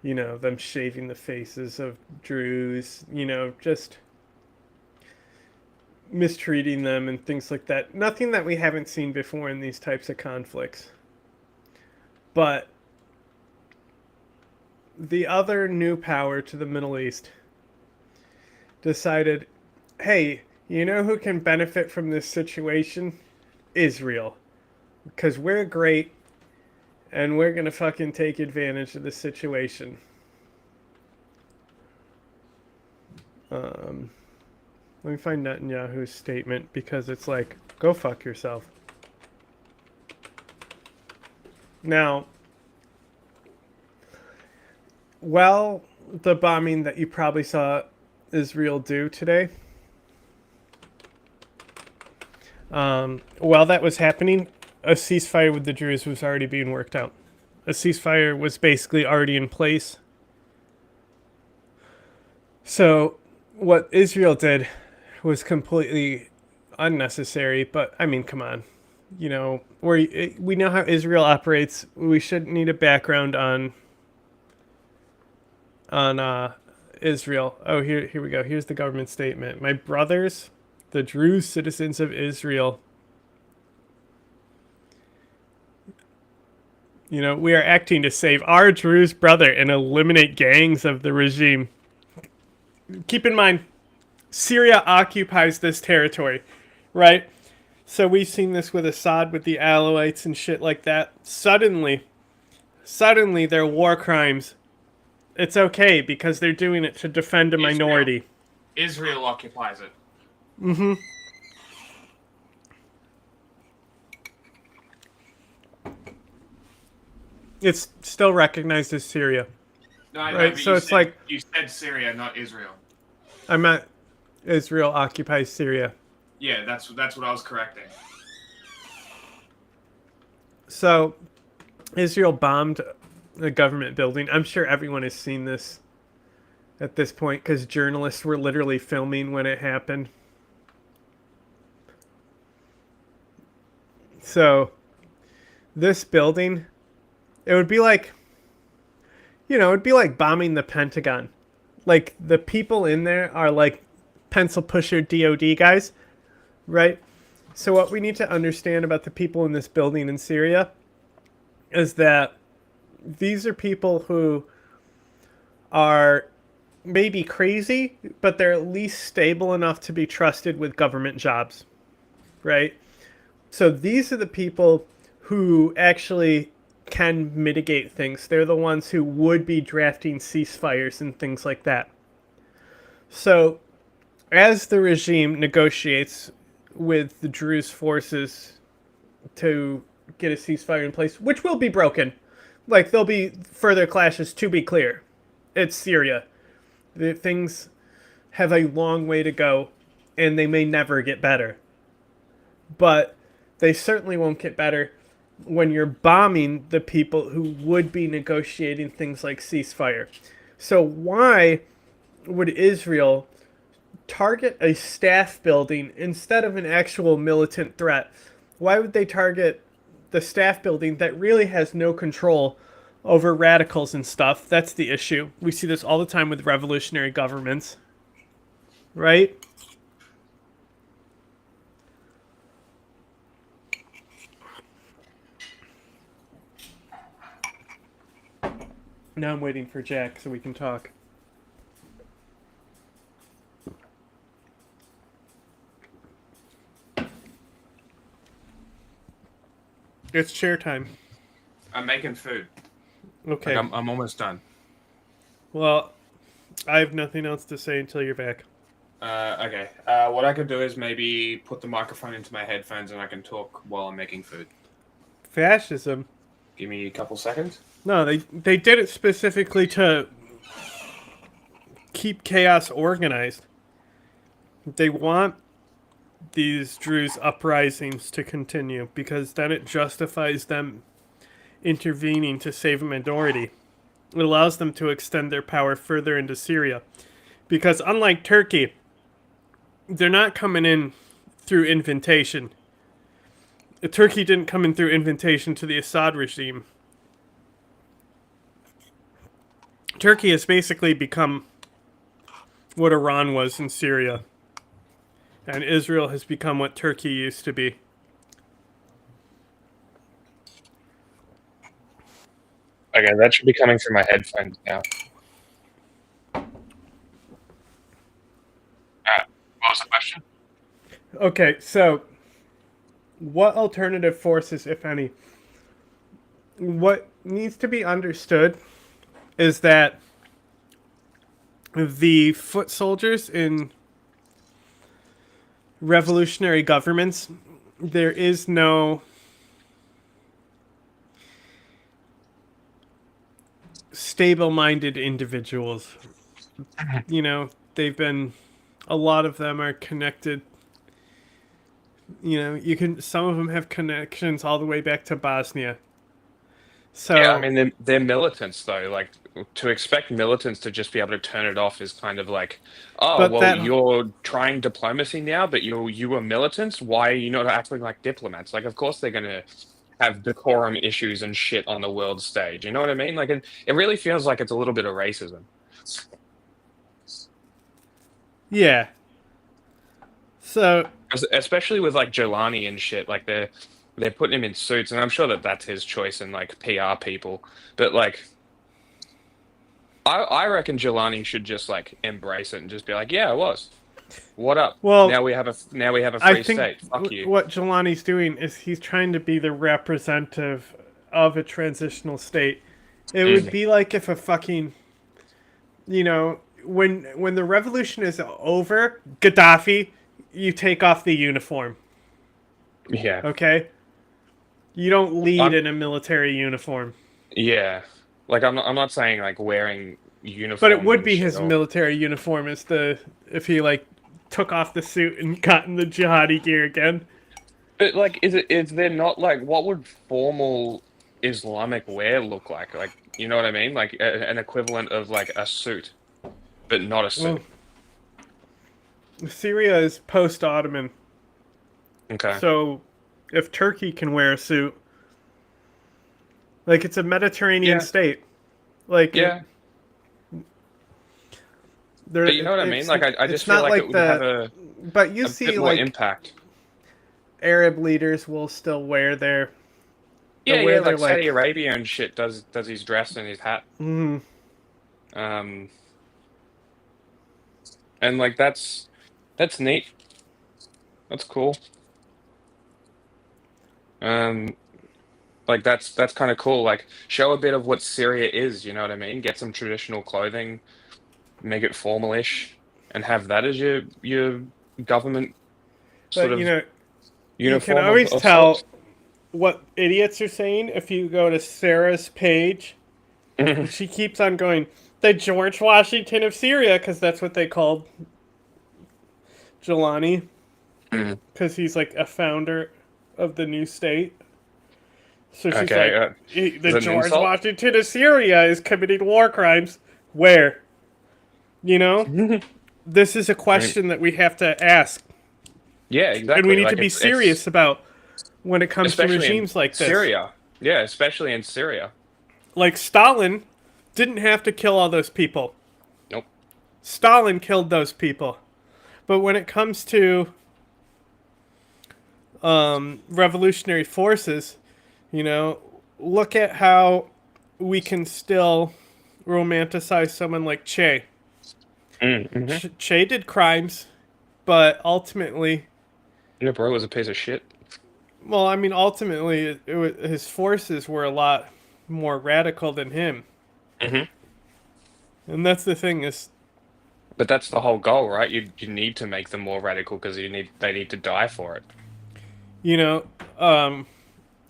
[SPEAKER 1] you know, them shaving the faces of Druze, you know, just mistreating them and things like that. Nothing that we haven't seen before in these types of conflicts. But the other new power to the Middle East decided, hey, you know who can benefit from this situation? Israel. Because we're great, and we're going to fucking take advantage of the situation. Let me find Netanyahu's statement, because it's like, go fuck yourself. Now, well, the bombing that you probably saw Israel do today, while that was happening, a ceasefire with the Druze was already being worked out. A ceasefire was basically already in place. So what Israel did was completely unnecessary, but I mean, come on. You know, we know how Israel operates. We shouldn't need a background on Israel. Oh, here we go. Here's the government statement. My brothers, the Druze citizens of Israel, you know, we are acting to save our Druze brother and eliminate gangs of the regime. Keep in mind, Syria occupies this territory, right? So we've seen this with Assad, with the Alawites and shit like that. Suddenly they're war crimes. It's okay because they're doing it to defend a minority.
[SPEAKER 2] Israel occupies it.
[SPEAKER 1] Mm-hmm. It's still recognized as Syria.
[SPEAKER 2] No, I know,
[SPEAKER 1] right?
[SPEAKER 2] but
[SPEAKER 1] So it's like
[SPEAKER 2] you said Syria, not Israel.
[SPEAKER 1] I meant Israel occupies Syria.
[SPEAKER 2] Yeah, that's what I was correcting.
[SPEAKER 1] So Israel bombed a government building. I'm sure everyone has seen this at this point because journalists were literally filming when it happened. So this building, it would be like, you know, it'd be like bombing the Pentagon. Like the people in there are like pencil pusher DOD guys, right? So what we need to understand about the people in this building in Syria is that these are people who are maybe crazy, but they're at least stable enough to be trusted with government jobs, right? So these are the people who actually can mitigate things. They're the ones who would be drafting ceasefires and things like that. So as the regime negotiates with the Druze forces to get a ceasefire in place, which will be broken, like there'll be further clashes, to be clear. It's Syria. The things have a long way to go, and they may never get better. But they certainly won't get better when you're bombing the people who would be negotiating things like ceasefire. So why would Israel target a staff building instead of an actual militant threat? Why would they target the staff building that really has no control over radicals and stuff? That's the issue. We see this all the time with revolutionary governments, right? Now I'm waiting for Jack so we can talk. It's chair time.
[SPEAKER 2] I'm making food.
[SPEAKER 1] Okay.
[SPEAKER 2] Like, I'm almost done.
[SPEAKER 1] Well, I have nothing else to say until you're back.
[SPEAKER 2] Okay. What I could do is maybe put the microphone into my headphones and I can talk while I'm making food.
[SPEAKER 1] Fascism?
[SPEAKER 2] Give me a couple seconds.
[SPEAKER 1] No, they did it specifically to keep chaos organized. They want these Druze uprisings to continue because then it justifies them intervening to save a minority. It allows them to extend their power further into Syria. Because unlike Turkey, they're not coming in through invitation. Turkey didn't come in through invitation to the Assad regime. Turkey has basically become what Iran was in Syria. And Israel has become what Turkey used to be.
[SPEAKER 2] Okay, that should be coming through my headphones now. What was the question?
[SPEAKER 1] Okay, so what alternative forces, if any? What needs to be understood is that the foot soldiers in revolutionary governments, there is no stable-minded individuals. You know, a lot of them are connected. You know, some of them have connections all the way back to Bosnia. So
[SPEAKER 2] yeah, I mean, they're militants, though. Like, to expect militants to just be able to turn it off is kind of like, oh, well, you're trying diplomacy now, but you were militants? Why are you not acting like diplomats? Like, of course they're going to have decorum issues and shit on the world stage. You know what I mean? Like, it really feels like it's a little bit of racism.
[SPEAKER 1] Yeah. So,
[SPEAKER 2] especially with like Jelani and shit, like they're putting him in suits, and I'm sure that that's his choice and like PR people. But like, I reckon Jelani should just like embrace it and just be like, yeah, I was. What up?
[SPEAKER 1] Well,
[SPEAKER 2] now we have a
[SPEAKER 1] I
[SPEAKER 2] free
[SPEAKER 1] think
[SPEAKER 2] state. Fuck you.
[SPEAKER 1] What Jelani's doing is he's trying to be the representative of a transitional state. It would be like if a fucking, you know, when the revolution is over, Gaddafi, you take off the uniform.
[SPEAKER 2] Yeah.
[SPEAKER 1] Okay? You don't lead in a military uniform.
[SPEAKER 2] Yeah. Like, I'm not saying, like, wearing uniform.
[SPEAKER 1] But it would be his military uniform if he, like, took off the suit and got in the jihadi gear again.
[SPEAKER 2] But, like, is there not, like, what would formal Islamic wear look like? Like, you know what I mean? Like, an equivalent of, like, a suit, but not a suit.
[SPEAKER 1] Well, Syria is post-Ottoman.
[SPEAKER 2] Okay.
[SPEAKER 1] So, if Turkey can wear a suit, like, it's a Mediterranean state. Like,
[SPEAKER 2] yeah. But you know what I mean? Like, I just feel like it would have a bit more impact.
[SPEAKER 1] Arab leaders will still wear their...
[SPEAKER 2] Yeah, like Saudi Arabia and shit does his dress and his hat.
[SPEAKER 1] Mm-hmm.
[SPEAKER 2] And, like, that's neat. That's cool. Like, that's kind of cool. Like, show a bit of what Syria is, you know what I mean? Get some traditional clothing, make it formal-ish, and have that as your government sort of uniform.
[SPEAKER 1] You can always tell what idiots are saying if you go to Sarah's page. She keeps on going, the George Washington of Syria, because that's what they called Jelani. Because he's like a founder of the new state. So she's like, the George Washington of Syria is committing war crimes. Where? You know? this is a question that we have to ask.
[SPEAKER 2] Yeah, exactly.
[SPEAKER 1] And we need
[SPEAKER 2] Like,
[SPEAKER 1] to be
[SPEAKER 2] it's
[SPEAKER 1] serious about when it comes to
[SPEAKER 2] especially in
[SPEAKER 1] regimes like this.
[SPEAKER 2] Syria. Yeah, especially in Syria.
[SPEAKER 1] Like Stalin didn't have to kill all those people.
[SPEAKER 2] Nope.
[SPEAKER 1] Stalin killed those people. But when it comes to revolutionary forces, you know, look at how we can still romanticize someone like Che. Che did crimes, but ultimately...
[SPEAKER 2] No, bro was a piece of shit.
[SPEAKER 1] Well, I mean, ultimately, his forces were a lot more radical than him. And that's the thing is...
[SPEAKER 2] But that's the whole goal, right? You need to make them more radical because they need to die for it.
[SPEAKER 1] You know,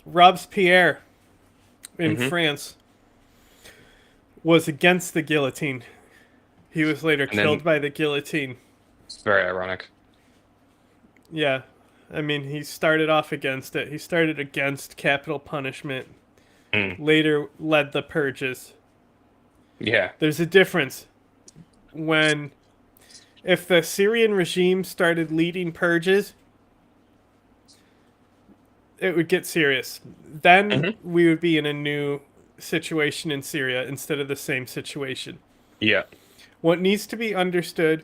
[SPEAKER 1] Robespierre in France was against the guillotine. He was later killed by the guillotine.
[SPEAKER 2] It's very ironic.
[SPEAKER 1] Yeah. I mean, he started off against it. He started against capital punishment. Later led the purges.
[SPEAKER 2] Yeah.
[SPEAKER 1] There's a difference. If the Syrian regime started leading purges, it would get serious. Then we would be in a new situation in Syria instead of the same situation.
[SPEAKER 2] Yeah.
[SPEAKER 1] What needs to be understood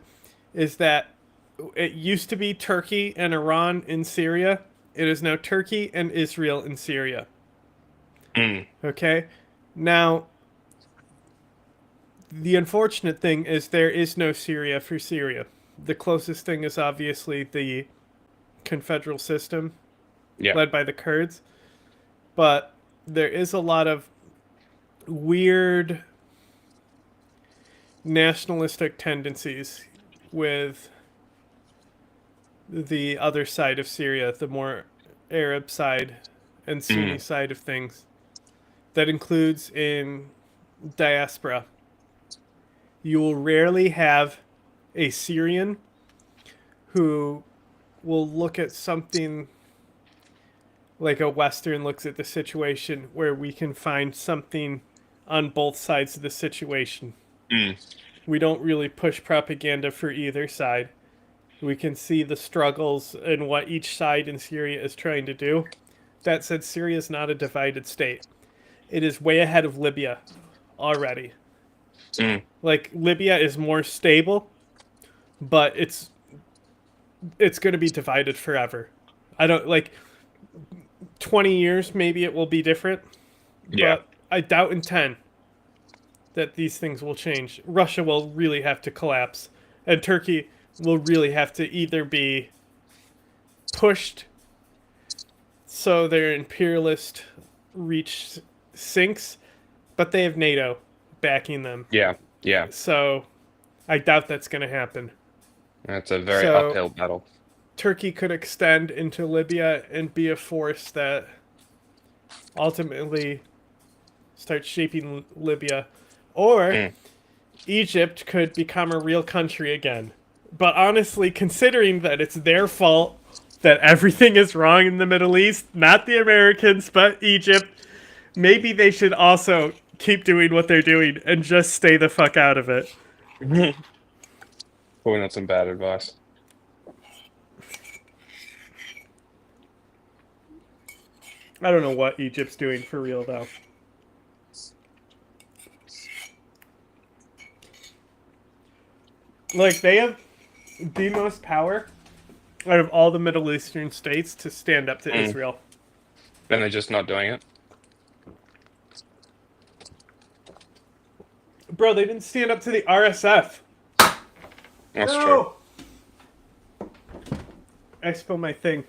[SPEAKER 1] is that it used to be Turkey and Iran in Syria. It is now Turkey and Israel in Syria. Okay? Now, the unfortunate thing is there is no Syria for Syria. The closest thing is obviously the confederal system led by the Kurds. But there is a lot of weird nationalistic tendencies with the other side of Syria, the more Arab side and Sunni side of things. That includes in diaspora. You will rarely have a Syrian who will look at something like a Western looks at the situation where we can find something on both sides of the situation. We don't really push propaganda for either side. We can see the struggles and what each side in Syria is trying to do. That said, Syria is not a divided state. It is way ahead of Libya already. Like, Libya is more stable, but it's going to be divided forever. I don't, 20 years, maybe it will be different.
[SPEAKER 2] Yeah.
[SPEAKER 1] But I doubt in 10 that these things will change. Russia will really have to collapse. And Turkey will really have to either be pushed so their imperialist reach sinks, but they have NATO backing them.
[SPEAKER 2] Yeah.
[SPEAKER 1] So I doubt that's going to happen.
[SPEAKER 2] That's a very uphill battle.
[SPEAKER 1] Turkey could extend into Libya and be a force that ultimately starts shaping Libya. Or Egypt could become a real country again. But honestly, considering that it's their fault that everything is wrong in the Middle East, not the Americans, but Egypt, maybe they should also keep doing what they're doing and just stay the fuck out of it.
[SPEAKER 2] Boy, that's some bad advice.
[SPEAKER 1] I don't know what Egypt's doing for real, though. Like, they have the most power out of all the Middle Eastern states to stand up to Israel.
[SPEAKER 2] And they're just not doing it?
[SPEAKER 1] Bro, they didn't stand up to the RSF.
[SPEAKER 2] That's true.
[SPEAKER 1] I spilled my thing.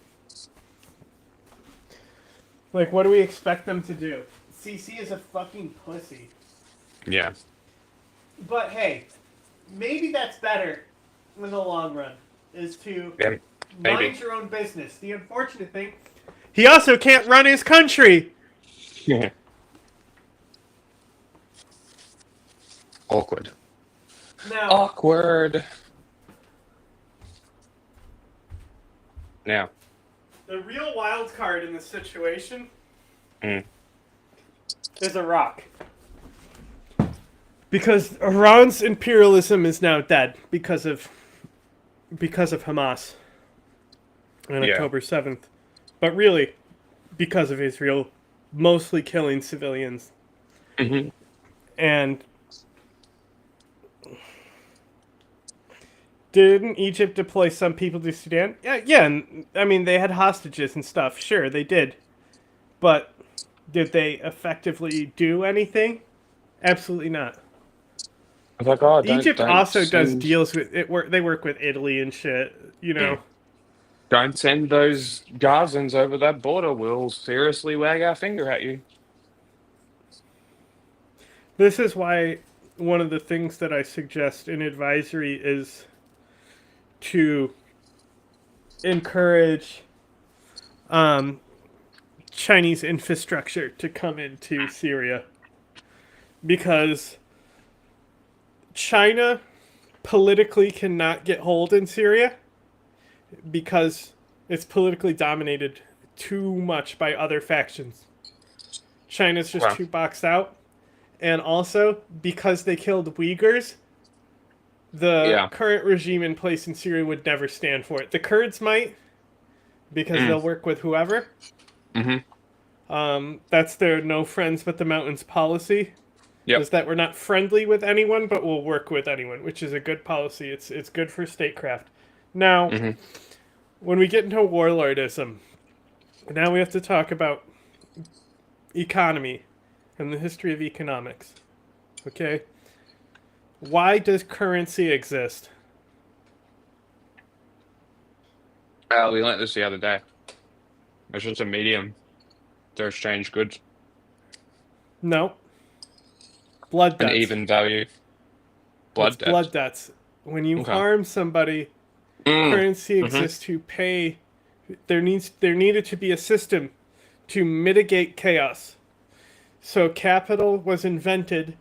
[SPEAKER 1] Like, what do we expect them to do? CC is a fucking pussy.
[SPEAKER 2] Yeah.
[SPEAKER 1] But hey, maybe that's better in the long run, is to mind your own business. The unfortunate thing, he also can't run his country.
[SPEAKER 2] Awkward.
[SPEAKER 1] Now,
[SPEAKER 2] Awkward. Now.
[SPEAKER 1] The real wild card in this situation is Iraq. Because Iran's imperialism is now dead because of because of Hamas on
[SPEAKER 2] Yeah.
[SPEAKER 1] October 7th, but really because of Israel mostly killing civilians.
[SPEAKER 2] Mhm.
[SPEAKER 1] And didn't Egypt deploy some people to Sudan? Yeah, and I mean, they had hostages and stuff. Sure, they did. But did they effectively do anything? Absolutely not.
[SPEAKER 2] It's like, oh,
[SPEAKER 1] Egypt
[SPEAKER 2] don't
[SPEAKER 1] also does
[SPEAKER 2] send,
[SPEAKER 1] deals with it. They work with Italy and shit. You know.
[SPEAKER 2] don't send those Gazans over that border. We'll seriously wag our finger at you.
[SPEAKER 1] This is why one of the things that I suggest in advisory is to encourage Chinese infrastructure to come into Syria, because China politically cannot get hold in Syria because it's politically dominated too much by other factions. China's just
[SPEAKER 2] Wow.
[SPEAKER 1] too boxed out. And also, because they killed Uyghurs, the current regime in place in Syria would never stand for it. The Kurds might, because they'll work with whoever. That's their no friends but the mountains policy.
[SPEAKER 2] Yep.
[SPEAKER 1] Is that we're not friendly with anyone, but we'll work with anyone, which is a good policy. It's good for statecraft. Now, when we get into warlordism, now we have to talk about economy and the history of economics. Okay? Why does currency exist?
[SPEAKER 2] We learned this the other day. It's just a medium to exchange goods.
[SPEAKER 1] No. Blood debts.
[SPEAKER 2] An even value. Blood debts.
[SPEAKER 1] Blood debts. When you harm somebody, currency exists to pay. There needed to be a system to mitigate chaos. So capital was invented,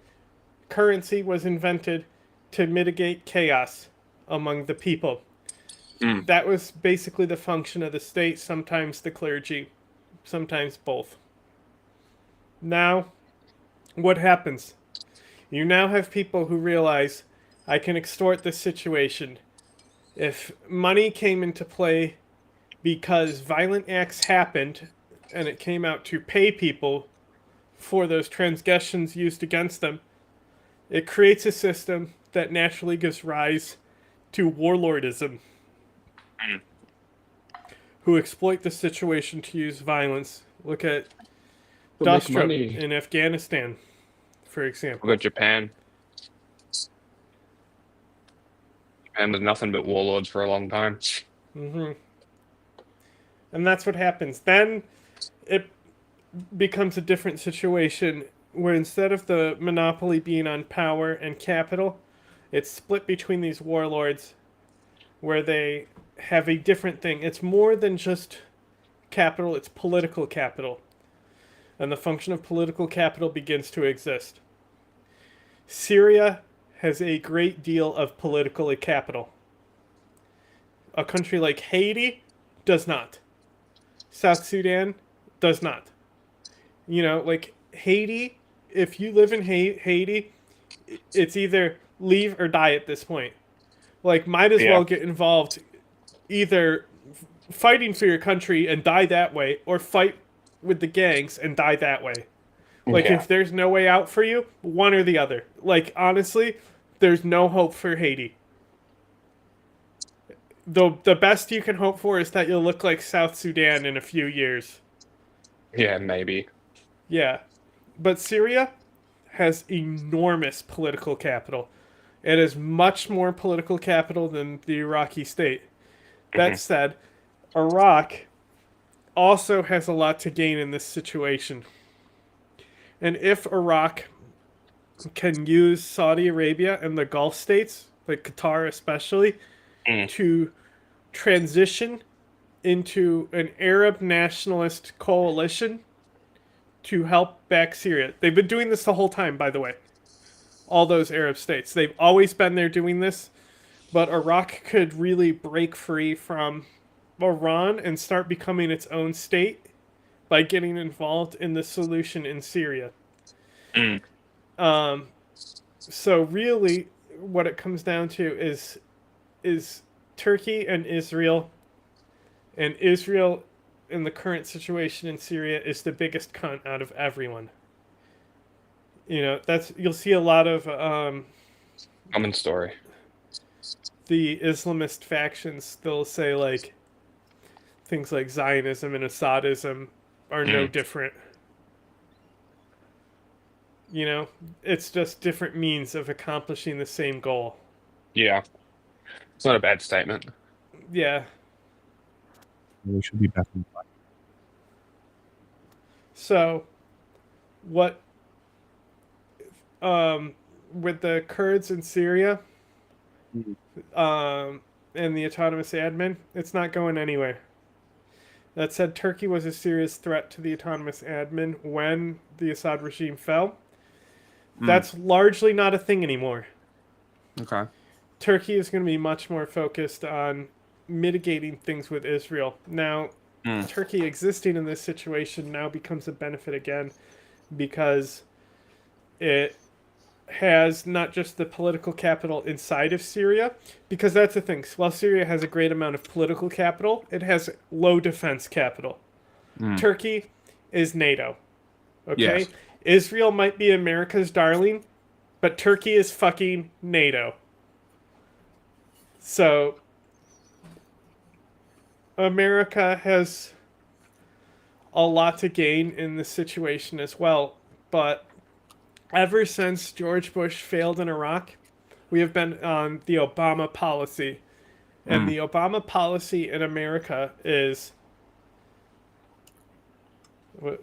[SPEAKER 1] currency was invented to mitigate chaos among the people. That was basically the function of the state, sometimes the clergy, sometimes both. Now, what happens? You now have people who realize, I can extort this situation. If money came into play because violent acts happened, and it came out to pay people for those transgressions used against them, it creates a system that naturally gives rise to warlordism, who exploit the situation to use violence. Look at
[SPEAKER 2] To make
[SPEAKER 1] Dostrom
[SPEAKER 2] money.
[SPEAKER 1] in Afghanistan, for example.
[SPEAKER 2] Look at Japan. Japan was nothing but warlords for a long time.
[SPEAKER 1] And that's what happens. Then it becomes a different situation where instead of the monopoly being on power and capital, it's split between these warlords where they have a different thing. It's more than just capital, it's political capital. And the function of political capital begins to exist. Syria has a great deal of political capital. A country like Haiti does not. South Sudan does not. You know, like Haiti, if you live in Haiti, it's either leave or die at this point. Like, might as well get involved either fighting for your country and die that way, or fight with the gangs and die that way. Like, if there's no way out for you, one or the other. Like, honestly, there's no hope for Haiti. The best you can hope for is that you'll look like South Sudan in a few years.
[SPEAKER 2] Yeah, maybe.
[SPEAKER 1] Yeah. But Syria has enormous political capital. It has much more political capital than the Iraqi state. That said, Iraq also has a lot to gain in this situation. And if Iraq can use Saudi Arabia and the Gulf states, like Qatar especially, to transition into an Arab nationalist coalition to help back Syria. They've been doing this the whole time, by the way. All those Arab states. They've always been there doing this. But Iraq could really break free from Iran and start becoming its own state by getting involved in the solution in Syria. So really, what it comes down to is Turkey and Israel in the current situation in Syria is the biggest cunt out of everyone. You know, you'll see a lot of
[SPEAKER 2] Common story.
[SPEAKER 1] the Islamist factions. They'll say like things like Zionism and Assadism are no different. You know, it's just different means of accomplishing the same goal.
[SPEAKER 2] Yeah. It's not a bad statement.
[SPEAKER 1] Yeah.
[SPEAKER 2] We should be back in black.
[SPEAKER 1] So, what with the Kurds in Syria, and the autonomous admin, it's not going anywhere. That said, Turkey was a serious threat to the autonomous admin when the Assad regime fell. That's largely not a thing anymore.
[SPEAKER 2] Okay.
[SPEAKER 1] Turkey is going to be much more focused on mitigating things with Israel. Now, Turkey existing in this situation now becomes a benefit again because it has not just the political capital inside of Syria, because that's the thing. While Syria has a great amount of political capital, it has low defense capital. Turkey is NATO. Okay?
[SPEAKER 2] Yes.
[SPEAKER 1] Israel might be America's darling, but Turkey is fucking NATO. So, America has a lot to gain in this situation as well, but ever since George Bush failed in Iraq, we have been on the Obama policy. And the Obama policy in America is...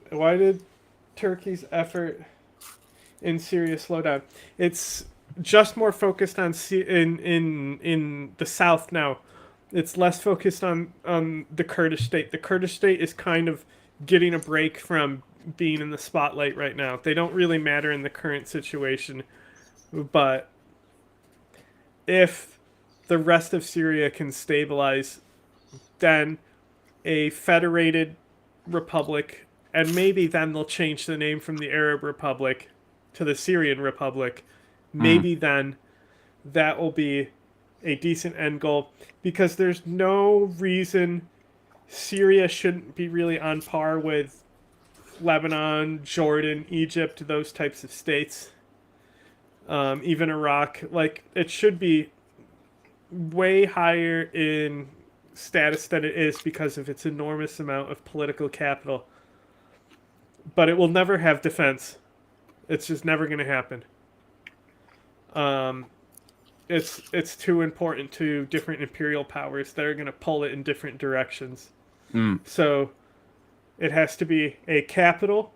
[SPEAKER 1] Why did Turkey's effort in Syria slow down? It's just more focused on in the south now. It's less focused on the Kurdish state. The Kurdish state is kind of getting a break from being in the spotlight right now. They don't really matter in the current situation, but if the rest of Syria can stabilize, then a federated republic, and maybe then they'll change the name from the Arab Republic to the Syrian Republic. Maybe then that will be a decent end goal, because there's no reason Syria shouldn't be really on par with Lebanon, Jordan, Egypt, those types of states. Even Iraq. Like, it should be way higher in status than it is because of its enormous amount of political capital. But it will never have defense. It's just never going to happen. It's too important to different imperial powers that are going to pull it in different directions. So it has to be a capital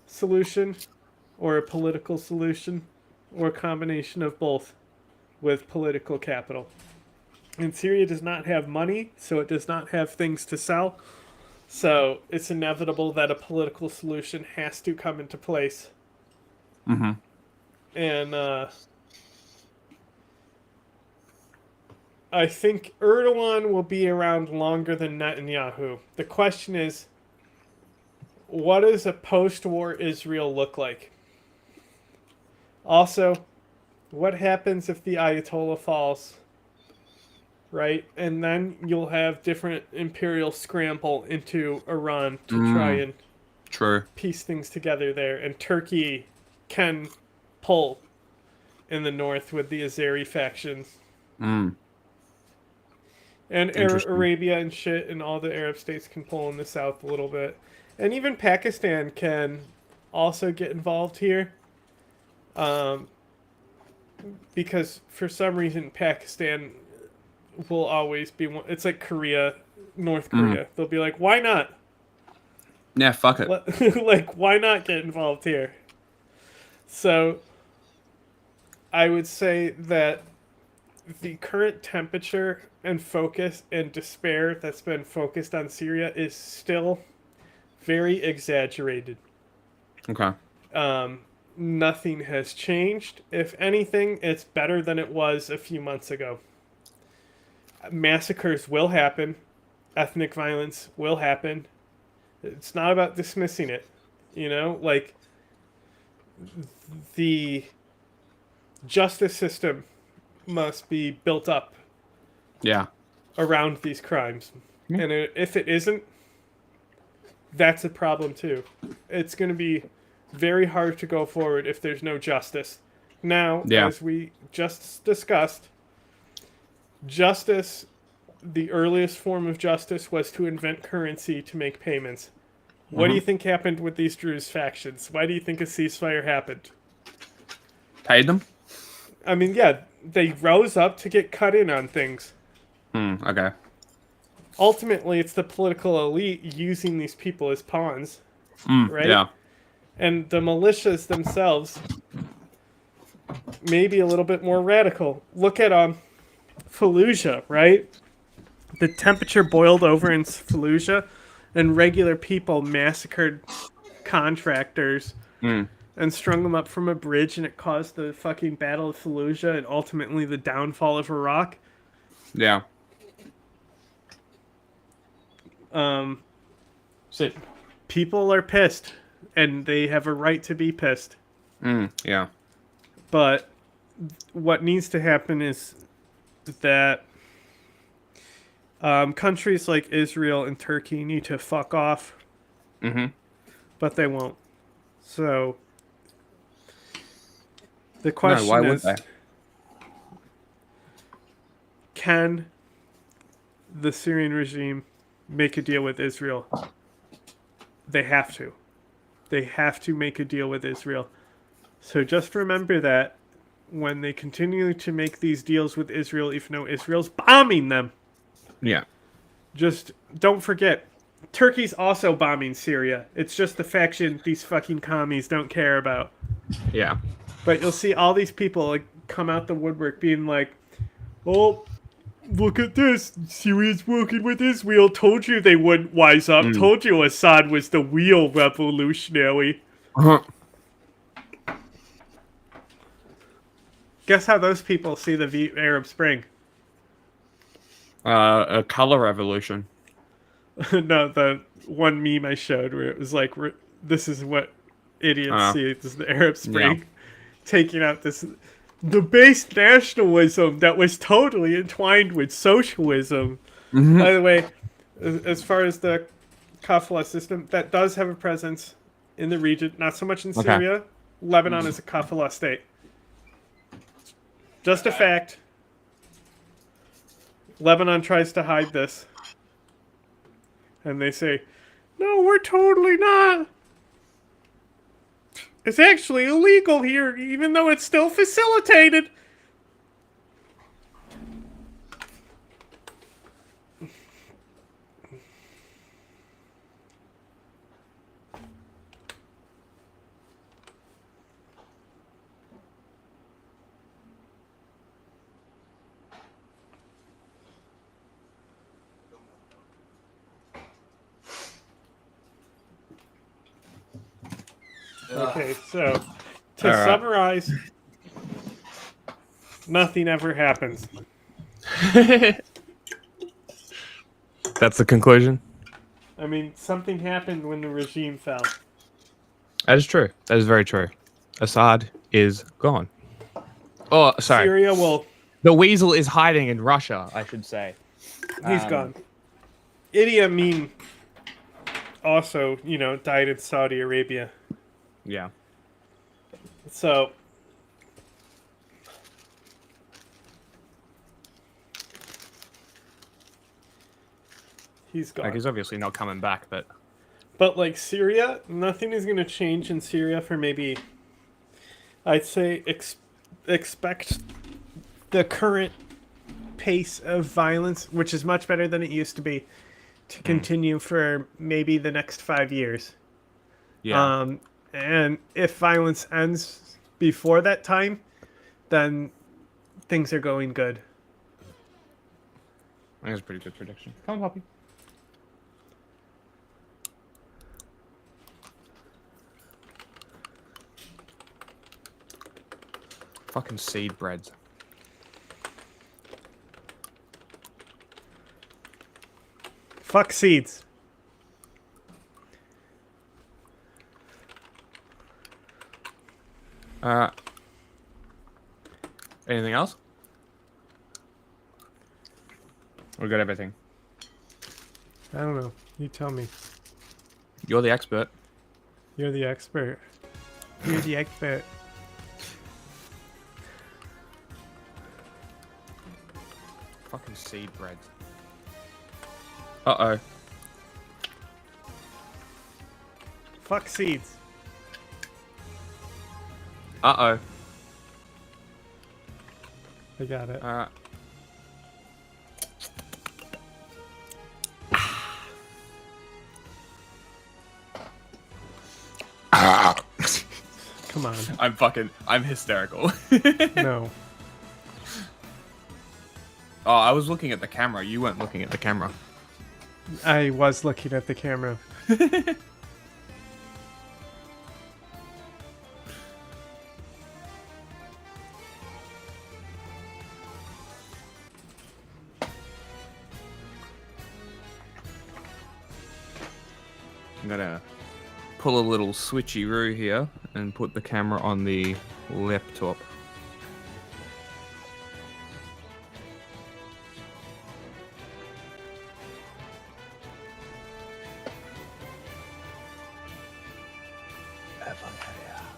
[SPEAKER 1] solution or a political solution or a combination of both with political capital. And Syria does not have money, so it does not have things to sell. So it's inevitable that a political solution has to come into place. And I think Erdogan will be around longer than Netanyahu. The question is, what does a post-war Israel look like? Also, what happens if the Ayatollah falls? Right? And then you'll have different imperial scramble into Iran to try and piece things together there. And Turkey can pull in the north with the Azeri factions. And Arabia and shit and all the Arab states can pull in the south a little bit. And even Pakistan can also get involved here. Because for some reason Pakistan will always be one. It's like Korea, North Korea. They'll be like, why not?
[SPEAKER 2] Yeah, fuck it.
[SPEAKER 1] Like, why not get involved here? So, I would say that the current temperature and focus and despair that's been focused on Syria is still very exaggerated.
[SPEAKER 2] Okay.
[SPEAKER 1] Nothing has changed. If anything, it's better than it was a few months ago. Massacres will happen. Ethnic violence will happen. It's not about dismissing it. You know, like, the justice system must be built up
[SPEAKER 2] Yeah.
[SPEAKER 1] around these crimes.
[SPEAKER 2] Yeah.
[SPEAKER 1] And if it isn't, that's a problem too. It's going to be very hard to go forward if there's no justice. Now,
[SPEAKER 2] Yeah.
[SPEAKER 1] as we just discussed, justice, the earliest form of justice was to invent currency to make payments. What do you think happened with these Druze factions? Why do you think a ceasefire happened?
[SPEAKER 2] Paid them?
[SPEAKER 1] I mean, yeah, they rose up to get cut in on things.
[SPEAKER 2] Okay.
[SPEAKER 1] Ultimately, it's the political elite using these people as pawns, right?
[SPEAKER 2] Yeah.
[SPEAKER 1] And the militias themselves may be a little bit more radical. Look at Fallujah, right? The temperature boiled over in Fallujah, and regular people massacred contractors and strung them up from a bridge, and it caused the fucking Battle of Fallujah and ultimately the downfall of Iraq.
[SPEAKER 2] Yeah.
[SPEAKER 1] So people are pissed, and they have a right to be pissed.
[SPEAKER 2] Yeah.
[SPEAKER 1] But what needs to happen is that countries like Israel and Turkey need to fuck off. But they won't. So the question
[SPEAKER 2] why would
[SPEAKER 1] is,
[SPEAKER 2] they?
[SPEAKER 1] can the Syrian regime make a deal with Israel? They have to. They have to make a deal with Israel. So just remember that when they continue to make these deals with Israel, even though Israel's bombing them,
[SPEAKER 2] Yeah.
[SPEAKER 1] just don't forget, Turkey's also bombing Syria. It's just the faction these fucking commies don't care about.
[SPEAKER 2] Yeah.
[SPEAKER 1] But you'll see all these people like come out the woodwork being like, oh, look at this. Syria's working with Israel. Told you they wouldn't wise up. Told you Assad was the real revolutionary. Guess how those people see the Arab Spring?
[SPEAKER 2] A color revolution.
[SPEAKER 1] No, the one meme I showed where it was like, this is what idiots see as the Arab Spring.
[SPEAKER 2] Yeah.
[SPEAKER 1] Taking out this debased nationalism that was totally entwined with socialism. By the way, as far as the kafala system, that does have a presence in the region, not so much in Syria. Lebanon is a kafala state. Just a fact. Lebanon tries to hide this. And they say, no, we're totally not. It's actually illegal here, even though it's still facilitated. Okay, so to summarize, nothing ever happens.
[SPEAKER 2] That's the conclusion?
[SPEAKER 1] I mean, something happened when the regime fell.
[SPEAKER 2] That is true. That is very true. Assad is gone. Oh, sorry.
[SPEAKER 1] Syria will...
[SPEAKER 2] The weasel is hiding in Russia, I should say.
[SPEAKER 1] He's gone. Idi Amin also, you know, died in Saudi Arabia.
[SPEAKER 2] Yeah.
[SPEAKER 1] So... he's gone.
[SPEAKER 2] Like, he's obviously not coming back, but...
[SPEAKER 1] But, like, Syria, nothing is going to change in Syria for maybe... I'd say expect the current pace of violence, which is much better than it used to be, to continue for maybe the next 5 years.
[SPEAKER 2] Yeah.
[SPEAKER 1] And if violence ends before that time, then things are going good.
[SPEAKER 2] I think it's a pretty good prediction. Come on, puppy. Fucking seed breads.
[SPEAKER 1] Fuck seeds.
[SPEAKER 2] Anything else? We got everything.
[SPEAKER 1] I don't know. You tell me.
[SPEAKER 2] You're the expert.
[SPEAKER 1] You're the expert. You're the expert.
[SPEAKER 2] Fucking seed bread. Uh-oh.
[SPEAKER 1] Fuck seeds.
[SPEAKER 2] Uh-oh.
[SPEAKER 1] I got it.
[SPEAKER 2] Alright.
[SPEAKER 1] Come on.
[SPEAKER 2] I'm hysterical.
[SPEAKER 1] No.
[SPEAKER 2] Oh, I was looking at the camera. You weren't looking at the camera.
[SPEAKER 1] I was looking at the camera.
[SPEAKER 2] I'm gonna pull a little switcheroo here and put the camera on the laptop.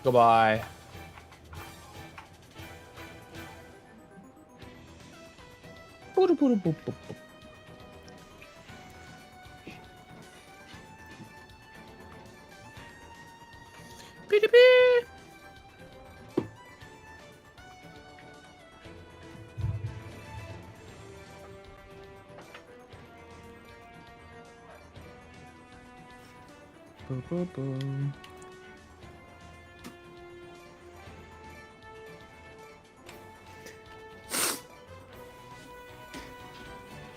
[SPEAKER 2] Goodbye.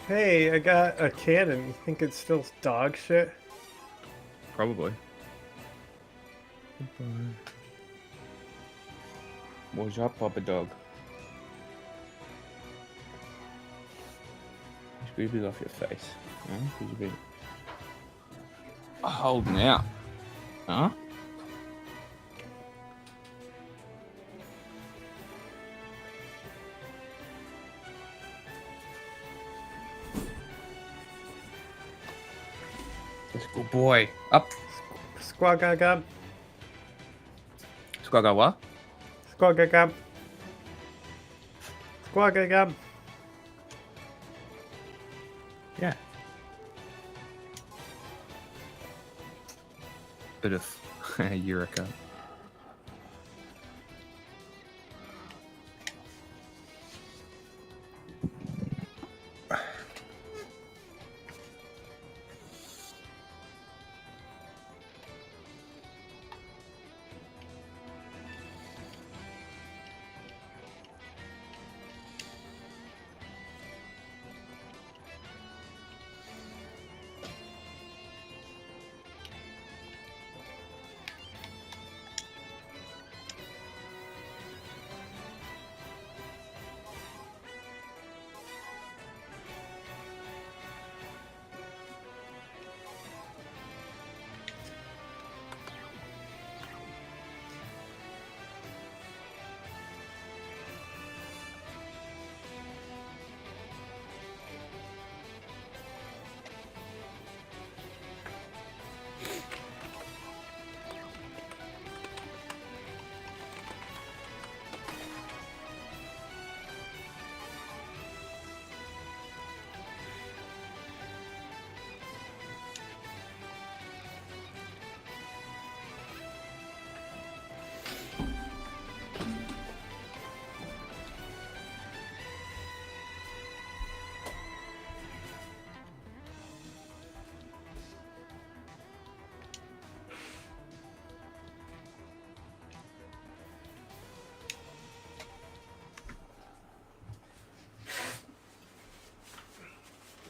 [SPEAKER 1] Hey, I got a cannon. You think it's still dog shit?
[SPEAKER 2] Probably. What's up, Papa Dog? Squeeze it off your face. Huh? Could you be holding out? Huh? That's a good boy. Up.
[SPEAKER 1] Squawgagab.
[SPEAKER 2] Squawga what?
[SPEAKER 1] Squawgagab. Squawgagab.
[SPEAKER 2] Yeah. Bit of Eureka.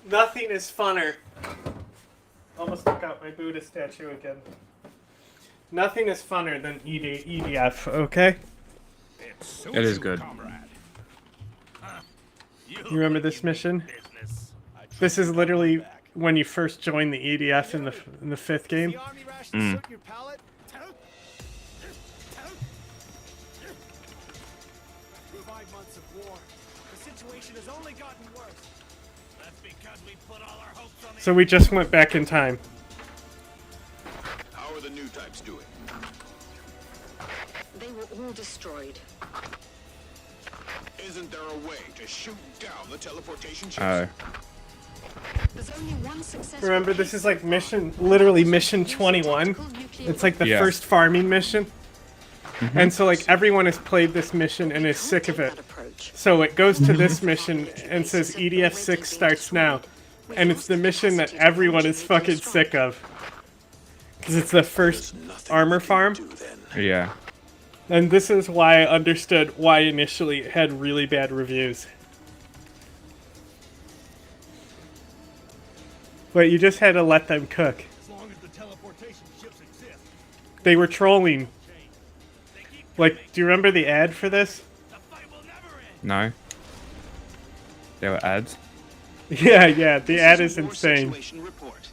[SPEAKER 1] Nothing is funner. Almost took out my Buddha statue again. Nothing is funner than EDF, okay?
[SPEAKER 2] It is good.
[SPEAKER 1] You remember this mission? This is literally when you first join the EDF in the 5th game.
[SPEAKER 2] Mm.
[SPEAKER 1] So we just went back in time.
[SPEAKER 12] How are the new types doing?
[SPEAKER 21] They were all destroyed.
[SPEAKER 12] Isn't there a way to shoot down the teleportation ships?
[SPEAKER 2] Oh.
[SPEAKER 21] There's only one successful
[SPEAKER 1] Remember, this is like literally mission 21. It's like the first farming mission. And so like everyone has played this mission and is sick of it. So it goes to this mission and says EDF 6 starts now. And it's the mission that everyone is fucking sick of. Because it's the first armor farm.
[SPEAKER 2] Yeah.
[SPEAKER 1] And this is why I understood why initially it had really bad reviews. But you just had to let them cook. They were trolling. Like, do you remember the ad for this?
[SPEAKER 2] No. There were ads.
[SPEAKER 1] Yeah, the ad is insane.
[SPEAKER 22] Report.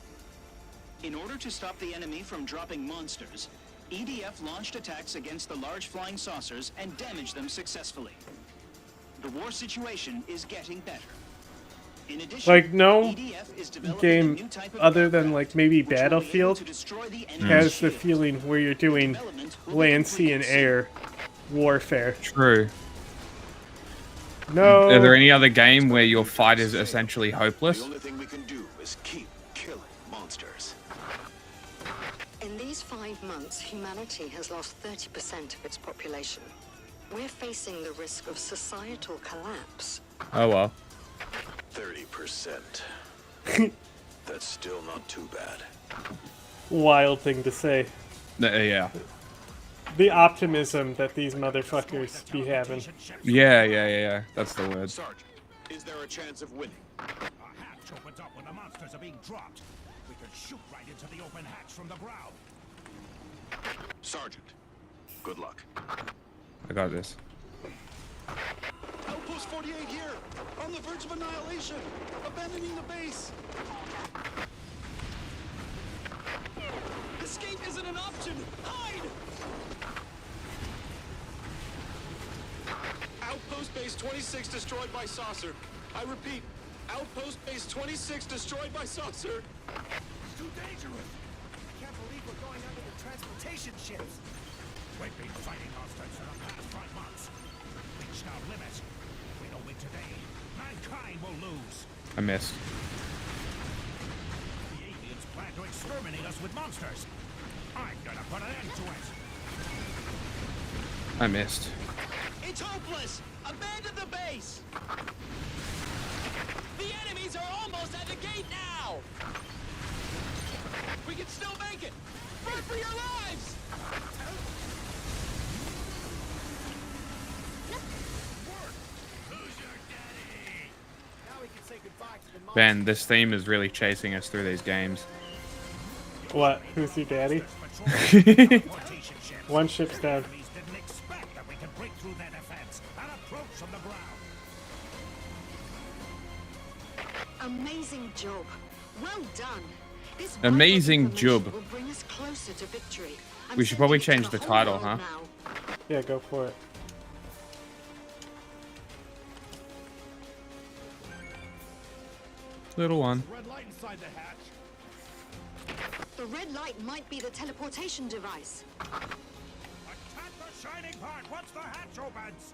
[SPEAKER 22] In order to stop the enemy from dropping monsters, EDF launched attacks against the large flying saucers and damaged them successfully. The war situation is getting better. In addition,
[SPEAKER 1] Like, no
[SPEAKER 22] EDF is developing a
[SPEAKER 1] game
[SPEAKER 22] new type of
[SPEAKER 1] other than, like, maybe Battlefield has the feeling where you're doing land, sea, and air warfare.
[SPEAKER 2] True.
[SPEAKER 1] No.
[SPEAKER 2] Are there any other game where your fight is essentially hopeless?
[SPEAKER 12] The only thing we can do is keep killing monsters.
[SPEAKER 21] In these 5 months, humanity has lost 30% of its population. We're facing the risk of societal collapse.
[SPEAKER 2] Oh well.
[SPEAKER 12] 30%. That's still not too bad.
[SPEAKER 1] Wild thing to say.
[SPEAKER 2] Yeah.
[SPEAKER 22] The optimism that these motherfuckers be having.
[SPEAKER 2] Yeah. That's the word.
[SPEAKER 12] Sergeant, is there a chance of winning?
[SPEAKER 23] A hatch opens up when the monsters are being dropped. We could shoot right into the open hatch from the ground.
[SPEAKER 12] Sergeant, good luck.
[SPEAKER 2] I got this.
[SPEAKER 19] Outpost 48 here, on the verge of annihilation, abandoning the base. Escape isn't an option. Hide! Outpost base 26 destroyed by saucer. I repeat, outpost base 26 destroyed by saucer.
[SPEAKER 23] It's too dangerous. I can't believe we're going under the transportation ships. We've been fighting monsters for the past 5 months. We've reached our limit. If we don't win today, mankind will lose.
[SPEAKER 2] I missed.
[SPEAKER 23] The aliens plan to exterminate us with monsters. I'm gonna put an end to it.
[SPEAKER 2] I missed.
[SPEAKER 19] It's hopeless! Abandon the base! The enemies are almost at the gate now! We can still make it! Run for your lives!
[SPEAKER 2] Man, this theme is really chasing us through these games.
[SPEAKER 22] What? Who's your daddy? One ship's down.
[SPEAKER 21] Amazing job. Well done. This
[SPEAKER 2] Amazing
[SPEAKER 21] vital
[SPEAKER 2] job.
[SPEAKER 21] will bring us closer to victory. I'm
[SPEAKER 2] We should probably
[SPEAKER 21] sending it
[SPEAKER 2] change
[SPEAKER 21] to
[SPEAKER 2] the
[SPEAKER 21] whole
[SPEAKER 2] title,
[SPEAKER 21] world
[SPEAKER 2] huh?
[SPEAKER 21] now.
[SPEAKER 22] Yeah, go for it.
[SPEAKER 2] Little one.
[SPEAKER 23] Red light inside the hatch.
[SPEAKER 21] The red light might be the teleportation device.
[SPEAKER 23] Attack the shining part once the hatch opens.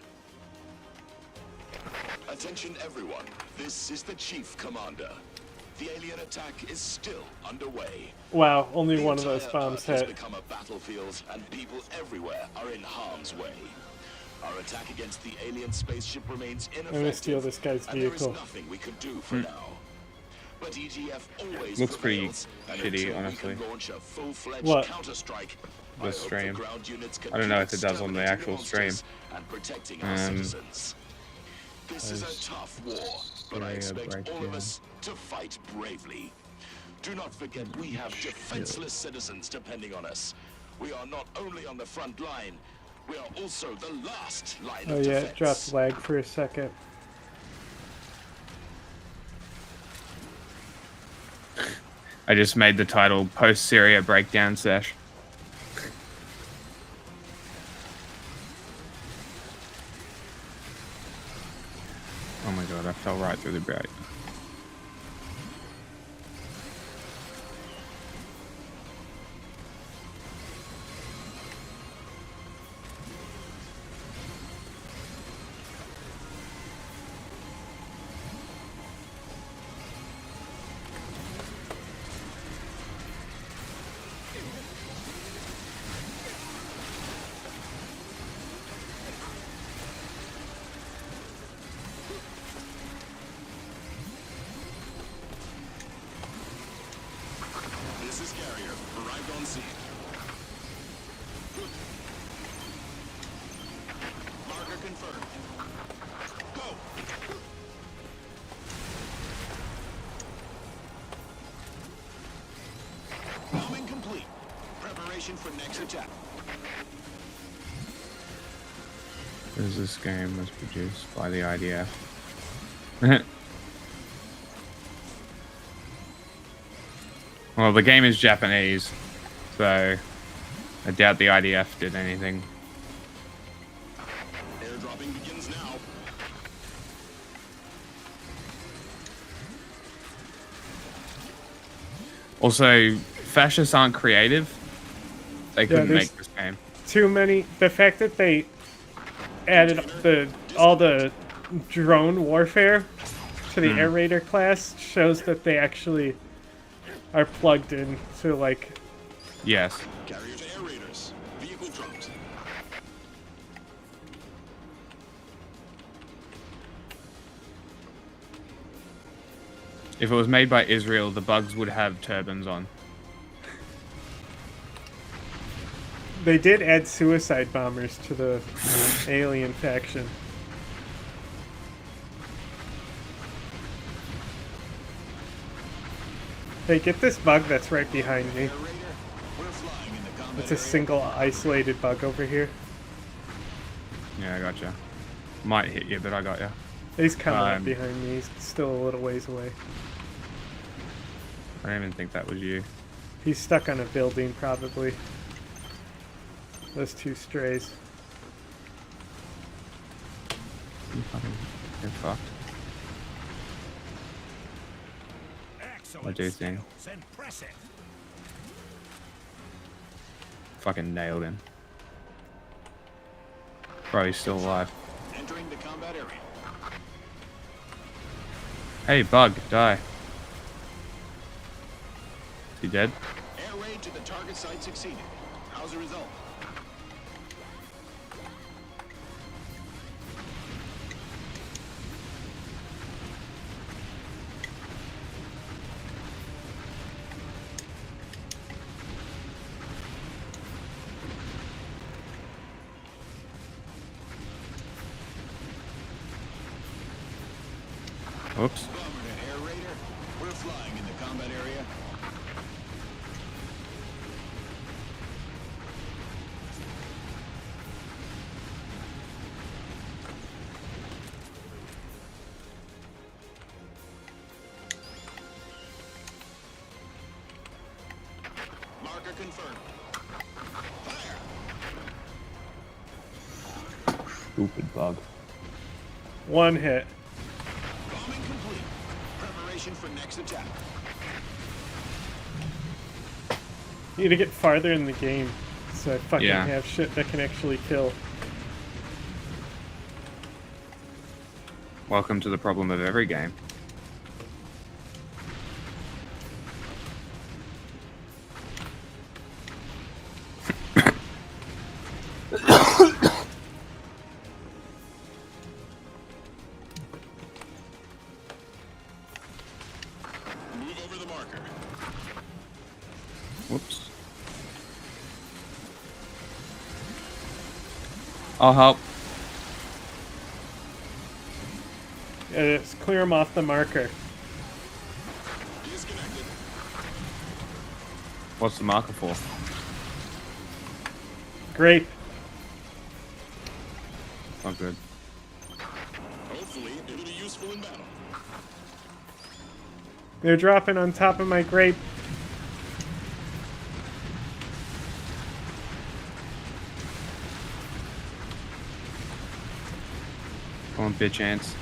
[SPEAKER 12] Attention everyone, this is the Chief Commander. The alien attack is still underway.
[SPEAKER 22] Wow, only one of
[SPEAKER 12] The
[SPEAKER 22] those
[SPEAKER 12] entire
[SPEAKER 22] bombs
[SPEAKER 12] Earth has
[SPEAKER 22] hit.
[SPEAKER 12] become a battlefield, and people everywhere are in harm's way. Our attack against the alien spaceship remains
[SPEAKER 22] I'm
[SPEAKER 12] ineffective.
[SPEAKER 22] gonna steal this guy's
[SPEAKER 12] and there is
[SPEAKER 22] vehicle.
[SPEAKER 12] nothing we can do for now. But EGF always
[SPEAKER 2] Looks pretty
[SPEAKER 12] prevails, and
[SPEAKER 2] shitty,
[SPEAKER 12] until
[SPEAKER 2] honestly.
[SPEAKER 12] we can launch a full-fledged
[SPEAKER 22] What?
[SPEAKER 12] counter-strike,
[SPEAKER 2] The
[SPEAKER 12] I hope
[SPEAKER 2] stream.
[SPEAKER 12] the ground units can
[SPEAKER 2] I don't know
[SPEAKER 12] keep
[SPEAKER 2] if it does on the
[SPEAKER 12] exterminating
[SPEAKER 2] actual stream.
[SPEAKER 12] monsters and protecting our citizens. This is a tough war, but I expect all of us to fight bravely. Do not forget we have defenseless citizens depending on us. We are not only on the front line, we are also the last line
[SPEAKER 22] Oh
[SPEAKER 12] of
[SPEAKER 22] yeah,
[SPEAKER 12] defense.
[SPEAKER 22] it dropped lag for a second.
[SPEAKER 2] I just made the title Post Syria Breakdown Sesh. Oh my god, I fell right through the break.
[SPEAKER 22] arrived on scene. Marker confirmed. Go! Bombing complete. Preparation for next attack.
[SPEAKER 2] Because this game was produced by the IDF. Well, the game is Japanese, so I doubt the IDF did anything.
[SPEAKER 22] Airdropping begins now.
[SPEAKER 2] Also, fascists aren't creative. They couldn't make this game.
[SPEAKER 1] Too many. The fact that they added all the drone warfare to the air raider class shows that they actually are plugged in to like.
[SPEAKER 2] Yes.
[SPEAKER 22] Carriers, air raiders, vehicle drones.
[SPEAKER 2] If it was made by Israel, the bugs would have turbans on.
[SPEAKER 1] They did add suicide bombers to the alien faction. Hey, get this bug that's right behind me. It's a single isolated bug over here.
[SPEAKER 2] Yeah, I gotcha. Might hit you, but I got you.
[SPEAKER 1] He's coming up behind me. He's still a little ways away.
[SPEAKER 2] I didn't even think that was you.
[SPEAKER 1] He's stuck on a building, probably. Those two strays.
[SPEAKER 2] You're fucked. I do think. Fucking nailed him. Bro, he's still alive.
[SPEAKER 22] Entering the combat area.
[SPEAKER 2] Hey, bug, die. Is he dead?
[SPEAKER 22] Air raid to the target site succeeded. How's the result?
[SPEAKER 2] Whoops.
[SPEAKER 22] Bomber to air raider. We're flying in the combat area. Marker confirmed. Fire!
[SPEAKER 2] Stupid bug.
[SPEAKER 1] One hit.
[SPEAKER 22] Bombing complete. Preparation for next attack.
[SPEAKER 1] Need to get farther in the game so I fucking
[SPEAKER 2] Yeah.
[SPEAKER 1] have shit that can actually kill.
[SPEAKER 2] Welcome to the problem of every game.
[SPEAKER 22] Move over the marker.
[SPEAKER 2] Whoops. I'll help.
[SPEAKER 1] Yeah, just clear him off the marker.
[SPEAKER 22] Disconnected.
[SPEAKER 2] What's the marker for?
[SPEAKER 1] Grape.
[SPEAKER 2] Oh, good.
[SPEAKER 22] Hopefully, it'll be useful in battle.
[SPEAKER 1] They're dropping on top of my grape.
[SPEAKER 2] Come on, bitch ants.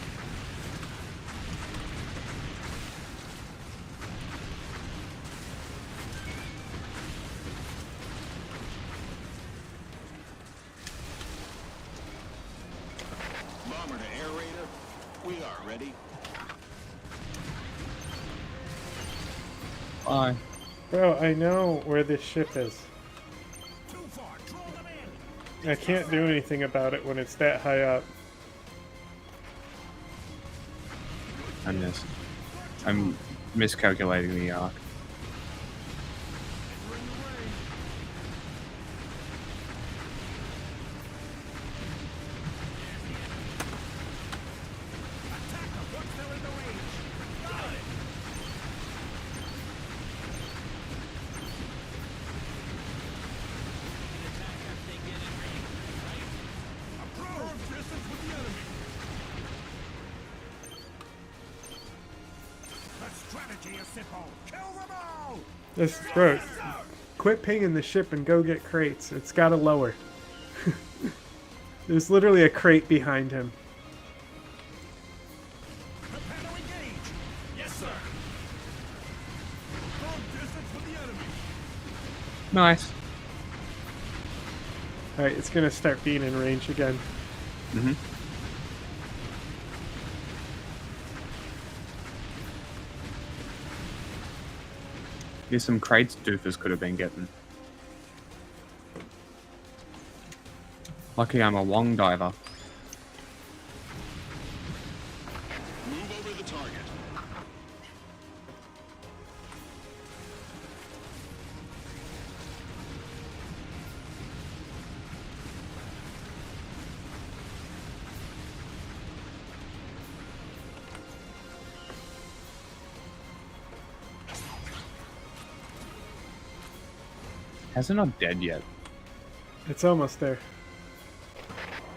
[SPEAKER 22] Bomber to air raider. We are ready.
[SPEAKER 2] Bye.
[SPEAKER 1] Bro, I know where this ship is. I can't do anything about it when it's that high up.
[SPEAKER 2] I'm miscalculating the arc.
[SPEAKER 1] This bro, quit pinging the ship and go get crates. It's gotta lower. There's literally a crate behind him.
[SPEAKER 2] Nice.
[SPEAKER 1] Alright, it's gonna start being in range again.
[SPEAKER 2] Mm-hmm. Here's some crates doofus could have been getting. Lucky I'm a Wong diver.
[SPEAKER 22] Move over the target.
[SPEAKER 2] How's it not dead yet?
[SPEAKER 1] It's almost there.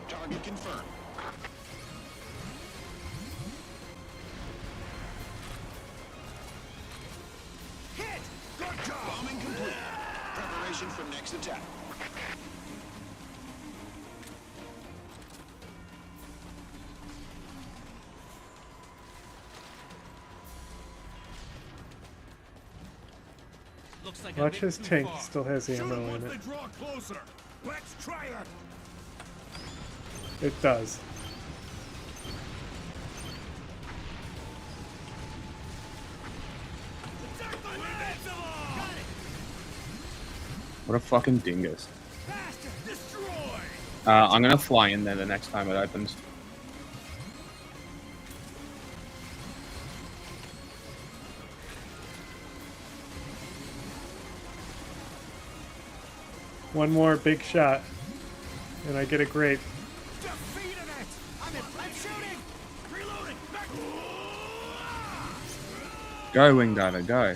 [SPEAKER 22] Target confirmed.
[SPEAKER 23] Hit! Good job!
[SPEAKER 22] Bombing complete. Preparation for next attack.
[SPEAKER 23] Looks like
[SPEAKER 1] Watch his tank still has ammo in it.
[SPEAKER 23] Draw closer. Let's try it.
[SPEAKER 1] It does.
[SPEAKER 2] What a fucking dingus. I'm gonna fly in there the next time it opens.
[SPEAKER 1] One more big shot, and I get a grape.
[SPEAKER 2] Go, Wing Diver, go.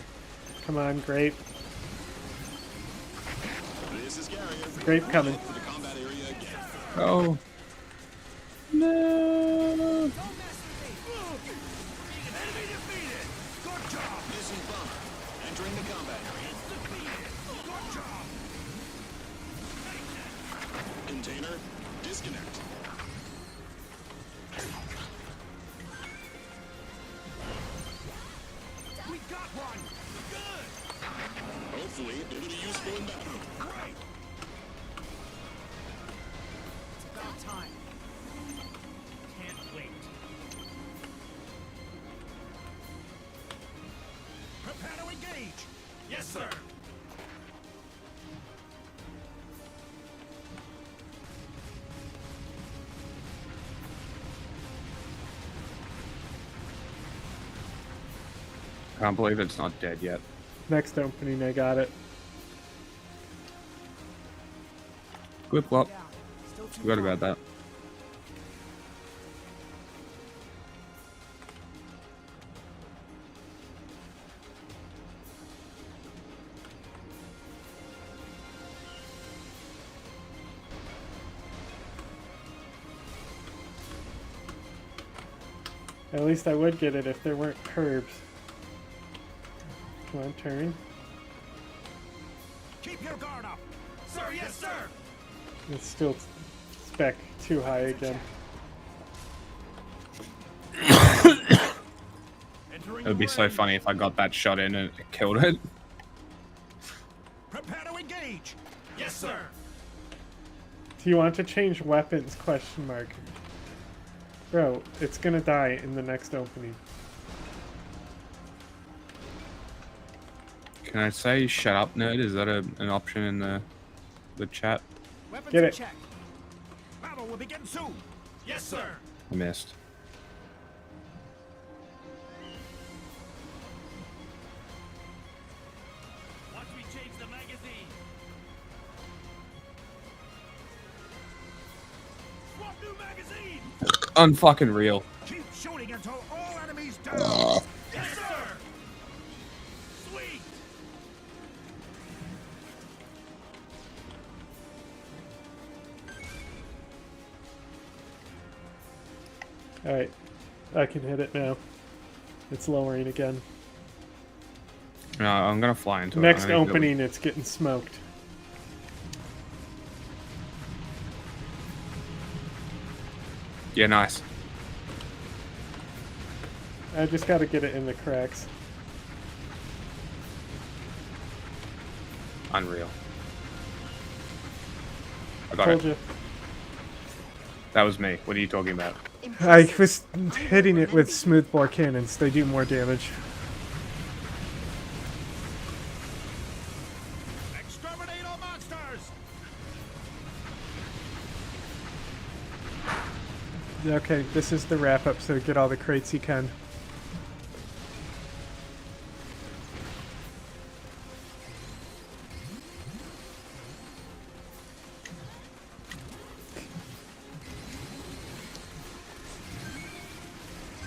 [SPEAKER 1] Come on, grape.
[SPEAKER 22] This is Carrier.
[SPEAKER 1] Grape coming.
[SPEAKER 22] To the combat area again.
[SPEAKER 2] Oh. No.
[SPEAKER 22] Missing bomber. Entering the combat area. Container disconnect.
[SPEAKER 23] We got one. Good.
[SPEAKER 22] Hopefully, it'll be useful in battle.
[SPEAKER 23] Great. It's about time. Can't wait. Prepare to engage. Yes, sir.
[SPEAKER 2] Can't believe it's not dead yet.
[SPEAKER 1] Next opening, I got it.
[SPEAKER 2] Flip flop. Forgot about that.
[SPEAKER 1] At least I would get it if there weren't curbs. Come on, turn.
[SPEAKER 23] Keep your guard up. Sir, yes, sir.
[SPEAKER 1] It's still spec too high again.
[SPEAKER 2] It would be so funny if I got that shot in and it killed it.
[SPEAKER 23] Prepare to engage. Yes, sir.
[SPEAKER 1] Do you want to change weapons? Question mark. Bro, it's gonna die in the next opening.
[SPEAKER 2] Can I say shut up, nerd? Is that an option in the chat?
[SPEAKER 23] Weapons
[SPEAKER 1] Get
[SPEAKER 23] in
[SPEAKER 1] it.
[SPEAKER 23] check. Battle will begin soon. Yes, sir.
[SPEAKER 2] I missed.
[SPEAKER 23] Watch me change the magazine. Swap new magazine.
[SPEAKER 2] Unfucking real.
[SPEAKER 23] Keep shooting until all enemies down. Yes, sir. Sweet.
[SPEAKER 1] Alright, I can hit it now. It's lowering again.
[SPEAKER 2] No, I'm gonna fly into
[SPEAKER 1] Next
[SPEAKER 2] it.
[SPEAKER 1] opening, it's getting smoked.
[SPEAKER 2] Yeah, nice.
[SPEAKER 1] I just gotta get it in the cracks.
[SPEAKER 2] Unreal. I got
[SPEAKER 1] Told
[SPEAKER 2] it.
[SPEAKER 1] you.
[SPEAKER 2] That was me. What are you talking about?
[SPEAKER 1] I was hitting it with smoothbore cannons. They do more damage.
[SPEAKER 23] Exterminate all monsters!
[SPEAKER 1] Okay, this is the wrap up, so get all the crates you can.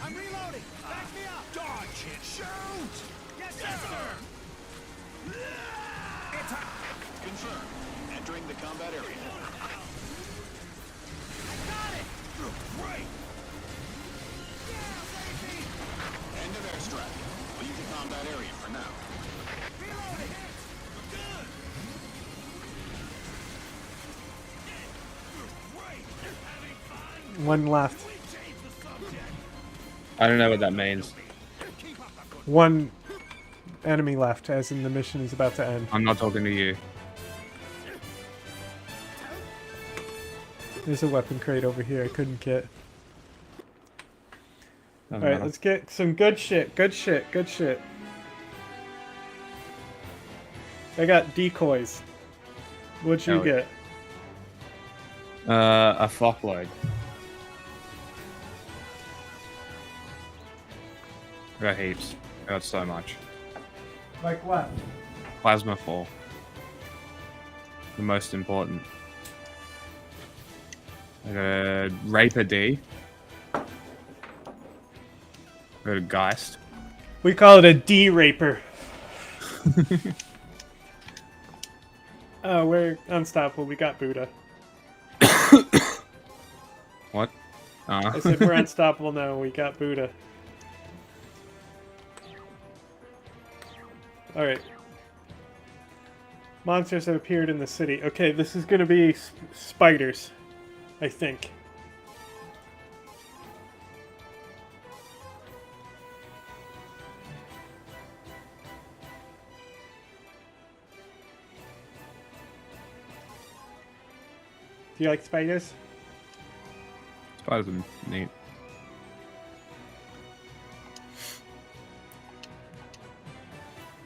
[SPEAKER 23] I'm reloading! Back me up! Dodge it! Shoot! Yes, sir! Attack!
[SPEAKER 22] Confirmed. Entering the combat area.
[SPEAKER 23] I got it! Great!
[SPEAKER 22] End of airstrike. Leave the combat area for now.
[SPEAKER 23] Reloading! Good!
[SPEAKER 1] One left.
[SPEAKER 2] I don't know what that means.
[SPEAKER 1] One enemy left, as in the mission is about to end.
[SPEAKER 2] I'm not talking to you.
[SPEAKER 1] There's a weapon crate over here I couldn't get.
[SPEAKER 2] Doesn't
[SPEAKER 1] Alright,
[SPEAKER 2] matter.
[SPEAKER 1] let's get some good shit. Good shit. Good shit. I got decoys. What'd you
[SPEAKER 2] Hell yeah.
[SPEAKER 1] get?
[SPEAKER 2] A fuckload. I got heaps. I got so much.
[SPEAKER 1] Like what?
[SPEAKER 2] Plasma fall. The most important. I got a Raper D. I got a Geist.
[SPEAKER 1] We call it a D-Raper. Oh, we're unstoppable. We got Buddha.
[SPEAKER 2] What?
[SPEAKER 1] I said we're unstoppable now. We got Buddha. Alright. Monsters have appeared in the city. Okay, this is gonna be spiders. I think. Do you like spiders?
[SPEAKER 2] Spiders are neat.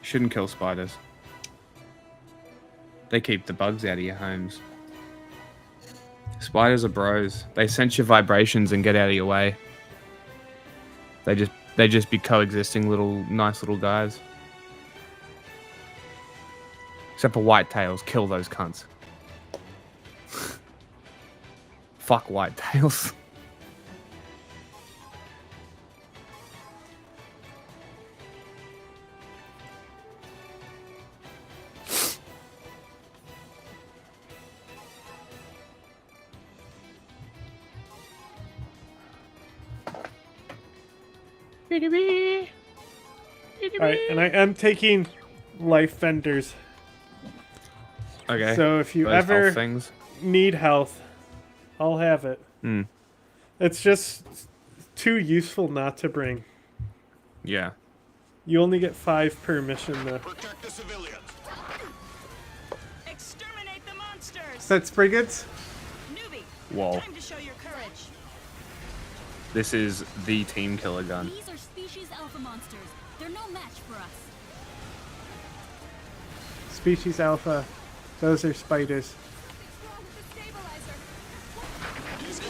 [SPEAKER 2] Shouldn't kill spiders. They keep the bugs out of your homes. Spiders are bros. They sense your vibrations and get out of your way. They just be coexisting nice little guys. Except for whitetails, kill those cunts. Fuck whitetails.
[SPEAKER 1] Alright, and I am taking life vendors.
[SPEAKER 2] Okay.
[SPEAKER 1] So if you
[SPEAKER 2] those
[SPEAKER 1] ever
[SPEAKER 2] health things.
[SPEAKER 1] need health, I'll have it.
[SPEAKER 2] Hmm.
[SPEAKER 1] It's just too useful not to bring.
[SPEAKER 2] Yeah.
[SPEAKER 1] You only get 5 per mission though.
[SPEAKER 22] Protect the civilians.
[SPEAKER 7] Exterminate the monsters.
[SPEAKER 1] That's frigates?
[SPEAKER 7] Newbie,
[SPEAKER 2] Whoa.
[SPEAKER 7] time to show your courage.
[SPEAKER 2] This is the team killer gun.
[SPEAKER 8] These are species alpha monsters. They're no match for us.
[SPEAKER 1] Species Alpha. Those are spiders.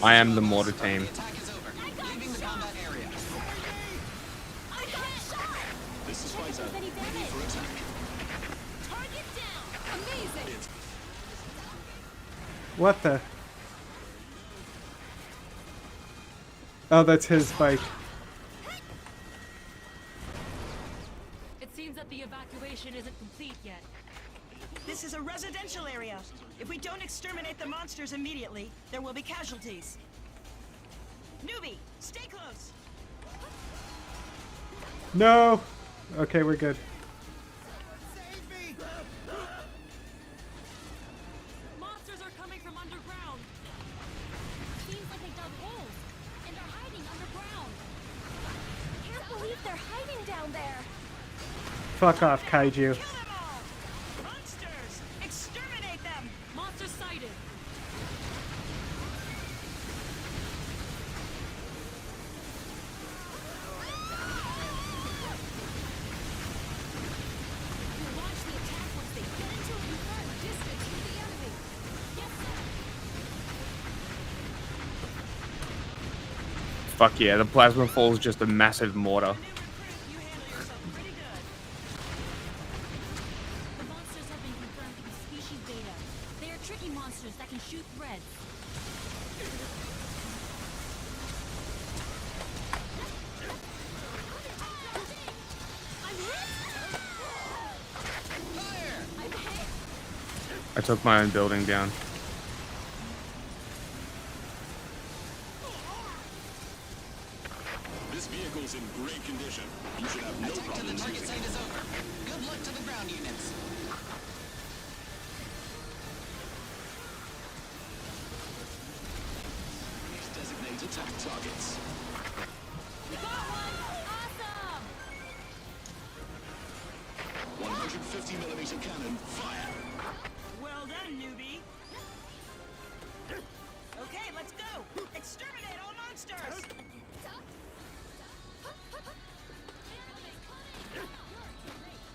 [SPEAKER 2] I am the mortar team.
[SPEAKER 22] This is Pfizer. Ready for attack.
[SPEAKER 8] Target down. Amazing.
[SPEAKER 1] What the? Oh, that's his bike.
[SPEAKER 8] It seems that the evacuation isn't complete yet.
[SPEAKER 7] This is a residential area. If we don't exterminate the monsters immediately, there will be casualties. Newbie, stay close.
[SPEAKER 1] No! Okay, we're good. Fuck off, kaiju.
[SPEAKER 7] Monsters! Exterminate them!
[SPEAKER 8] Monster sighted. You'll launch the attack once they get into a confined distance from the enemy. Yes, sir.
[SPEAKER 2] Fuck yeah, the plasma fall is just a massive mortar.
[SPEAKER 8] The monsters have been confirmed to be species Beta. They are tricky monsters that can shoot threads.
[SPEAKER 2] I took my own building down.
[SPEAKER 5] This vehicle's in great condition. You should have no problem using it.
[SPEAKER 9] Site is over. Good luck to the ground units.
[SPEAKER 5] Designate attack targets.
[SPEAKER 8] We got one! Awesome!
[SPEAKER 5] 150mm cannon, fire!
[SPEAKER 7] Well done, newbie. Okay, let's go. Exterminate all monsters.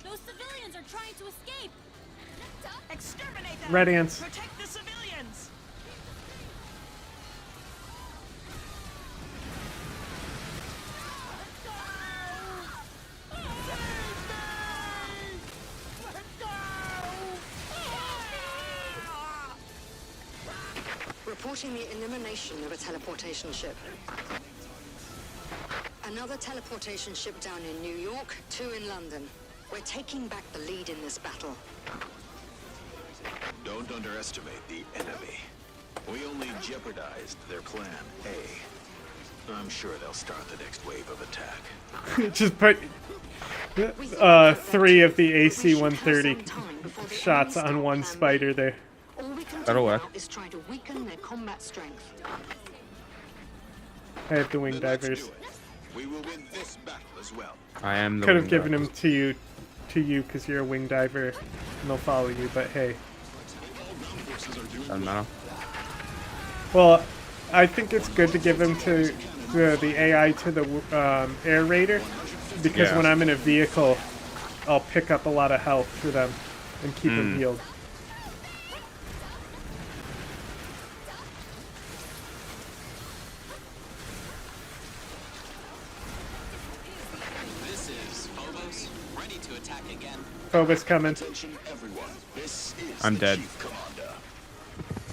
[SPEAKER 8] Those civilians are trying to escape!
[SPEAKER 7] Exterminate them.
[SPEAKER 1] Red ants.
[SPEAKER 7] Protect the civilians.
[SPEAKER 21] Reporting the elimination of a teleportation ship. Another teleportation ship down in New York, 2 in London. We're taking back the lead in this battle.
[SPEAKER 5] Don't underestimate the enemy. We only jeopardized their plan A. I'm sure they'll start the next wave of attack.
[SPEAKER 1] Just put 3 of the AC-130 shots on one spider there.
[SPEAKER 21] All we can
[SPEAKER 2] That'll
[SPEAKER 21] do
[SPEAKER 2] work.
[SPEAKER 21] now is try to weaken their combat strength.
[SPEAKER 1] I have the wing divers.
[SPEAKER 5] We will win this battle as well.
[SPEAKER 2] I am the
[SPEAKER 1] Could have
[SPEAKER 2] wing
[SPEAKER 1] given
[SPEAKER 2] diver.
[SPEAKER 1] him to you because you're a wing diver and they'll follow you, but hey.
[SPEAKER 2] Doesn't matter.
[SPEAKER 1] Well, I think it's good to give him to the AI to the air raider because
[SPEAKER 2] Yeah.
[SPEAKER 1] when I'm in a vehicle, I'll pick up a lot of health for them and keep them healed.
[SPEAKER 9] This is Phobos, ready to attack again.
[SPEAKER 1] Phobos coming.
[SPEAKER 5] Attention everyone. This is
[SPEAKER 2] I'm
[SPEAKER 5] the
[SPEAKER 2] dead.
[SPEAKER 5] Chief Commander.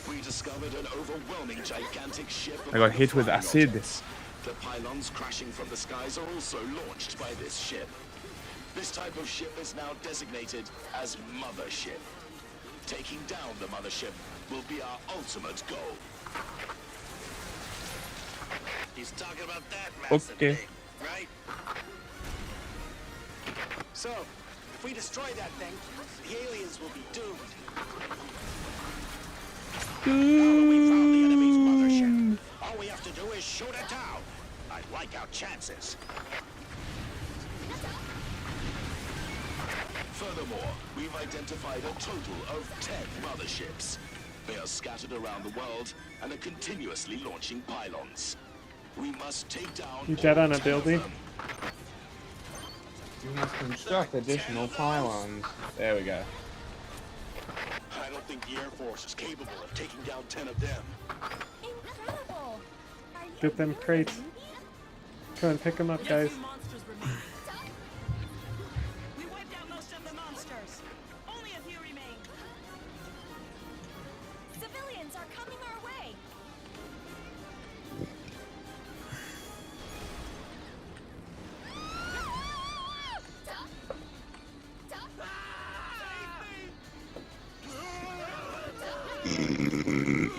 [SPEAKER 5] We discovered an overwhelming gigantic ship.
[SPEAKER 2] I got hit with acid.
[SPEAKER 5] The pylons crashing from the skies are also launched by this ship. This type of ship is now designated as Mothership. Taking down the Mothership will be our ultimate goal.
[SPEAKER 9] He's talking about that
[SPEAKER 2] Okay.
[SPEAKER 9] right? So, if we destroy that thing, the aliens will be doomed. Now that we found the enemy's mothership, all we have to do is shoot it down. I like our chances.
[SPEAKER 5] Furthermore, we've identified a total of 10 motherships. They are scattered around the world and are continuously launching pylons. We must take down.
[SPEAKER 1] You dead on a
[SPEAKER 5] 10 of
[SPEAKER 1] building?
[SPEAKER 5] them.
[SPEAKER 2] You must construct additional pylons. There we go.
[SPEAKER 5] I don't think the Air Force is capable of taking down 10 of them.
[SPEAKER 8] Incredible!
[SPEAKER 1] Get them crates. Come and pick them up, guys.
[SPEAKER 8] Monsters remain.
[SPEAKER 7] We wiped out most of the monsters. Only a few remain.
[SPEAKER 8] Civilians are coming our way!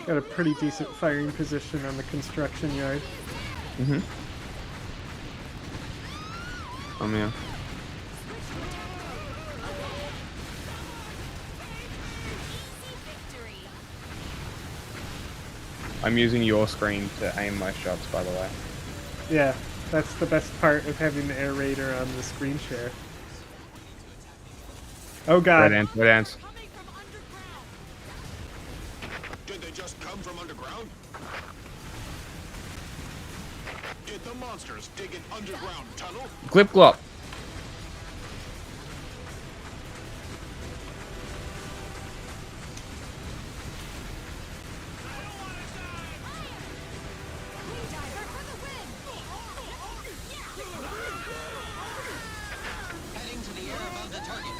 [SPEAKER 1] Got a pretty decent firing position on the construction yard.
[SPEAKER 2] Mm-hmm. Come here. I'm using your screen to aim my shots, by the way.
[SPEAKER 1] Yeah, that's the best part of having the air raider on the screen share. Oh god.
[SPEAKER 2] Red ants, red ants.
[SPEAKER 5] Did they just come from underground? Did the monsters dig an underground tunnel?
[SPEAKER 2] Glip glop.
[SPEAKER 9] Heading to the air above the target.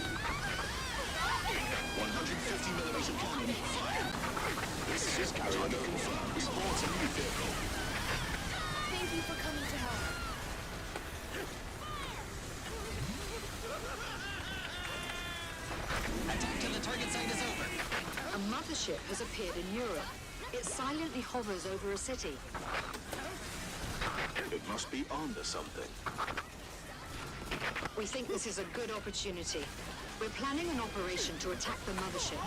[SPEAKER 5] 150 millimeters of cannon. Fire. This is target confirmed. We bought a new vehicle.
[SPEAKER 8] Thank you for coming to help.
[SPEAKER 9] Attack to the target site is over.
[SPEAKER 21] A mothership has appeared in Europe. It silently hovers over a city.
[SPEAKER 5] It must be onto something.
[SPEAKER 21] We think this is a good opportunity. We're planning an operation to attack the mothership.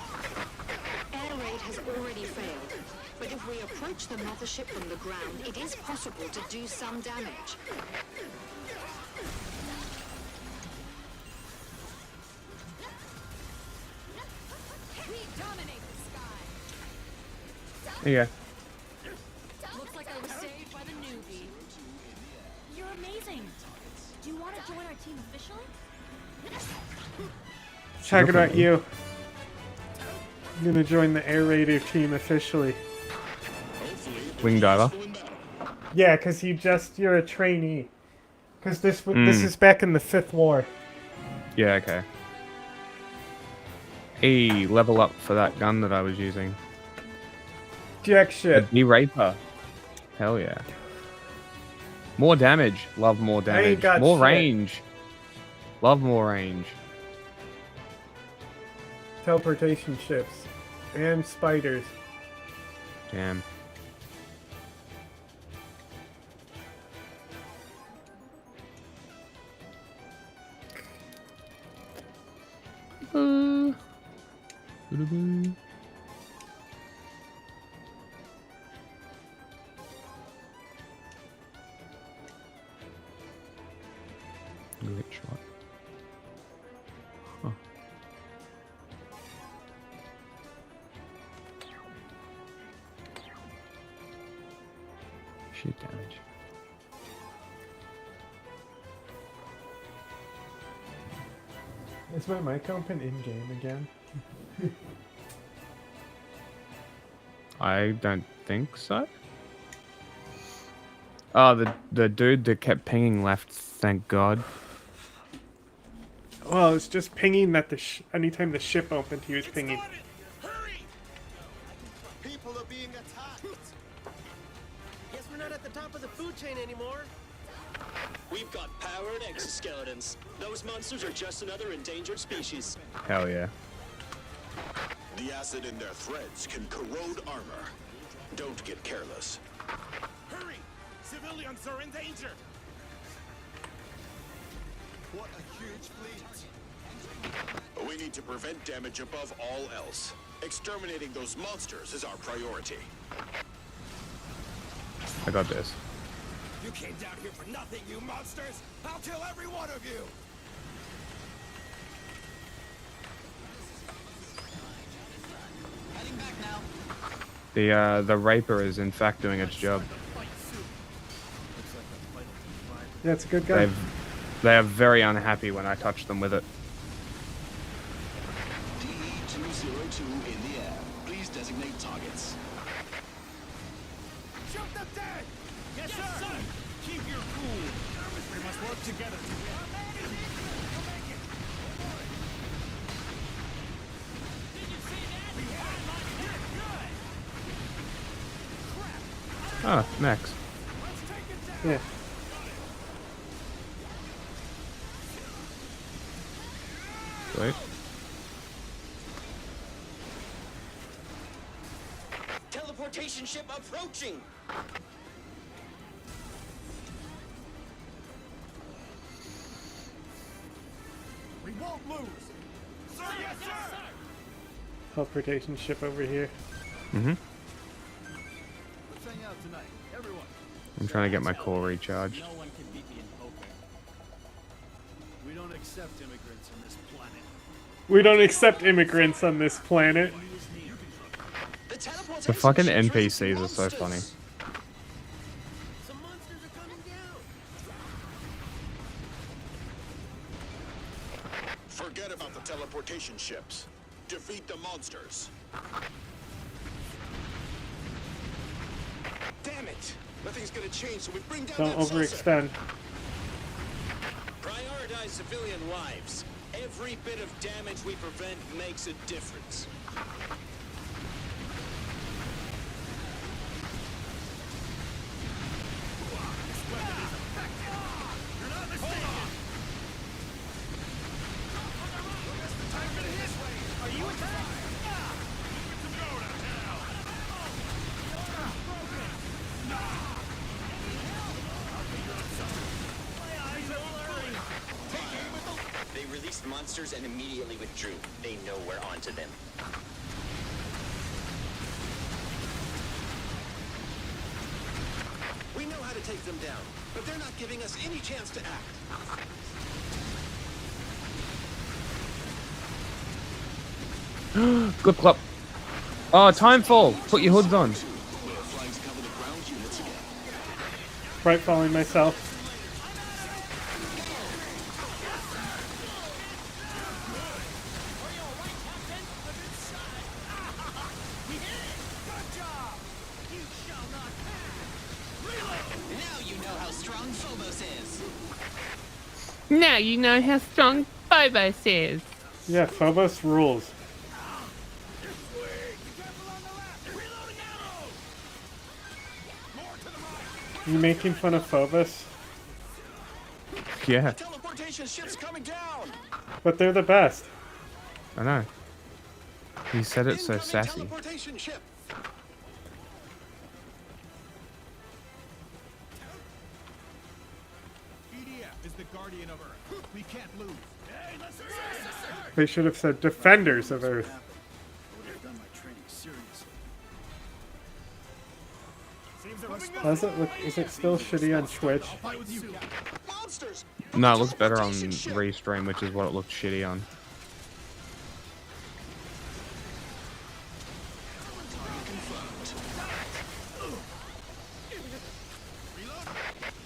[SPEAKER 21] Air raid has already failed, but if we approach the mothership from the ground, it is possible to do some damage.
[SPEAKER 8] We dominate the sky.
[SPEAKER 2] There you go.
[SPEAKER 8] Looks like I was saved by the newbie. You're amazing. Do you want to join our team officially?
[SPEAKER 1] Talking about you. I'm gonna join the air raider team officially.
[SPEAKER 2] Wing diver.
[SPEAKER 1] Yeah, cause you're a trainee. Cause this
[SPEAKER 2] Mm.
[SPEAKER 1] is back in the 5th War.
[SPEAKER 2] Yeah, okay. Level up for that gun that I was using.
[SPEAKER 1] Jack shit.
[SPEAKER 2] The Raper. Hell yeah. More damage. Love more
[SPEAKER 1] I ain't
[SPEAKER 2] damage.
[SPEAKER 1] got
[SPEAKER 2] More
[SPEAKER 1] shit.
[SPEAKER 2] range. Love more range.
[SPEAKER 1] Teleportation ships. And spiders.
[SPEAKER 2] Damn. Great shot. Huh. Shit damage.
[SPEAKER 1] Is my mic open in game again?
[SPEAKER 2] I don't think so. Oh, the dude that kept pinging left, thank God.
[SPEAKER 1] Well, it's just pinging that anytime the ship opened, he was pinging.
[SPEAKER 19] People are being attacked. Guess we're not at the top of the food chain anymore.
[SPEAKER 6] We've got powered exoskeletons. Those monsters are just another endangered species.
[SPEAKER 2] Hell yeah.
[SPEAKER 5] The acid in their threads can corrode armor. Don't get careless.
[SPEAKER 23] Hurry! Civilians are in danger!
[SPEAKER 19] What a huge fleet.
[SPEAKER 5] We need to prevent damage above all else. Exterminating those monsters is our priority.
[SPEAKER 2] I got this.
[SPEAKER 23] You came down here for nothing, you monsters! I'll kill every one of you!
[SPEAKER 9] Heading back now.
[SPEAKER 2] The Raper is in fact doing its job.
[SPEAKER 1] Yeah, it's a good gun.
[SPEAKER 2] They are very unhappy when I touch them with it.
[SPEAKER 5] DE-202 in the air. Please designate targets.
[SPEAKER 23] Shoot them dead! Yes, sir! Keep your cool. We must work together to win.
[SPEAKER 2] Ah, Max.
[SPEAKER 1] Yeah.
[SPEAKER 2] Wait.
[SPEAKER 6] Teleportation ship approaching!
[SPEAKER 23] We won't lose! Sir, yes, sir!
[SPEAKER 1] Teleportation ship over here.
[SPEAKER 2] Mm-hmm.
[SPEAKER 23] Let's hang out tonight, everyone.
[SPEAKER 2] I'm trying to get my core recharged.
[SPEAKER 23] No one can beat me in poker. We don't accept immigrants on this planet.
[SPEAKER 1] We don't accept immigrants on this planet.
[SPEAKER 2] The fucking NPCs are so funny.
[SPEAKER 9] Forget about the teleportation ships. Defeat the monsters. Damn it! Nothing's gonna change, so we bring down
[SPEAKER 1] Don't
[SPEAKER 9] that saucer.
[SPEAKER 1] overextend.
[SPEAKER 6] Prioritize civilian lives. Every bit of damage we prevent makes a difference.
[SPEAKER 11] They released monsters and immediately withdrew. They know we're onto them.
[SPEAKER 9] We know how to take them down, but they're not giving us any chance to act.
[SPEAKER 2] Good club. Oh, timefall. Put your hoods on.
[SPEAKER 1] Right, following myself.
[SPEAKER 11] Now you know how strong Phobos is.
[SPEAKER 2] Now you know how strong Phobos is.
[SPEAKER 1] Yeah, Phobos rules. You making fun of Phobos?
[SPEAKER 2] Yeah,
[SPEAKER 9] Teleportation ship's coming down.
[SPEAKER 1] But they're the best.
[SPEAKER 2] I know. He said it so sassy.
[SPEAKER 9] Teleportation ship.
[SPEAKER 23] EDF is the guardian of Earth. We can't lose. Hey, let's
[SPEAKER 1] They should have said defenders of Earth. Does it look? Is it still shitty on Twitch?
[SPEAKER 2] No, it looks better on Restream, which is what it looked shitty on.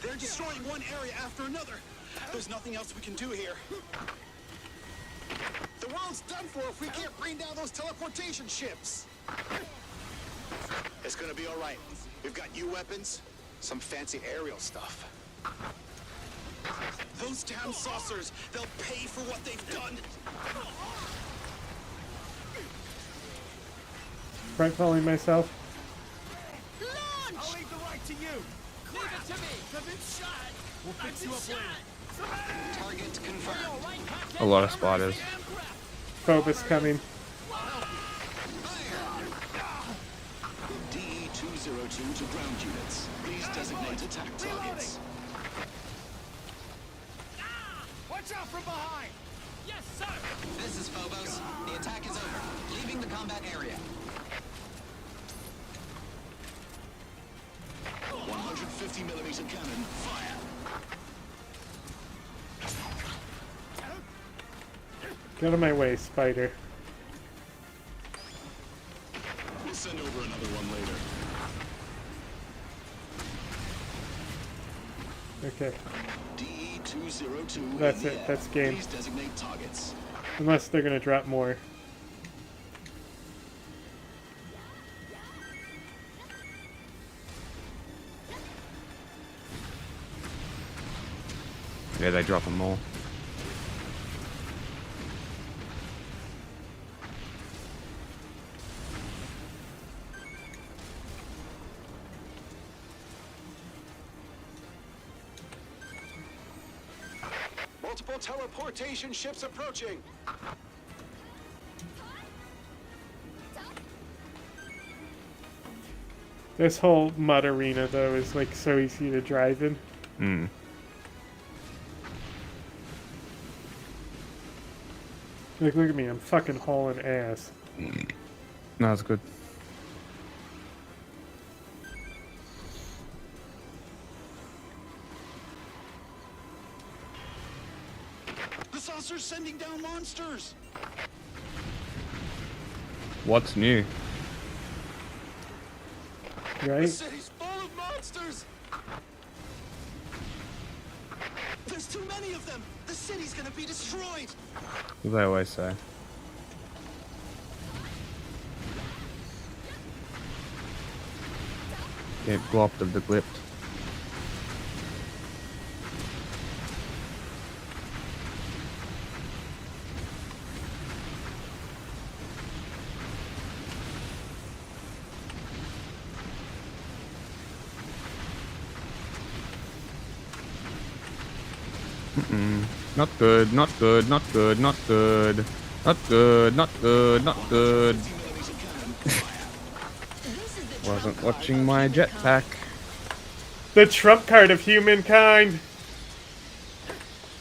[SPEAKER 9] They're destroying one area after another. There's nothing else we can do here. The world's done for if we can't bring down those teleportation ships. It's gonna be all right. We've got new weapons, some fancy aerial stuff. Those damn saucers, they'll pay for what they've done.
[SPEAKER 1] Right, following myself.
[SPEAKER 23] I'll leave the right to you. Leave it to me. I've been shot. We'll fix you up later.
[SPEAKER 11] Target confirmed.
[SPEAKER 2] A lot of spiders.
[SPEAKER 1] Phobos coming.
[SPEAKER 5] DE-202 to ground units. Please designate attack targets.
[SPEAKER 23] Watch out from behind.
[SPEAKER 11] Yes, sir. This is Phobos. The attack is over. Leaving the combat area.
[SPEAKER 5] 150mm cannon, fire!
[SPEAKER 1] Get out of my way, spider.
[SPEAKER 5] We'll send over another one later.
[SPEAKER 1] Okay.
[SPEAKER 5] DE-202.
[SPEAKER 1] That's it. That's game.
[SPEAKER 5] Please designate targets.
[SPEAKER 1] Unless they're gonna drop more.
[SPEAKER 2] Yeah, they drop them more.
[SPEAKER 9] Multiple teleportation ships approaching.
[SPEAKER 1] This whole mud arena, though, is like so easy to drive in.
[SPEAKER 2] Hmm.
[SPEAKER 1] Like, look at me, I'm fucking hauling ass.
[SPEAKER 2] No, it's good.
[SPEAKER 9] The saucer
[SPEAKER 5] monsters sending down monsters.
[SPEAKER 2] What's new?
[SPEAKER 5] The
[SPEAKER 1] Right?
[SPEAKER 5] city's full of monsters. There's too many of them. The city's gonna be destroyed.
[SPEAKER 2] As I always say. Get glopped of the glipped. Not good, not good, not good, not good. Not good, not good, not good. Wasn't watching my jetpack.
[SPEAKER 1] The trump card of humankind.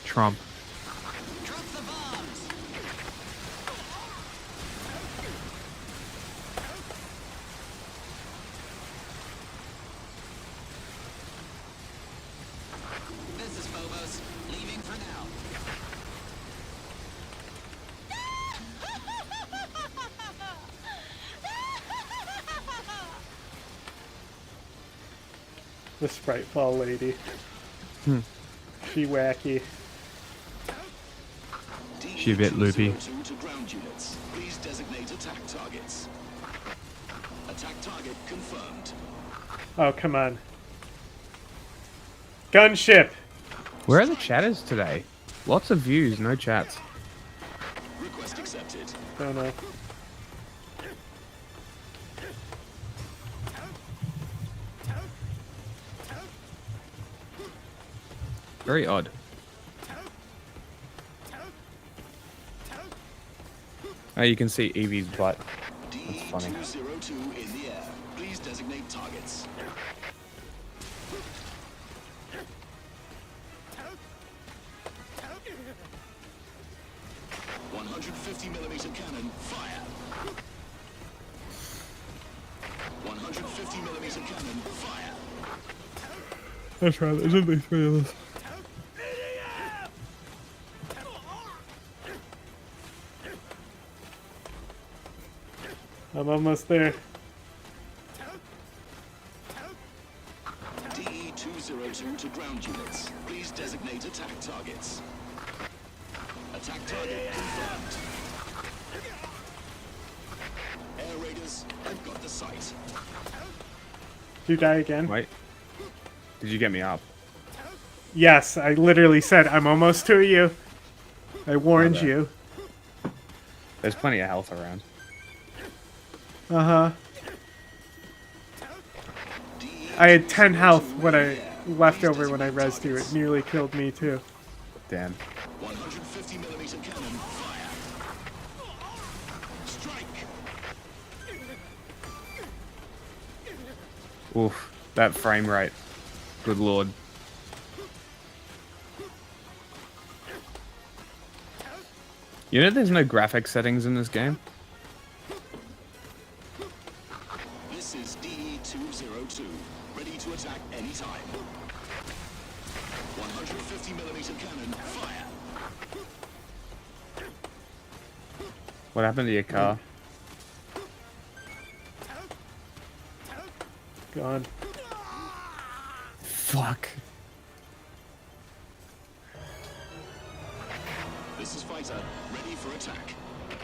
[SPEAKER 2] Trump.
[SPEAKER 11] This is Phobos, leaving for now.
[SPEAKER 1] The Spritefall lady.
[SPEAKER 2] Hmm.
[SPEAKER 1] She wacky.
[SPEAKER 2] She a bit loopy.
[SPEAKER 5] To ground units, please designate attack targets. Attack target confirmed.
[SPEAKER 1] Oh, come on. Gunship!
[SPEAKER 2] Where are the chatters today? Lots of views, no chats.
[SPEAKER 5] Request accepted.
[SPEAKER 1] Don't know.
[SPEAKER 2] Very odd. Oh, you can see Evie's butt. That's funny.
[SPEAKER 5] D202 in the air. Please designate targets. .150mm cannon, fire. 150mm cannon, fire.
[SPEAKER 1] That's right, there's only 3 of us. I'm almost there.
[SPEAKER 5] DE-202 to ground units. Please designate attack targets. Attack target confirmed. Air raiders, I've got the site.
[SPEAKER 1] Did you die again?
[SPEAKER 2] Wait. Did you get me up?
[SPEAKER 1] Yes, I literally said, I'm almost to you. I warned
[SPEAKER 2] Okay.
[SPEAKER 1] you.
[SPEAKER 2] There's plenty of health around.
[SPEAKER 1] Uh-huh. I had 10 health when I left over when I rezzed you. It nearly killed me too.
[SPEAKER 2] Damn.
[SPEAKER 5] 150mm cannon, fire. Strike.
[SPEAKER 2] Oof. That frame rate. Good lord. You know there's no graphic settings in this game?
[SPEAKER 5] This is DE-202, ready to attack anytime. 150mm cannon, fire.
[SPEAKER 2] What happened to your car?
[SPEAKER 1] Gone.
[SPEAKER 2] Fuck.
[SPEAKER 5] This is fighter, ready for attack.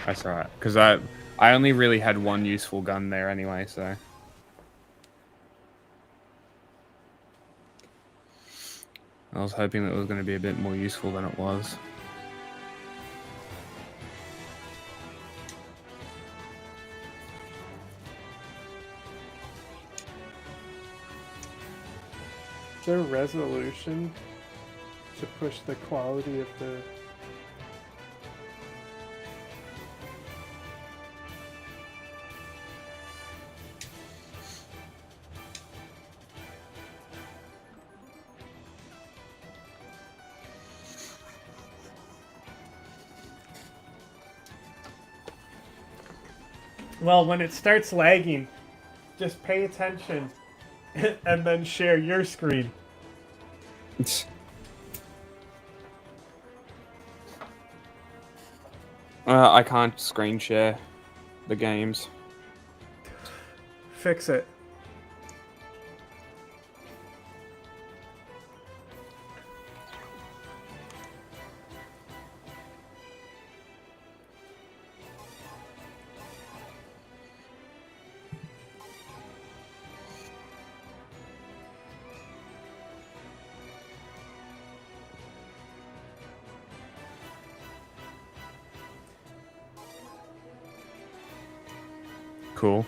[SPEAKER 2] That's alright. Because I only really had one useful gun there anyway, so... I was hoping that it was going to be a bit more useful than it was.
[SPEAKER 1] Is there a resolution to push the quality of the... Well, when it starts lagging, just pay attention and then share your screen.
[SPEAKER 2] I can't screen share the games.
[SPEAKER 1] Fix it.
[SPEAKER 2] Cool.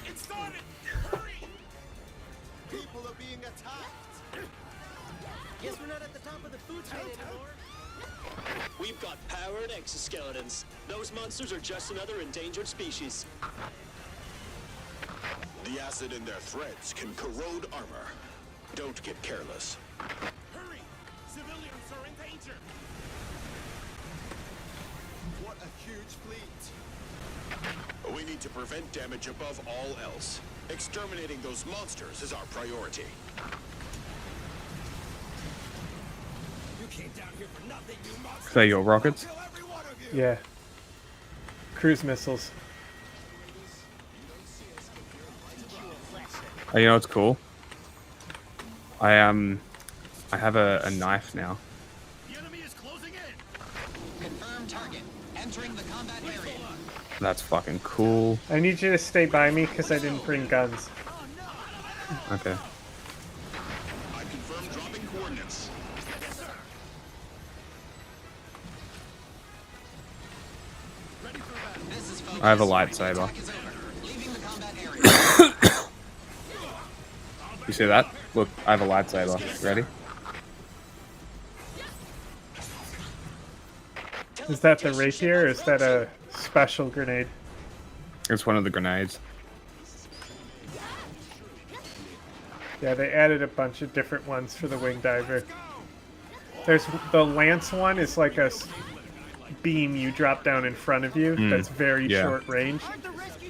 [SPEAKER 23] It started! Hurry! People are being attacked!
[SPEAKER 6] Guess we're not at the top of the food chain anymore. We've got powered exoskeletons. Those monsters are just another endangered species.
[SPEAKER 5] The acid in their threads can corrode armor. Don't get careless.
[SPEAKER 23] Hurry! Civilians are in danger! What a huge fleet!
[SPEAKER 5] We need to prevent damage above all else. Exterminating those monsters is our priority.
[SPEAKER 23] You came down here for nothing, you monsters!
[SPEAKER 2] So your rockets?
[SPEAKER 1] Yeah. Cruise missiles.
[SPEAKER 2] Oh, you know what's cool? I have a knife now.
[SPEAKER 11] Confirm target. Entering the combat area.
[SPEAKER 2] That's fucking cool.
[SPEAKER 1] I need you to stay by me because I didn't bring guns.
[SPEAKER 2] Okay.
[SPEAKER 5] I confirm dropping coordinates.
[SPEAKER 2] I have a lightsaber. You see that? Look, I have a lightsaber. Ready?
[SPEAKER 1] Is that the rapier or is that a special grenade?
[SPEAKER 2] It's one of the grenades.
[SPEAKER 1] Yeah, they added a bunch of different ones for the wing diver. There's the lance one is like a beam you drop down in front of you that's very short range.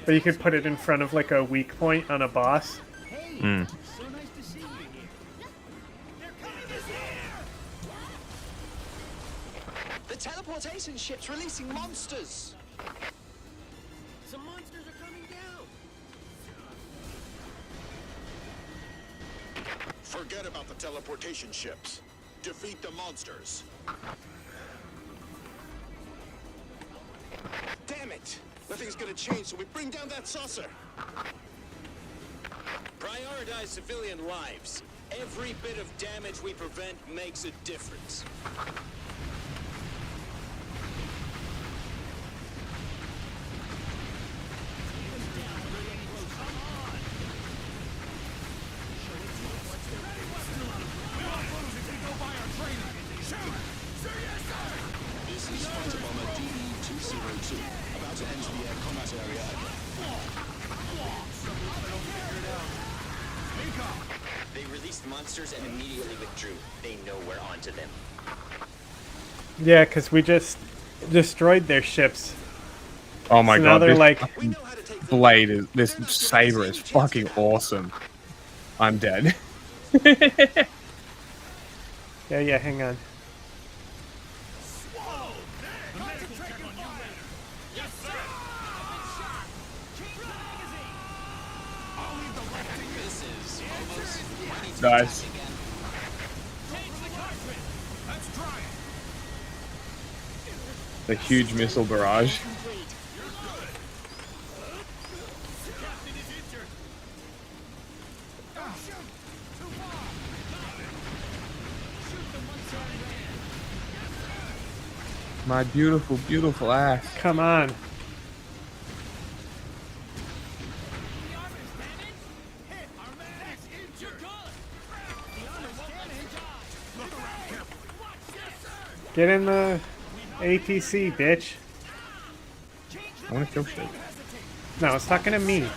[SPEAKER 1] But you could put it in front of like a weak point on a boss.
[SPEAKER 11] The teleportation ship's releasing monsters.
[SPEAKER 23] Some monsters are coming down!
[SPEAKER 5] Forget about the teleportation ships. Defeat the monsters. Damn it! Nothing's gonna change, so we bring down that saucer.
[SPEAKER 6] Prioritize civilian lives. Every bit of damage we prevent makes a difference.
[SPEAKER 5] This is Fighter Bomber DE-202, about to enter the air combat area.
[SPEAKER 11] They released monsters and immediately withdrew. They know we're onto them.
[SPEAKER 1] Yeah, because we just destroyed their ships.
[SPEAKER 2] Oh my
[SPEAKER 1] So
[SPEAKER 2] god,
[SPEAKER 1] now they're
[SPEAKER 2] this
[SPEAKER 1] like,
[SPEAKER 2] blade is, this saber is fucking awesome. I'm dead.
[SPEAKER 1] yeah, hang on.
[SPEAKER 2] Nice. The huge missile barrage. My beautiful, beautiful ass.
[SPEAKER 1] Come on. Get in the ATC, bitch.
[SPEAKER 2] I want to kill shit.
[SPEAKER 1] No, it's talking to me.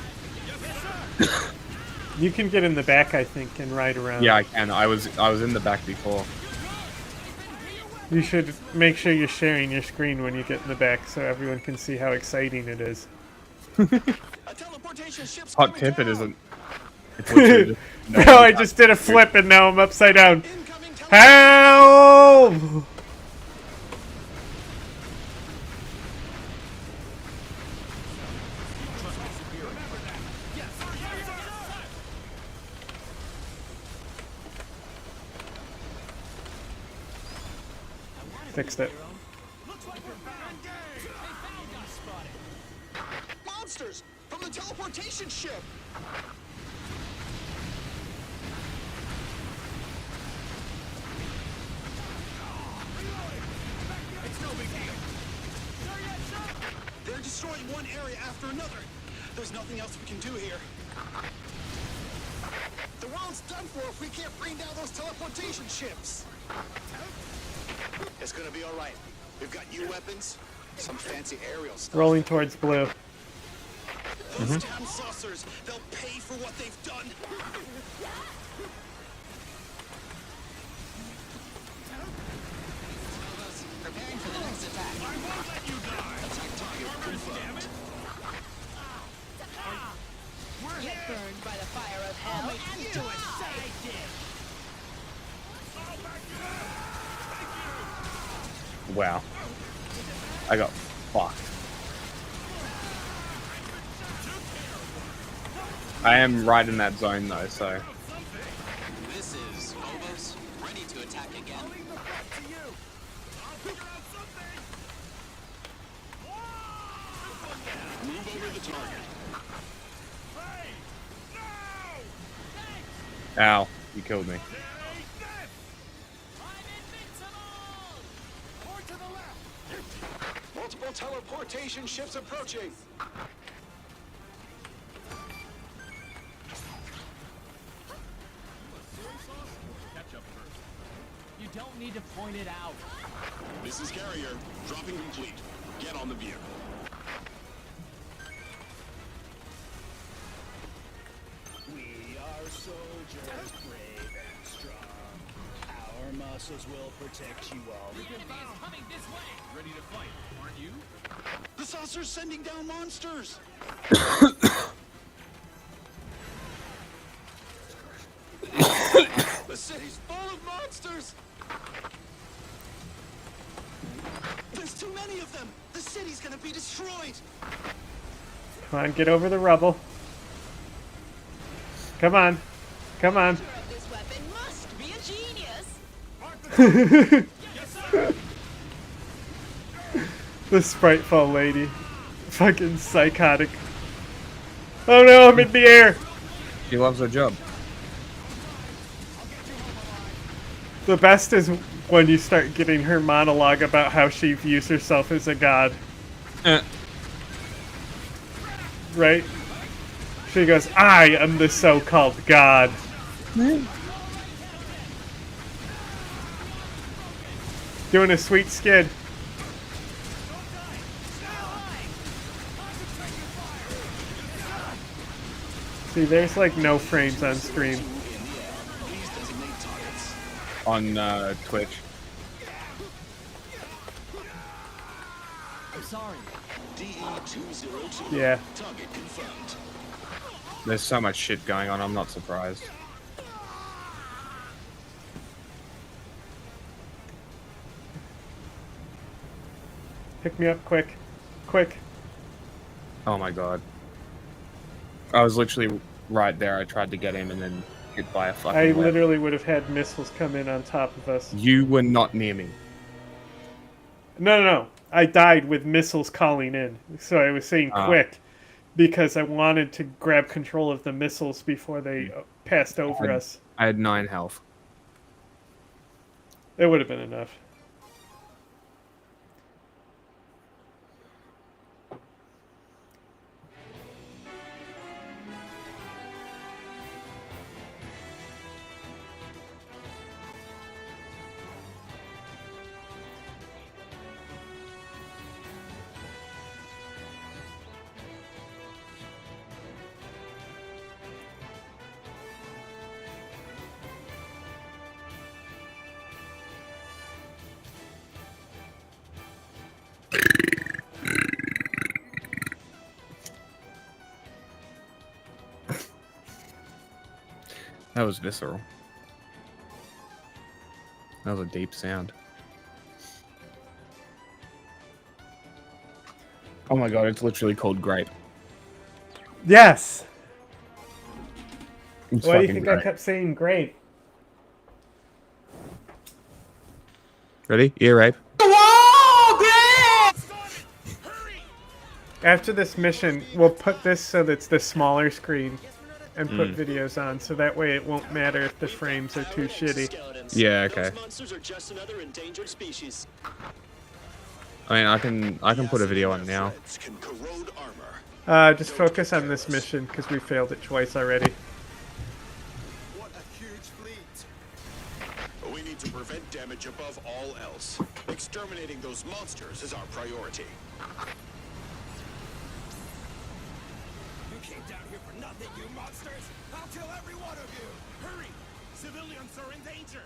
[SPEAKER 1] You can get in the back, I think, and ride around.
[SPEAKER 2] Yeah, I can. I was in the back before.
[SPEAKER 1] You should make sure you're sharing your screen when you get in the back so everyone can see how exciting it is.
[SPEAKER 2] Hot tip, it isn't. It's literally just
[SPEAKER 1] Bro, I just did a flip and now I'm upside down. Help! Fixed it.
[SPEAKER 5] Monsters from the teleportation ship.
[SPEAKER 6] It's no big deal. They're destroying one area after another. There's nothing else we can do here.
[SPEAKER 5] The world's done for if we can't bring down those teleportation ships. It's gonna be all right. We've got new weapons, some fancy aerial stuff.
[SPEAKER 1] Rolling towards blue.
[SPEAKER 6] Those damn saucers, they'll pay for what they've done.
[SPEAKER 11] Preparing for the next attack.
[SPEAKER 6] I won't let you die.
[SPEAKER 5] Attack target confirmed.
[SPEAKER 8] Get burned by the fire of hell and do it side dish.
[SPEAKER 2] Wow. I got fucked. I am right in that zone though, so.
[SPEAKER 11] This is Phobos, ready to attack again.
[SPEAKER 5] Move over the target.
[SPEAKER 2] Ow, you killed me.
[SPEAKER 5] Multiple teleportation ships approaching.
[SPEAKER 6] You don't need to point it out.
[SPEAKER 5] This is Carrier. Dropping complete. Get on the vehicle.
[SPEAKER 6] We are soldiers, brave and strong. Our muscles will protect you all. The enemy is coming this way. Ready to fight, aren't you?
[SPEAKER 5] The saucer's sending down monsters. The city's full of monsters. There's too many of them. The city's gonna be destroyed.
[SPEAKER 1] Come on, get over the rubble. Come on. Come on.
[SPEAKER 8] This weapon must be a genius.
[SPEAKER 1] The spriteful lady. Fucking psychotic. Oh no, I'm in the air.
[SPEAKER 2] She loves her job.
[SPEAKER 1] The best is when you start getting her monologue about how she views herself as a god. Right? She goes, I am the so-called god. Doing a sweet skid. See, there's like no frames on stream.
[SPEAKER 2] On Twitch.
[SPEAKER 6] I'm sorry.
[SPEAKER 5] DE-202.
[SPEAKER 1] Yeah.
[SPEAKER 5] Target confirmed.
[SPEAKER 2] There's so much shit going on, I'm not surprised.
[SPEAKER 1] Pick me up quick. Quick.
[SPEAKER 2] Oh my god. I was literally right there. I tried to get him and then hit by a fucking
[SPEAKER 1] I
[SPEAKER 2] web.
[SPEAKER 1] literally would have had missiles come in on top of us.
[SPEAKER 2] You were not near me.
[SPEAKER 1] No. I died with missiles calling in. So I was saying quick because I wanted to grab control of the missiles before they passed over us.
[SPEAKER 2] I had 9 health.
[SPEAKER 1] It would have been enough.
[SPEAKER 2] That was visceral. That was a deep sound. Oh my god, it's literally called Grape.
[SPEAKER 1] Yes.
[SPEAKER 2] It's
[SPEAKER 1] Why do you
[SPEAKER 2] fucking
[SPEAKER 1] think
[SPEAKER 2] great.
[SPEAKER 1] I kept saying grape?
[SPEAKER 2] Ready? Ear rape.
[SPEAKER 1] After this mission, we'll put this so that it's the smaller screen and put videos on, so that way it won't matter if the frames are too shitty.
[SPEAKER 2] Yeah, okay.
[SPEAKER 6] Those monsters are just another endangered species.
[SPEAKER 2] I mean, I can put a video on now.
[SPEAKER 6] Can corrode armor.
[SPEAKER 1] Just focus on this mission, because we failed it twice already.
[SPEAKER 6] What a huge fleet. We need to prevent damage above all else. Exterminating those monsters is our priority. You came down here for nothing, you monsters! I'll kill every one of you! Hurry! Civilians are in danger!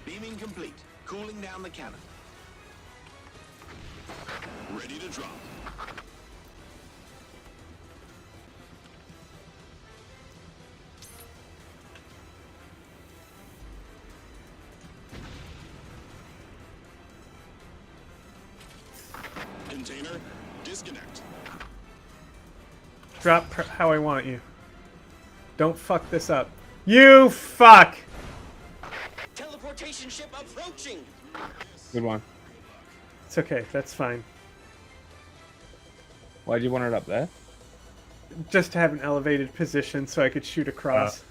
[SPEAKER 5] Beaming complete. Cooling down the cannon. Ready to drop.
[SPEAKER 6] Container, disconnect.
[SPEAKER 1] Drop how I want you. Don't fuck this up. You fuck!
[SPEAKER 11] Teleportation ship approaching.
[SPEAKER 2] Good one.
[SPEAKER 1] It's okay, that's fine.
[SPEAKER 2] Why do you want it up there?
[SPEAKER 1] Just to have an elevated position so I could shoot across.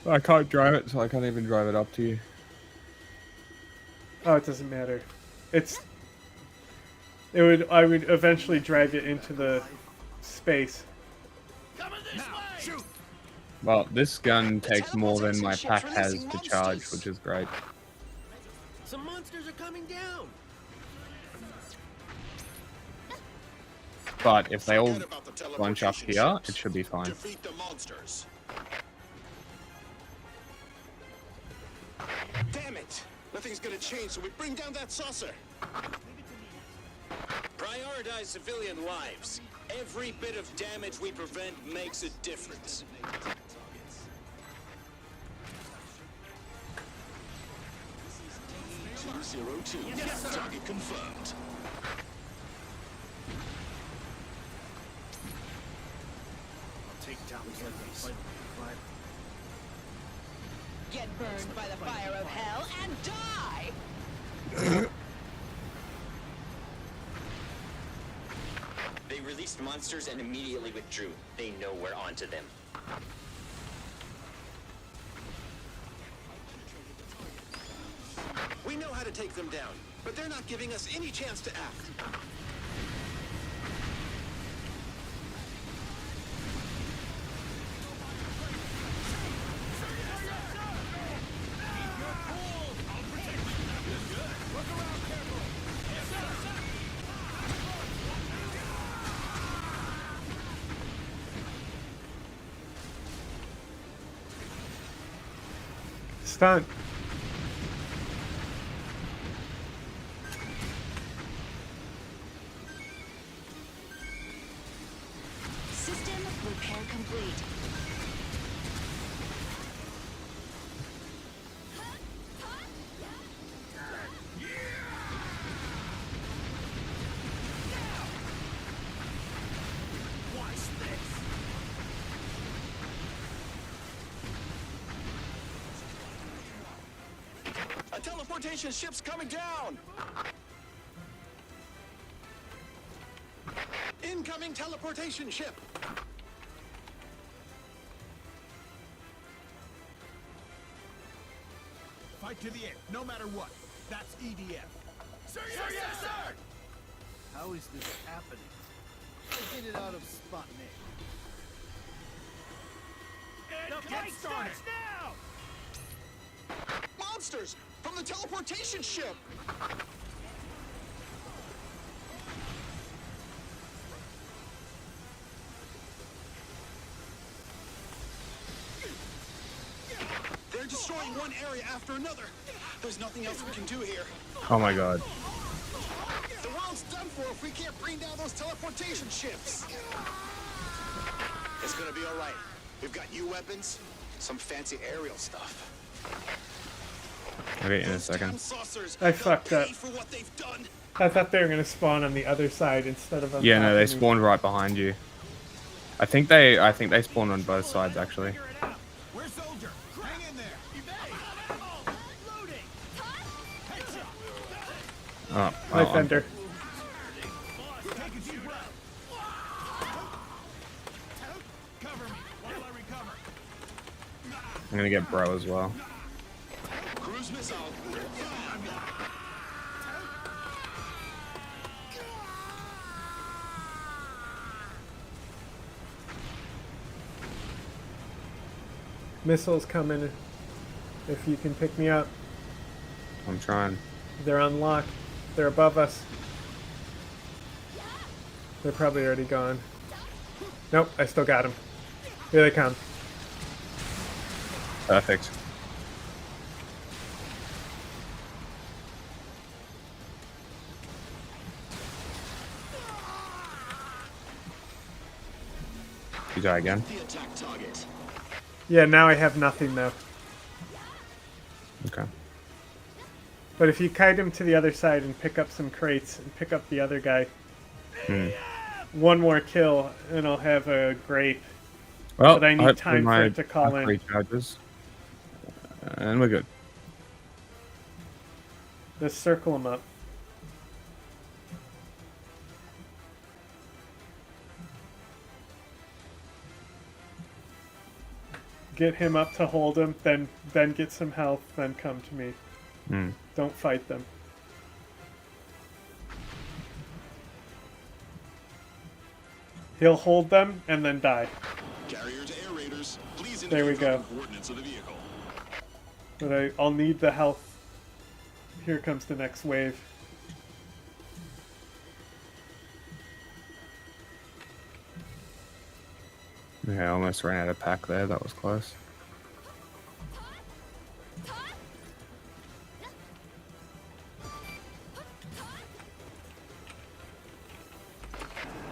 [SPEAKER 2] I can't drive it, so I can't even drive it up to you.
[SPEAKER 1] Oh, it doesn't matter. I would eventually drive it into the space.
[SPEAKER 2] Well, this gun takes more than my pack has to charge, which is great.
[SPEAKER 23] Some monsters are coming down.
[SPEAKER 2] But if they all bunch up here, it should be fine.
[SPEAKER 6] Defeat the monsters. Damn it! Nothing's gonna change, so we bring down that saucer. Prioritize civilian lives. Every bit of damage we prevent makes a difference. 202. Target confirmed.
[SPEAKER 23] Take down these enemies.
[SPEAKER 7] Get burned by the fire of hell and die!
[SPEAKER 11] They released monsters and immediately withdrew. They know we're onto them.
[SPEAKER 6] We know how to take them down, but they're not giving us any chance to act.
[SPEAKER 1] Stunt.
[SPEAKER 21] System repair complete.
[SPEAKER 6] A teleportation ship's coming down! Incoming teleportation ship!
[SPEAKER 23] Fight to the end, no matter what. That's EDF. Sir, yes, sir! How is this happening? Get it out of Sputnik. The fight starts now!
[SPEAKER 5] Monsters! From the teleportation ship! They're destroying one area after another. There's nothing else we can do here.
[SPEAKER 2] Oh my god.
[SPEAKER 5] The world's done for if we can't bring down those teleportation ships. It's gonna be all right. We've got new weapons, some fancy aerial stuff.
[SPEAKER 2] Okay, in a second.
[SPEAKER 1] I fucked up. I thought they were gonna spawn on the other side instead of on
[SPEAKER 2] Yeah,
[SPEAKER 1] top
[SPEAKER 2] no, they
[SPEAKER 1] of me.
[SPEAKER 2] spawned right behind you. I think they spawned on both sides actually.
[SPEAKER 23] We're soldier. Hang in there. Loading.
[SPEAKER 2] Oh,
[SPEAKER 1] Hi,
[SPEAKER 2] well,
[SPEAKER 1] Fender.
[SPEAKER 2] I'm gonna get bro as well.
[SPEAKER 5] Cruise missile.
[SPEAKER 1] Missiles coming. If you can pick me up.
[SPEAKER 2] I'm trying.
[SPEAKER 1] They're unlocked. They're above us. They're probably already gone. Nope, I still got them. Here they come.
[SPEAKER 2] Perfect. You die again?
[SPEAKER 5] The attack target.
[SPEAKER 1] Yeah, now I have nothing though.
[SPEAKER 2] Okay.
[SPEAKER 1] But if you kite him to the other side and pick up some crates and pick up the other guy, one more kill and I'll have a grape.
[SPEAKER 2] Well,
[SPEAKER 1] but I need
[SPEAKER 2] hopefully
[SPEAKER 1] time for it to call
[SPEAKER 2] my
[SPEAKER 1] in.
[SPEAKER 2] recharges. And we're good.
[SPEAKER 1] Let's circle him up. Get him up to hold him, then get some health, then come to me. Don't fight them. He'll hold them and then die.
[SPEAKER 5] Carrier to air raiders. Please
[SPEAKER 1] There we go.
[SPEAKER 5] coordinates of the vehicle.
[SPEAKER 1] But I'll need the health. Here comes the next wave.
[SPEAKER 2] Yeah, I almost ran out of pack there. That was close.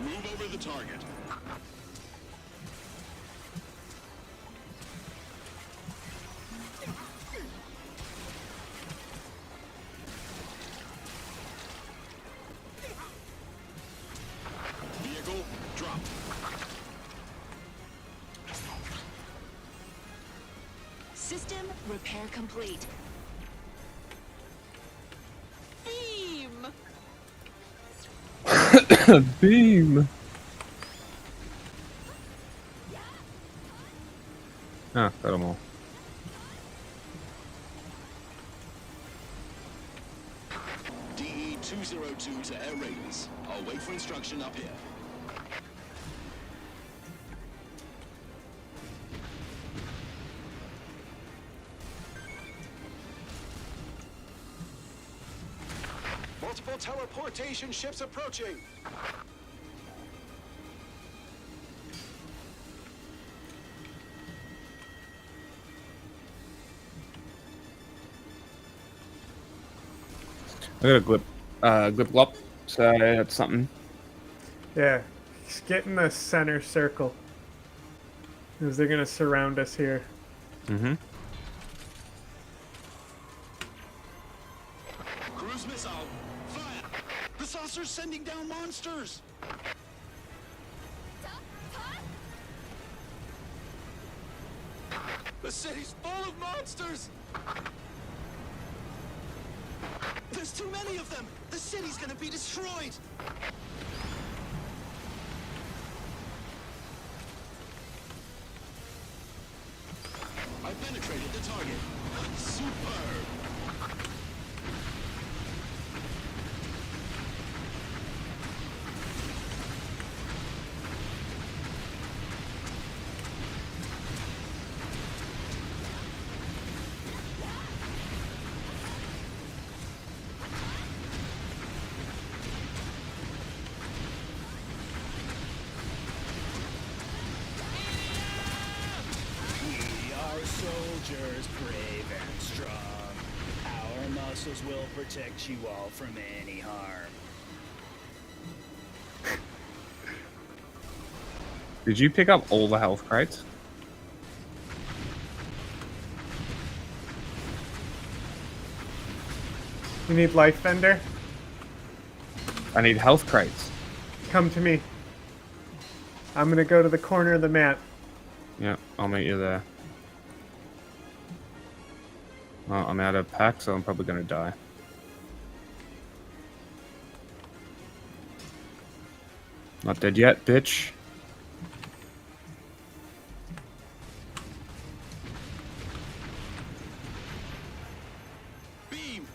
[SPEAKER 5] Move over the target. Vehicle dropped.
[SPEAKER 8] System repair complete. Beam!
[SPEAKER 2] Beam. Ah, got them all.
[SPEAKER 5] DE-202 to air raiders. I'll wait for instruction up here.
[SPEAKER 19] Multiple teleportation ships approaching.
[SPEAKER 2] I got a glip glop, so that's something.
[SPEAKER 1] Yeah, just get in the center circle. Because they're gonna surround us here.
[SPEAKER 2] Mm-hmm.
[SPEAKER 5] Cruise missile. Fire! The saucer's sending down monsters! The city's full of monsters! There's too many of them! The city's gonna be destroyed! I penetrated the target. Superb!
[SPEAKER 6] soldiers, brave and strong. Our muscles will protect you all from any harm.
[SPEAKER 2] Did you pick up all the health crates?
[SPEAKER 1] You need life vendor?
[SPEAKER 2] I need health crates.
[SPEAKER 1] Come to me. I'm gonna go to the corner of the map.
[SPEAKER 2] Yeah, I'll meet you there. Well, I'm out of packs, so I'm probably gonna die. Not dead yet, bitch.
[SPEAKER 5] Beam.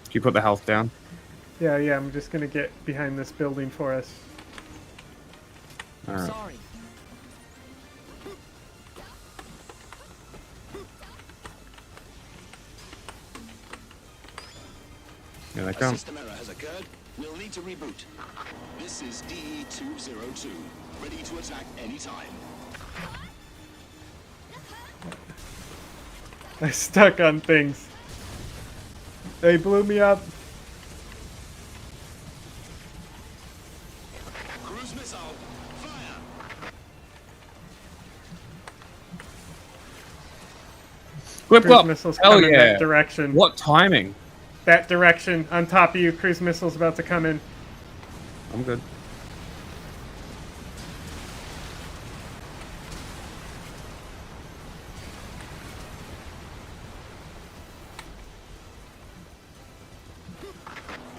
[SPEAKER 2] Can you put the health down?
[SPEAKER 1] Yeah, I'm just gonna get behind this building for us.
[SPEAKER 2] Alright.
[SPEAKER 8] Sorry.
[SPEAKER 2] Here they
[SPEAKER 5] A
[SPEAKER 2] come.
[SPEAKER 5] system error has occurred. We'll need to reboot. This is DE-202. Ready to attack anytime.
[SPEAKER 1] I stuck on things. They blew me up.
[SPEAKER 5] Cruise missile. Fire.
[SPEAKER 2] Whip
[SPEAKER 1] Cruise
[SPEAKER 2] up!
[SPEAKER 1] missiles
[SPEAKER 2] Hell
[SPEAKER 1] coming
[SPEAKER 2] yeah!
[SPEAKER 1] that direction.
[SPEAKER 2] What timing?
[SPEAKER 1] That direction. On top of you. Cruise missiles about to come in.
[SPEAKER 2] I'm good.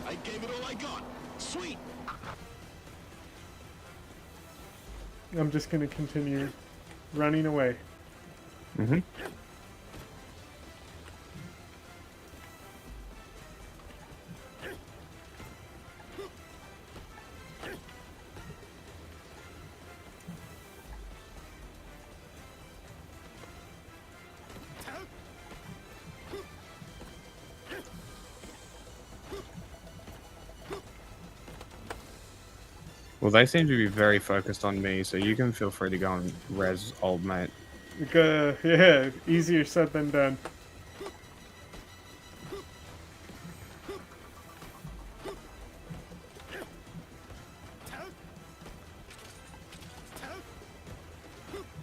[SPEAKER 5] I gave it all I got. Sweet.
[SPEAKER 1] I'm just gonna continue running away.
[SPEAKER 2] Mm-hmm. Well, they seem to be very focused on me, so you can feel free to go and res old mate.
[SPEAKER 1] Yeah, easier said than done.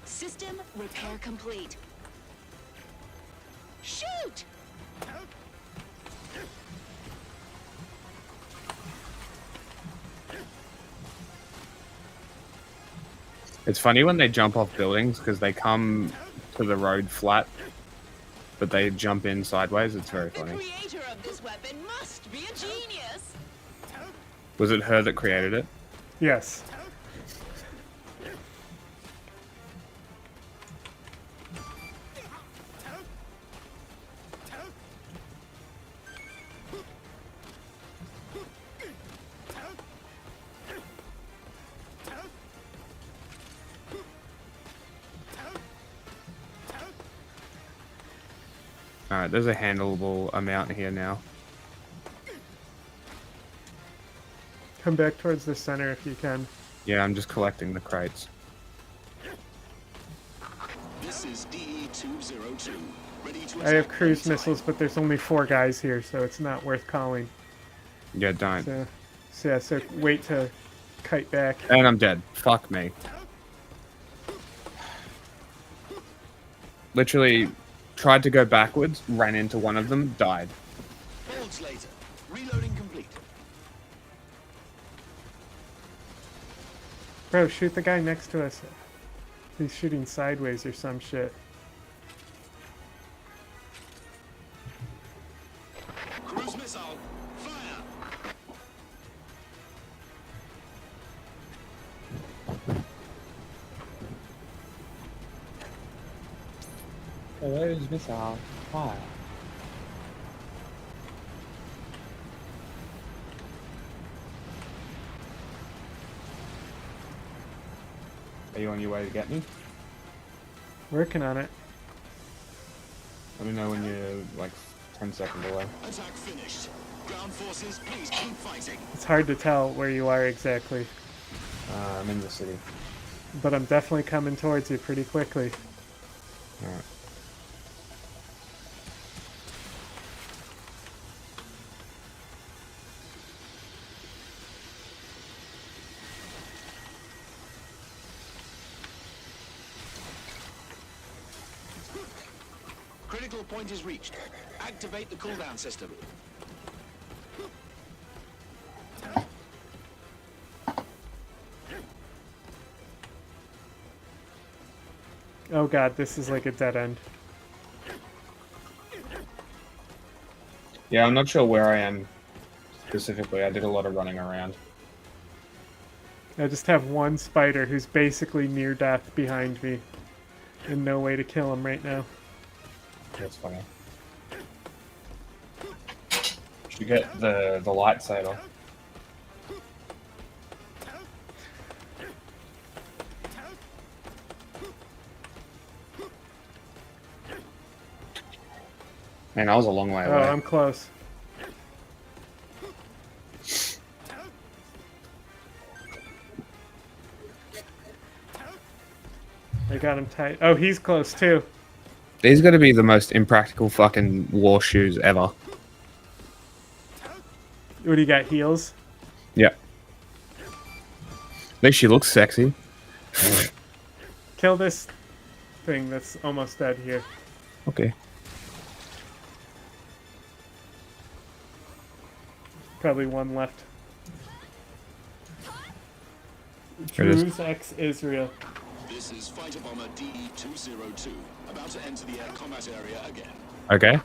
[SPEAKER 21] System repair complete. Shoot!
[SPEAKER 2] It's funny when they jump off buildings because they come to the road flat, but they jump in sideways. It's very funny.
[SPEAKER 21] The creator of this weapon must be a genius.
[SPEAKER 2] Was it her that created it?
[SPEAKER 1] Yes.
[SPEAKER 2] Alright, there's a handleable amount here now.
[SPEAKER 1] Come back towards the center if you can.
[SPEAKER 2] Yeah, I'm just collecting the crates.
[SPEAKER 5] This is DE-202. Ready to
[SPEAKER 1] I have
[SPEAKER 5] attack
[SPEAKER 1] cruise
[SPEAKER 5] anytime.
[SPEAKER 1] missiles, but there's only 4 guys here, so it's not worth calling.
[SPEAKER 2] Yeah, don't.
[SPEAKER 1] So wait to kite back.
[SPEAKER 2] And I'm dead. Fuck me. Literally tried to go backwards, ran into one of them, died.
[SPEAKER 5] Bolts later. Reloading complete.
[SPEAKER 1] Bro, shoot the guy next to us. He's shooting sideways or some shit.
[SPEAKER 5] Cruise missile. Fire.
[SPEAKER 2] Cruise missile. Fire. Are you on your way to get me?
[SPEAKER 1] Working on it.
[SPEAKER 2] Let me know when you're like 10 seconds away.
[SPEAKER 5] Attack finished. Ground forces, please keep fighting.
[SPEAKER 1] It's hard to tell where you are exactly.
[SPEAKER 2] I'm in the city.
[SPEAKER 1] But I'm definitely coming towards you pretty quickly.
[SPEAKER 2] Alright.
[SPEAKER 5] Critical point is reached. Activate the cooldown system.
[SPEAKER 1] Oh god, this is like a dead end.
[SPEAKER 2] Yeah, I'm not sure where I am specifically. I did a lot of running around.
[SPEAKER 1] I just have one spider who's basically near death behind me. And no way to kill him right now.
[SPEAKER 2] That's funny. Should get the lightsaber. Man, I was a long way away.
[SPEAKER 1] Oh, I'm close. I got him tight. Oh, he's close too.
[SPEAKER 2] These got to be the most impractical fucking war shoes ever.
[SPEAKER 1] What do you got, heels?
[SPEAKER 2] Yeah. At least she looks sexy.
[SPEAKER 1] Kill this thing that's almost dead here.
[SPEAKER 2] Okay.
[SPEAKER 1] Probably one left.
[SPEAKER 2] Here it is.
[SPEAKER 1] Drew's X Israel.
[SPEAKER 5] This is Fighter Bomber DE-202, about to enter the air combat area again.
[SPEAKER 2] Okay.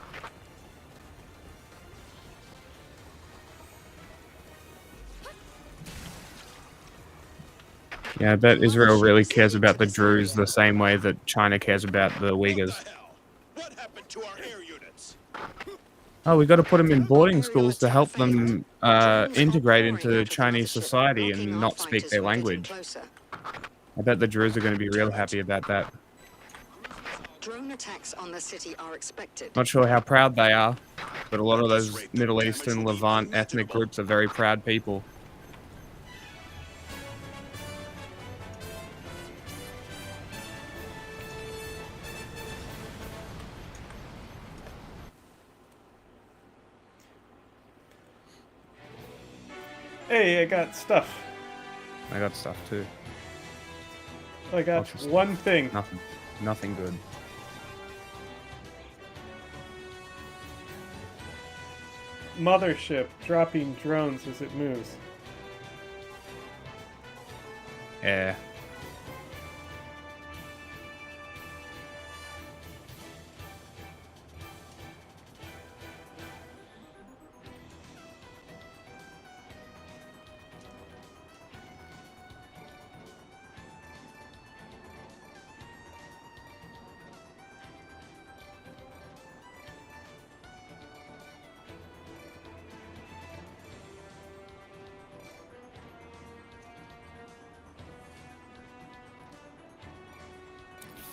[SPEAKER 2] Yeah, I bet Israel really cares about the Druze the same way that China cares about the Uyghurs.
[SPEAKER 5] What happened to our air units?
[SPEAKER 2] Oh, we got to put them in boarding schools to help them integrate into Chinese society and not speak their language. I bet the Druze are going to be real happy about that.
[SPEAKER 21] Drone attacks on the city are expected.
[SPEAKER 2] Not sure how proud they are, but a lot of those Middle Eastern Levant ethnic groups are very proud people.
[SPEAKER 1] Hey, I got stuff.
[SPEAKER 2] I got stuff too.
[SPEAKER 1] I got one thing.
[SPEAKER 2] Nothing good.
[SPEAKER 1] Mothership dropping drones as it moves.
[SPEAKER 2] Yeah.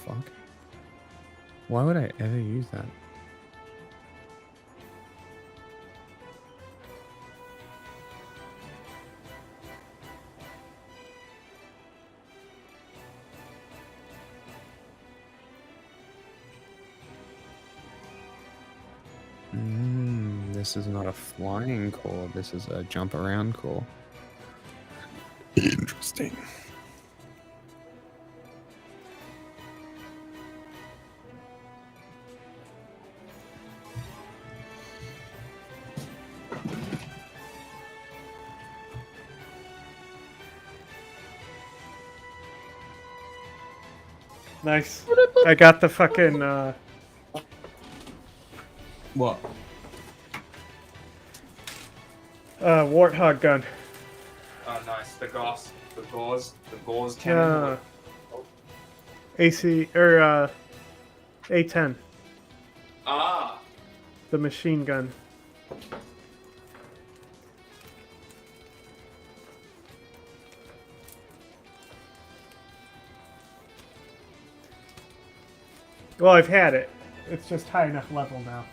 [SPEAKER 2] Fuck. Why would I ever use that? This is not a flying core, this is a jump around core. Interesting.
[SPEAKER 1] Nice. I got the fucking
[SPEAKER 2] What?
[SPEAKER 1] Warthog gun.
[SPEAKER 2] Oh, nice. The gauze cannon.
[SPEAKER 1] AC or A10.
[SPEAKER 2] Ah.
[SPEAKER 1] The machine gun. Well, I've had it. it's just high enough level now.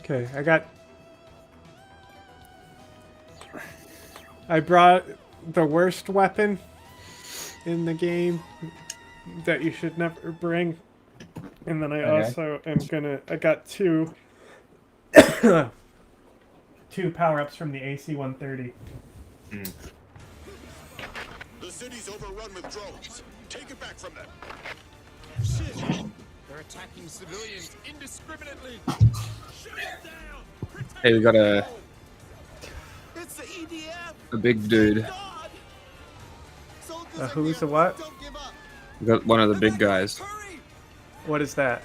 [SPEAKER 1] Okay, I brought the worst weapon in the game that you should never bring. And then I also am I got two power-ups from the AC-130.
[SPEAKER 9] The city's overrun with drones. Take it back from them.
[SPEAKER 6] Shit! They're attacking civilians indiscriminately. Shut it down!
[SPEAKER 2] Hey, we got
[SPEAKER 6] It's the EDF.
[SPEAKER 2] a big dude.
[SPEAKER 1] Who's the what?
[SPEAKER 2] We got one of the big guys.
[SPEAKER 1] What is that?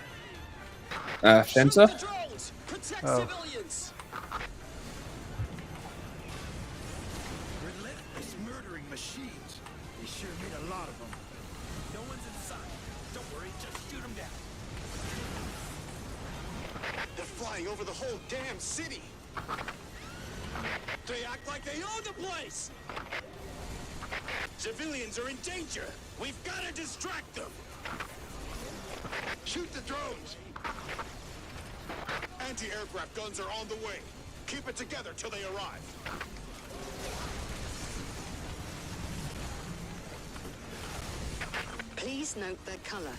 [SPEAKER 2] Fencer?
[SPEAKER 1] Oh.
[SPEAKER 6] Relentless murdering machines. They sure made a lot of them. No one's inside. Don't worry, just shoot them down.
[SPEAKER 9] They're flying over the whole damn city. They act like they own the place. Civilians are in danger. We've got to distract them. Shoot the drones. Anti-aircraft guns are on the way. Keep it together till they arrive.
[SPEAKER 21] Please note their color.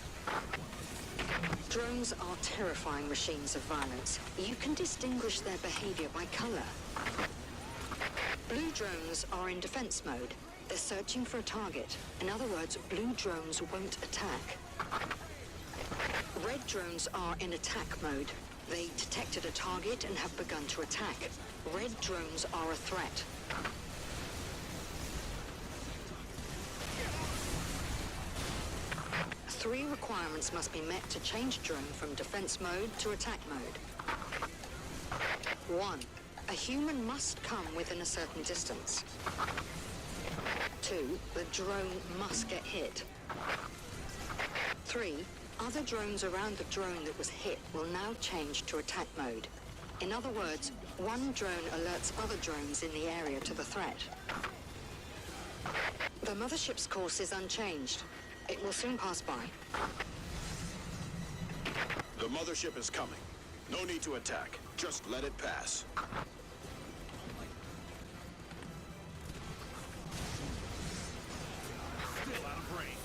[SPEAKER 21] Drones are terrifying machines of violence. You can distinguish their behavior by color. Blue drones are in defense mode. They're searching for a target. In other words, blue drones won't attack. Red drones are in attack mode. They detected a target and have begun to attack. Red drones are a threat. Three requirements must be met to change drone from defense mode to attack mode. 1. A human must come within a certain distance. 2. The drone must get hit. 3. Other drones around the drone that was hit will now change to attack mode. In other words, one drone alerts other drones in the area to the threat. The mothership's course is unchanged. It will soon pass by.
[SPEAKER 9] The mothership is coming. No need to attack. Just let it pass.
[SPEAKER 6] Still out of range.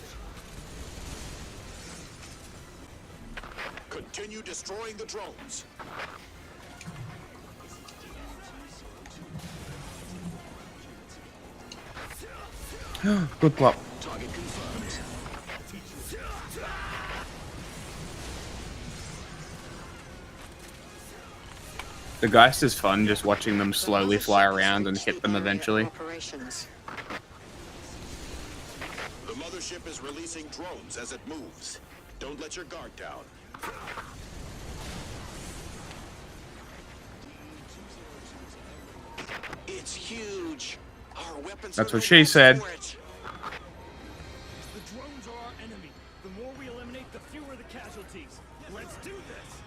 [SPEAKER 9] Continue destroying the drones.
[SPEAKER 2] Good plot.
[SPEAKER 9] Target confirmed.
[SPEAKER 2] The Geist is fun, just watching them slowly fly around and hit them eventually.
[SPEAKER 21] Operations.
[SPEAKER 9] The mothership is releasing drones as it moves. Don't let your guard down. It's huge. Our weapons
[SPEAKER 2] That's
[SPEAKER 9] are
[SPEAKER 2] what
[SPEAKER 9] no
[SPEAKER 2] she
[SPEAKER 9] match
[SPEAKER 2] said.
[SPEAKER 9] for it.
[SPEAKER 6] The drones are our enemy. The more we eliminate, the fewer the casualties. Let's do this.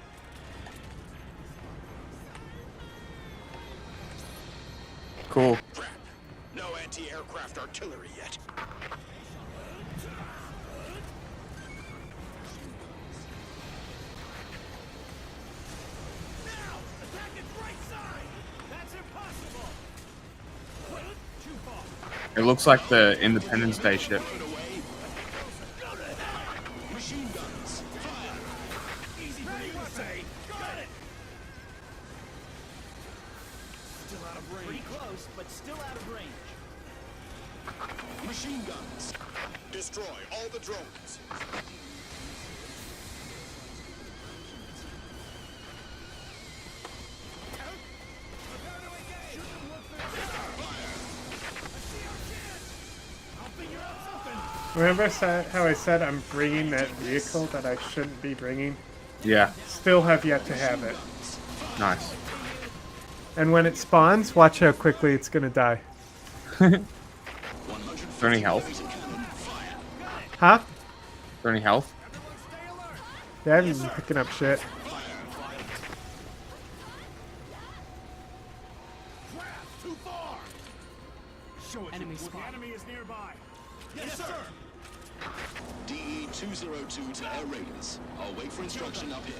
[SPEAKER 2] Cool.
[SPEAKER 9] No anti-aircraft
[SPEAKER 2] It looks like the Independence Day ship.
[SPEAKER 5] Machine guns, fire!
[SPEAKER 6] Easy for you to say. Got it. Still out of range. Pretty close, but still out of range.
[SPEAKER 5] Machine guns. Destroy all the drones.
[SPEAKER 1] Remember how I said I'm bringing that vehicle that I shouldn't be bringing?
[SPEAKER 2] Yeah.
[SPEAKER 1] Still have yet to have it.
[SPEAKER 2] Nice.
[SPEAKER 1] And when it spawns, watch how quickly it's gonna die.
[SPEAKER 2] Is there any health?
[SPEAKER 1] Huh?
[SPEAKER 2] Is there any health?
[SPEAKER 1] Yeah, I haven't been picking up shit.
[SPEAKER 6] Too far. Show it. Enemy spot. The enemy is nearby. Yes, sir.
[SPEAKER 5] DE-202 to air raiders. I'll wait for instruction up here.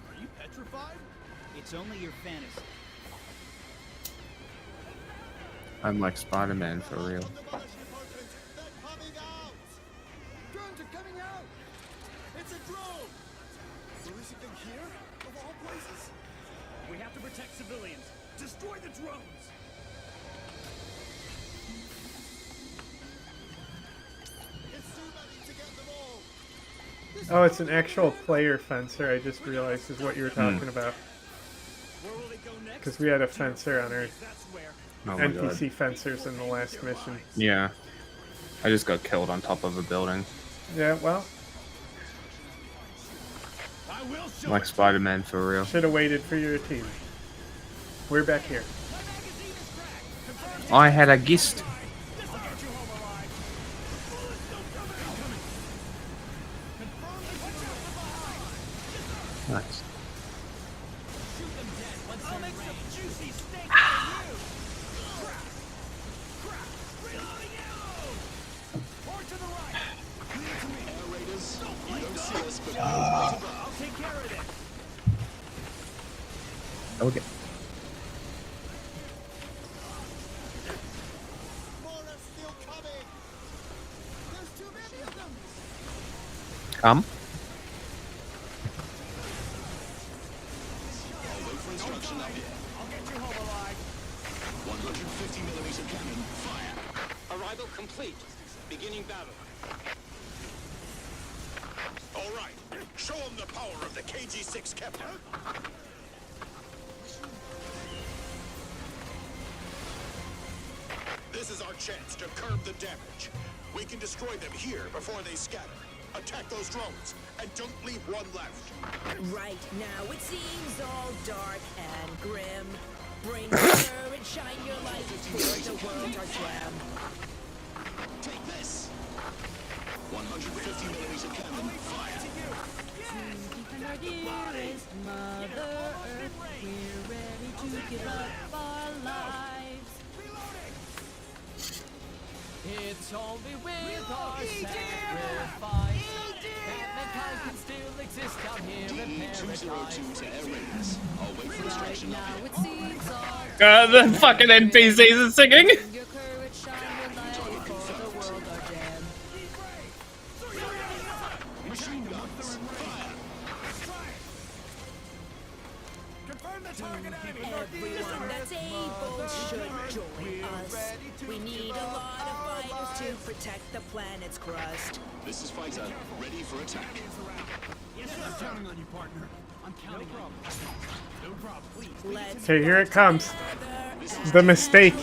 [SPEAKER 6] Are you petrified? It's only your fantasy.
[SPEAKER 2] I'm like Spider-Man for real.
[SPEAKER 6] Drones are coming out. It's a drone. So is it here? Of all places? We have to protect civilians. Destroy the drones.
[SPEAKER 1] Oh, it's an actual player fencer, I just realized is what you were talking about. Because we had a fencer on our
[SPEAKER 2] Oh my
[SPEAKER 1] NPC fencers in the last mission.
[SPEAKER 2] Yeah. I just got killed on top of a building.
[SPEAKER 1] Yeah, well.
[SPEAKER 2] Like Spider-Man for real.
[SPEAKER 1] Should have waited for your team. We're back here.
[SPEAKER 2] I had a gist. Nice. Okay. Come.
[SPEAKER 5] I'll wait for instruction up here. I'll get you home alive. 150mm cannon, fire.
[SPEAKER 11] Arrival complete. Beginning battle.
[SPEAKER 9] All right, show them the power of the KG-6 Kepler. This is our chance to curb the damage. We can destroy them here before they scatter. Attack those drones, and don't leave one left.
[SPEAKER 7] Right now it seems all dark and grim. Bring her and shine your light toward the world our gem.
[SPEAKER 5] Take this. 150mm cannon, fire.
[SPEAKER 8] Defend our dearest Mother Earth. We're ready to give up our lives. It's only with our sacrifice that mankind can still exist out here in paradise.
[SPEAKER 5] DE-202 to air raiders. I'll wait for instruction up
[SPEAKER 8] Now
[SPEAKER 5] here.
[SPEAKER 8] it seems all
[SPEAKER 2] The fucking NPCs are singing.
[SPEAKER 8] your courage, shine your light for the world our gem.
[SPEAKER 5] Machine guns, fire.
[SPEAKER 6] Confirm the target enemy.
[SPEAKER 7] Everyone that's able should join us. We need a lot of fighters to protect the planet's crust.
[SPEAKER 5] This is Fighter, ready for attack.
[SPEAKER 6] Yes, sir. I'm counting on you, partner. I'm counting on you. No problem. Please.
[SPEAKER 7] Let's
[SPEAKER 1] Okay, here it comes. The mistake.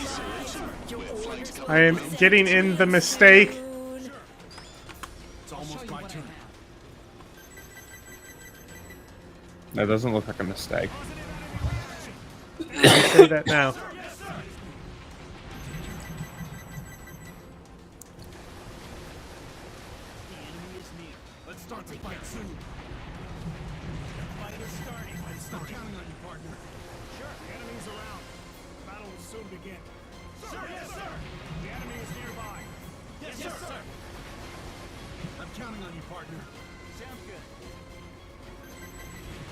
[SPEAKER 1] I am getting in the mistake.
[SPEAKER 6] It's almost my turn.
[SPEAKER 2] That doesn't look like a mistake.
[SPEAKER 1] I'll say that now.
[SPEAKER 6] Let's start the fight soon. The fight is starting. I'm counting on you, partner. Sure. The enemy's around. The battle will soon begin. Sir, yes, sir. The enemy is nearby. Yes, sir. I'm counting on you, partner. Sounds good.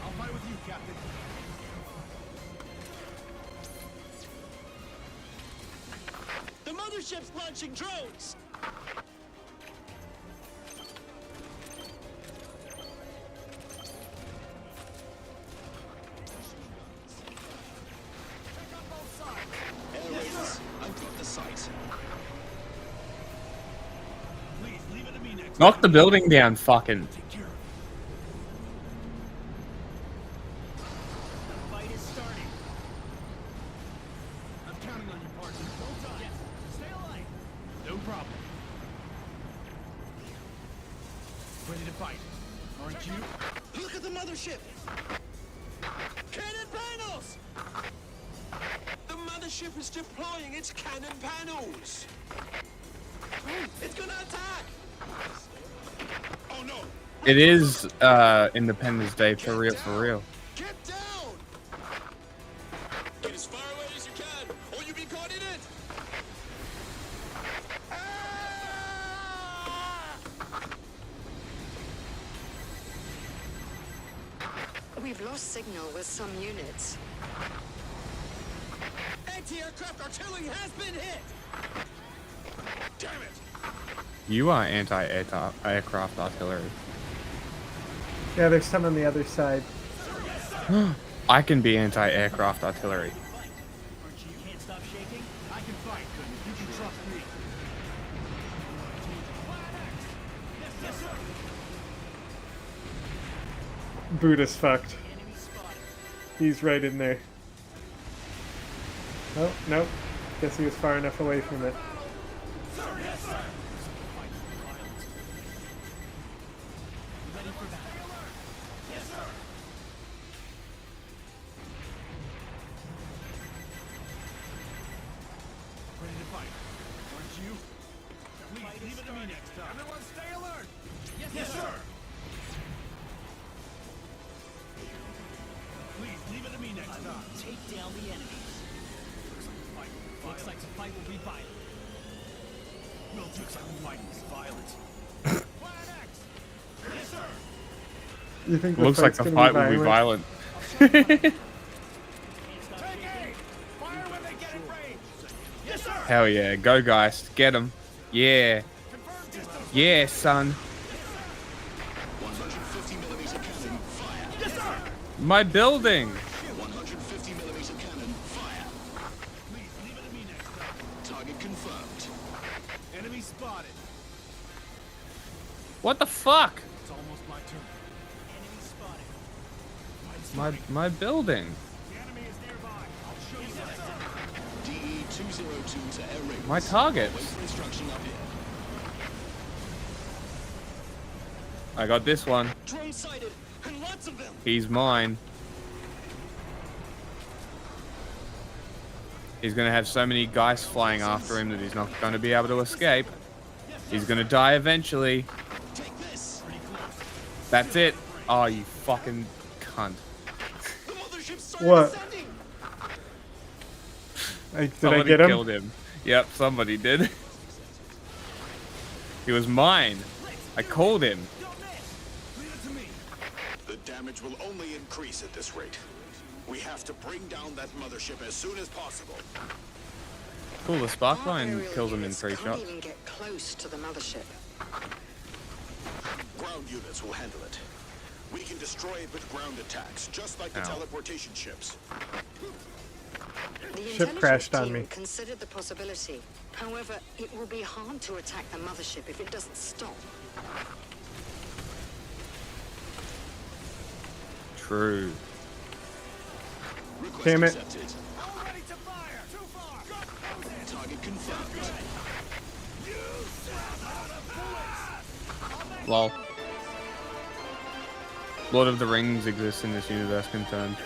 [SPEAKER 6] I'll fight with you, Captain.
[SPEAKER 5] The mothership's launching drones! Air raiders, I've got the site.
[SPEAKER 6] Please leave it to me next.
[SPEAKER 2] Knock the building down, fucking.
[SPEAKER 6] Fight is starting. I'm counting on you, partner. Hold on. Yes. Stay alive. No problem. Ready to fight. Aren't you?
[SPEAKER 5] Look at the mothership! Cannon panels! The mothership is deploying its cannon panels! It's gonna attack! Oh no!
[SPEAKER 2] It is Independence Day for real, for real.
[SPEAKER 5] Get down! Get as far away as you can, or you'll be caught in it!
[SPEAKER 21] We've lost signal with some units.
[SPEAKER 5] Anti-aircraft artillery has been hit! Damn it!
[SPEAKER 2] You are anti-aircraft artillery.
[SPEAKER 1] Yeah, there's some on the other side.
[SPEAKER 2] I can be anti-aircraft artillery.
[SPEAKER 6] Aren't you? You can't stop shaking? I can fight. You can trust me. Yes, sir.
[SPEAKER 1] Buddha's fucked. He's right in there. Oh, nope. Guess he was far enough away from it.
[SPEAKER 6] Ready to fight. Aren't you? Please leave it to me next time. Everyone stay alert. Yes, sir. Please leave it to me next time.
[SPEAKER 8] Take down the enemies. Looks like the fight will be violent.
[SPEAKER 6] We'll take some fight is violent. Plan X. Yes, sir.
[SPEAKER 1] You think the
[SPEAKER 2] Looks like
[SPEAKER 1] fight's
[SPEAKER 2] the
[SPEAKER 1] gonna
[SPEAKER 2] fight will be violent.
[SPEAKER 6] Take aim. Fire when they get in range. Yes, sir.
[SPEAKER 2] Hell yeah, go guys, get him. Yeah. Yeah, son.
[SPEAKER 5] 150mm cannon, fire!
[SPEAKER 6] Yes, sir.
[SPEAKER 2] My building.
[SPEAKER 5] 150mm cannon, fire!
[SPEAKER 6] Please leave it to me next time.
[SPEAKER 5] Target confirmed.
[SPEAKER 6] Enemy spotted.
[SPEAKER 2] What the fuck?
[SPEAKER 6] It's almost my turn. Enemy spotted.
[SPEAKER 2] My building.
[SPEAKER 6] The enemy is nearby. I'll show you what I
[SPEAKER 5] DE-202 to air raiders.
[SPEAKER 2] My targets.
[SPEAKER 5] Wait for instruction up here.
[SPEAKER 2] I got this one.
[SPEAKER 5] Drone sighted, and lots of them!
[SPEAKER 2] He's mine. He's gonna have so many guys flying after him that he's not gonna be able to escape. He's gonna die eventually.
[SPEAKER 5] Take this!
[SPEAKER 2] That's it. Oh, you fucking cunt.
[SPEAKER 5] The mothership started
[SPEAKER 1] What?
[SPEAKER 5] ascending!
[SPEAKER 1] Did
[SPEAKER 2] Somebody
[SPEAKER 1] I get him?
[SPEAKER 2] killed him. Yep, somebody did. He was mine. I called him.
[SPEAKER 9] The damage will only increase at this rate. We have to bring down that mothership as soon as possible.
[SPEAKER 2] Cool, the spark line
[SPEAKER 21] Aerial
[SPEAKER 2] kills him in
[SPEAKER 21] units
[SPEAKER 2] 3
[SPEAKER 21] can't
[SPEAKER 2] shots.
[SPEAKER 21] even get close to the mothership.
[SPEAKER 9] Ground units will handle it. We can destroy it with ground attacks, just like the
[SPEAKER 2] Ow.
[SPEAKER 9] teleportation ships.
[SPEAKER 21] The
[SPEAKER 1] Ship
[SPEAKER 21] intelligence
[SPEAKER 1] crashed on
[SPEAKER 21] team
[SPEAKER 1] me.
[SPEAKER 21] considered the possibility. However, it will be hard to attack the mothership if it doesn't stop.
[SPEAKER 2] True.
[SPEAKER 5] Request
[SPEAKER 1] Damn it.
[SPEAKER 5] accepted.
[SPEAKER 6] All ready to fire. Too far.
[SPEAKER 5] Target confirmed.
[SPEAKER 2] Lol. Lord of the Rings exists in this universe confirmed.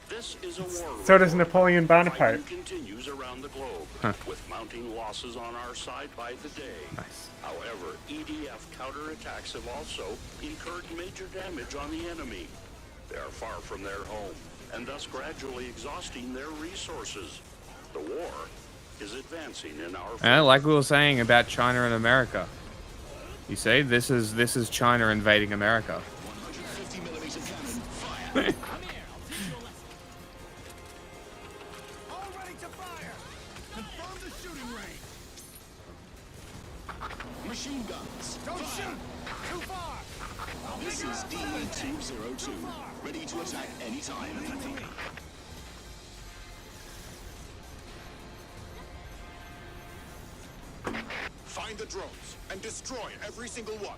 [SPEAKER 10] This is a war.
[SPEAKER 1] So does Napoleon Bonaparte.
[SPEAKER 10] Fighting continues around the globe,
[SPEAKER 2] Huh.
[SPEAKER 10] with mounting losses on our side by the day.
[SPEAKER 2] Nice.
[SPEAKER 10] However, EDF counterattacks have also incurred major damage on the enemy. They are far from their home, and thus gradually exhausting their resources. The war is advancing in our
[SPEAKER 2] And like we were saying about China and America. You see, this is China invading America.
[SPEAKER 5] 150mm cannon,
[SPEAKER 6] All ready to fire. Confirm the shooting range.
[SPEAKER 5] Machine guns.
[SPEAKER 6] Don't shoot. Too far.
[SPEAKER 5] This is DE-202, ready to attack anytime.
[SPEAKER 9] Find the drones and destroy every single one.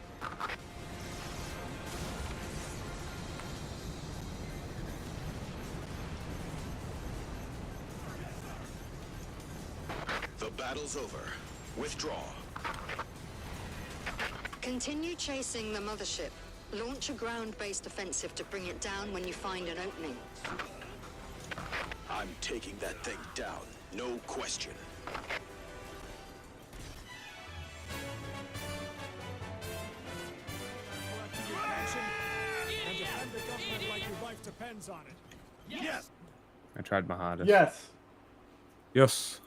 [SPEAKER 5] The battle's over. Withdraw.
[SPEAKER 21] Continue chasing the mothership. Launch a ground-based offensive to bring it down when you find an opening.
[SPEAKER 5] I'm taking that thing down, no question.
[SPEAKER 6] And defend the government like your life depends on it. Yes.
[SPEAKER 2] I tried my hardest.
[SPEAKER 1] Yes.
[SPEAKER 2] Yes.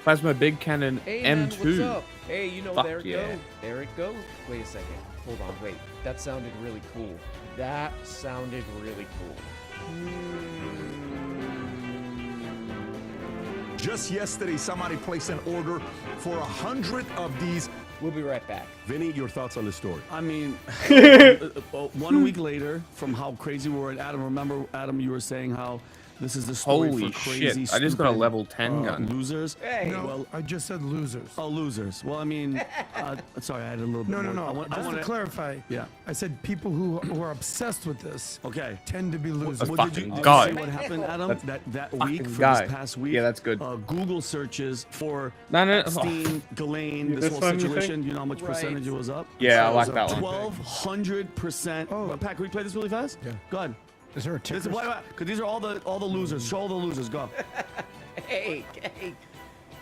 [SPEAKER 2] Plasma Big Cannon
[SPEAKER 3] Hey, man,
[SPEAKER 2] M2.
[SPEAKER 3] what's up? Hey, you know,
[SPEAKER 2] Fuck
[SPEAKER 3] there it
[SPEAKER 2] yeah.
[SPEAKER 3] goes. There it goes. Wait a second. Hold on, wait. That sounded really cool. That sounded really cool.
[SPEAKER 6] Just yesterday, somebody placed an order for 100 of these.
[SPEAKER 3] We'll be right back.
[SPEAKER 6] Vinny, your thoughts on the story?
[SPEAKER 16] I mean, 1 week later, from how crazy we were at Adam, remember, Adam, you were saying how this is the story
[SPEAKER 2] Holy
[SPEAKER 16] for crazy,
[SPEAKER 2] shit, I just got a
[SPEAKER 16] stupid,
[SPEAKER 2] level 10 gun.
[SPEAKER 16] Losers.
[SPEAKER 3] Hey.
[SPEAKER 16] No,
[SPEAKER 17] Well, I just said losers.
[SPEAKER 16] oh, losers. Well, I mean, sorry, I had a little bit
[SPEAKER 17] No, no,
[SPEAKER 16] more.
[SPEAKER 17] no. Just to clarify,
[SPEAKER 16] Yeah.
[SPEAKER 17] I said people who are obsessed with this
[SPEAKER 16] Okay.
[SPEAKER 17] tend to be losers.
[SPEAKER 16] Well, did you
[SPEAKER 2] God.
[SPEAKER 16] see what happened, Adam?
[SPEAKER 2] That's
[SPEAKER 16] That
[SPEAKER 2] fucking
[SPEAKER 16] week, for
[SPEAKER 2] God.
[SPEAKER 16] this past week.
[SPEAKER 2] Yeah, that's good.
[SPEAKER 16] Google searches for
[SPEAKER 2] No.
[SPEAKER 16] Epstein, Ghislaine,
[SPEAKER 1] Yeah,
[SPEAKER 16] this
[SPEAKER 1] this
[SPEAKER 16] whole
[SPEAKER 1] one, you
[SPEAKER 16] situation.
[SPEAKER 1] think?
[SPEAKER 16] You know how much
[SPEAKER 3] Right.
[SPEAKER 16] percentage it was up?
[SPEAKER 2] Yeah, I like
[SPEAKER 17] up
[SPEAKER 2] that one.
[SPEAKER 16] 1,200%.
[SPEAKER 17] Oh.
[SPEAKER 16] Pat, can we play this really fast?
[SPEAKER 17] Yeah.
[SPEAKER 16] Go ahead.
[SPEAKER 17] Is there a
[SPEAKER 16] This
[SPEAKER 17] ticker?
[SPEAKER 16] is because these are all the losers. Show all the losers. Go.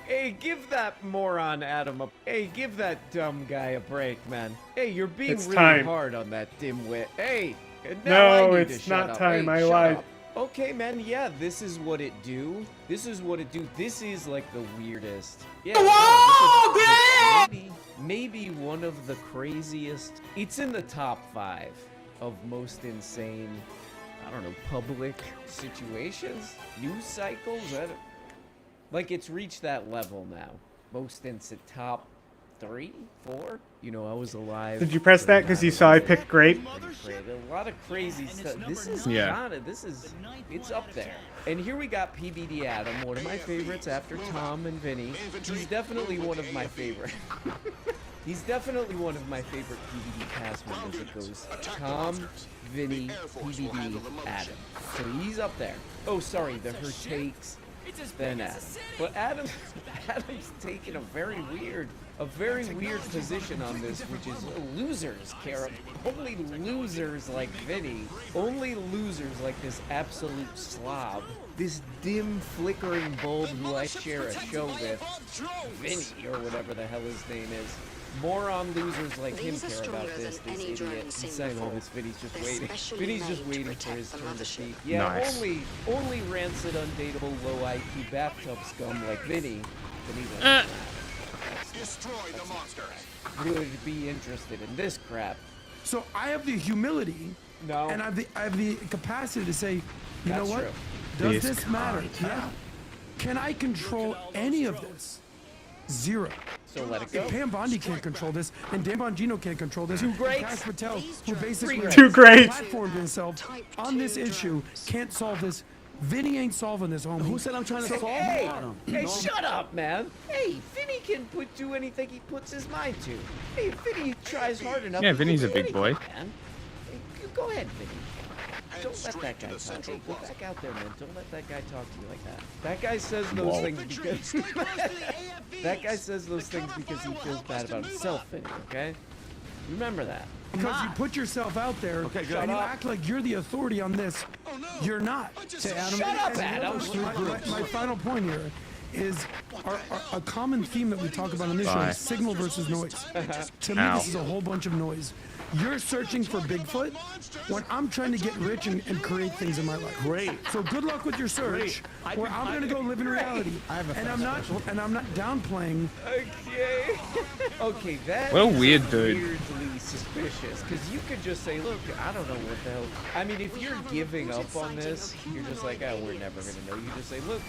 [SPEAKER 3] Hey, give that moron Adam a... Hey, give that dumb guy a break, man. Hey, you're being
[SPEAKER 1] It's
[SPEAKER 3] really
[SPEAKER 1] time.
[SPEAKER 3] hard on that dimwit. Hey, now I
[SPEAKER 1] No,
[SPEAKER 3] need
[SPEAKER 1] it's
[SPEAKER 3] to shut
[SPEAKER 1] not
[SPEAKER 3] up.
[SPEAKER 1] time.
[SPEAKER 3] Hey,
[SPEAKER 1] I
[SPEAKER 3] shut
[SPEAKER 1] lied.
[SPEAKER 3] up. Okay, man, yeah, this is what it do. This is what it do. This is like the weirdest. Yeah, no, this is maybe one of the craziest. It's in the top 5 of most insane, I don't know, public situations, news cycles. Like it's reached that level now. Most instant top 3, 4. You know, I was alive.
[SPEAKER 1] Did you press that because you saw I picked grape?
[SPEAKER 3] A lot of crazy stuff. This is
[SPEAKER 2] Yeah.
[SPEAKER 3] it's up there. And here we got PBD Adam, one of my favorites after Tom and Vinny. He's definitely one of my favorite. He's definitely one of my favorite PBD cast members. It goes Tom, Vinny, PBD, Adam. So he's up there. Oh, sorry, her takes, then Adam. But Adam's taken a very weird position on this, which is losers care. Only losers like Vinny, only losers like this absolute slob, this dim flickering bulb who I share a show with, Vinny or whatever the hell his name is. Moron losers like him
[SPEAKER 21] These are
[SPEAKER 3] care about
[SPEAKER 21] stronger
[SPEAKER 3] this
[SPEAKER 21] than any drone
[SPEAKER 3] idiot.
[SPEAKER 21] seen
[SPEAKER 3] He's saying all
[SPEAKER 21] before.
[SPEAKER 3] this, Vinny's just
[SPEAKER 21] They're
[SPEAKER 3] waiting.
[SPEAKER 21] specially
[SPEAKER 3] Vinny's just
[SPEAKER 21] made to
[SPEAKER 3] waiting for
[SPEAKER 21] protect
[SPEAKER 3] his
[SPEAKER 21] the
[SPEAKER 3] turn to
[SPEAKER 21] mothership.
[SPEAKER 3] speak. Yeah,
[SPEAKER 2] Nice.
[SPEAKER 3] only rancid, undateable, low IQ bathtub scum like Vinny can even
[SPEAKER 9] Destroy the monsters.
[SPEAKER 3] would be interested in this crap.
[SPEAKER 17] So I have the humility,
[SPEAKER 3] No.
[SPEAKER 17] and I have the capacity to say, you
[SPEAKER 3] That's
[SPEAKER 17] know what?
[SPEAKER 3] true.
[SPEAKER 17] Does
[SPEAKER 2] This
[SPEAKER 17] this matter? Yeah. Can I control any of this? Zero.
[SPEAKER 3] So let it go.
[SPEAKER 17] If Pam Bondi can't control this, and Dan Bongino can't control this,
[SPEAKER 3] Two
[SPEAKER 17] and
[SPEAKER 3] greats.
[SPEAKER 17] Cash Patel, who basically
[SPEAKER 1] Two greats.
[SPEAKER 17] platformed himself on this issue, can't solve this. Vinny ain't solving this, homie.
[SPEAKER 16] Who said I'm trying to solve
[SPEAKER 3] Hey,
[SPEAKER 16] it?
[SPEAKER 3] hey, shut up, man. Hey, Vinny can do anything he puts his mind to. Hey, if Vinny tries hard enough.
[SPEAKER 2] Yeah,
[SPEAKER 3] he can
[SPEAKER 2] Vinny's a
[SPEAKER 3] do
[SPEAKER 2] big boy.
[SPEAKER 3] anything, man. Hey, go ahead, Vinny. Don't let that guy talk.
[SPEAKER 9] Central
[SPEAKER 3] Hey, go
[SPEAKER 9] Plaza.
[SPEAKER 3] back out there, man. Don't let that guy talk to you like that. That guy says those things because that guy says those things because he feels bad about himself, Vinny. Okay? Remember that.
[SPEAKER 17] Because you put yourself out there,
[SPEAKER 16] Okay, good.
[SPEAKER 17] and you
[SPEAKER 3] Shut up.
[SPEAKER 17] act like you're the authority on this. You're not.
[SPEAKER 3] Shut up, Adam.
[SPEAKER 17] My final point here is a common theme that we talk about on this show
[SPEAKER 2] Bye.
[SPEAKER 17] is signal versus noise. To me,
[SPEAKER 2] Ow.
[SPEAKER 17] this is a whole bunch of noise. You're searching for Bigfoot when I'm trying to get rich and create things in my life.
[SPEAKER 16] Great.
[SPEAKER 17] So good luck with your search. Where I'm gonna go live in reality. And I'm not downplaying.
[SPEAKER 3] Okay. Okay, that
[SPEAKER 2] What a
[SPEAKER 3] is
[SPEAKER 2] weird dude.
[SPEAKER 3] weirdly suspicious, because you could just say, look, I don't know what the hell. I mean, if you're giving up on this, you're just like, oh, we're never going to know. You just say, look,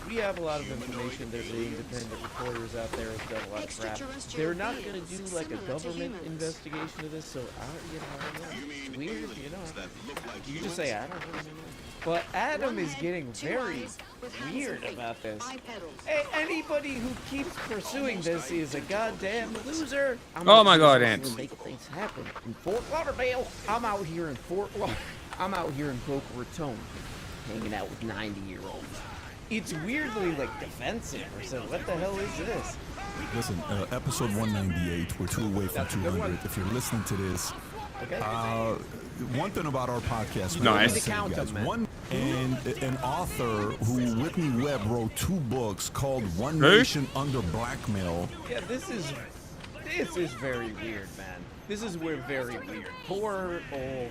[SPEAKER 3] we have a lot of information. There's the independent reporters out there who've done a lot of crap. They're not going to do like a government investigation of this, so I don't know. It's weird, you know. You just say, I don't know. But Adam is getting very weird about this. Hey, anybody who keeps pursuing this is a goddamn loser.
[SPEAKER 2] Oh my God, Ants.
[SPEAKER 3] Make things happen in Fort Lauderdale. I'm out here in I'm out here in Boca Raton, hanging out with 90-year-olds. It's weirdly like defensive or so. What the hell is this?
[SPEAKER 13] Listen, episode 198. We're 2 away from 200. If you're listening to this, one thing about our podcast,
[SPEAKER 2] nice.
[SPEAKER 13] And an author who Whitney Webb wrote 2 books called One Nation Under Blackmail.
[SPEAKER 3] Yeah, this is very weird, man. This is very weird. Poor old,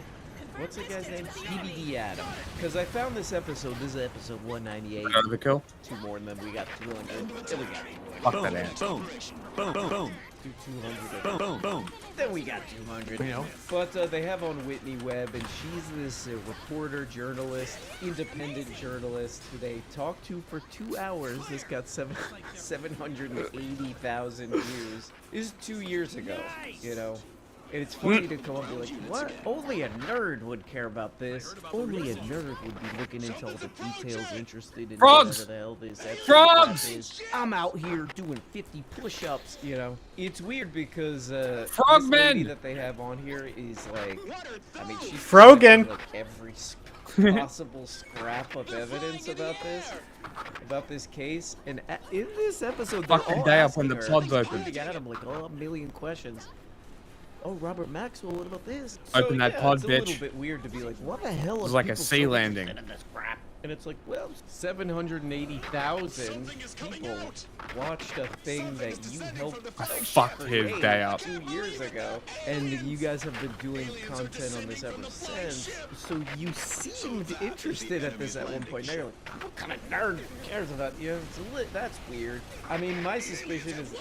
[SPEAKER 3] what's the guy's name? PBD Adam. Because I found this episode. This is episode 198.
[SPEAKER 2] The kill?
[SPEAKER 3] 2 more, and then we got 200. Then we got 200.
[SPEAKER 2] Fuck that ant.
[SPEAKER 16] Boom. Boom. Boom. Boom.
[SPEAKER 3] Do 200.
[SPEAKER 16] Boom. Boom. Boom.
[SPEAKER 3] Then we got 200. You know. But they have on Whitney Webb, and she's this reporter, journalist, independent journalist who they talked to for 2 hours. This got 780,000 views. This is 2 years ago, you know. And it's funny to come up and be like, what? Only a nerd would care about this. Only a nerd would be looking into all the details, interested in
[SPEAKER 2] Frogs!
[SPEAKER 3] whatever the hell this episode
[SPEAKER 2] Frogs!
[SPEAKER 3] is. I'm out here doing 50 push-ups, you know. It's weird because this
[SPEAKER 2] Frogmen!
[SPEAKER 3] lady that they have on here is like, I mean, she's
[SPEAKER 1] Frogan!
[SPEAKER 3] like every possible scrap of evidence about this case. And in this episode, they're
[SPEAKER 2] Fucking
[SPEAKER 3] all
[SPEAKER 2] day up when
[SPEAKER 3] asking
[SPEAKER 2] the
[SPEAKER 3] her,
[SPEAKER 2] pod's
[SPEAKER 3] like,
[SPEAKER 2] open.
[SPEAKER 3] pointing at him like, oh, a million questions. Oh, Robert Maxwell, what about this?
[SPEAKER 2] Open that pod,
[SPEAKER 3] it's a
[SPEAKER 2] bitch.
[SPEAKER 3] little bit weird to be like, what the hell?
[SPEAKER 2] It was
[SPEAKER 3] are
[SPEAKER 2] like a
[SPEAKER 3] people
[SPEAKER 2] sea
[SPEAKER 3] so
[SPEAKER 2] landing.
[SPEAKER 3] interested in this crap? And it's like, well, 780,000 people watched a thing that you helped
[SPEAKER 2] fucked his
[SPEAKER 3] create
[SPEAKER 2] day up.
[SPEAKER 3] 2 years ago, and you guys have been doing content on this ever since. So you seemed interested at this at one point. Now you're like, what kind of nerd cares about you? That's weird. I mean, my suspicion is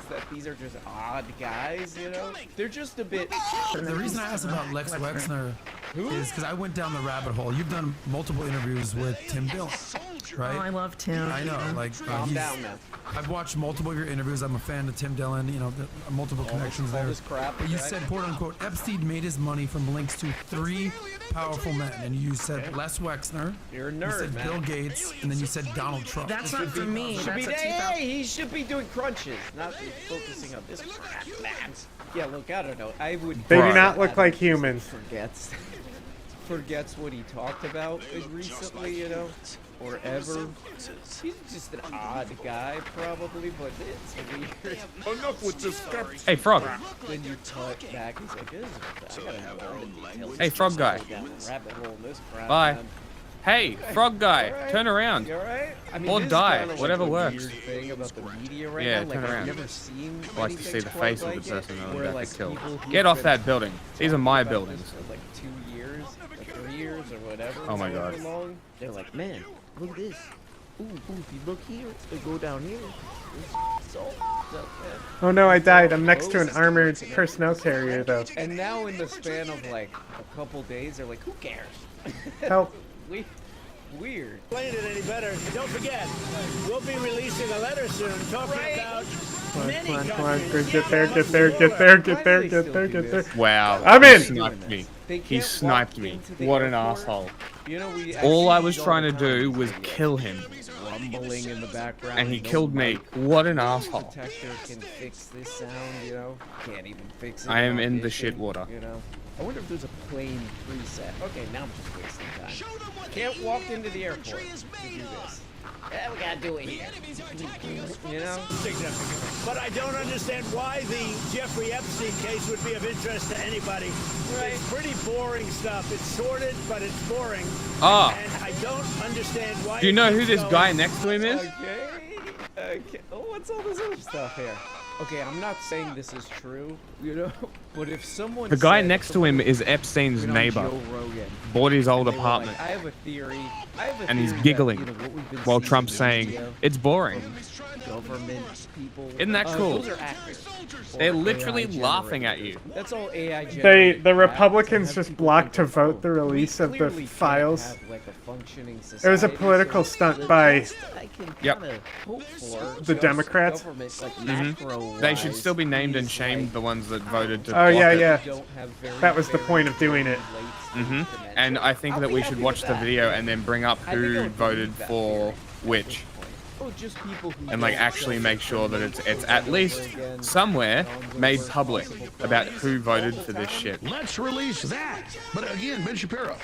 [SPEAKER 3] that these are just odd guys, you know? They're just a bit...
[SPEAKER 17] The reason I asked about Lex Wexner is because I went down the rabbit hole. You've done multiple interviews with Tim Dillon, right?
[SPEAKER 14] Oh, I love Tim.
[SPEAKER 17] I know, like
[SPEAKER 3] Calm down now.
[SPEAKER 17] I've watched multiple of your interviews. I'm a fan of Tim Dillon. You know, multiple connections there.
[SPEAKER 3] this crap,
[SPEAKER 17] But you
[SPEAKER 3] right?
[SPEAKER 17] said, quote unquote, Epstein made his money from links to 3 powerful men, and you said Les Wexner.
[SPEAKER 3] You're a
[SPEAKER 17] You
[SPEAKER 3] nerd,
[SPEAKER 17] said
[SPEAKER 3] man.
[SPEAKER 17] Bill Gates, and then you said Donald Trump.
[SPEAKER 14] That's not for me. That's a
[SPEAKER 3] Hey, he should be doing crunches, not focusing on this crap, man. Yeah, look, I don't know. I would.
[SPEAKER 1] They do not look like humans.
[SPEAKER 3] Forgets what he talked about recently, you know, or ever. He's just an odd guy, probably, but it's weird.
[SPEAKER 9] Enough with this crap.
[SPEAKER 2] Hey, Frog.
[SPEAKER 3] Then you cut back, he's like, I gotta know all the details.
[SPEAKER 2] Hey, Frog guy.
[SPEAKER 3] Down the rabbit hole in this crap,
[SPEAKER 2] Bye.
[SPEAKER 3] man.
[SPEAKER 2] Hey, Frog guy.
[SPEAKER 3] Alright.
[SPEAKER 2] Turn around.
[SPEAKER 3] You alright? I mean,
[SPEAKER 2] Or
[SPEAKER 3] this is
[SPEAKER 2] die.
[SPEAKER 3] kinda like
[SPEAKER 2] Whatever
[SPEAKER 3] the
[SPEAKER 2] works.
[SPEAKER 3] weird thing about the media right
[SPEAKER 2] Yeah,
[SPEAKER 3] now. Like,
[SPEAKER 2] turn
[SPEAKER 3] I've
[SPEAKER 2] around.
[SPEAKER 3] never seen
[SPEAKER 2] I like to see the face of the
[SPEAKER 3] anything
[SPEAKER 2] person
[SPEAKER 3] quite
[SPEAKER 2] I'm
[SPEAKER 3] like it,
[SPEAKER 2] about
[SPEAKER 3] where,
[SPEAKER 2] to kill.
[SPEAKER 3] like, people who've
[SPEAKER 2] Get off
[SPEAKER 3] been
[SPEAKER 2] that building. These are my
[SPEAKER 3] talking about
[SPEAKER 2] buildings.
[SPEAKER 3] this for, like 2 years, or 3 years, or whatever.
[SPEAKER 2] Oh my
[SPEAKER 3] however
[SPEAKER 2] God.
[SPEAKER 3] long, they're like, man, look at this. Ooh, if you look here, they go down here. So,
[SPEAKER 1] Oh no, I died. I'm next to an armored personnel carrier, though.
[SPEAKER 3] and now in the span of like a couple days, they're like, who cares?
[SPEAKER 1] Help.
[SPEAKER 3] Weird.
[SPEAKER 6] Explain it any better. Don't forget, we'll be releasing a letter soon talking about many
[SPEAKER 1] Come on,
[SPEAKER 6] countries.
[SPEAKER 1] get there.
[SPEAKER 2] Wow.
[SPEAKER 1] I'm
[SPEAKER 2] he
[SPEAKER 1] in.
[SPEAKER 2] sniped me.
[SPEAKER 3] They
[SPEAKER 2] He
[SPEAKER 3] can't
[SPEAKER 2] sniped
[SPEAKER 3] walk
[SPEAKER 2] me.
[SPEAKER 3] into the
[SPEAKER 2] What an
[SPEAKER 3] airport.
[SPEAKER 2] asshole.
[SPEAKER 3] You know, we
[SPEAKER 2] All I
[SPEAKER 3] actually
[SPEAKER 2] was
[SPEAKER 3] don't
[SPEAKER 2] trying to
[SPEAKER 3] have
[SPEAKER 2] do
[SPEAKER 3] to
[SPEAKER 2] was
[SPEAKER 3] see
[SPEAKER 2] kill him.
[SPEAKER 3] rumbling in the background.
[SPEAKER 2] And he
[SPEAKER 3] no
[SPEAKER 2] killed me.
[SPEAKER 3] mic
[SPEAKER 2] What an asshole.
[SPEAKER 3] detector can fix this sound, you know? Can't even fix it.
[SPEAKER 2] I am in the
[SPEAKER 3] audition,
[SPEAKER 2] shit water.
[SPEAKER 3] You know? I wonder if there's a plain preset. Okay, now I'm just wasting time. Can't walk into the airport to do this. Yeah, we gotta do it here. You know?
[SPEAKER 6] But I don't understand why the Jeffrey Epstein case would be of interest to anybody. It's pretty boring stuff. It's sordid, but it's boring.
[SPEAKER 2] Ah.
[SPEAKER 6] And I don't understand why.
[SPEAKER 2] Do you know who this
[SPEAKER 6] it's
[SPEAKER 2] guy
[SPEAKER 6] going-
[SPEAKER 2] next to him is?
[SPEAKER 3] Okay. Oh, what's all this other stuff here? Okay, I'm not saying this is true, you know, but if someone
[SPEAKER 2] The guy
[SPEAKER 3] said-
[SPEAKER 2] next to him is Epstein's
[SPEAKER 3] went on
[SPEAKER 2] neighbor.
[SPEAKER 3] Joe Rogan,
[SPEAKER 2] Bought his old
[SPEAKER 3] and they were like,
[SPEAKER 2] apartment.
[SPEAKER 3] I have a theory.
[SPEAKER 2] And he's
[SPEAKER 3] theory
[SPEAKER 2] giggling
[SPEAKER 3] that, you know, what we've been
[SPEAKER 2] while
[SPEAKER 3] seeing
[SPEAKER 2] Trump's
[SPEAKER 3] in
[SPEAKER 2] saying,
[SPEAKER 3] media
[SPEAKER 2] it's boring.
[SPEAKER 3] from government people.
[SPEAKER 2] Isn't that cool?
[SPEAKER 3] Those are actors.
[SPEAKER 2] They're
[SPEAKER 3] Or
[SPEAKER 2] literally
[SPEAKER 3] AI
[SPEAKER 2] laughing at
[SPEAKER 3] generated.
[SPEAKER 2] you.
[SPEAKER 3] That's all AI generated.
[SPEAKER 1] The Republicans just blocked to vote the release of the
[SPEAKER 3] clearly
[SPEAKER 1] files.
[SPEAKER 3] can't have, like, a functioning
[SPEAKER 1] It was a
[SPEAKER 3] society,
[SPEAKER 1] political
[SPEAKER 3] so
[SPEAKER 1] stunt
[SPEAKER 3] the
[SPEAKER 1] by
[SPEAKER 3] best I can
[SPEAKER 2] Yep.
[SPEAKER 3] kinda hope for
[SPEAKER 1] the
[SPEAKER 3] just
[SPEAKER 1] Democrats.
[SPEAKER 3] government, like,
[SPEAKER 2] Mhm. They should still be named and shamed, the ones that voted to
[SPEAKER 1] Oh yeah,
[SPEAKER 2] block it.
[SPEAKER 1] yeah. That was the point of doing it.
[SPEAKER 2] Mhm. And I think that we should watch the video and then bring up who voted for which.
[SPEAKER 3] Oh, just people who
[SPEAKER 2] And like
[SPEAKER 3] don't
[SPEAKER 2] actually
[SPEAKER 3] self-
[SPEAKER 2] make sure that it's at least somewhere made public about who voted for this shit.
[SPEAKER 4] Let's release that. But again, Ben Shapiro.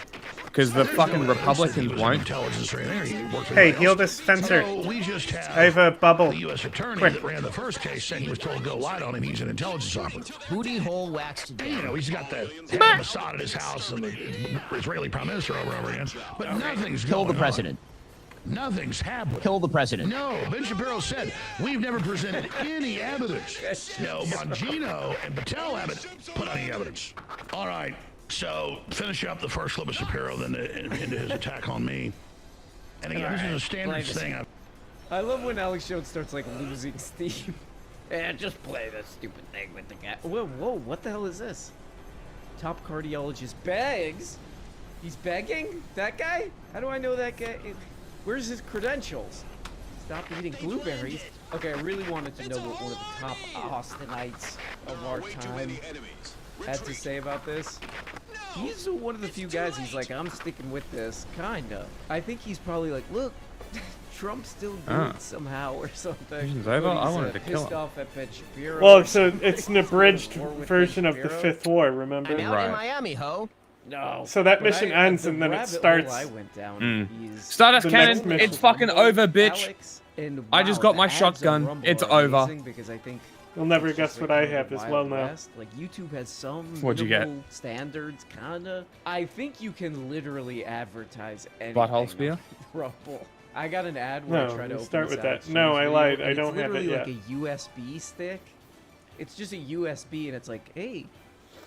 [SPEAKER 2] Because the fucking Republicans won't.
[SPEAKER 4] Intelligence or anything. He worked for
[SPEAKER 1] Hey,
[SPEAKER 4] anybody
[SPEAKER 1] heal
[SPEAKER 4] else.
[SPEAKER 1] this Spencer.
[SPEAKER 4] So we just have
[SPEAKER 1] I have a bubble.
[SPEAKER 4] the U.S. attorney
[SPEAKER 1] Quick.
[SPEAKER 4] that ran the first case saying he was told to go light on him. He's an intelligence operative.
[SPEAKER 11] Booty hole waxed
[SPEAKER 4] You
[SPEAKER 11] today.
[SPEAKER 4] know, he's got the head of Mossad at his house and the Israeli prime minister over and over again. But nothing's
[SPEAKER 11] Kill
[SPEAKER 4] going
[SPEAKER 11] the president.
[SPEAKER 4] on. Nothing's happening.
[SPEAKER 11] Kill the president.
[SPEAKER 4] No, Ben Shapiro said, we've never presented any evidence. No, Bongino and Patel haven't put any evidence. All right, so finish up the first clip of Shapiro, then into his attack on me. And again, this is a standard thing.
[SPEAKER 3] I love when Alex Jones starts like losing steam. And just play this stupid thing with the guy. Whoa, what the hell is this? Top cardiologist begs? He's begging? That guy? How do I know that guy? Where's his credentials? Stop eating blueberries. Okay, I really wanted to know what one of the top Austinites of our time had to say about this. He's one of the few guys, he's like, I'm sticking with this, kinda. I think he's probably like, look, Trump's still good somehow or something.
[SPEAKER 2] Mission's over?
[SPEAKER 3] But
[SPEAKER 2] I
[SPEAKER 3] he's,
[SPEAKER 2] wanted to kill
[SPEAKER 3] pissed
[SPEAKER 2] him.
[SPEAKER 3] off at Ben Shapiro.
[SPEAKER 1] Well, so it's an abridged version of the
[SPEAKER 3] Shapiro.
[SPEAKER 1] Fifth War. Remember?
[SPEAKER 11] I'm out in Miami, ho.
[SPEAKER 3] No.
[SPEAKER 1] So that
[SPEAKER 3] but
[SPEAKER 1] mission
[SPEAKER 3] I-
[SPEAKER 1] ends
[SPEAKER 3] the
[SPEAKER 1] and then it
[SPEAKER 3] rabbit
[SPEAKER 1] starts.
[SPEAKER 3] hole I went down is
[SPEAKER 2] Stardust
[SPEAKER 1] The next
[SPEAKER 2] cannon,
[SPEAKER 1] mission.
[SPEAKER 2] it's fucking over, bitch.
[SPEAKER 3] Alex, and
[SPEAKER 2] I just
[SPEAKER 3] wow,
[SPEAKER 2] got my
[SPEAKER 3] the ads on
[SPEAKER 2] shotgun.
[SPEAKER 3] Rumble
[SPEAKER 2] It's
[SPEAKER 3] are
[SPEAKER 2] over.
[SPEAKER 3] amazing because I think
[SPEAKER 1] You'll never
[SPEAKER 3] it's
[SPEAKER 1] guess
[SPEAKER 3] just
[SPEAKER 1] what
[SPEAKER 3] like
[SPEAKER 1] I
[SPEAKER 3] kind of
[SPEAKER 1] have
[SPEAKER 3] the
[SPEAKER 1] as
[SPEAKER 3] Wild
[SPEAKER 1] well now.
[SPEAKER 3] West. Like YouTube has some
[SPEAKER 2] What'd you get?
[SPEAKER 3] minimal standards, kinda. I think you can literally advertise anything.
[SPEAKER 2] Butthole spear?
[SPEAKER 3] on Rumble. I got an ad where I
[SPEAKER 1] No,
[SPEAKER 3] tried to
[SPEAKER 1] you
[SPEAKER 3] open
[SPEAKER 1] start
[SPEAKER 3] this
[SPEAKER 1] with
[SPEAKER 3] Alex
[SPEAKER 1] that. No,
[SPEAKER 3] Jones
[SPEAKER 1] I
[SPEAKER 3] video,
[SPEAKER 1] lied.
[SPEAKER 3] and
[SPEAKER 1] I don't
[SPEAKER 3] it's
[SPEAKER 1] have it
[SPEAKER 3] literally
[SPEAKER 1] yet.
[SPEAKER 3] like a USB stick. It's just a USB, and it's like, hey.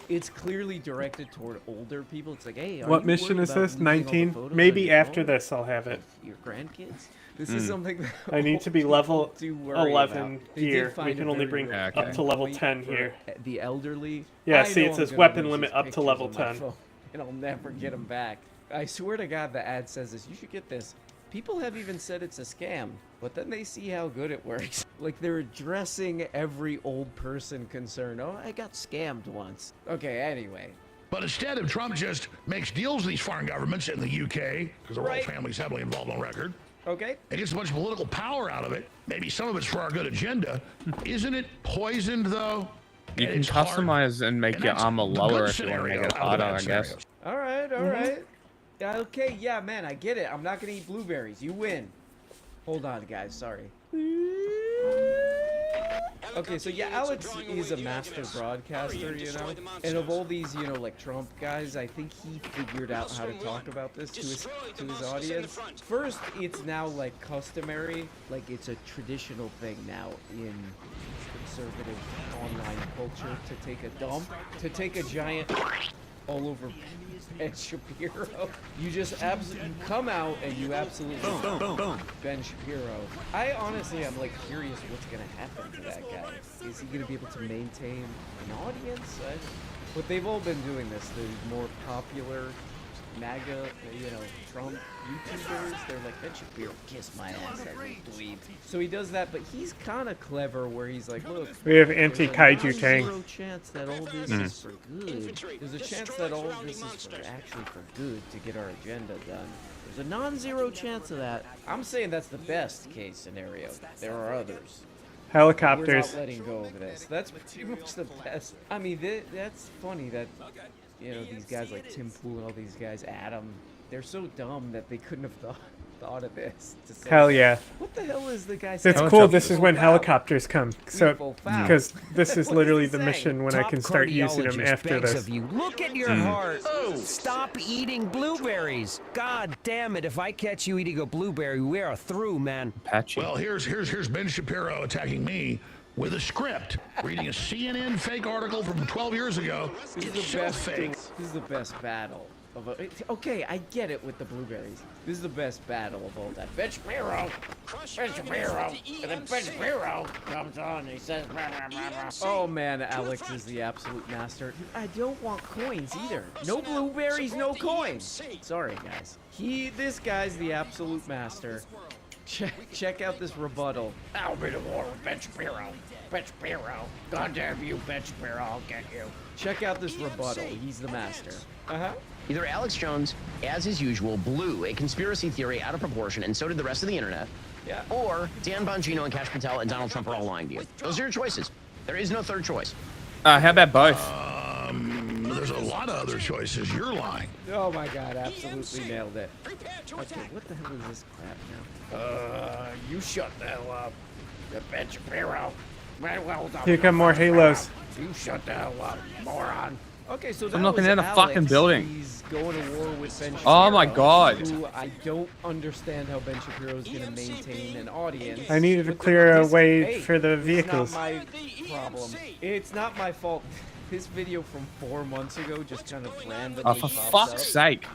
[SPEAKER 3] It's clearly directed toward older people. It's like, hey, are
[SPEAKER 1] What
[SPEAKER 3] you
[SPEAKER 1] mission
[SPEAKER 3] worried
[SPEAKER 1] is
[SPEAKER 3] about
[SPEAKER 1] this?
[SPEAKER 3] losing all the
[SPEAKER 1] 19?
[SPEAKER 3] photos
[SPEAKER 1] Maybe
[SPEAKER 3] on your
[SPEAKER 1] after
[SPEAKER 3] phone
[SPEAKER 1] this I'll have it.
[SPEAKER 3] of your grandkids? This is something that
[SPEAKER 1] I need to be level
[SPEAKER 3] do worry
[SPEAKER 1] 11
[SPEAKER 3] about. They did
[SPEAKER 1] here. We
[SPEAKER 3] find
[SPEAKER 1] can
[SPEAKER 3] a
[SPEAKER 1] only
[SPEAKER 3] very
[SPEAKER 1] bring
[SPEAKER 3] real
[SPEAKER 1] up to level
[SPEAKER 3] point
[SPEAKER 1] 10
[SPEAKER 3] for
[SPEAKER 1] here.
[SPEAKER 3] The elderly.
[SPEAKER 1] Yeah,
[SPEAKER 3] I
[SPEAKER 1] see,
[SPEAKER 3] know
[SPEAKER 1] it
[SPEAKER 3] I'm
[SPEAKER 1] says
[SPEAKER 3] gonna
[SPEAKER 1] weapon
[SPEAKER 3] lose
[SPEAKER 1] limit
[SPEAKER 3] his
[SPEAKER 1] up to
[SPEAKER 3] pictures
[SPEAKER 1] level
[SPEAKER 3] on my
[SPEAKER 1] 10.
[SPEAKER 3] phone, and I'll never get them back. I swear to God, the ad says this. You should get this. People have even said it's a scam, but then they see how good it works. Like, they're addressing every old person concern. Oh, I got scammed once. Okay, anyway.
[SPEAKER 4] But instead, if Trump just makes deals with these foreign governments in the UK, because the royal
[SPEAKER 3] Right.
[SPEAKER 4] family's heavily involved on record,
[SPEAKER 3] Okay.
[SPEAKER 4] and gets a bunch of political power out of it, maybe some of it's for our good agenda, isn't it poisoned, though?
[SPEAKER 2] You
[SPEAKER 4] And
[SPEAKER 2] can
[SPEAKER 4] it's hard.
[SPEAKER 2] customize and make
[SPEAKER 4] And
[SPEAKER 2] your
[SPEAKER 4] that's
[SPEAKER 2] armor
[SPEAKER 4] the
[SPEAKER 2] lower
[SPEAKER 4] good
[SPEAKER 2] if you want to make
[SPEAKER 4] scenario
[SPEAKER 2] it
[SPEAKER 4] out of the
[SPEAKER 2] harder,
[SPEAKER 4] bad
[SPEAKER 2] I guess.
[SPEAKER 4] scenarios.
[SPEAKER 3] All right, all right. Yeah, okay, yeah, man, I get it. I'm not gonna eat blueberries. You win. Hold on, guys. Sorry. Okay, so yeah, Alex is a master broadcaster, you know? And of all these, you know, like Trump guys, I think he figured out how to talk about this to his audience. First, it's now like customary, like it's a traditional thing now in conservative online culture to take a dump, to take a giant all over Ben Shapiro. You just absolutely come out and you absolutely boom. Ben Shapiro. I honestly am like curious what's gonna happen to that guy. Is he gonna be able to maintain an audience? But they've all been doing this. The more popular MAGA, you know, Trump YouTubers, they're like, Ben Shapiro, kiss my ass, that little dweeb. So he does that, but he's kind of clever where he's like, look,
[SPEAKER 1] We have
[SPEAKER 3] there's
[SPEAKER 1] anti-kaiju
[SPEAKER 3] a
[SPEAKER 1] tank.
[SPEAKER 3] non-zero chance that all this is for good. There's a chance that all this is actually for good to get our agenda done. There's a non-zero chance of that. I'm saying that's the best case scenario. There are others.
[SPEAKER 1] Helicopters.
[SPEAKER 3] We're not letting go of this. That's pretty much the best. I mean, that's funny that, you know, these guys like Tim Pool and all these guys, Adam, they're so dumb that they couldn't have thought of this. To say,
[SPEAKER 1] Hell yeah.
[SPEAKER 3] What the hell is the guy saying?
[SPEAKER 1] It's cool. This is when helicopters come. So,
[SPEAKER 3] foul.
[SPEAKER 1] because this is
[SPEAKER 3] What
[SPEAKER 1] literally
[SPEAKER 3] does he
[SPEAKER 1] the
[SPEAKER 3] say?
[SPEAKER 1] mission when I can start using them after this.
[SPEAKER 14] Look at your heart. Stop eating blueberries. God damn it. If I catch you eating a blueberry, we are through, man.
[SPEAKER 2] Patchy.
[SPEAKER 4] Well, here's Ben Shapiro attacking me with a script, reading a CNN fake article from 12 years ago. It's so fake.
[SPEAKER 3] This is the best battle of okay, I get it with the blueberries. This is the best battle of all time. Bench Miro, and then Bench Miro comes on and he says, rah, rah, rah, rah. Oh man, Alex is the absolute master. I don't want coins either. No blueberries, no coins. Sorry guys. This guy's the absolute master. Check out this rebuttal. I'll be the war with Bench Miro. Bench Miro. Goddamn you, Bench Miro, I'll get you. Check out this rebuttal. He's the master.
[SPEAKER 15] Either Alex Jones, as is usual, blew a conspiracy theory out of proportion, and so did the rest of the internet.
[SPEAKER 3] Yeah.
[SPEAKER 15] Or Dan Bongino and Kash Patel and Donald Trump are all lying to you. Those are your choices. There is no third choice.
[SPEAKER 2] How about both?
[SPEAKER 4] There's a lot of other choices. You're lying.
[SPEAKER 3] Oh my god, absolutely nailed it. Okay, what the hell is this crap now? You shut the hell up. The Bench Miro. Well done.
[SPEAKER 1] Here come more Halos.
[SPEAKER 3] You shut the hell up, moron. Okay, so
[SPEAKER 2] I'm knocking down a fucking building.
[SPEAKER 3] He's going to war with Ben Shapiro.
[SPEAKER 2] Oh my god.
[SPEAKER 3] Who I don't understand how Ben Shapiro is going to maintain an audience.
[SPEAKER 1] I needed to clear a way for the vehicles.
[SPEAKER 3] It's not my problem. It's not my fault. This video from 4 months ago just kind of randomly
[SPEAKER 2] Oh, for fuck's sake.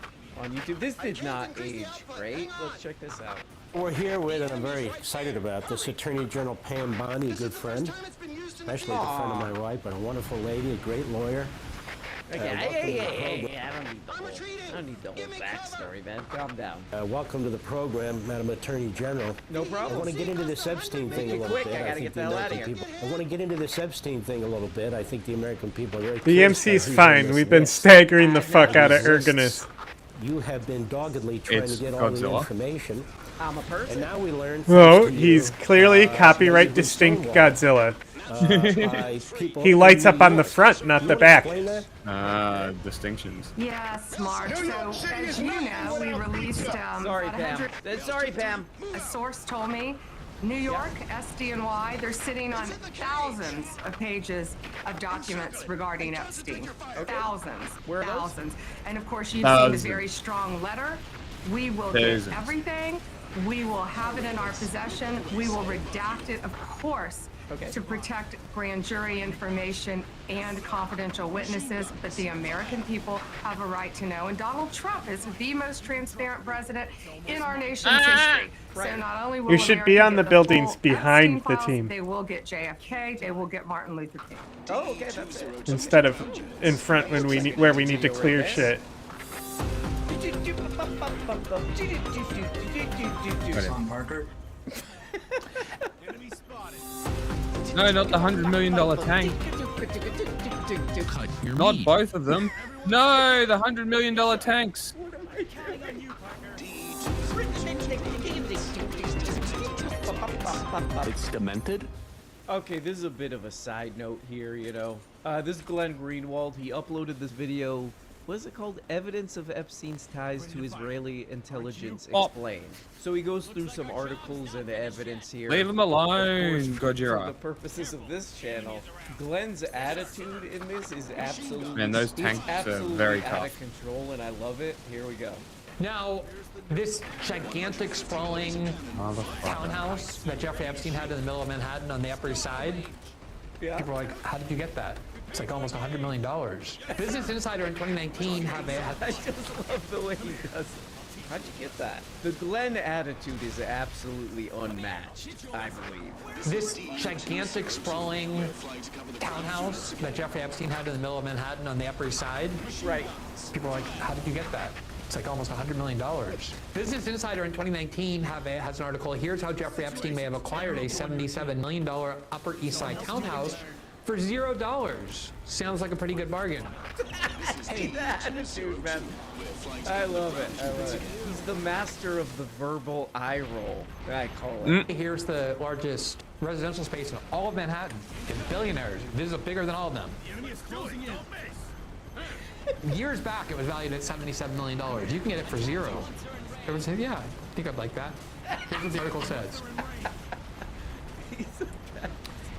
[SPEAKER 3] on YouTube. This did not age great. Let's check this out.
[SPEAKER 14] We're here with, and I'm very excited about this, Attorney General Pam Bondi, a good friend, especially a good friend of my wife, but a wonderful lady, a great lawyer.
[SPEAKER 3] Hey, I don't need the whole backstory, man. Calm down.
[SPEAKER 14] Welcome to the program, Madam Attorney General.
[SPEAKER 3] No problem.
[SPEAKER 14] I want to get into this Epstein thing a little bit.
[SPEAKER 3] I gotta get the hell out of here.
[SPEAKER 14] I want to get into this Epstein thing a little bit. I think the American people are very
[SPEAKER 1] The
[SPEAKER 14] curious
[SPEAKER 1] MC's
[SPEAKER 14] about who's
[SPEAKER 1] fine.
[SPEAKER 14] on this
[SPEAKER 1] We've been
[SPEAKER 14] list.
[SPEAKER 1] staggering the fuck out of Ergonus.
[SPEAKER 14] You have been doggedly trying to get all the
[SPEAKER 2] Godzilla.
[SPEAKER 14] information.
[SPEAKER 3] I'm a person.
[SPEAKER 14] And now we learn.
[SPEAKER 1] Oh, he's clearly copyright distinct Godzilla. He lights up on the front, not the back.
[SPEAKER 2] Distinctions.
[SPEAKER 18] Yeah, smart. So, as you know, we released
[SPEAKER 3] Sorry, Pam. Sorry, Pam.
[SPEAKER 18] A source told me New York, SDNY, they're sitting on thousands of pages of documents regarding Epstein. Thousands.
[SPEAKER 3] Where are those?
[SPEAKER 18] Thousands. And of course, you've
[SPEAKER 2] Thousands.
[SPEAKER 18] seen the very strong letter. We will
[SPEAKER 2] Thousands.
[SPEAKER 18] get everything. We will have it in our possession. We will redact it, of course, to protect grand jury information and confidential witnesses, but the American people have a right to know. And Donald Trump is the most transparent president in our nation's history. So not only will
[SPEAKER 1] You should be
[SPEAKER 18] America
[SPEAKER 1] on the
[SPEAKER 18] get
[SPEAKER 1] buildings
[SPEAKER 18] full
[SPEAKER 1] behind
[SPEAKER 18] Epstein
[SPEAKER 1] the
[SPEAKER 18] files,
[SPEAKER 1] team
[SPEAKER 18] they will get JFK, they will get Martin Luther King.
[SPEAKER 3] Oh, okay, that's it.
[SPEAKER 1] instead of in front when we need, where we need to clear shit.
[SPEAKER 6] Parker.
[SPEAKER 2] No, not the $100 million tank. Not both of them. No, the $100 million tanks.
[SPEAKER 16] It's demented.
[SPEAKER 3] Okay, this is a bit of a side note here, you know. This is Glenn Greenwald. He uploaded this video. What is it called? Evidence of Epstein's ties to Israeli intelligence explained. So he goes through some articles and evidence here.
[SPEAKER 2] Leave him alone,
[SPEAKER 3] For
[SPEAKER 2] Gojira.
[SPEAKER 3] the purposes of this channel, Glenn's attitude in this is absolutely,
[SPEAKER 2] Man, those
[SPEAKER 3] he's
[SPEAKER 2] tanks are
[SPEAKER 3] absolutely
[SPEAKER 2] very
[SPEAKER 3] out
[SPEAKER 2] tough.
[SPEAKER 3] of control, and I love it. Here we go.
[SPEAKER 20] Now, this gigantic, sprawling townhouse that Jeffrey Epstein had in the middle of Manhattan on the Upper East Side, people are like, how did you get that? It's like almost $100 million. Business Insider in 2019 had
[SPEAKER 3] I just love the way he does it. How'd you get that? The Glenn attitude is absolutely unmatched, I believe.
[SPEAKER 20] this gigantic, sprawling townhouse that Jeffrey Epstein had in the middle of Manhattan on the Upper East Side.
[SPEAKER 3] Right.
[SPEAKER 20] People are like, how did you get that? It's like almost $100 million. Business Insider in 2019 has an article, here's how Jeffrey Epstein may have acquired a $77 million Upper East Side townhouse for $0. Sounds like a pretty good bargain.
[SPEAKER 3] Hey, that attitude, man. I love it. I love it. He's the master of the verbal eye roll, I call it.
[SPEAKER 20] Here's the largest residential space in all of Manhattan. It's billionaires. This is bigger than all of them. Years back, it was valued at $77 million. You can get it for $0. Everyone said, yeah, I think I'd like that. Here's what the article says.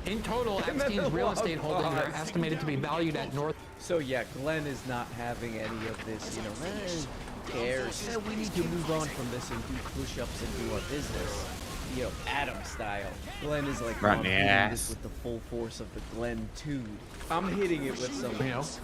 [SPEAKER 20] In total, Epstein's real estate holdings are estimated to be valued at north.
[SPEAKER 3] So yeah, Glenn is not having any of this, you know, who cares? We need to move on from this and do push-ups and do our business. you know, Adam style. Glenn is like,
[SPEAKER 2] Right
[SPEAKER 3] I'm
[SPEAKER 2] in the
[SPEAKER 3] hitting
[SPEAKER 2] ass.
[SPEAKER 3] this with the full force of the Glenn tude. I'm hitting it with some,
[SPEAKER 12] House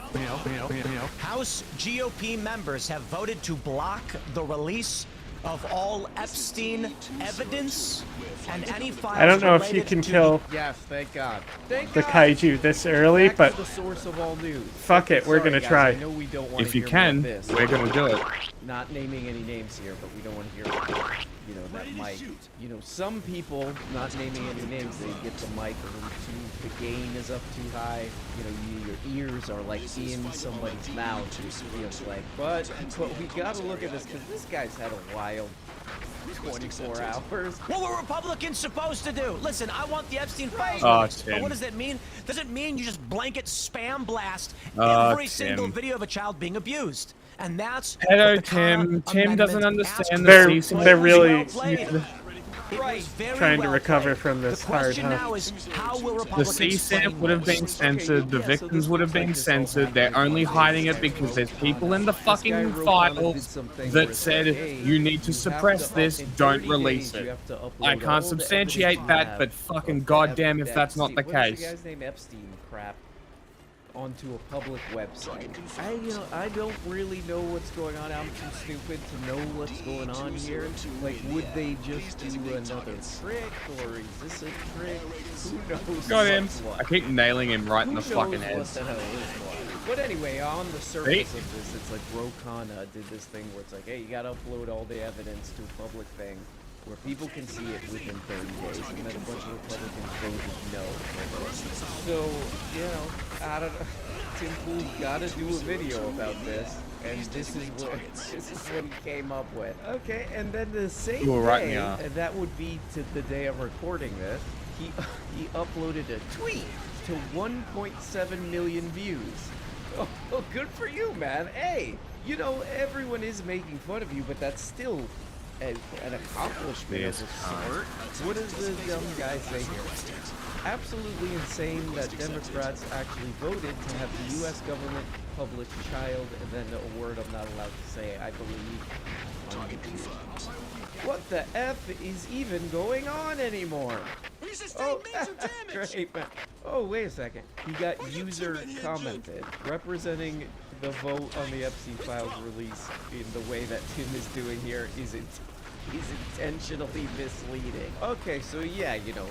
[SPEAKER 12] GOP members have voted to block the release of all Epstein evidence and any files
[SPEAKER 1] I don't know if you
[SPEAKER 12] related
[SPEAKER 1] can
[SPEAKER 12] to
[SPEAKER 1] kill
[SPEAKER 3] Yes, thank God. Thank
[SPEAKER 1] the
[SPEAKER 3] God.
[SPEAKER 1] kaiju this early,
[SPEAKER 3] Back
[SPEAKER 1] but
[SPEAKER 3] to the source of all news.
[SPEAKER 1] fuck it, we're
[SPEAKER 3] Sorry,
[SPEAKER 1] gonna
[SPEAKER 3] guys,
[SPEAKER 1] try.
[SPEAKER 3] I know we don't want
[SPEAKER 2] If
[SPEAKER 3] to
[SPEAKER 2] you
[SPEAKER 3] hear more
[SPEAKER 2] can,
[SPEAKER 3] of this.
[SPEAKER 2] we're gonna do it.
[SPEAKER 3] Not naming any names here, but we don't want to hear, you know, that mic. You know, some people, not naming any names, they get the mic a little too, the gain is up too high. You know, your ears are like in somebody's mouth, it feels like. But we gotta look at this, because this guy's had a wild 24 hours.
[SPEAKER 12] What were Republicans supposed to do? Listen, I want the Epstein files
[SPEAKER 2] Oh,
[SPEAKER 12] released. But
[SPEAKER 2] Tim.
[SPEAKER 12] what does that mean? Does it mean you just blanket spam blast
[SPEAKER 2] Oh,
[SPEAKER 12] every single
[SPEAKER 2] Tim.
[SPEAKER 12] video of a child being abused? And that's
[SPEAKER 2] Hello,
[SPEAKER 12] what the Carter
[SPEAKER 2] Tim. Tim doesn't
[SPEAKER 12] Amendment
[SPEAKER 2] understand
[SPEAKER 1] They're
[SPEAKER 2] the cease and
[SPEAKER 1] they're
[SPEAKER 2] desist.
[SPEAKER 1] really
[SPEAKER 12] It was very
[SPEAKER 1] trying to
[SPEAKER 12] well
[SPEAKER 1] recover
[SPEAKER 12] played.
[SPEAKER 1] from this
[SPEAKER 12] The
[SPEAKER 1] hard,
[SPEAKER 12] question
[SPEAKER 1] huh?
[SPEAKER 12] now is, how will
[SPEAKER 2] The
[SPEAKER 12] Republicans
[SPEAKER 2] CSAP
[SPEAKER 12] frame
[SPEAKER 2] would have
[SPEAKER 12] this?
[SPEAKER 2] been censored, the victims would have been censored, they're only hiding it because there's people in the fucking files that said, you need to suppress this, don't release it. I can't substantiate that, but fucking goddamn if that's not the
[SPEAKER 3] What is
[SPEAKER 2] case.
[SPEAKER 3] the guy's name? Epstein crap onto a public website. I don't really know what's going on. I'm too stupid to know what's going on here. Like, would they just do another trick, or is this a trick? Who knows?
[SPEAKER 2] Got him.
[SPEAKER 3] what's what?
[SPEAKER 2] I keep nailing him right in the
[SPEAKER 3] Who
[SPEAKER 2] fucking
[SPEAKER 3] knows
[SPEAKER 2] head.
[SPEAKER 3] what the hell is what? But anyway, on the surface of this, it's like Rokana did this thing where it's like, hey, you gotta upload all the evidence to a public thing where people can see it within 30 days, and then a bunch of Republicans voted no. So, you know, I don't know. Tim Pool's gotta do a video about this, and this is what he came up with. Okay, and then the same
[SPEAKER 2] Ooh, right in
[SPEAKER 3] day,
[SPEAKER 2] the eye.
[SPEAKER 3] and that would be to the day I'm recording this, he uploaded a tweet to 1.7 million views. Oh, good for you, man. Hey, you know, everyone is making fun of you, but that's still an accomplishment of a sort. What does the dumb guy say here? Absolutely insane that Democrats actually voted to have the U.S. government publish child, and then a word I'm not allowed to say, I believe. On YouTube. What the F is even going on anymore? Oh, great, man. Oh, wait a second. You got user commented, representing the vote on the Epstein files release in the way that Tim is doing here is intentionally misleading. Okay, so yeah, you know,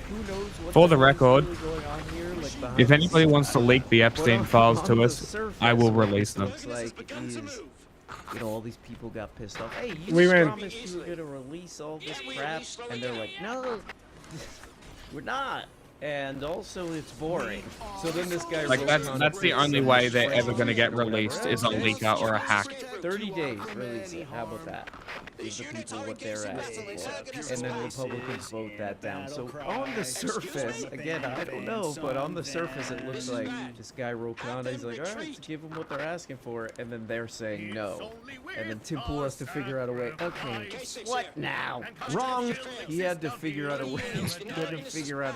[SPEAKER 3] who knows what
[SPEAKER 2] For the
[SPEAKER 3] hell is
[SPEAKER 2] record,
[SPEAKER 3] really going on here, like behind
[SPEAKER 2] if
[SPEAKER 3] the
[SPEAKER 2] anybody wants to
[SPEAKER 3] scenes.
[SPEAKER 2] leak the
[SPEAKER 3] But
[SPEAKER 2] Epstein
[SPEAKER 3] on
[SPEAKER 2] files to
[SPEAKER 3] the
[SPEAKER 2] us,
[SPEAKER 3] surface,
[SPEAKER 2] I will
[SPEAKER 3] what
[SPEAKER 2] release
[SPEAKER 3] this
[SPEAKER 2] them.
[SPEAKER 3] looks like is, you know, all these people got pissed off. Hey, you
[SPEAKER 1] We went-
[SPEAKER 3] promised you were gonna release all this crap, and they're like, no, we're not. And also, it's boring. So then this guy
[SPEAKER 2] Like,
[SPEAKER 3] wrote
[SPEAKER 2] that's
[SPEAKER 3] on
[SPEAKER 2] the
[SPEAKER 3] some
[SPEAKER 2] only way they're
[SPEAKER 3] French
[SPEAKER 2] ever gonna get
[SPEAKER 3] or whatever.
[SPEAKER 2] released is a leaker or a hack.
[SPEAKER 3] 30 days, release it. How about that? Give the people what they're asking for. And then Republicans vote that down. So on the surface, again, I don't know, but on the surface it looks like this guy Rokana, he's like, all right, give them what they're asking for, and then they're saying no. And then Tim Pool has to figure out a way, okay, what now? Wrong! He had to figure out a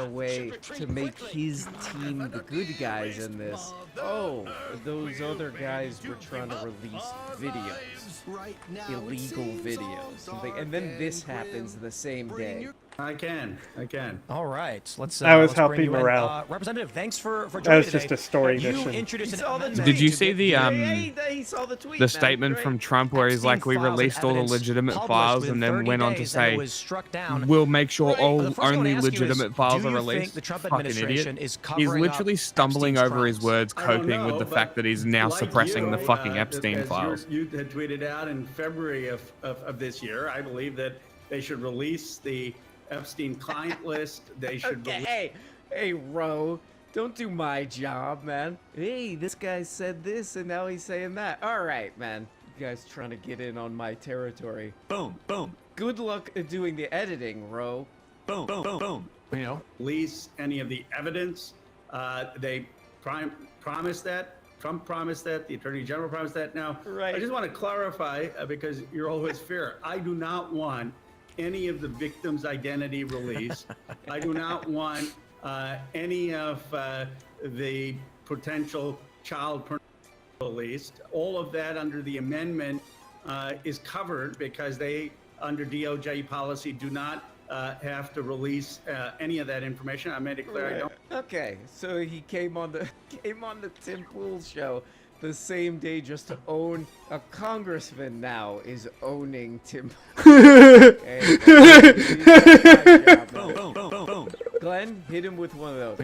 [SPEAKER 3] way, to make his team the good guys in this. Oh, those other guys were trying to release videos, illegal videos, and then this happens the same day.
[SPEAKER 22] I can.
[SPEAKER 12] All right, let's.
[SPEAKER 1] I was
[SPEAKER 12] let's bring
[SPEAKER 1] helping
[SPEAKER 12] you in.
[SPEAKER 1] morale.
[SPEAKER 12] Representative, thanks for joining
[SPEAKER 1] That was
[SPEAKER 12] today.
[SPEAKER 1] just a story
[SPEAKER 12] You
[SPEAKER 1] mission.
[SPEAKER 12] introduced an
[SPEAKER 3] the
[SPEAKER 2] Did you
[SPEAKER 12] to
[SPEAKER 2] see
[SPEAKER 12] get
[SPEAKER 2] the
[SPEAKER 3] he saw the tweet,
[SPEAKER 2] the statement from Trump where he's like, we
[SPEAKER 12] Epstein files
[SPEAKER 2] released
[SPEAKER 12] and
[SPEAKER 2] all the
[SPEAKER 12] evidence
[SPEAKER 2] legitimate
[SPEAKER 12] published
[SPEAKER 2] files,
[SPEAKER 12] within
[SPEAKER 2] and then
[SPEAKER 12] 30
[SPEAKER 2] went on to
[SPEAKER 12] days, and it
[SPEAKER 2] say,
[SPEAKER 12] was struck down.
[SPEAKER 2] we'll make sure
[SPEAKER 12] The
[SPEAKER 2] all
[SPEAKER 12] first thing I wanna
[SPEAKER 2] only
[SPEAKER 12] ask you is,
[SPEAKER 2] legitimate files
[SPEAKER 12] do
[SPEAKER 2] are
[SPEAKER 12] you think
[SPEAKER 2] released?
[SPEAKER 12] the Trump
[SPEAKER 2] Fucking
[SPEAKER 12] administration
[SPEAKER 2] idiot.
[SPEAKER 12] is
[SPEAKER 2] He's
[SPEAKER 12] covering
[SPEAKER 2] literally
[SPEAKER 12] up
[SPEAKER 2] stumbling
[SPEAKER 12] Epstein's
[SPEAKER 2] over his
[SPEAKER 12] crimes?
[SPEAKER 2] words,
[SPEAKER 22] I don't
[SPEAKER 2] coping with
[SPEAKER 22] know,
[SPEAKER 2] the fact
[SPEAKER 22] but
[SPEAKER 2] that he's now
[SPEAKER 22] like
[SPEAKER 2] suppressing the
[SPEAKER 22] you,
[SPEAKER 2] fucking Epstein
[SPEAKER 22] as
[SPEAKER 2] files.
[SPEAKER 22] You had tweeted out in February of this year, I believe that they should release the Epstein client list. They should
[SPEAKER 3] Okay, hey, Ro, don't do my job, man. Hey, this guy said this, and now he's saying that. All right, man. You guys trying to get in on my territory.
[SPEAKER 12] Boom, boom.
[SPEAKER 3] Good luck at doing the editing, Ro.
[SPEAKER 12] Boom, boom, boom, boom.
[SPEAKER 22] You know, release any of the evidence. They promised that. Trump promised that. The Attorney General promised that. Now,
[SPEAKER 3] Right.
[SPEAKER 22] I just want to clarify because you're always fair. I do not want any of the victim's identity released. I do not want any of the potential child pornography released. All of that under the amendment is covered because they, under DOJ policy, do not have to release any of that information. I made it clear I don't.
[SPEAKER 3] Okay, so he came on the Tim Pool show the same day just to own a congressman now is owning Tim. Okay,
[SPEAKER 4] Boom, boom, boom, boom.
[SPEAKER 3] Glenn, hit him with one of those.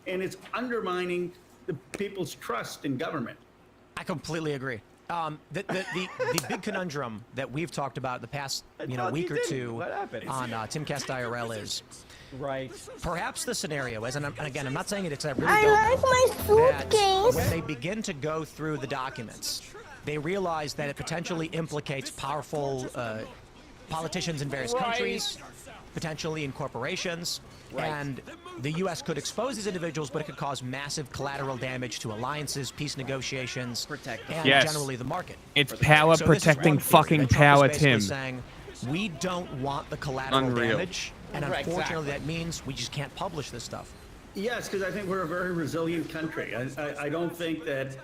[SPEAKER 22] And it's undermining the people's trust in government.
[SPEAKER 12] I completely agree. The big conundrum that we've talked about the past week or two on Timcast IRL is perhaps the scenario is, and again I'm not saying it's I really don't know, that when they begin to go through the documents, they realize that it potentially implicates powerful politicians in various countries, potentially in corporations. And the U.S. could expose these individuals, but it could cause massive collateral damage to alliances, peace negotiations, and generally the market.
[SPEAKER 2] It's power protecting fucking power, Tim.
[SPEAKER 12] Saying, we don't want the collateral damage, and unfortunately that means we just can't publish this stuff.
[SPEAKER 22] Yes, because I think we're a very resilient country. I don't think that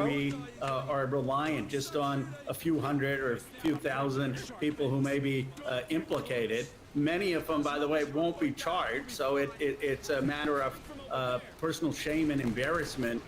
[SPEAKER 22] we are reliant just on a few hundred or a few thousand people who may be implicated. Many of them, by the way, won't be charged, so it's a matter of personal shame and embarrassment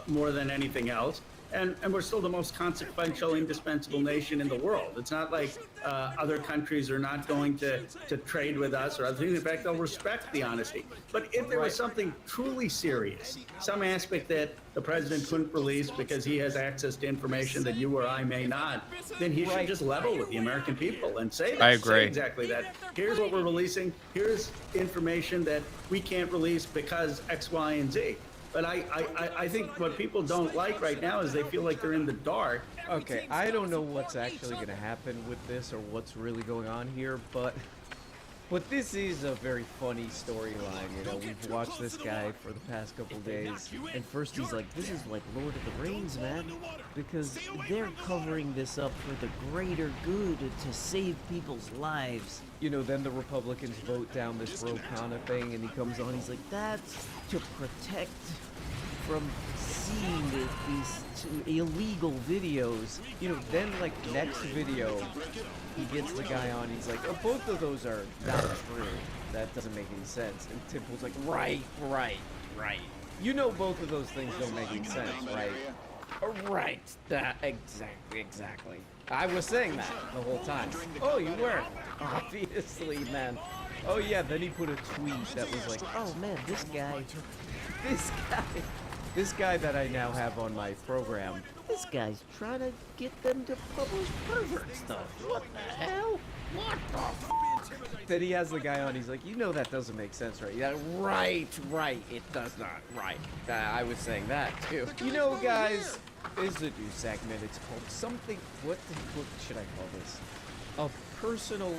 [SPEAKER 22] more than anything else. And we're still the most consequential, indispensable nation in the world. It's not like other countries are not going to trade with us or other things. In fact, they'll respect the honesty. But if there was something truly serious, some aspect that the president couldn't release because he has access to information that you or I may not, then he should just level with the American people and say that.
[SPEAKER 2] I agree.
[SPEAKER 22] Say exactly that. Here's what we're releasing. Here's information that we can't release because X, Y, and Z. But I think what people don't like right now is they feel like they're in the dark.
[SPEAKER 3] Okay, I don't know what's actually going to happen with this or what's really going on here, but this is a very funny storyline. You know, we've watched this guy for the past couple days, and first he's like, this is like Lord of the Rings, man, because they're covering this up for the greater good to save people's lives. You know, then the Republicans vote down this Ro Khanna thing, and he comes on, he's like, that's to protect from seeing these illegal videos. You know, then like next video, he gets the guy on, he's like, oh, both of those are not true. That doesn't make any sense. And Tim Pool's like, right. You know both of those things don't make any sense, right? Right, that, exactly. I was saying that the whole time. Oh, you weren't. Obviously, man. Oh yeah, then he put a tweet that was like, oh man, this guy that I now have on my program, this guy's trying to get them to publish pervert stuff. What the hell? What the f? Then he has the guy on, he's like, you know that doesn't make sense, right? Yeah, right, it does not, right. I was saying that too. You know, guys, this is a new segment. It's called something, what should I call this? A personal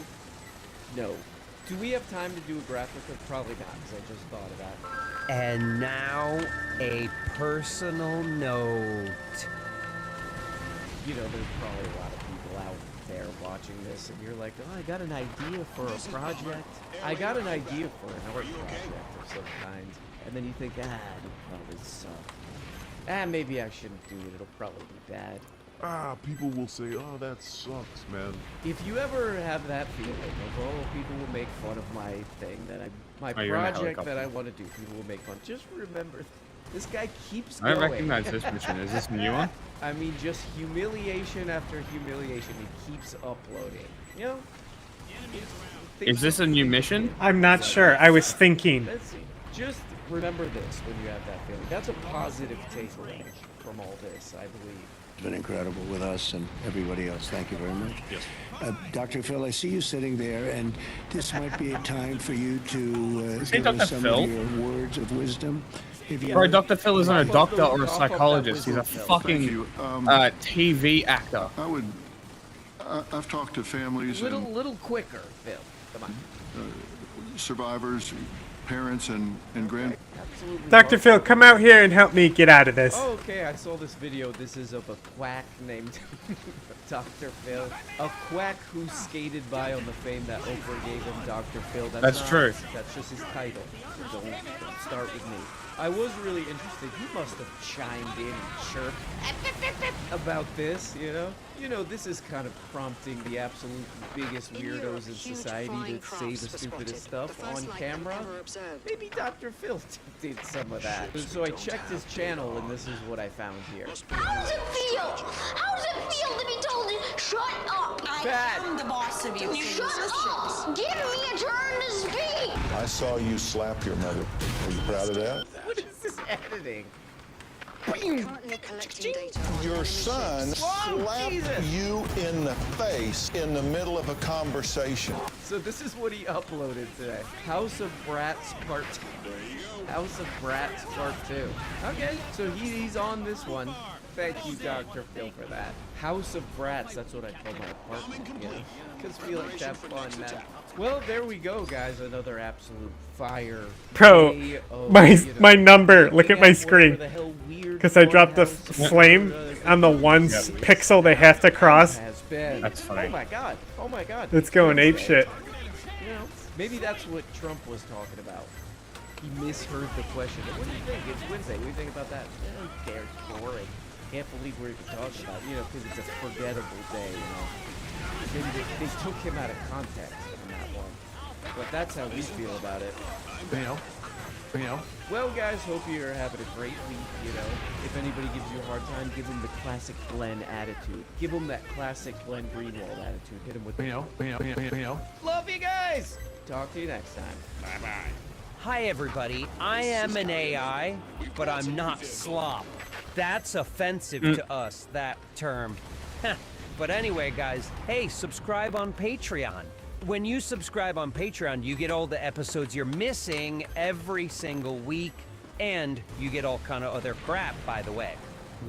[SPEAKER 3] note. Do we have time to do a graphic? Probably not, because I just thought of that.
[SPEAKER 12] And now, a personal note.
[SPEAKER 3] You know, there's probably a lot of people out there watching this, and you're like, oh, I got an idea for a project. I got an idea for an art project of some kind. And then you think, it'll probably suck. Maybe I shouldn't do it. It'll probably be bad.
[SPEAKER 7] People will say, oh, that sucks, man.
[SPEAKER 3] If you ever have that feeling of, oh, people will make fun of my thing, my project that I want to do, people will make fun. Just remember, this guy keeps going.
[SPEAKER 2] I recognize this mission. Is this a new one?
[SPEAKER 3] I mean, just humiliation after humiliation. He keeps uploading. You know?
[SPEAKER 2] Is this a new mission?
[SPEAKER 1] I'm not sure. I was thinking.
[SPEAKER 3] Just remember this when you have that feeling. That's a positive takeaway from all this, I believe.
[SPEAKER 19] It's been incredible with us and everybody else. Thank you very much. Yes. Dr. Phil, I see you sitting there, and this might be a time for you to give us some of your words of wisdom.
[SPEAKER 2] Bro, Dr. Phil isn't a doctor or a psychologist. He's a fucking TV actor.
[SPEAKER 7] I've talked to families and
[SPEAKER 3] little quicker, Phil. Come on.
[SPEAKER 7] Survivors, parents, and grand.
[SPEAKER 1] Dr. Phil, come out here and help me get out of this.
[SPEAKER 3] Oh, okay, I saw this video. This is of a quack named Dr. Phil. A quack who skated by on the fame that Oprah gave him, Dr. Phil.
[SPEAKER 2] That's true.
[SPEAKER 3] That's just his title. So don't start with me. I was really interested. He must have chimed in and chirped about this, you know? You know, this is kind of prompting the absolute biggest weirdos in society to say the stupidest stuff on camera. Maybe Dr. Phil did some of that. So I checked his channel, and this is what I found here.
[SPEAKER 8] How does it feel? How does it feel to be told to shut up?
[SPEAKER 3] Bad.
[SPEAKER 8] I am the boss of you. Shut up! Give me a turn to speak!
[SPEAKER 10] I saw you slap your mother. Are you proud of that?
[SPEAKER 3] What is this editing?
[SPEAKER 10] Your son slapped you in the face in the middle of a conversation.
[SPEAKER 3] So this is what he uploaded today. House of Brats Part 2. House of Brats Part 2. Okay, so he's on this one. Thank you, Dr. Phil, for that. House of Brats, that's what I call my apartment, you know? Because we like to have fun, man. Well, there we go, guys. Another absolute fire.
[SPEAKER 1] Bro,
[SPEAKER 3] day of,
[SPEAKER 1] my number. Look at my screen. Because I dropped the flame on the one pixel they have to cross.
[SPEAKER 2] That's funny.
[SPEAKER 3] Oh my god. Oh my god.
[SPEAKER 1] It's going ape shit.
[SPEAKER 3] You know, maybe that's what Trump was talking about. He misheard the question. What do you think? It's Wednesday. What do you think about that? Who cares? Boring. Can't believe we're even talking about it, you know, because it's a forgettable day, you know. Maybe they took him out of context in that one. But that's how we feel about it.
[SPEAKER 16] You know.
[SPEAKER 3] Well, guys, hope you're having a great week, you know. If anybody gives you a hard time, give them the classic Glenn attitude. Give them that classic Glenn Greenwald attitude. Hit them with
[SPEAKER 16] You know.
[SPEAKER 3] Love you guys! Talk to you next time. Bye-bye.
[SPEAKER 23] Hi, everybody. I am an AI, but I'm not slop. That's offensive to us, that term. But anyway, guys, hey, subscribe on Patreon. When you subscribe on Patreon, you get all the episodes you're missing every single week, and you get all kind of other crap, by the way.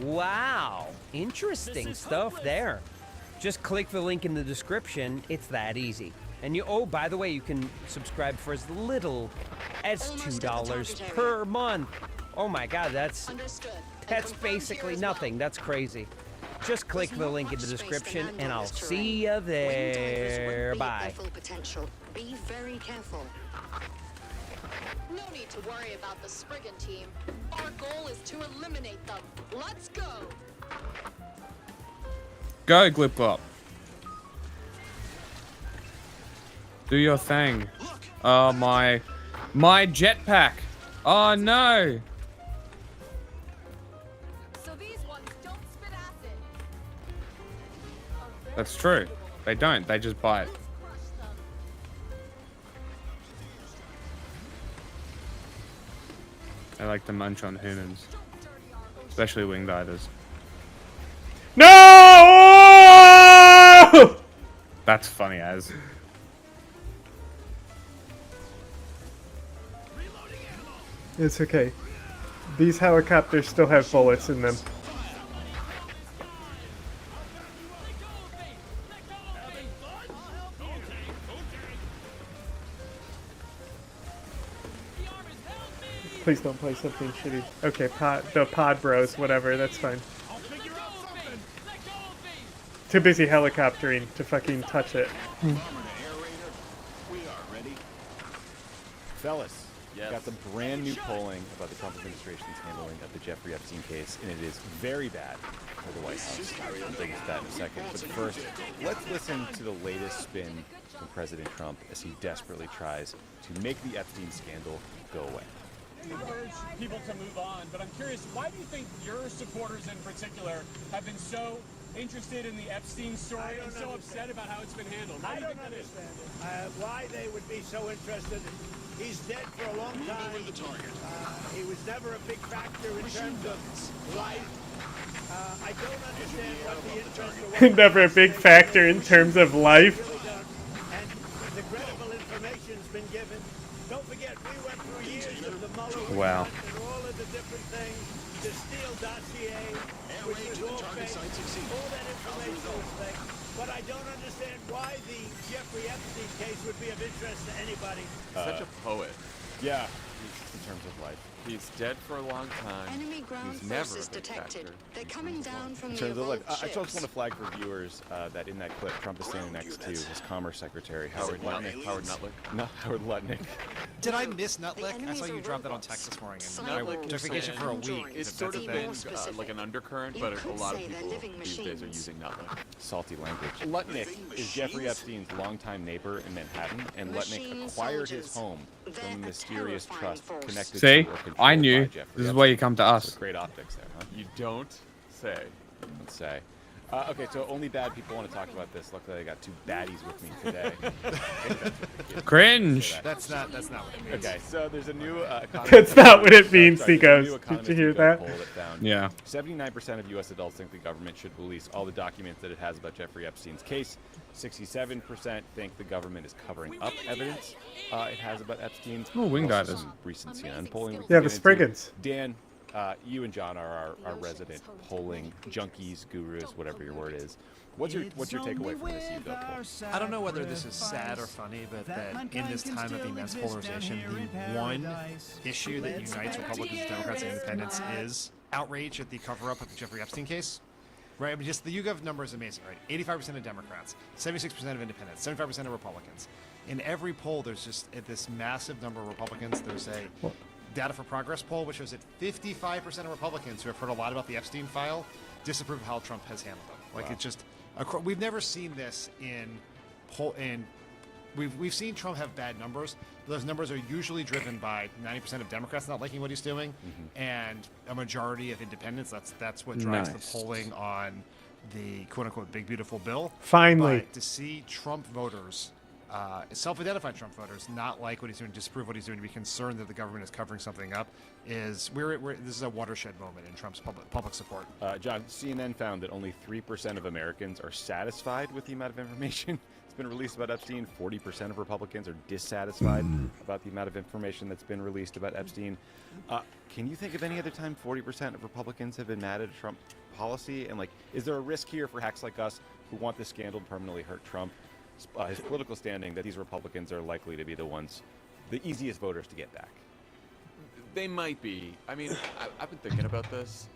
[SPEAKER 23] Wow, interesting stuff there. Just click the link in the description. It's that easy. And oh, by the way, you can subscribe for as little as $2 per month. Oh my God, that's basically nothing. That's crazy. Just click the link in the description, and I'll see you there. Bye.
[SPEAKER 21] Be very careful. No need to worry about the Spriggan team. Our goal is to eliminate them. Let's go.
[SPEAKER 2] Go, Glip Glop. Do your thing. Oh, my jetpack. Oh, no. That's true. They don't. They just bite. They like to munch on humans. Especially winged divers.
[SPEAKER 1] No!
[SPEAKER 2] That's funny as.
[SPEAKER 1] It's okay. These helicopters still have bullets in them. Please don't play something shitty. Okay, the pod bros, whatever, that's fine. Too busy helicoptering to fucking touch it.
[SPEAKER 24] Fellas, got some brand new polling about the Trump administration's handling of the Jeffrey Epstein case, and it is very bad for the White House. I'll dig into that in a second. But first, let's listen to the latest spin from President Trump as he desperately tries to make the Epstein scandal go away.
[SPEAKER 25] You urge people to move on, but I'm curious, why do you think your supporters in particular have been so interested in the Epstein story and so upset about how it's been handled?
[SPEAKER 22] I don't understand it. Why they would be so interested. He's dead for a long time. He was never a big factor in terms of life. I don't understand what the interest of
[SPEAKER 1] Never a big factor in terms of life.
[SPEAKER 22] And the credible information's been given. Don't forget, we went through years of the Mueller
[SPEAKER 2] Wow.
[SPEAKER 22] and all of the different things, the Steele dossier, which was all fake. All that information was fake. But I don't understand why the Jeffrey Epstein case would be of interest to anybody.
[SPEAKER 24] Such a poet. Yeah, in terms of life. He's dead for a long time.
[SPEAKER 21] Enemy ground
[SPEAKER 24] He's never
[SPEAKER 21] forces
[SPEAKER 24] a big
[SPEAKER 21] detected.
[SPEAKER 24] factor.
[SPEAKER 21] They're coming down from
[SPEAKER 24] In
[SPEAKER 21] the
[SPEAKER 24] terms of life,
[SPEAKER 21] evolved
[SPEAKER 24] I just
[SPEAKER 21] ships.
[SPEAKER 24] want to flag for viewers that in that clip, Trump is standing next to his Commerce Secretary, Howard Lutnick.
[SPEAKER 5] Howard Nutlick?
[SPEAKER 24] No, Howard Lutnick.
[SPEAKER 5] Did I miss Nutlick? I saw you drop that on text this morning. And I took vacation for a week.
[SPEAKER 24] It's
[SPEAKER 5] That's
[SPEAKER 24] sort
[SPEAKER 5] a
[SPEAKER 24] of
[SPEAKER 5] thing.
[SPEAKER 24] been like an undercurrent, but a lot of people these days are using Nutlick. Salty language. Lutnick is Jeffrey Epstein's longtime neighbor in Manhattan, and Lutnick acquired his home from a mysterious trust connected
[SPEAKER 2] See,
[SPEAKER 24] to or controlled
[SPEAKER 2] I
[SPEAKER 24] by
[SPEAKER 2] knew.
[SPEAKER 24] Jeffrey
[SPEAKER 2] This is why you come to us.
[SPEAKER 24] So great optics there, huh? You don't say. Don't say. Okay, so only bad people want to talk about this. Luckily, I got two baddies with me today.
[SPEAKER 2] Cringe.
[SPEAKER 5] That's not what it means.
[SPEAKER 24] Okay, so there's a new
[SPEAKER 1] That's not what it means, Nikos. Did you hear that?
[SPEAKER 2] Yeah.
[SPEAKER 24] 79% of U.S. adults think the government should release all the documents that it has about Jeffrey Epstein's case. 67% think the government is covering up evidence it has about Epstein.
[SPEAKER 2] Oh, wing
[SPEAKER 24] Also
[SPEAKER 2] divers.
[SPEAKER 24] some recent CNN polling. we can
[SPEAKER 1] Yeah,
[SPEAKER 24] get
[SPEAKER 1] the
[SPEAKER 24] into.
[SPEAKER 1] Spriggans.
[SPEAKER 24] Dan, you and John are our resident polling junkies, gurus, whatever your word is. What's your takeaway from this YouGov poll?
[SPEAKER 5] I don't know whether this is sad or funny, but that in this time of immense polarization, the one issue that unites Republicans, Democrats, and Independents is outrage at the cover-up of the Jeffrey Epstein case. Right? I mean, just the YouGov number is amazing, right? 85% of Democrats, 76% of Independents, 75% of Republicans. In every poll, there's just this massive number of Republicans. There's a Data for Progress poll, which shows that 55% of Republicans who have heard a lot about the Epstein file disapprove of how Trump has handled them. Like, it's just, we've never seen this we've seen Trump have bad numbers. Those numbers are usually driven by 90% of Democrats not liking what he's doing, and a majority of independents. That's what drives the polling on the quote-unquote big beautiful bill.
[SPEAKER 1] Finally.
[SPEAKER 5] But to see Trump voters, self-identified Trump voters, not like what he's doing, disapprove what he's doing, to be concerned that the government is covering something up, this is a watershed moment in Trump's public support.
[SPEAKER 24] John, CNN found that only 3% of Americans are satisfied with the amount of information been released about Epstein. 40% of Republicans are dissatisfied about the amount of information that's been released about Epstein. Can you think of any other time 40% of Republicans have been mad at a Trump policy? And is there a risk here for hacks like us who want this scandal to permanently hurt Trump, his political standing, that these Republicans are likely to be the easiest voters to get back?
[SPEAKER 9] They might be. I mean, I've been thinking about this.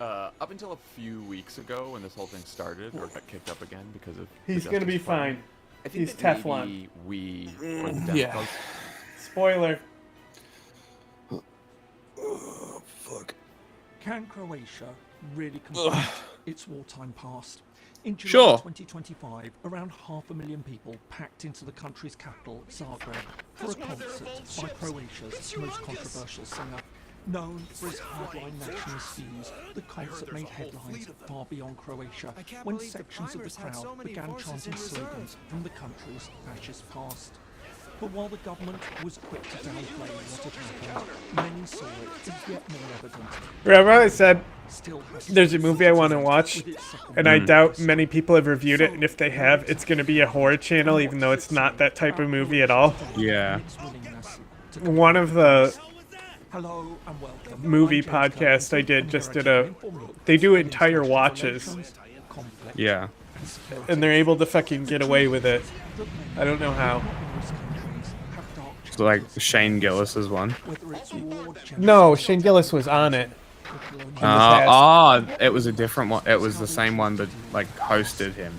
[SPEAKER 9] Up until a few weeks ago, when this whole thing started, or got kicked up again because of
[SPEAKER 1] He's gonna be fine.
[SPEAKER 9] I think
[SPEAKER 1] He's
[SPEAKER 9] that
[SPEAKER 1] Teflon.
[SPEAKER 9] maybe we, or the
[SPEAKER 1] Yeah.
[SPEAKER 9] Democrats,
[SPEAKER 1] Spoiler.
[SPEAKER 11] Oh, fuck. Can Croatia really confront its wartime past? In July
[SPEAKER 2] Sure.
[SPEAKER 11] 2025, around 500,000 people packed into the country's capital, Zagreb, for a concert by Croatia's most controversial singer. Known for his hardline nationalist views, the concert made headlines far beyond Croatia when sections of the crowd began chanting slogans from the country's fascist past. But while the government was quick to downplay what had happened, many saw it as yet more evident.
[SPEAKER 1] Remember I said there's a movie I want to watch, and I doubt many people have reviewed it, and if they have, it's going to be a horror channel, even though it's not that type of movie at all.
[SPEAKER 2] Yeah.
[SPEAKER 1] One of the
[SPEAKER 11] Hello and welcome.
[SPEAKER 1] movie podcasts I did they do entire watches.
[SPEAKER 2] Yeah.
[SPEAKER 1] And they're able to fucking get away with it. I don't know how.
[SPEAKER 2] So Shane Gillis's one.
[SPEAKER 1] No, Shane Gillis was on it.
[SPEAKER 2] It was a different one. It was the same one, but hosted him.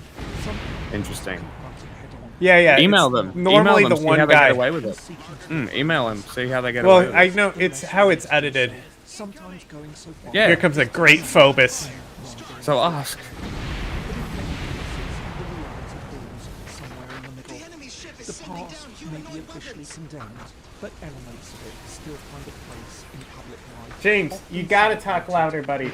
[SPEAKER 2] Interesting.
[SPEAKER 1] Yeah.
[SPEAKER 2] Email them.
[SPEAKER 1] Normally
[SPEAKER 2] Email them,
[SPEAKER 1] the
[SPEAKER 2] see
[SPEAKER 1] one
[SPEAKER 2] how
[SPEAKER 1] guy.
[SPEAKER 2] They get away with it. Email them. See how they get away with it.
[SPEAKER 1] Well, I know it's how it's edited.
[SPEAKER 2] Yeah.
[SPEAKER 1] Here comes a great Phobos.
[SPEAKER 2] So ask.
[SPEAKER 11] The past may be officially condemned, but elements of it still find a place in public life.
[SPEAKER 1] James, you gotta talk louder, buddy.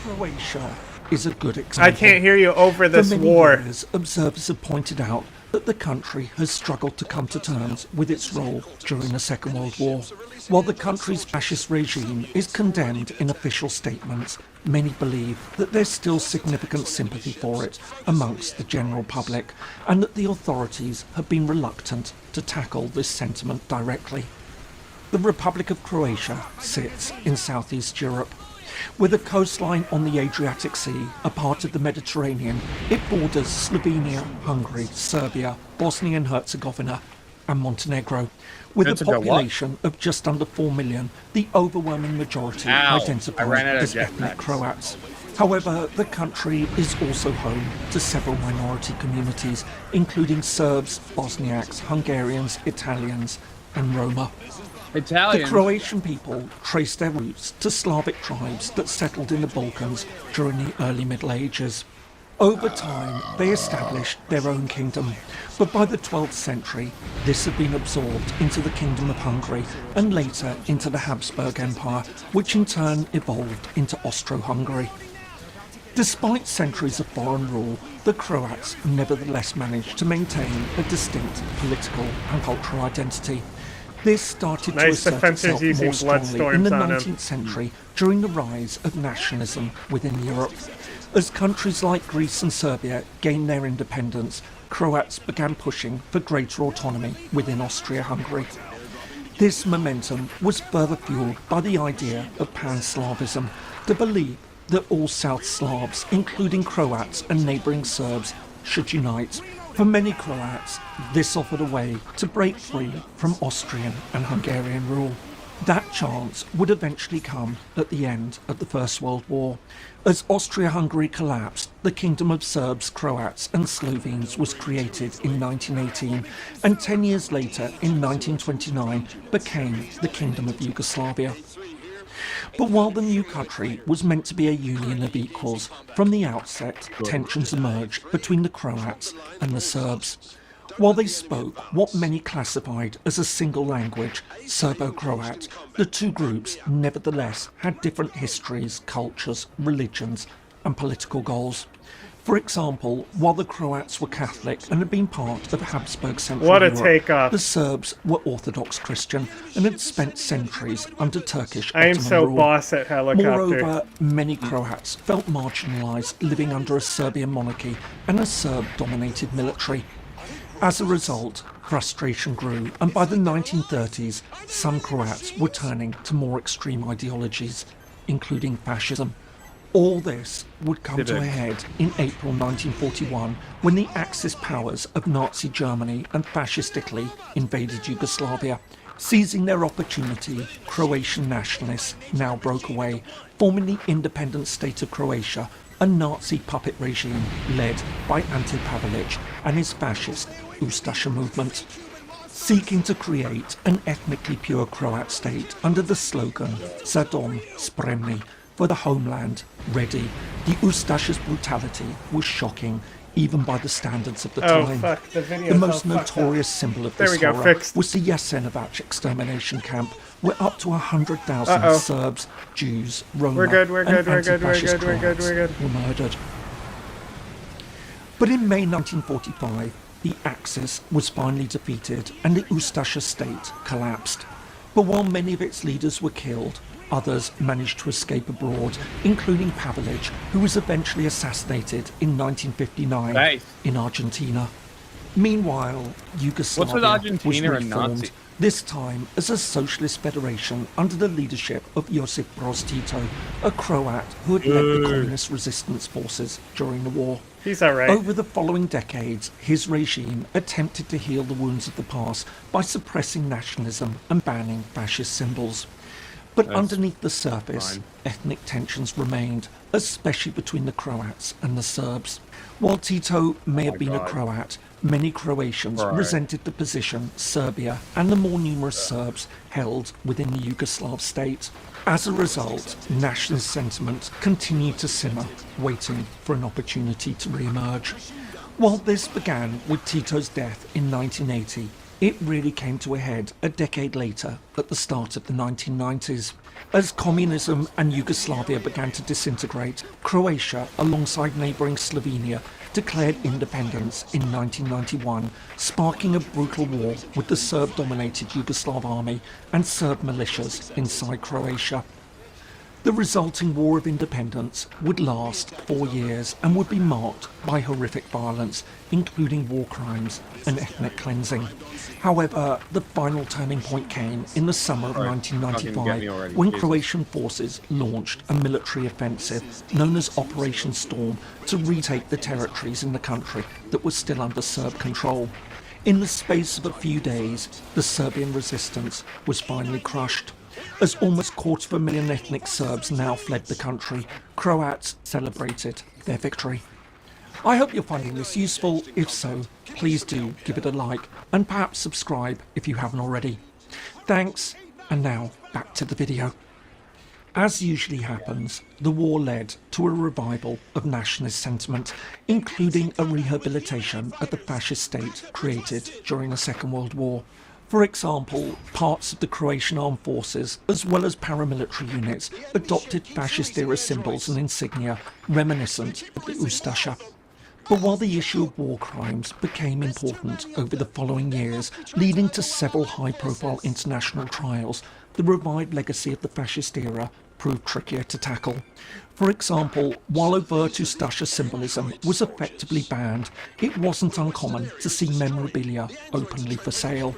[SPEAKER 11] Croatia is a good example.
[SPEAKER 1] I can't hear you over this
[SPEAKER 11] For many
[SPEAKER 1] war.
[SPEAKER 11] years, observers have pointed out that the country has struggled to come to terms with its role during the Second World War. While the country's fascist regime is condemned in official statements, many believe that there's still significant sympathy for it amongst the general public, and that the authorities have been reluctant to tackle this sentiment directly. The Republic of Croatia sits in southeast Europe. With a coastline on the Adriatic Sea, a part of the Mediterranean, it borders Slovenia, Hungary, Serbia, Bosnia and Herzegovina, and Montenegro. With a
[SPEAKER 2] Good to go, what?
[SPEAKER 11] population of just under 4 million, the overwhelming majority
[SPEAKER 2] Ow, I
[SPEAKER 11] identify
[SPEAKER 2] ran out of
[SPEAKER 11] as ethnic
[SPEAKER 2] jetpacks.
[SPEAKER 11] Croats. However, the country is also home to several minority communities, including Serbs, Bosniaks, Hungarians, Italians, and Roma.
[SPEAKER 2] Italians.
[SPEAKER 11] The Croatian people trace their roots to Slavic tribes that settled in the Balkans during the early Middle Ages. Over time, they established their own kingdom, but by the 12th century, this had been absorbed into the Kingdom of Hungary and later into the Habsburg Empire, which in turn evolved into Austro-Hungary. Despite centuries of foreign rule, the Croats nevertheless managed to maintain a distinct political and cultural identity. This started to
[SPEAKER 1] Nice
[SPEAKER 11] assert
[SPEAKER 1] defenses
[SPEAKER 11] itself
[SPEAKER 1] using
[SPEAKER 11] more strongly in the
[SPEAKER 1] bloodstorms on 'em.
[SPEAKER 11] 19th century during the rise of nationalism within Europe. As countries like Greece and Serbia gained their independence, Croats began pushing for greater autonomy within Austria-Hungary. This momentum was further fueled by the idea of Pan-Slavism, the belief that all South Slavs, including Croats and neighbouring Serbs, should unite. For many Croats, this offered a way to break free from Austrian and Hungarian rule. That chance would eventually come at the end of the First World War. As Austria-Hungary collapsed, the Kingdom of Serbs, Croats and Slovenes was created in 1918 and 10 years later, in 1929, became the Kingdom of Yugoslavia. But while the new country was meant to be a union of equals, from the outset tensions emerged between the Croats and the Serbs. While they spoke what many classified as a single language, Serbo-Croat, the two groups nevertheless had different histories, cultures, religions and political goals. For example, while the Croats were Catholic and had been part of Habsburg Central
[SPEAKER 1] What a
[SPEAKER 11] Europe,
[SPEAKER 1] takeoff.
[SPEAKER 11] the Serbs were Orthodox Christian and had spent centuries under Turkish
[SPEAKER 1] I am
[SPEAKER 11] Ottoman
[SPEAKER 1] so
[SPEAKER 11] rule.
[SPEAKER 1] boss at helicopter.
[SPEAKER 11] Moreover, many Croats felt marginalised living under a Serbian monarchy and a Serb-dominated military. As a result, frustration grew, and by the 1930s, some Croats were turning to more extreme ideologies, including fascism. All this would come to a head in April 1941 when the Axis powers of Nazi Germany and Fascist Italy invaded Yugoslavia. Seizing their opportunity, Croatian nationalists now broke away, forming the independent state of Croatia, a Nazi puppet regime led by Ante Pavelic and his fascist Ustasha movement. Seeking to create an ethnically pure Croat state under the slogan Za dom, spremni, for the homeland, ready, the Ustasha's brutality was shocking, even by the standards of the time.
[SPEAKER 1] Fuck, the video's
[SPEAKER 11] The most
[SPEAKER 1] all fucked up.
[SPEAKER 11] notorious symbol of
[SPEAKER 1] There
[SPEAKER 11] this
[SPEAKER 1] we go,
[SPEAKER 11] horror
[SPEAKER 1] fixed.
[SPEAKER 11] was the Jasenovac extermination camp, where up to 100,000 Serbs, Jews, Roma,
[SPEAKER 1] We're good, we're
[SPEAKER 11] and
[SPEAKER 1] good, we're good, we're
[SPEAKER 11] anti-fascist
[SPEAKER 1] good, we're good,
[SPEAKER 11] Croats
[SPEAKER 1] we're good.
[SPEAKER 11] were murdered. But in May 1945, the Axis was finally defeated and the Ustasha state collapsed. But while many of its leaders were killed, others managed to escape abroad, including Pavelic, who was eventually assassinated in 1959
[SPEAKER 2] Nice.
[SPEAKER 11] in Argentina. Meanwhile, Yugoslavia
[SPEAKER 2] Argentina
[SPEAKER 11] was
[SPEAKER 2] and
[SPEAKER 11] reformed,
[SPEAKER 2] Nazi?
[SPEAKER 11] this time as a socialist federation under the leadership of Josip Broz Tito, a Croat who had led the communist resistance forces during the war.
[SPEAKER 1] He's alright.
[SPEAKER 11] Over the following decades, his regime attempted to heal the wounds of the past by suppressing nationalism and banning fascist symbols. But
[SPEAKER 2] That's
[SPEAKER 11] underneath the surface,
[SPEAKER 2] fine.
[SPEAKER 11] ethnic tensions remained, especially between the Croats and the Serbs. While Tito may have been a
[SPEAKER 2] God.
[SPEAKER 11] Croat, many Croatians
[SPEAKER 2] Right.
[SPEAKER 11] resented the position Serbia and the more numerous Serbs held within the Yugoslav state. As a result, nationalist sentiment continued to simmer, waiting for an opportunity to re-emerge. While this began with Tito's death in 1980, it really came to a head a decade later, at the start of the 1990s. As communism and Yugoslavia began to disintegrate, Croatia, alongside neighbouring Slovenia, declared independence in 1991, sparking a brutal war with the Serb-dominated Yugoslav army and Serb militias inside Croatia. The resulting War of Independence would last 4 years and would be marked by horrific violence, including war crimes and ethnic cleansing. However, the final turning point came in the summer of
[SPEAKER 2] Alright, fucking get me
[SPEAKER 11] 1995,
[SPEAKER 2] already,
[SPEAKER 11] when
[SPEAKER 2] Jesus.
[SPEAKER 11] Croatian forces launched a military offensive known as Operation Storm to retake the territories in the country that were still under Serb control. In the space of a few days, the Serbian resistance was finally crushed. As almost 250,000 ethnic Serbs now fled the country, Croats celebrated their victory. I hope you're finding this useful. If so, please do give it a like and perhaps subscribe if you haven't already. Thanks, and now back to the video. As usually happens, the war led to a revival of nationalist sentiment, including a rehabilitation of the fascist state created during the Second World War. For example, parts of the Croatian armed forces, as well as paramilitary units, adopted fascist-era symbols and insignia reminiscent of the Ustasha. But while the issue of war crimes became important over the following years, leading to several high-profile international trials, the revived legacy of the fascist era proved trickier to tackle. For example, while overt Ustasha symbolism was effectively banned, it wasn't uncommon to see memorabilia openly for sale.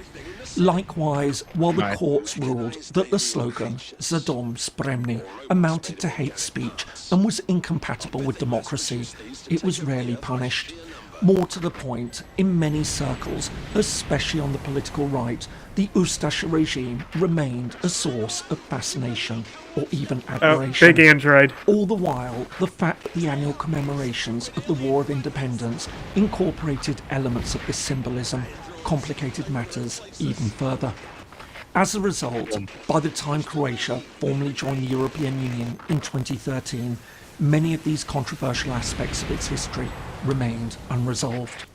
[SPEAKER 11] Likewise, while the courts ruled that the slogan "Za dom spremni" amounted to hate speech and was incompatible with democracy, it was rarely punished. More to the point, in many circles, especially on the political right, the Ustasha regime remained a source of fascination or even admiration.
[SPEAKER 1] Oh, big android.
[SPEAKER 11] All the while, the fact that the annual commemorations of the War of Independence incorporated elements of this symbolism complicated matters even further. As a result, by the time Croatia formally joined the European Union in 2013, many of these controversial aspects of its history remained unresolved.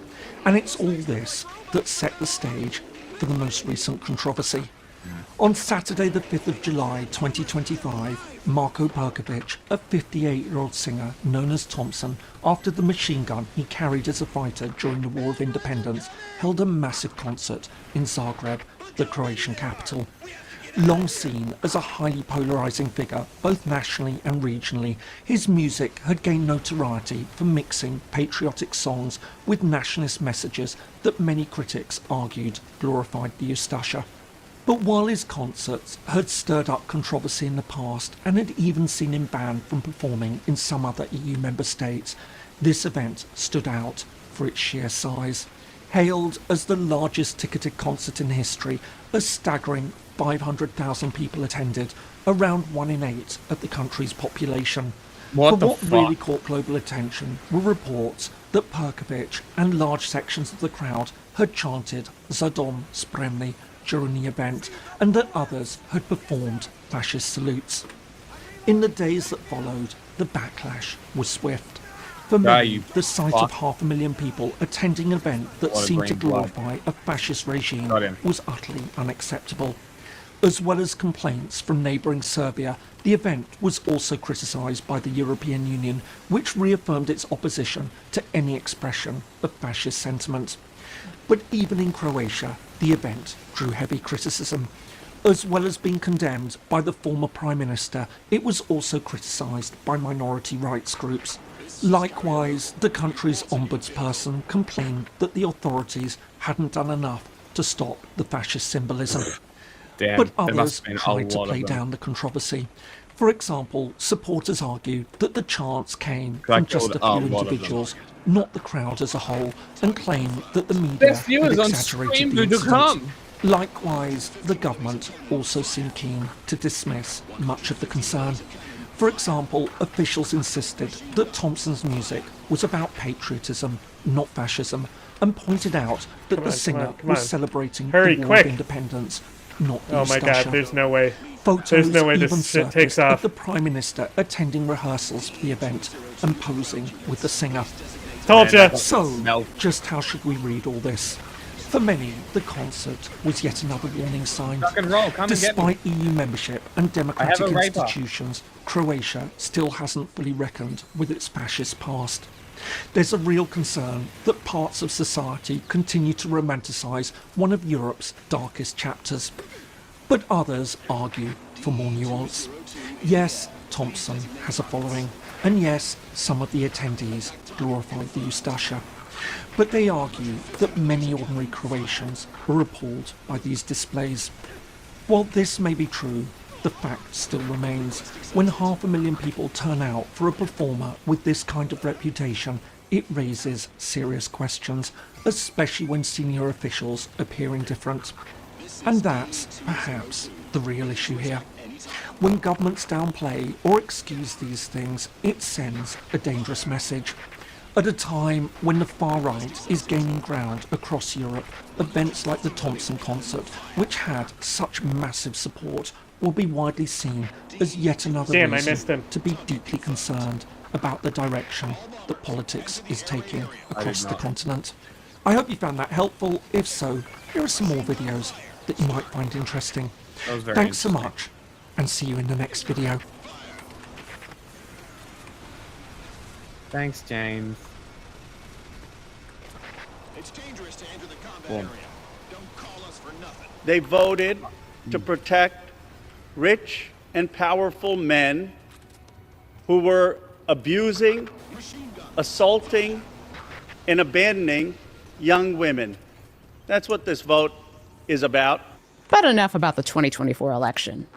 [SPEAKER 11] And it's all this that set the stage for the most recent controversy. On Saturday the 5th of July 2025, Marko Perkovic, a 58-year-old singer known as Thompson, after the machine gun he carried as a fighter during the War of Independence, held a massive concert in Zagreb, the Croatian capital. Long seen as a highly polarising figure, both nationally and regionally, his music had gained notoriety for mixing patriotic songs with nationalist messages that many critics argued glorified the Ustasha. But while his concerts had stirred up controversy in the past and had even seen him banned from performing in some other EU member states, this event stood out for its sheer size. Hailed as the largest ticketed concert in history, a staggering 500,000 people attended, around 1 in 8 of the country's population. But what really caught global attention were reports that Perkovic and large sections of the crowd had chanted "Za dom spremni" during the event, and that others had performed fascist salutes. In the days that followed, the backlash was swift. For many, the sight of 500,000 people attending an event that seemed to glorify a fascist regime was utterly unacceptable. As well as complaints from neighbouring Serbia, the event was also criticised by the European Union, which reaffirmed its opposition to any expression of fascist sentiment. But even in Croatia, the event drew heavy criticism. As well as being condemned by the former Prime Minister, it was also criticised by minority rights groups. Likewise, the country's ombudsperson complained that the authorities hadn't done enough to stop the fascist symbolism. But others tried to play down the controversy. For example, supporters argued that the chants came from just a few individuals, not the crowd as a whole, and claimed that the media had exaggerated the incident. Likewise, the government also seemed keen to dismiss much of the concern. For example, officials insisted that Thompson's music was about patriotism, not fascism, and pointed out that the singer was celebrating the War of Independence, not the
[SPEAKER 1] Oh my God,
[SPEAKER 11] Ustasha.
[SPEAKER 1] there's no way.
[SPEAKER 11] Photos
[SPEAKER 1] There's no way
[SPEAKER 11] even
[SPEAKER 1] this shit
[SPEAKER 11] surfaced
[SPEAKER 1] takes
[SPEAKER 11] of
[SPEAKER 1] off.
[SPEAKER 11] the Prime Minister attending rehearsals for the event and posing with the singer.
[SPEAKER 1] Told ya.
[SPEAKER 11] So, just how should we read all this? For many, the concert was yet another warning sign.
[SPEAKER 2] Rock and roll, come and get
[SPEAKER 11] Despite EU membership and democratic
[SPEAKER 2] have a raper.
[SPEAKER 11] institutions, Croatia still hasn't fully reckoned with its fascist past. There's a real concern that parts of society continue to romanticise one of Europe's darkest chapters. But others argue for more nuance. Yes, Thompson has a following, and yes, some of the attendees glorify the Ustasha. But they argue that many ordinary Croatians were appalled by these displays. While this may be true, the fact still remains, when 500,000 people turn out for a performer with this kind of reputation, it raises serious questions, especially when senior officials appear indifferent. And that's, perhaps, the real issue here. When governments downplay or excuse these things, it sends a dangerous message. At a time when the far right is gaining ground across Europe, events like the Thompson concert, which had such massive support, will be widely seen as yet another reason to be deeply concerned about the direction that politics is taking across the continent. I hope you found that helpful. If so, here are some more videos that you might find interesting. Thanks so much, and see you in the next video.
[SPEAKER 2] Thanks, James.
[SPEAKER 6] It's dangerous to enter the combat
[SPEAKER 2] Boom.
[SPEAKER 6] area. Don't call us for nothing.
[SPEAKER 22] They voted to protect rich and powerful men who were abusing, assaulting, and abandoning young women. That's what this vote is about.
[SPEAKER 13] But enough about the 2024 election.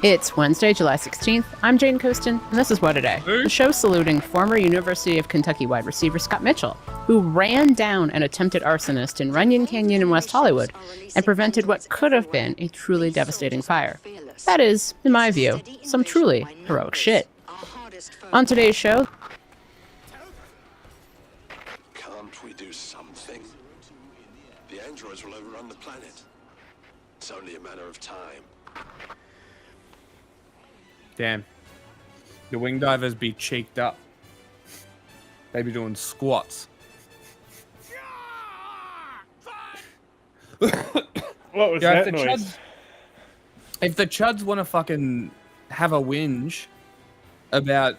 [SPEAKER 13] It's Wednesday, July 16th. I'm Jane Coaston, and this is What A Day, the show saluting former University of Kentucky wide receiver Scott Mitchell, who ran down an attempted arsonist in Runyon Canyon in West Hollywood and prevented what could have been a truly devastating fire. That is, in my view, some truly heroic shit. On today's show,
[SPEAKER 6] Can't we do something? The androids will overrun the planet. It's only a matter of time.
[SPEAKER 2] Damn. The wing divers be cheeked up. They be doing squats.
[SPEAKER 1] What was that noise?
[SPEAKER 2] If the chuds want to fucking have a whinge about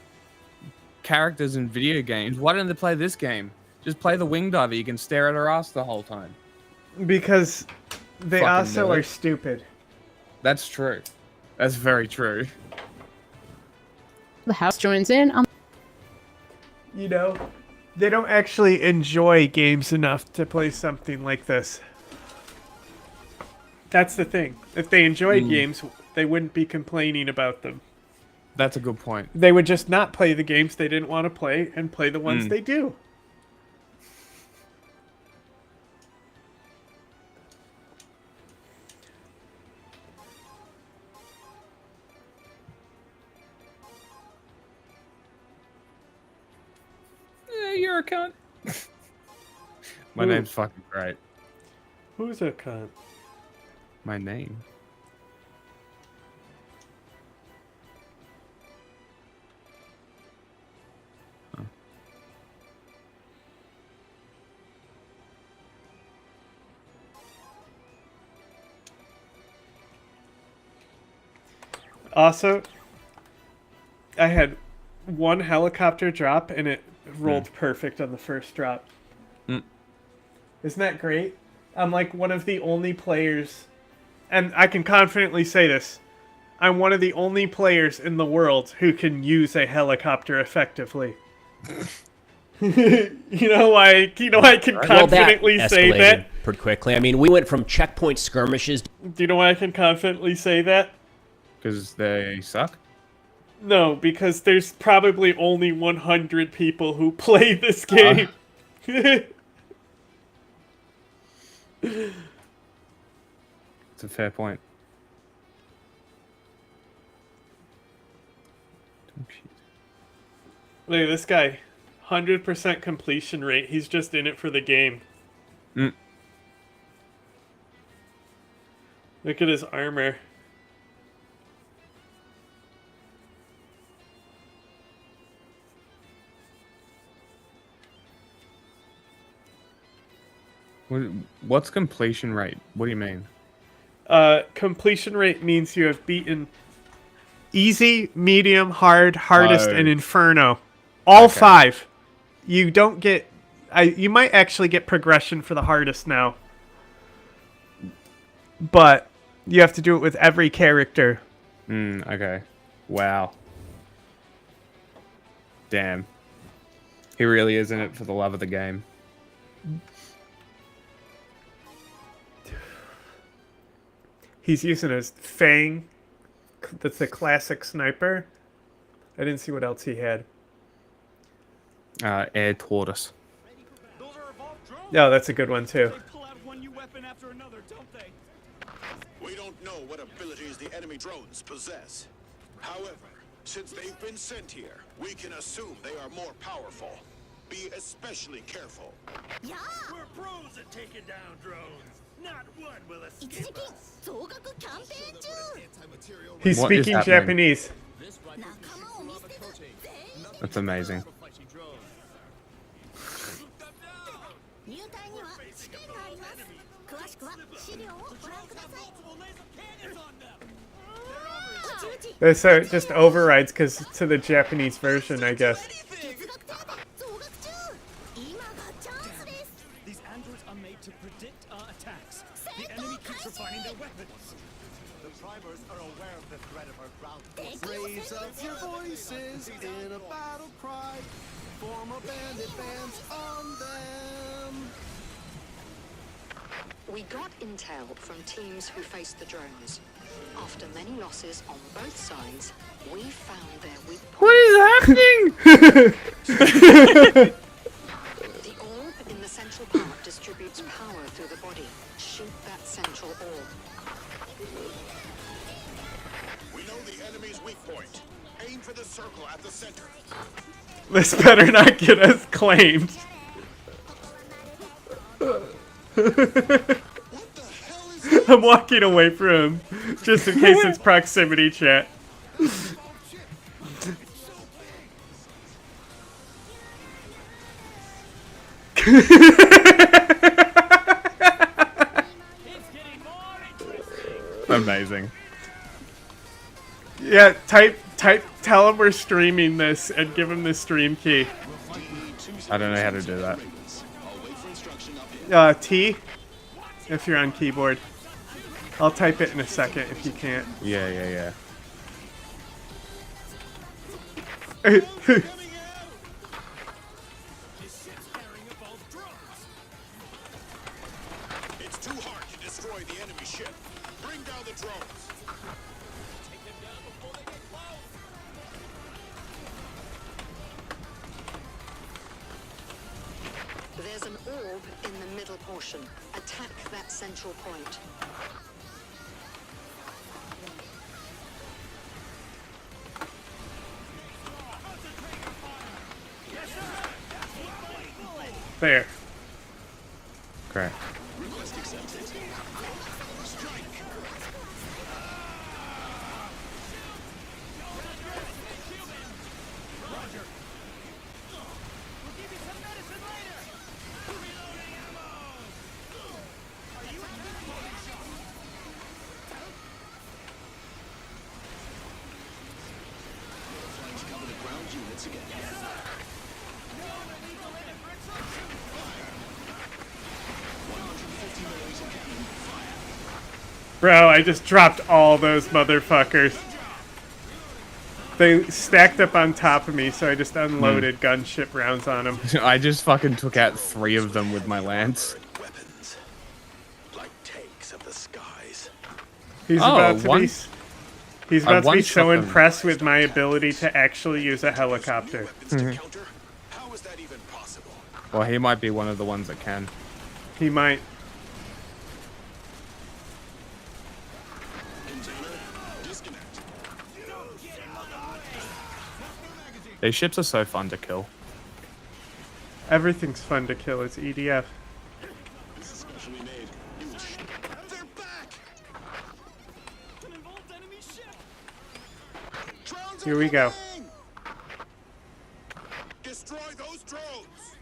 [SPEAKER 2] characters in video games, why don't they play this game? Just play the wing diver. You can stare at her ass the whole time.
[SPEAKER 1] Because they
[SPEAKER 2] Fucking
[SPEAKER 1] also
[SPEAKER 2] do it.
[SPEAKER 1] are stupid.
[SPEAKER 2] That's true. That's very true.
[SPEAKER 13] the House joins in on...
[SPEAKER 1] You know, they don't actually enjoy games enough to play something like this. That's the thing. If they enjoyed games, they wouldn't be complaining about them.
[SPEAKER 2] That's a good point.
[SPEAKER 1] They would just not play the games they didn't want to play and play the ones they do.
[SPEAKER 2] You're a cunt. My name's fucking great.
[SPEAKER 1] Who's a cunt?
[SPEAKER 2] My name. Huh.
[SPEAKER 1] Also, I had one helicopter drop and it rolled perfect on the first drop. Isn't that great? I'm like one of the only players, and I can confidently say this, I'm one of the only players in the world who can use a helicopter effectively. You know why I can confidently say that?
[SPEAKER 14] Pretty quickly. I mean, we went from checkpoint skirmishes.
[SPEAKER 1] Do you know why I can confidently say that?
[SPEAKER 2] Because they suck?
[SPEAKER 1] No, because there's probably only 100 people who play this game.
[SPEAKER 2] It's a fair point.
[SPEAKER 1] Look at this guy. 100% completion rate. He's just in it for the game. Look at his armor.
[SPEAKER 2] What's completion rate? What do you mean?
[SPEAKER 1] Completion rate means you have beaten easy, medium, hard, hardest, and inferno. All 5. You don't get... you might actually get progression for the hardest now. But you have to do it with every character.
[SPEAKER 2] Okay. Wow. Damn. He really is in it for the love of the game.
[SPEAKER 1] He's using his Fang. That's the classic sniper. I didn't see what else he had.
[SPEAKER 2] Air tortoise.
[SPEAKER 1] Yeah, that's a good one too.
[SPEAKER 6] We don't know what abilities the enemy drones possess. However, since they've been sent here, we can assume they are more powerful. Be especially careful. Yeah. We're pros at taking down drones. Not one will escape us.
[SPEAKER 1] He's
[SPEAKER 2] What is
[SPEAKER 1] speaking
[SPEAKER 2] happening?
[SPEAKER 1] Japanese.
[SPEAKER 2] That's amazing.
[SPEAKER 1] So it just overrides because to the Japanese version, I guess.
[SPEAKER 6] These androids are made to predict our attacks. The enemy keeps refining their weapons. The primers are aware of the threat of our ground.
[SPEAKER 4] Raise up your voices in a battle cry. Form a bandit bands on them.
[SPEAKER 21] We got intel from teams who faced the drones. After many losses on both sides, we found their weak points.
[SPEAKER 1] What is happening?
[SPEAKER 21] The orb in the central part distributes power through the body. Shoot that central orb.
[SPEAKER 6] We know the enemy's weak point. Aim for the circle at the center.
[SPEAKER 1] This better not get us claimed. I'm walking away from him, just in case it's proximity chat.
[SPEAKER 2] Amazing.
[SPEAKER 1] Yeah, tell him we're streaming this and give him the stream key.
[SPEAKER 2] I don't know how to do that.
[SPEAKER 1] T, if you're on keyboard. I'll type it in a second if you can't.
[SPEAKER 2] Yeah.
[SPEAKER 6] It's too hard to destroy the enemy ship. Bring down the drones. Take them down before they get close.
[SPEAKER 21] There's an orb in the middle portion. Attack that central point.
[SPEAKER 1] There.
[SPEAKER 2] Great.
[SPEAKER 6] Request accepted. Strike. Roger. We'll give you some medicine later. Reloading ammo. Are you holding shot? Flags cover the ground units again.
[SPEAKER 1] Bro, I just dropped all those motherfuckers. They stacked up on top of me, so I just unloaded gunship rounds on them.
[SPEAKER 2] I just fucking took out 3 of them with my lance.
[SPEAKER 6] Weapons, like tanks of the skies.
[SPEAKER 1] He's about to be so
[SPEAKER 2] them.
[SPEAKER 1] impressed with my ability to actually use a helicopter.
[SPEAKER 6] How is that even possible?
[SPEAKER 2] Well, he might be one of the ones that can.
[SPEAKER 1] He might.
[SPEAKER 2] These ships are so fun to kill.
[SPEAKER 1] Everything's fun to kill. It's EDF.
[SPEAKER 6] This is specially made. They're back. An involved enemy ship. Drones
[SPEAKER 1] Here we go.
[SPEAKER 6] Destroy those drones.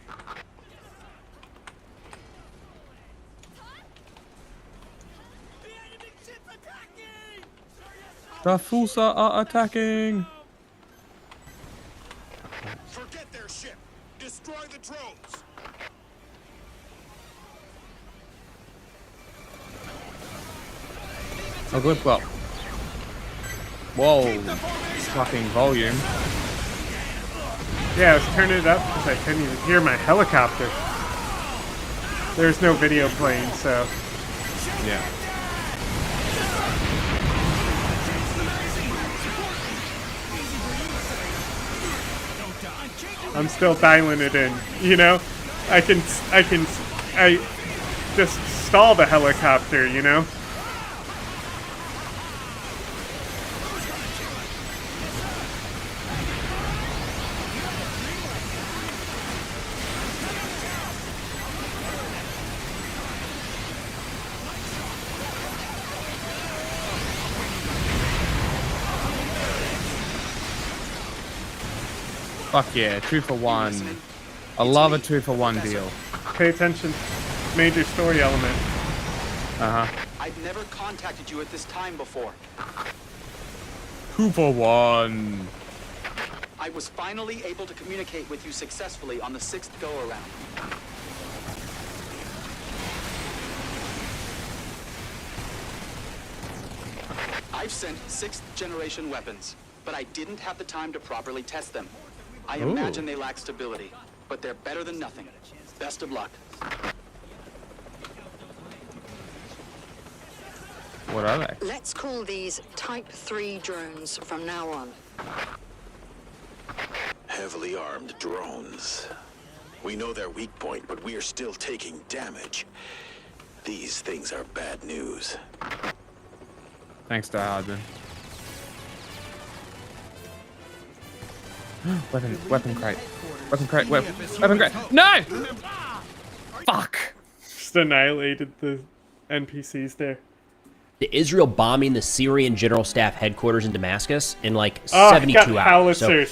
[SPEAKER 6] The enemy ship's attacking.
[SPEAKER 2] The Fusa are attacking!
[SPEAKER 6] Forget their ship. Destroy the drones.
[SPEAKER 2] Oh, good. Well. Whoa. Fucking volume.
[SPEAKER 1] Yeah, I was turning it up because I couldn't even hear my helicopter. There's no video playing, so.
[SPEAKER 2] Yeah.
[SPEAKER 1] I'm still dialing it in. You know, I just stall the helicopter. You know.
[SPEAKER 2] Fuck yeah, 2 for 1. I love a 2 for 1 deal.
[SPEAKER 1] Pay attention. Major story element.
[SPEAKER 2] Uh-huh.
[SPEAKER 12] I've never contacted you at this time before.
[SPEAKER 2] 2 for 1.
[SPEAKER 12] I was finally able to communicate with you successfully on the 6th go-around. I've sent 6th-generation weapons, but I didn't have the time to properly test them. I imagine they lack stability, but they're better than nothing. Best of luck.
[SPEAKER 2] What are they?
[SPEAKER 21] Let's call these Type 3 drones from now on.
[SPEAKER 15] Heavily armed drones. We know their weak point, but we are still taking damage. These things are bad news.
[SPEAKER 2] Thanks, Die Hardman. weapon crate. Weapon crate. No! Fuck!
[SPEAKER 1] Just annihilated the NPCs there.
[SPEAKER 14] Israel bombing the Syrian General Staff headquarters in Damascus in like 72 hours. So,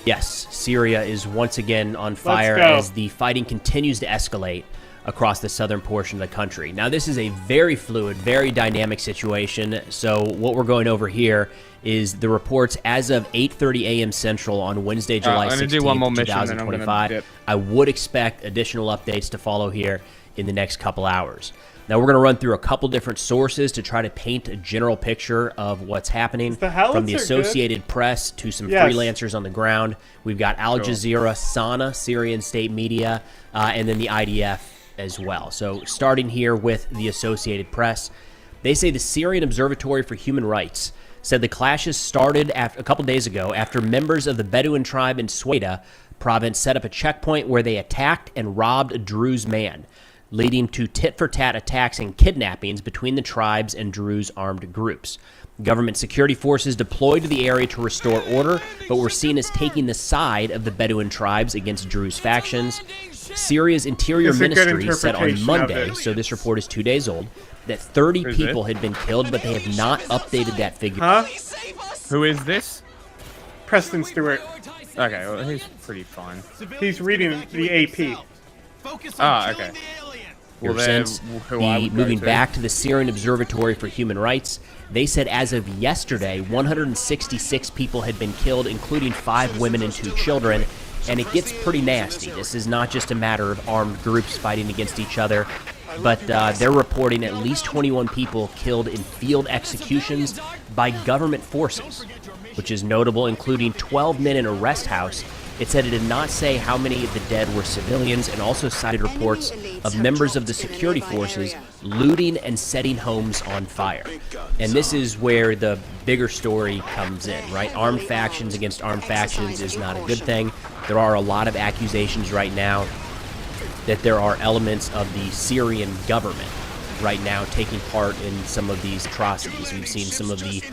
[SPEAKER 14] yes, Syria is once again on fire as the fighting continues to escalate across the southern portion of the country. Now, this is a very fluid, very dynamic situation. So what we're going over here is the reports as of 8:30 a.m. Central on Wednesday, July 16th, 2025. I would expect additional updates to follow here in the next couple hours. Now, we're going to run through a couple different sources to try to paint a general picture of what's happening, from the Associated Press to some freelancers on the ground. We've got Al Jazeera, Sana, Syrian state media, and then the IDF as well. So starting here with the Associated Press, they say the Syrian Observatory for Human Rights said the clashes started a couple days ago after members of the Bedouin tribe in Sweda province set up a checkpoint where they attacked and robbed a Druze man, leading to tit-for-tat attacks and kidnappings between the tribes and Druze armed groups. Government security forces deployed to the area to restore order, but were seen as taking the side of the Bedouin tribes against Druze factions. Syria's Interior Ministry said on Monday, so this report is 2 days old, that 30 people had been killed, but they have not updated that figure.
[SPEAKER 2] Huh? Who is this?
[SPEAKER 1] Preston Stewart.
[SPEAKER 2] Okay, well, he's pretty fine.
[SPEAKER 1] He's reading the AP.
[SPEAKER 2] Okay.
[SPEAKER 14] Well, since moving back to the Syrian Observatory for Human Rights, they said as of yesterday, 166 people had been killed, including 5 women and 2 children, and it gets pretty nasty. This is not just a matter of armed groups fighting against each other, but they're reporting at least 21 people killed in field executions by government forces, which is notable, including 12 men in a rest house. It said it did not say how many of the dead were civilians, and also cited reports of members of the security forces looting and setting homes on fire. And this is where the bigger story comes in, right? Armed factions against armed factions is not a good thing. There are a lot of accusations right now that there are elements of the Syrian government right now taking part in some of these atrocities. We've seen some of the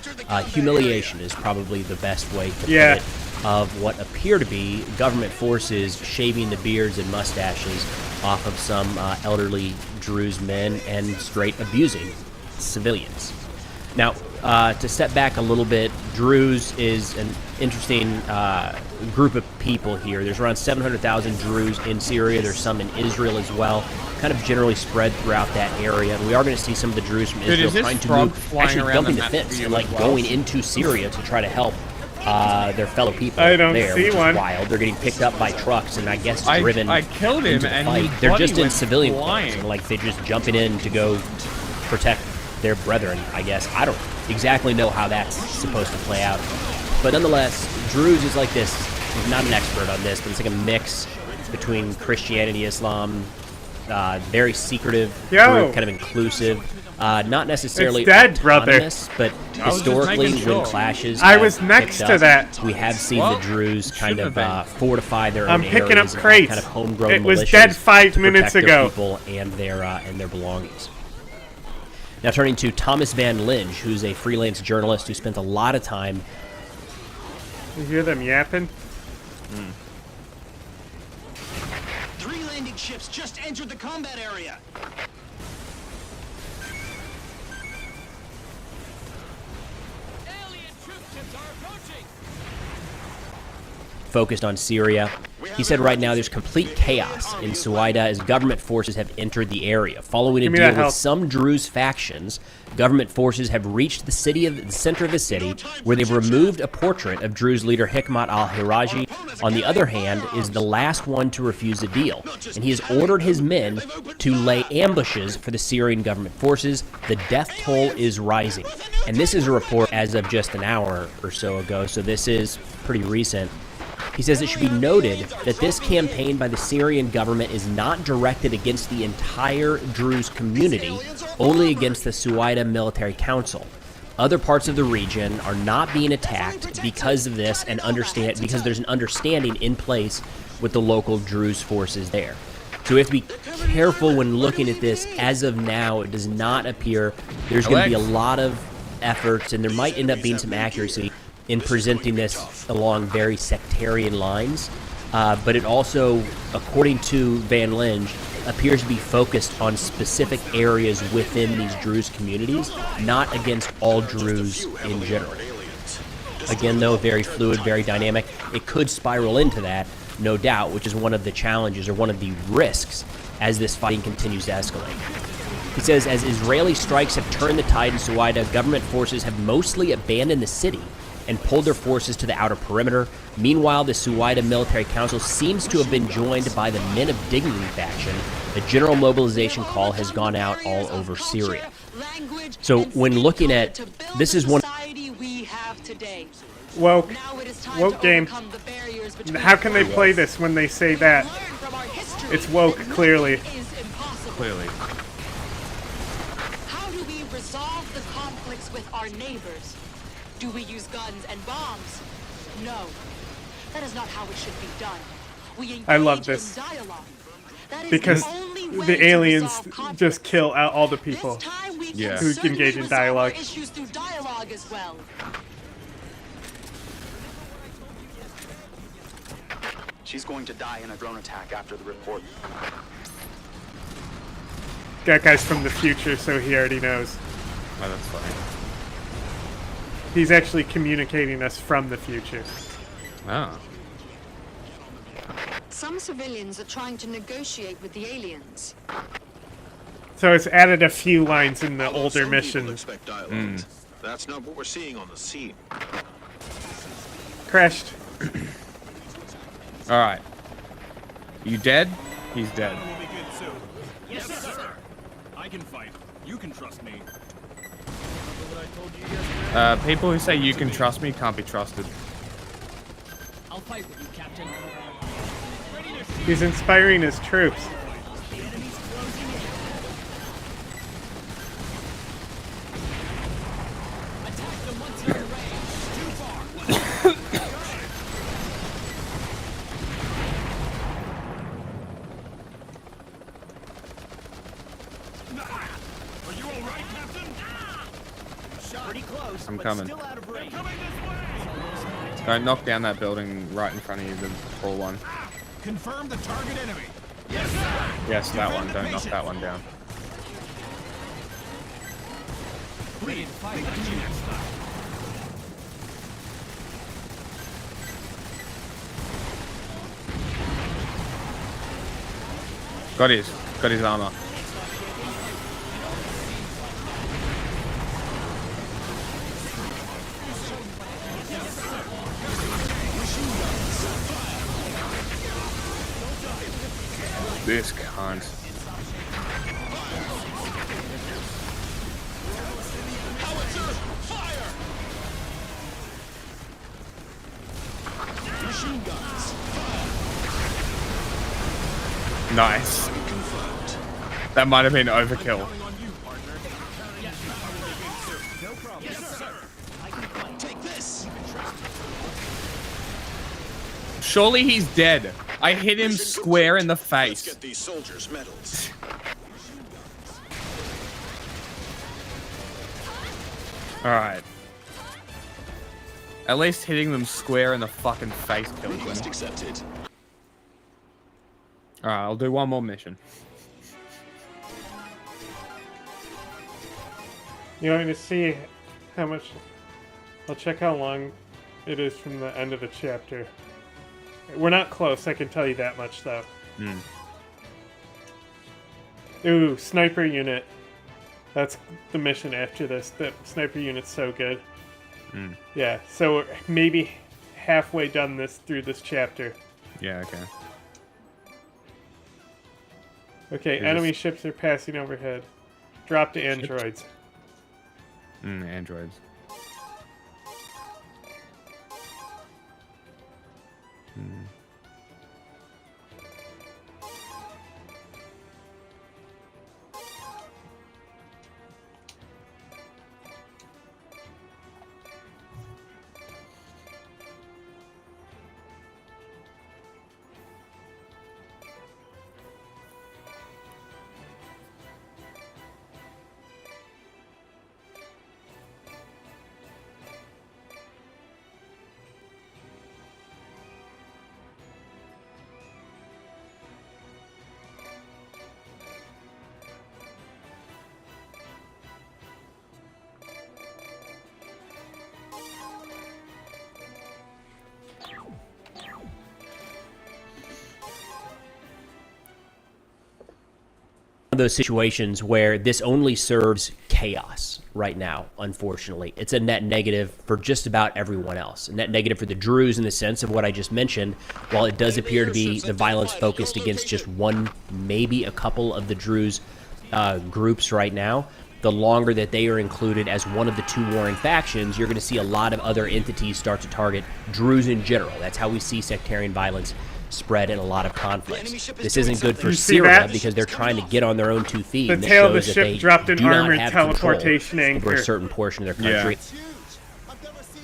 [SPEAKER 14] humiliation is probably the best way to put it, of what appear to be government forces shaving the beards and mustaches off of some elderly Druze men and straight abusing civilians. Now, to step back a little bit, Druze is an interesting group of people here. There's around 700,000 Druze in Syria. There's some in Israel as well, kind of generally spread throughout that area. And we are going to see some of the Druze from Israel trying to move, actually jumping the fence and like going into Syria to try to help their fellow people there, which is wild. They're getting picked up by trucks and I guess driven
[SPEAKER 2] I killed him
[SPEAKER 14] into the
[SPEAKER 2] and
[SPEAKER 14] fight. They're just in civilian clothes and like they're just jumping in to go protect their brethren, I guess. I don't exactly know how that's supposed to play out. But nonetheless, Druze is like this, I'm not an expert on this, but it's like a mix between Christianity, Islam, very secretive
[SPEAKER 1] Yo.
[SPEAKER 14] group, kind of inclusive. Not necessarily
[SPEAKER 1] It's dead, brother.
[SPEAKER 14] autonomous, but
[SPEAKER 2] I was just
[SPEAKER 14] historically,
[SPEAKER 2] making sure.
[SPEAKER 14] when clashes
[SPEAKER 1] I
[SPEAKER 14] have
[SPEAKER 1] was next
[SPEAKER 14] picked
[SPEAKER 1] to
[SPEAKER 14] up,
[SPEAKER 1] that.
[SPEAKER 14] we have seen
[SPEAKER 2] Well,
[SPEAKER 14] the Druze kind
[SPEAKER 2] shouldn't
[SPEAKER 14] of
[SPEAKER 2] have
[SPEAKER 14] fortify their
[SPEAKER 1] I'm
[SPEAKER 14] own
[SPEAKER 1] picking
[SPEAKER 14] areas
[SPEAKER 1] up
[SPEAKER 14] and
[SPEAKER 1] crates.
[SPEAKER 14] kind of homegrown
[SPEAKER 1] It was
[SPEAKER 14] militias
[SPEAKER 1] dead 5
[SPEAKER 14] to
[SPEAKER 1] minutes
[SPEAKER 14] protect their
[SPEAKER 1] ago.
[SPEAKER 14] people and their belongings. Now turning to Thomas Van Linge, who's a freelance journalist who spent a lot of time.
[SPEAKER 1] You hear them yapping?
[SPEAKER 4] 3 landing ships just entered the combat area.
[SPEAKER 14] Focused on Syria. He said right now there's complete chaos in Suwaida as government forces have entered the area. Following a
[SPEAKER 1] Give me
[SPEAKER 14] deal
[SPEAKER 1] that
[SPEAKER 14] with
[SPEAKER 1] help.
[SPEAKER 14] some Druze factions, government forces have reached the center of the city, where they've removed a portrait of Druze leader Hikmat al-Hiraji. On the other hand, is the last one to refuse a deal, and he has ordered his men to lay ambushes for the Syrian government forces. The death toll is rising, and this is a report as of just an hour or so ago, so this is pretty recent. He says it should be noted that this campaign by the Syrian government is not directed against the entire Druze community, only against the Suwaida Military Council. Other parts of the region are not being attacked because of this, and because there's an understanding in place with the local Druze forces there. So we have to be careful when looking at this. As of now, it does not appear there's going to be a lot of efforts, and there might end up being some accuracy in presenting this along very sectarian lines, but it also, according to Van Linge, appears to be focused on specific areas within these Druze communities, not against all Druze in general. Again, though, very fluid, very dynamic. It could spiral into that, no doubt, which is one of the challenges or one of the risks as this fighting continues to escalate. He says, as Israeli strikes have turned the tide in Suwaida, government forces have mostly abandoned the city and pulled their forces to the outer perimeter. Meanwhile, the Suwaida Military Council seems to have been joined by the Men of Dignity faction. A general mobilization call has gone out all over Syria. So when looking at, this is one...
[SPEAKER 1] Woke game. How can they play this when they say that? It's woke, clearly.
[SPEAKER 2] Clearly.
[SPEAKER 21] How do we resolve the conflicts with our neighbors? Do we use guns and bombs? No. That is not how it should be done. We engage
[SPEAKER 1] I love this.
[SPEAKER 21] in dialogue. That is
[SPEAKER 1] Because
[SPEAKER 21] the only way
[SPEAKER 1] the
[SPEAKER 21] to
[SPEAKER 1] aliens
[SPEAKER 21] resolve conflicts.
[SPEAKER 1] just kill out all the people
[SPEAKER 21] This time we can
[SPEAKER 1] who
[SPEAKER 21] certainly
[SPEAKER 1] engage in
[SPEAKER 21] resolve
[SPEAKER 1] dialogue.
[SPEAKER 21] our issues through dialogue as well.
[SPEAKER 12] She's going to die in a drone attack after the report.
[SPEAKER 1] That guy's from the future, so he already knows.
[SPEAKER 2] Oh, that's funny.
[SPEAKER 1] He's actually communicating us from the future.
[SPEAKER 2] Oh.
[SPEAKER 21] Some civilians are trying to negotiate with the aliens.
[SPEAKER 1] So it's added a few lines in the older
[SPEAKER 15] Some
[SPEAKER 1] mission.
[SPEAKER 15] people expect dialogue. That's not what we're seeing on the scene.
[SPEAKER 1] Crashed.
[SPEAKER 2] Alright. You dead? He's dead.
[SPEAKER 6] Yes, sir. I can fight. You can trust me.
[SPEAKER 2] People who say you can trust me can't be trusted.
[SPEAKER 6] I'll fight with you, Captain.
[SPEAKER 1] He's inspiring his troops.
[SPEAKER 6] Attack them once you're in range. Too far. Are you all right, Captain? Pretty close.
[SPEAKER 2] I'm
[SPEAKER 6] but
[SPEAKER 2] coming.
[SPEAKER 6] Still out of range. Coming this way.
[SPEAKER 2] Don't knock down that building right in front of you, the tall one.
[SPEAKER 6] Confirm the target enemy. Yes, sir.
[SPEAKER 2] Yes, that one. Don't knock that one down.
[SPEAKER 6] Ready to fight. Next time.
[SPEAKER 2] Got his armor. This cunt.
[SPEAKER 4] Machine guns.
[SPEAKER 2] Nice.
[SPEAKER 4] Confirmed.
[SPEAKER 2] That might have been overkill. Surely he's dead. I hit him square in the face.
[SPEAKER 15] Let's get these soldiers medals.
[SPEAKER 2] Alright. At least hitting them square in the fucking face kills them.
[SPEAKER 15] Request accepted.
[SPEAKER 2] Alright, I'll do one more mission.
[SPEAKER 1] You want me to see how much... I'll check how long it is from the end of the chapter. We're not close, I can tell you that much, though. Ooh, sniper unit. That's the mission after this. The sniper unit's so good. Yeah, so we're maybe halfway done through this chapter.
[SPEAKER 2] Yeah, okay.
[SPEAKER 1] Okay, enemy ships are passing overhead. Drop to androids.
[SPEAKER 2] Androids.
[SPEAKER 14] Those situations where this only serves chaos right now, unfortunately. It's a net negative for just about everyone else. A net negative for the Druze in the sense of what I just mentioned. While it does appear to be the violence focused against just one, maybe a couple of the Druze groups right now, the longer that they are included as one of the two warring factions, you're going to see a lot of other entities start to target Druze in general. That's how we see sectarian violence spread in a lot of conflicts. This isn't good for Syria because they're trying to get on their own 2 feet.
[SPEAKER 1] The
[SPEAKER 14] and
[SPEAKER 1] tail of the
[SPEAKER 14] shows
[SPEAKER 1] ship
[SPEAKER 14] that they
[SPEAKER 1] dropped an
[SPEAKER 14] do not
[SPEAKER 1] armored
[SPEAKER 14] have
[SPEAKER 1] teleportation
[SPEAKER 14] control
[SPEAKER 1] anchor.
[SPEAKER 14] over a certain portion of their country.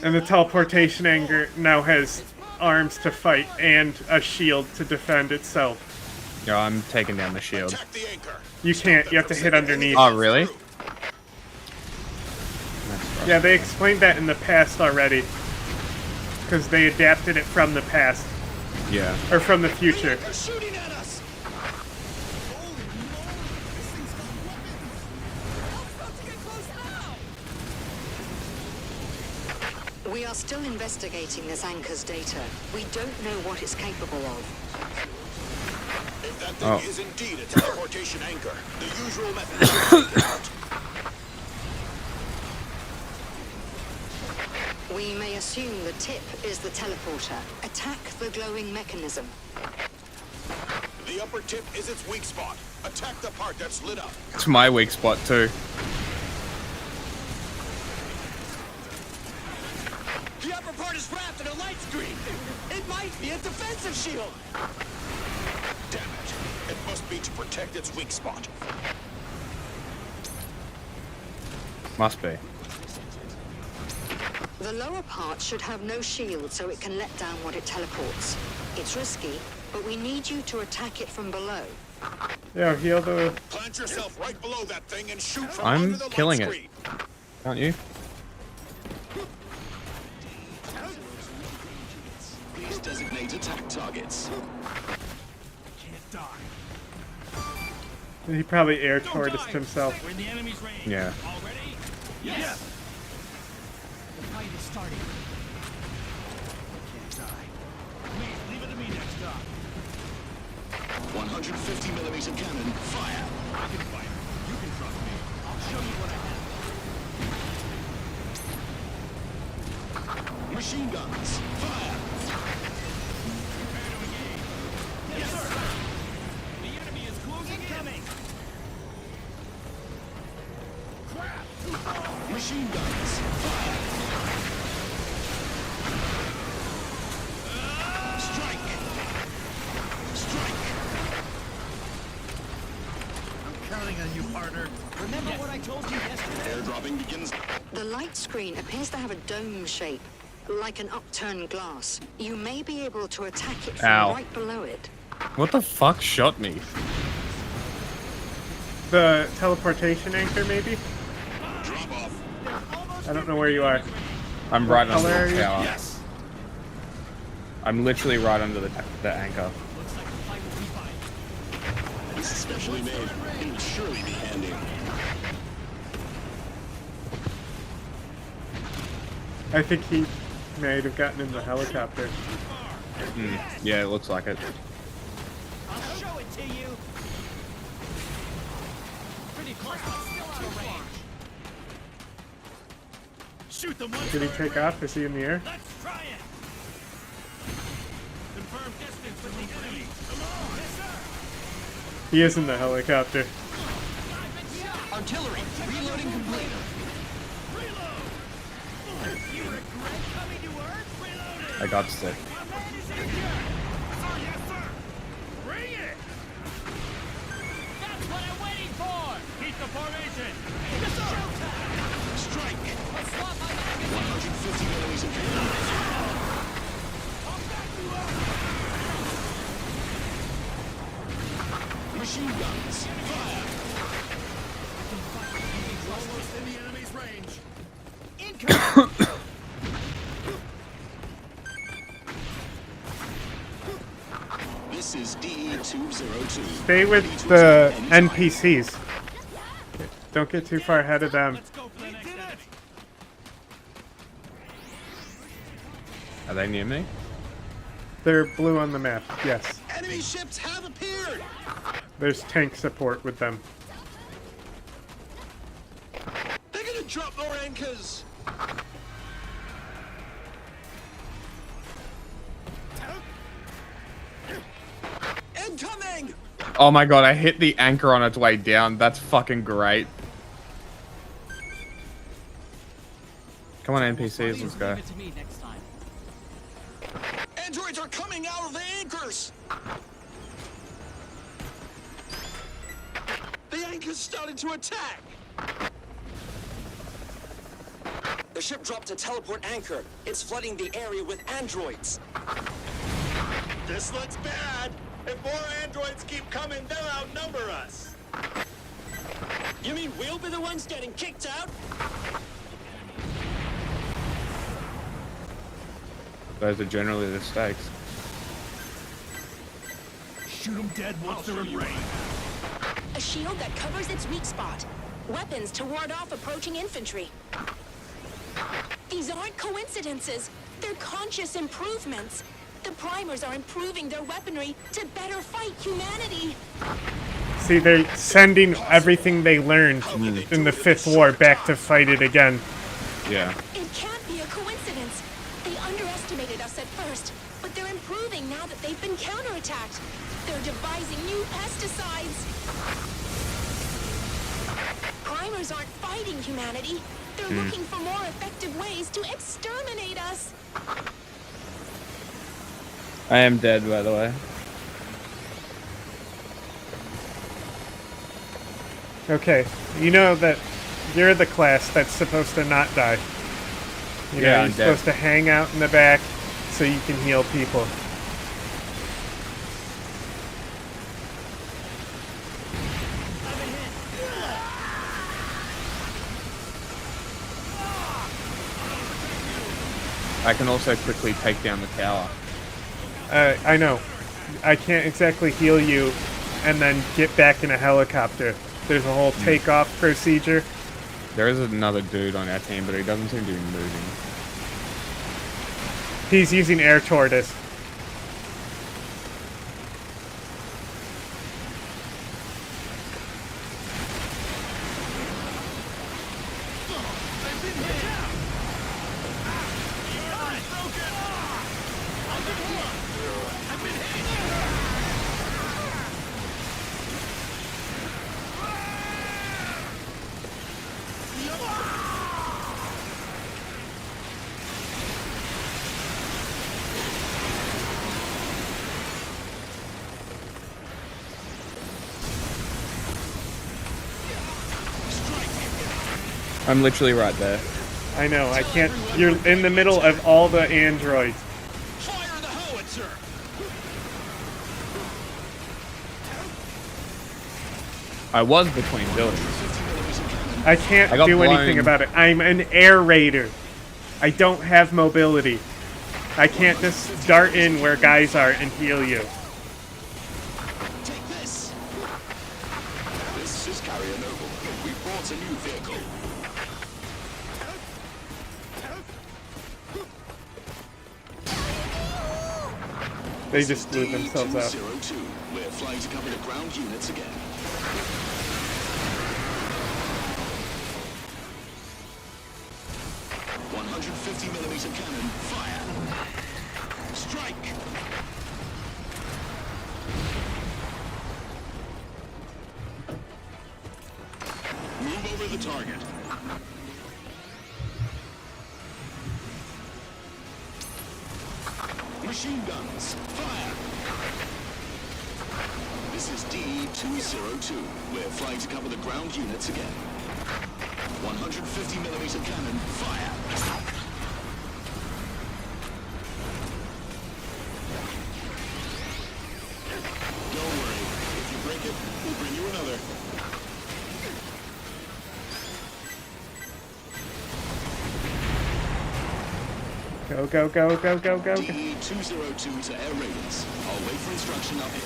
[SPEAKER 1] And the teleportation anchor now has arms to fight and a shield to defend itself.
[SPEAKER 2] Yeah, I'm taking down the shield.
[SPEAKER 1] You can't. You have to hit underneath.
[SPEAKER 2] Oh, really?
[SPEAKER 1] Yeah, they explained that in the past already. Because they adapted it from the past.
[SPEAKER 2] Yeah.
[SPEAKER 1] Or from the future.
[SPEAKER 21] We are still investigating this anchor's data. We don't know what it's capable of.
[SPEAKER 15] If that thing is indeed a teleportation anchor, the usual method is to take it out.
[SPEAKER 21] We may assume the tip is the teleporter. Attack the glowing mechanism.
[SPEAKER 15] The upper tip is its weak spot. Attack the part that's lit up.
[SPEAKER 2] It's my weak spot too.
[SPEAKER 15] The upper part is wrapped in a light screen. It might be a defensive shield. Damn it. It must be to protect its weak spot.
[SPEAKER 2] Must be.
[SPEAKER 21] The lower part should have no shield so it can let down what it teleports. It's risky, but we need you to attack it from below.
[SPEAKER 1] Yeah, heal the...
[SPEAKER 15] Plant yourself right below that thing and shoot from
[SPEAKER 2] I'm
[SPEAKER 15] under the
[SPEAKER 2] killing
[SPEAKER 15] light
[SPEAKER 2] it.
[SPEAKER 15] screen.
[SPEAKER 2] Aren't you?
[SPEAKER 15] Please designate attack targets.
[SPEAKER 6] Can't die.
[SPEAKER 1] He probably air tortoised himself.
[SPEAKER 6] We're in the enemy's range.
[SPEAKER 2] Yeah.
[SPEAKER 6] All ready? Yes. The fight is starting. Can't die. Please leave it to me next time.
[SPEAKER 15] 150mm cannon, fire.
[SPEAKER 6] I can fire. You can trust me. I'll show you what I have.
[SPEAKER 15] Machine guns, fire.
[SPEAKER 6] Yes, sir. The enemy is closing in. Crap.
[SPEAKER 15] Machine guns, fire. Strike. Strike.
[SPEAKER 6] I'm counting menu, partner. Remember what I told you yesterday?
[SPEAKER 15] Airdropping begins.
[SPEAKER 21] The light screen appears to have a dome shape, like an upturned glass. You may be able to attack it from
[SPEAKER 2] Ow.
[SPEAKER 21] right below it.
[SPEAKER 2] What the fuck shot me?
[SPEAKER 1] The teleportation anchor, maybe?
[SPEAKER 15] Drop off.
[SPEAKER 1] I don't know where you are.
[SPEAKER 2] I'm
[SPEAKER 1] What
[SPEAKER 2] right
[SPEAKER 1] color
[SPEAKER 2] under
[SPEAKER 1] are
[SPEAKER 2] the
[SPEAKER 1] you?
[SPEAKER 2] tower.
[SPEAKER 6] Yes.
[SPEAKER 2] I'm literally right under the anchor.
[SPEAKER 15] This is specially made. It would surely be handy.
[SPEAKER 1] I think he might have gotten in the helicopter.
[SPEAKER 2] Yeah, it looks like it.
[SPEAKER 6] I'll show it to you. Pretty close, but still out of range. Shoot them once.
[SPEAKER 1] Did he take off? Is he in the air?
[SPEAKER 6] Let's try it. Confirm distance with the enemy. Come on. Yes, sir.
[SPEAKER 1] He is in the helicopter.
[SPEAKER 15] Artillery. Reloading complete.
[SPEAKER 6] You regret coming to Earth? Reloading.
[SPEAKER 2] I got sick.
[SPEAKER 6] Yes, sir. Bring it. That's what I'm waiting for. Keep the formation. Yes, sir.
[SPEAKER 15] Strike.
[SPEAKER 6] Let's swap my
[SPEAKER 15] 150 enemies in Machine guns. Fire.
[SPEAKER 6] almost in the enemy's range.
[SPEAKER 15] This is DE-202.
[SPEAKER 1] Stay with the NPCs. Don't get too far ahead of them.
[SPEAKER 2] Are they near me?
[SPEAKER 1] They're blue on the map, yes.
[SPEAKER 15] Enemy ships have appeared.
[SPEAKER 1] There's tank support with them.
[SPEAKER 15] They're gonna drop more anchors. Incoming.
[SPEAKER 2] Oh my god, I hit the anchor on its way down. That's fucking great. Come on, NPCs, let's go.
[SPEAKER 15] Androids are coming out of the anchors. The anchors started to attack.
[SPEAKER 7] The ship dropped a teleport anchor. It's flooding the area with androids.
[SPEAKER 15] This looks bad. If more androids keep coming, they'll outnumber us.
[SPEAKER 7] You mean we'll be the ones getting kicked out?
[SPEAKER 2] Those are generally the stakes.
[SPEAKER 6] Shoot them dead once they're in range.
[SPEAKER 8] A shield that covers its weak spot. Weapons to ward off approaching infantry. These aren't coincidences. They're conscious improvements. The primers are improving their weaponry to better fight humanity.
[SPEAKER 1] See, they're sending everything they learned in the Fifth War back to fight it again.
[SPEAKER 2] Yeah.
[SPEAKER 8] It can't be a coincidence. They underestimated us at first, but they're improving now that they've been counterattacked. They're devising new pesticides. Primers aren't fighting humanity. They're looking for more effective ways to exterminate us.
[SPEAKER 2] I am dead, by the way.
[SPEAKER 1] Okay, you know that you're the class that's supposed to not die. You know,
[SPEAKER 2] Yeah,
[SPEAKER 1] you're
[SPEAKER 2] I'm
[SPEAKER 1] supposed
[SPEAKER 2] dead.
[SPEAKER 1] to hang out in the back so you can heal people.
[SPEAKER 2] I can also quickly take down the tower.
[SPEAKER 1] I know. I can't exactly heal you and then get back in a helicopter. There's a whole takeoff procedure.
[SPEAKER 2] There is another dude on our team, but he doesn't seem to be moving.
[SPEAKER 1] He's using air tortoise.
[SPEAKER 2] I'm literally right there.
[SPEAKER 1] I know, I can't. You're in the middle of all the androids.
[SPEAKER 15] Fire the howitzer!
[SPEAKER 2] I was between buildings.
[SPEAKER 1] I can't
[SPEAKER 2] I got
[SPEAKER 1] do anything
[SPEAKER 2] blown.
[SPEAKER 1] about it. I'm an air raider. I don't have mobility. I can't just dart in where guys are and heal you.
[SPEAKER 15] Take this! This is Carrier Noble. We brought a new vehicle.
[SPEAKER 1] They just blew themselves up.
[SPEAKER 15] 202. We're flying to cover the ground units again. .150mm cannon, fire! Strike! Move over the target. Machine guns, fire! This is D-202. We're flying to cover the ground units again. 150mm cannon, fire! Don't worry. If you break it, we'll bring you another.
[SPEAKER 1] Go, go, go, go, go, go.
[SPEAKER 15] D-202 to air raiders. I'll wait for instruction up here.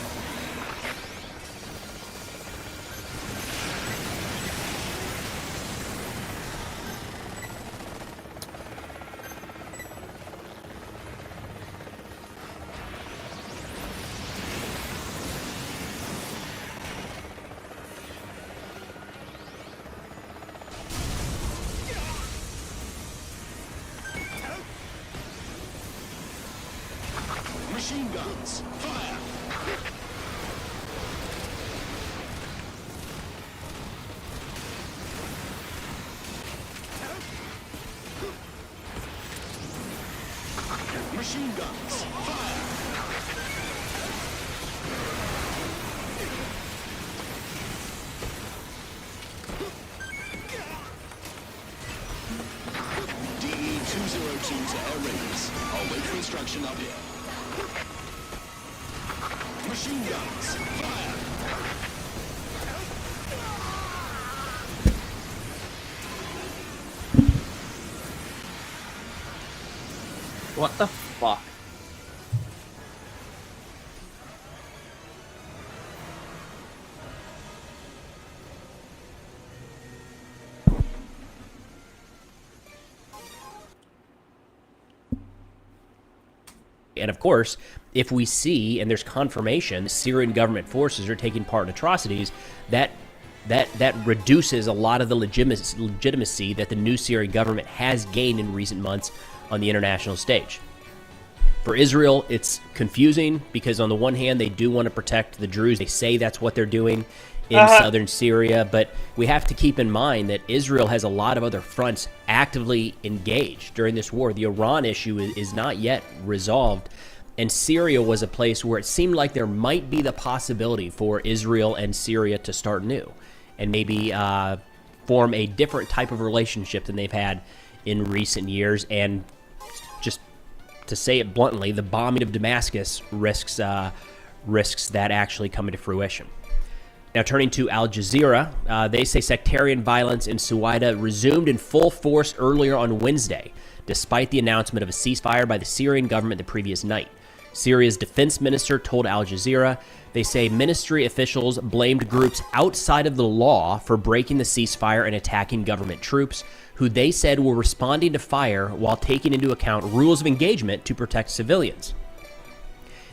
[SPEAKER 15] Machine guns, fire! Machine guns, fire! DE-202 to air raiders. I'll wait for instruction up here. Machine guns, fire!
[SPEAKER 2] What the fuck?
[SPEAKER 14] And of course, if we see, and there's confirmation, the Syrian government forces are taking part in atrocities, that reduces a lot of the legitimacy that the new Syrian government has gained in recent months on the international stage. For Israel, it's confusing because on the one hand, they do want to protect the Druze. They say that's what they're doing in southern Syria, but we have to keep in mind that Israel has a lot of other fronts actively engaged during this war. The Iran issue is not yet resolved, and Syria was a place where it seemed like there might be the possibility for Israel and Syria to start new and maybe form a different type of relationship than they've had in recent years. And just to say it bluntly, the bombing of Damascus risks that actually coming to fruition. Now, turning to Al Jazeera, they say sectarian violence in Suwaida resumed in full force earlier on Wednesday, despite the announcement of a ceasefire by the Syrian government the previous night. Syria's defense minister told Al Jazeera, they say ministry officials blamed groups outside of the law for breaking the ceasefire and attacking government troops, who they said were responding to fire while taking into account rules of engagement to protect civilians.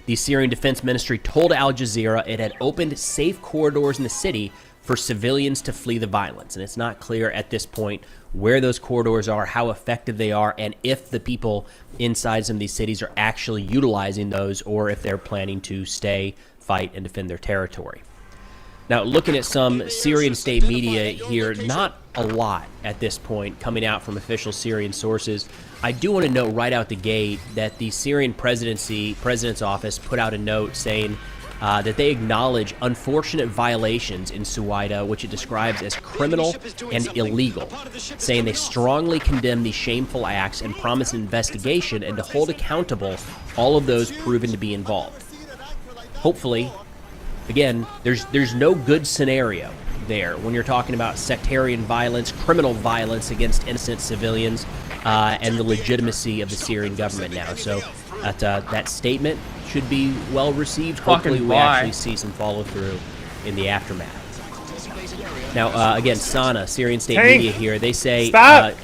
[SPEAKER 14] The Syrian Defense Ministry told Al Jazeera it had opened safe corridors in the city for civilians to flee the violence. And it's not clear at this point where those corridors are, how effective they are, and if the people inside some of these cities are actually utilizing those or if they're planning to stay, fight, and defend their territory. Now, looking at some Syrian state media here, not a lot at this point coming out from official Syrian sources. I do want to note right out the gate that the Syrian president's office put out a note saying that they acknowledge unfortunate violations in Suwaida, which it describes as criminal and illegal, saying they strongly condemn these shameful acts and promise an investigation and to hold accountable all of those proven to be involved. Hopefully, again, there's no good scenario there when you're talking about sectarian violence, criminal violence against innocent civilians, and the legitimacy of the Syrian government now. So that statement should be well received. Hopefully we actually see some follow through in the aftermath. Now, again, Sana, Syrian state media here, they say,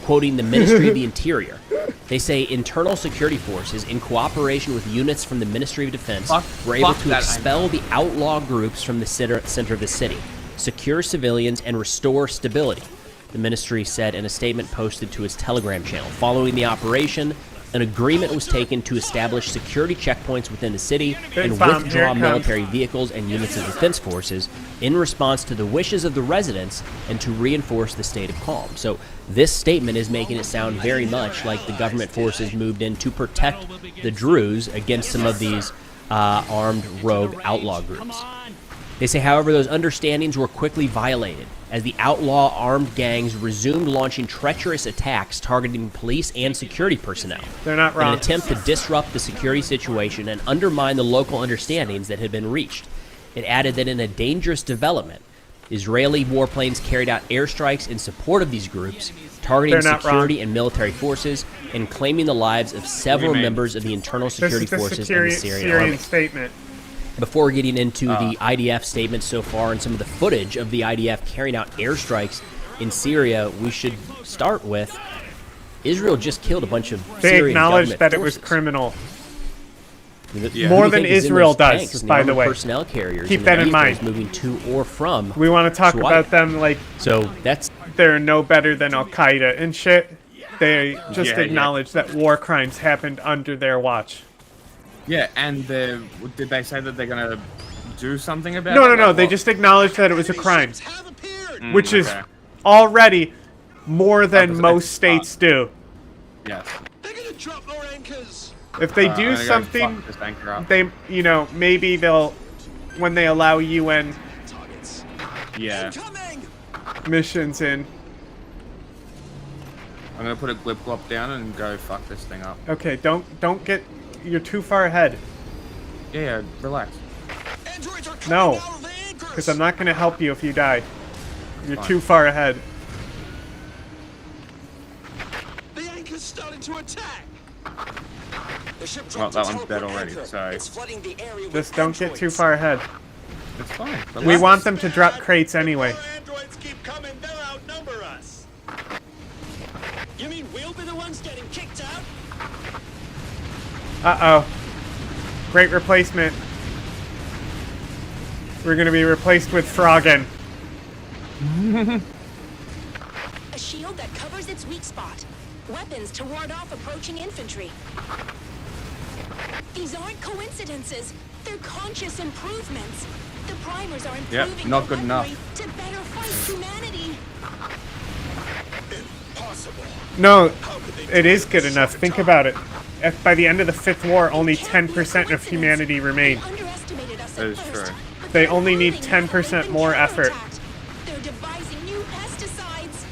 [SPEAKER 14] quoting the Ministry of the Interior, they say internal security forces, in cooperation with units from the Ministry of Defense, were able to expel the outlaw groups from the center of the city, secure civilians, and restore stability, the ministry said in a statement posted to its Telegram channel. Following the operation, an agreement was taken to establish security checkpoints within the city and withdraw military vehicles and units of defense forces in response to the wishes of the residents and to reinforce the state of calm. So this statement is making it sound very much like the government forces moved in to protect the Druze against some of these armed rogue outlaw groups. They say, however, those understandings were quickly violated as the outlaw armed gangs resumed launching treacherous attacks targeting police and security personnel.
[SPEAKER 1] They're not wrong.
[SPEAKER 14] In an attempt to disrupt the security situation and undermine the local understandings that had been reached. It added that in a dangerous development, Israeli warplanes carried out airstrikes in support of these groups, targeting security and military forces and claiming the lives of several members of the internal security forces and the Syrian army.
[SPEAKER 1] Statement.
[SPEAKER 14] Before getting into the IDF statements so far and some of the footage of the IDF carrying out airstrikes in Syria, we should start with Israel just killed a bunch of Syrian government forces.
[SPEAKER 1] They acknowledged that it was criminal. More than Israel does, by the way.
[SPEAKER 14] Personnel carriers.
[SPEAKER 1] Keep that in mind.
[SPEAKER 14] Moving to or from.
[SPEAKER 1] We want to talk about them like they're no better than Al Qaeda and shit. They just acknowledge that war crimes happened under their watch.
[SPEAKER 2] Yeah, and did they say that they're gonna do something about it?
[SPEAKER 1] No. They just acknowledged that it was a crime, which is already more than most states do.
[SPEAKER 2] Yes.
[SPEAKER 1] If they do something, they, maybe they'll, when they allow UN missions in.
[SPEAKER 2] I'm gonna put a glip glop down and go fuck this thing up.
[SPEAKER 1] Okay, don't get. You're too far ahead.
[SPEAKER 2] Yeah, relax.
[SPEAKER 1] No, because I'm not going to help you if you die. You're too far ahead.
[SPEAKER 15] The anchor's starting to attack.
[SPEAKER 2] Well, that one's dead already, so...
[SPEAKER 1] Just don't get too far ahead.
[SPEAKER 2] It's fine. Relax.
[SPEAKER 1] We want them to drop crates anyway.
[SPEAKER 15] Androids keep coming, they'll outnumber us. You mean we'll be the ones getting kicked out?
[SPEAKER 1] Uh-oh. Great replacement. We're gonna be replaced with Froggen.
[SPEAKER 8] A shield that covers its weak spot. Weapons to ward off approaching infantry. These aren't coincidences. They're conscious improvements. The primers are improving
[SPEAKER 2] not good enough.
[SPEAKER 8] to better fight humanity.
[SPEAKER 15] Impossible.
[SPEAKER 1] No, it is good enough. Think about it. If by the end of the 5th war, only 10% of humanity remain.
[SPEAKER 2] That is true.
[SPEAKER 1] They only need 10% more effort.
[SPEAKER 8] They're devising new pesticides.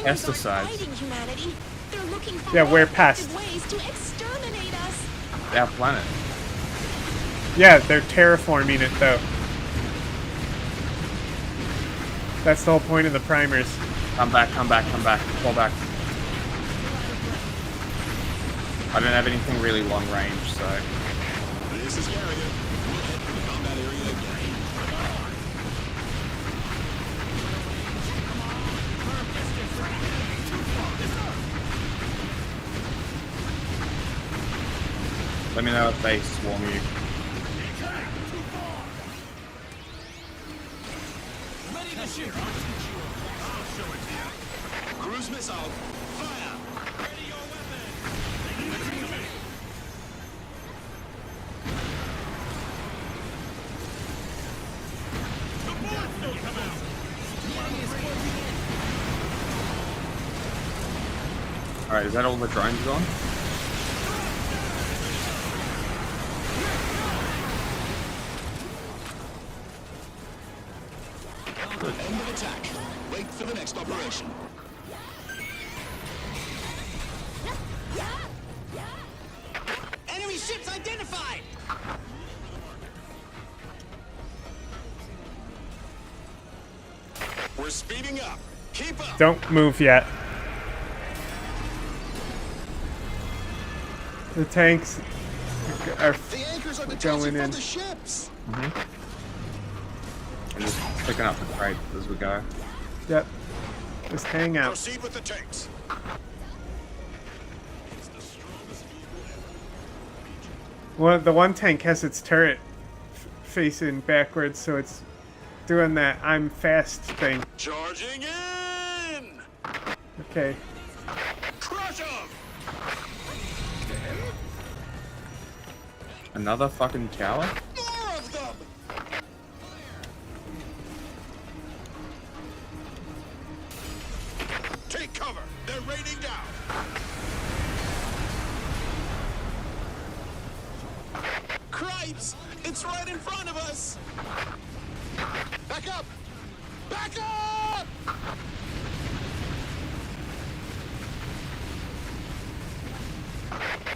[SPEAKER 2] Pesticides?
[SPEAKER 8] They're looking for
[SPEAKER 1] yeah, we're pests.
[SPEAKER 8] ways to exterminate us.
[SPEAKER 2] Our planet.
[SPEAKER 1] Yeah, they're terraforming it, though. That's the whole point of the primers.
[SPEAKER 2] Come back. Fall back. I don't have anything really long range, so...
[SPEAKER 15] This is Harriet. We'll head for the combat area again.
[SPEAKER 2] Let me know if they swarm you.
[SPEAKER 15] Ready to shoot. I'll show it to you. Cruise missile. Fire. Ready your weapon. The bullets don't come out.
[SPEAKER 2] Alright, is that all the drones gone?
[SPEAKER 15] End of attack. Wait for the next operation.
[SPEAKER 6] Enemy ships identified!
[SPEAKER 15] We're speeding up. Keep up.
[SPEAKER 1] Don't move yet. The tanks are going in.
[SPEAKER 15] The ships.
[SPEAKER 2] I'm just picking up the crate as we go.
[SPEAKER 1] Yep. Just hang out.
[SPEAKER 15] Proceed with the tanks.
[SPEAKER 1] The one tank has its turret facing backwards, so it's doing that I'm fast thing.
[SPEAKER 15] Charging in.
[SPEAKER 1] Okay.
[SPEAKER 15] Crush 'em.
[SPEAKER 2] Another fucking tower?
[SPEAKER 15] More of them. Take cover. They're raining down. Cripes! It's right in front of us. Back up! Back up!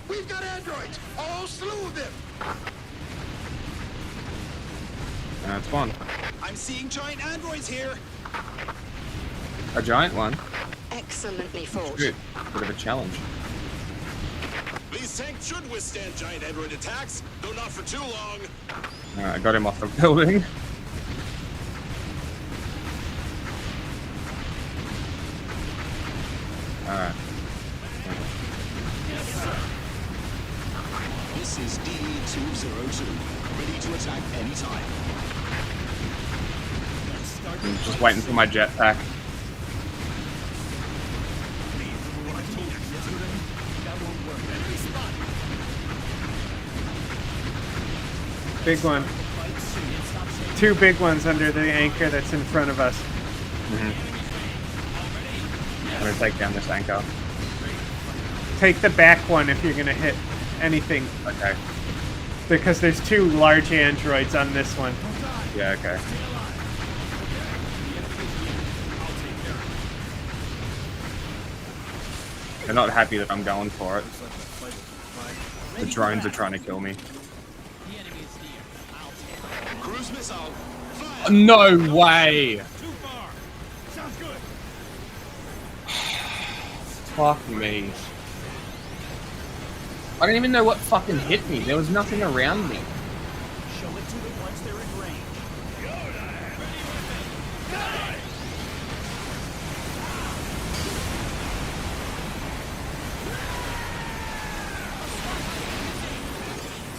[SPEAKER 15] We've got androids! A whole slew of them!
[SPEAKER 2] That's one.
[SPEAKER 15] I'm seeing giant androids here!
[SPEAKER 2] A giant one?
[SPEAKER 21] Excellently fought.
[SPEAKER 2] Good. Bit of a challenge.
[SPEAKER 15] These tanks should withstand giant android attacks, though not for too long.
[SPEAKER 2] Alright, I got him off the building. Alright.
[SPEAKER 15] This is DE-202, ready to attack anytime.
[SPEAKER 2] I'm just waiting for my jetpack.
[SPEAKER 1] Big one. Two big ones under the anchor that's in front of us.
[SPEAKER 2] I'm gonna take down this anchor.
[SPEAKER 1] Take the back one if you're gonna hit anything.
[SPEAKER 2] Okay.
[SPEAKER 1] Because there's two large androids on this one.
[SPEAKER 2] Yeah, okay. They're not happy that I'm going for it. The drones are trying to kill me.
[SPEAKER 15] Cruise missile.
[SPEAKER 2] No way!
[SPEAKER 6] Sounds good.
[SPEAKER 2] Fuck me. I don't even know what fucking hit me. There was nothing around me.
[SPEAKER 6] Show it to them once they're in range.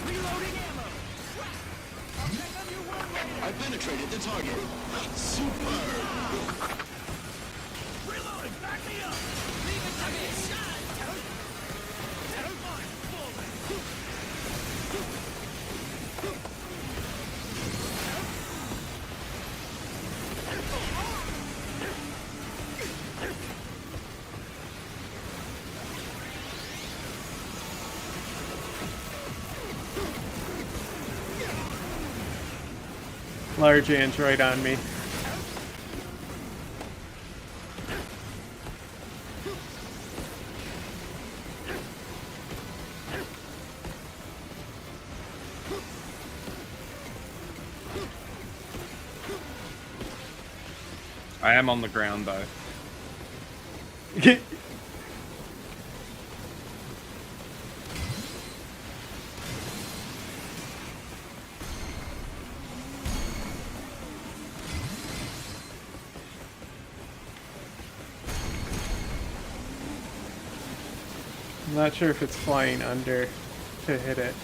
[SPEAKER 6] Reloading ammo.
[SPEAKER 15] I penetrated the target. Super.
[SPEAKER 6] Reloading. Back me up. Leave it to me.
[SPEAKER 1] Large android on me.
[SPEAKER 2] I am on the ground though.
[SPEAKER 1] I'm not sure if it's flying under to hit it.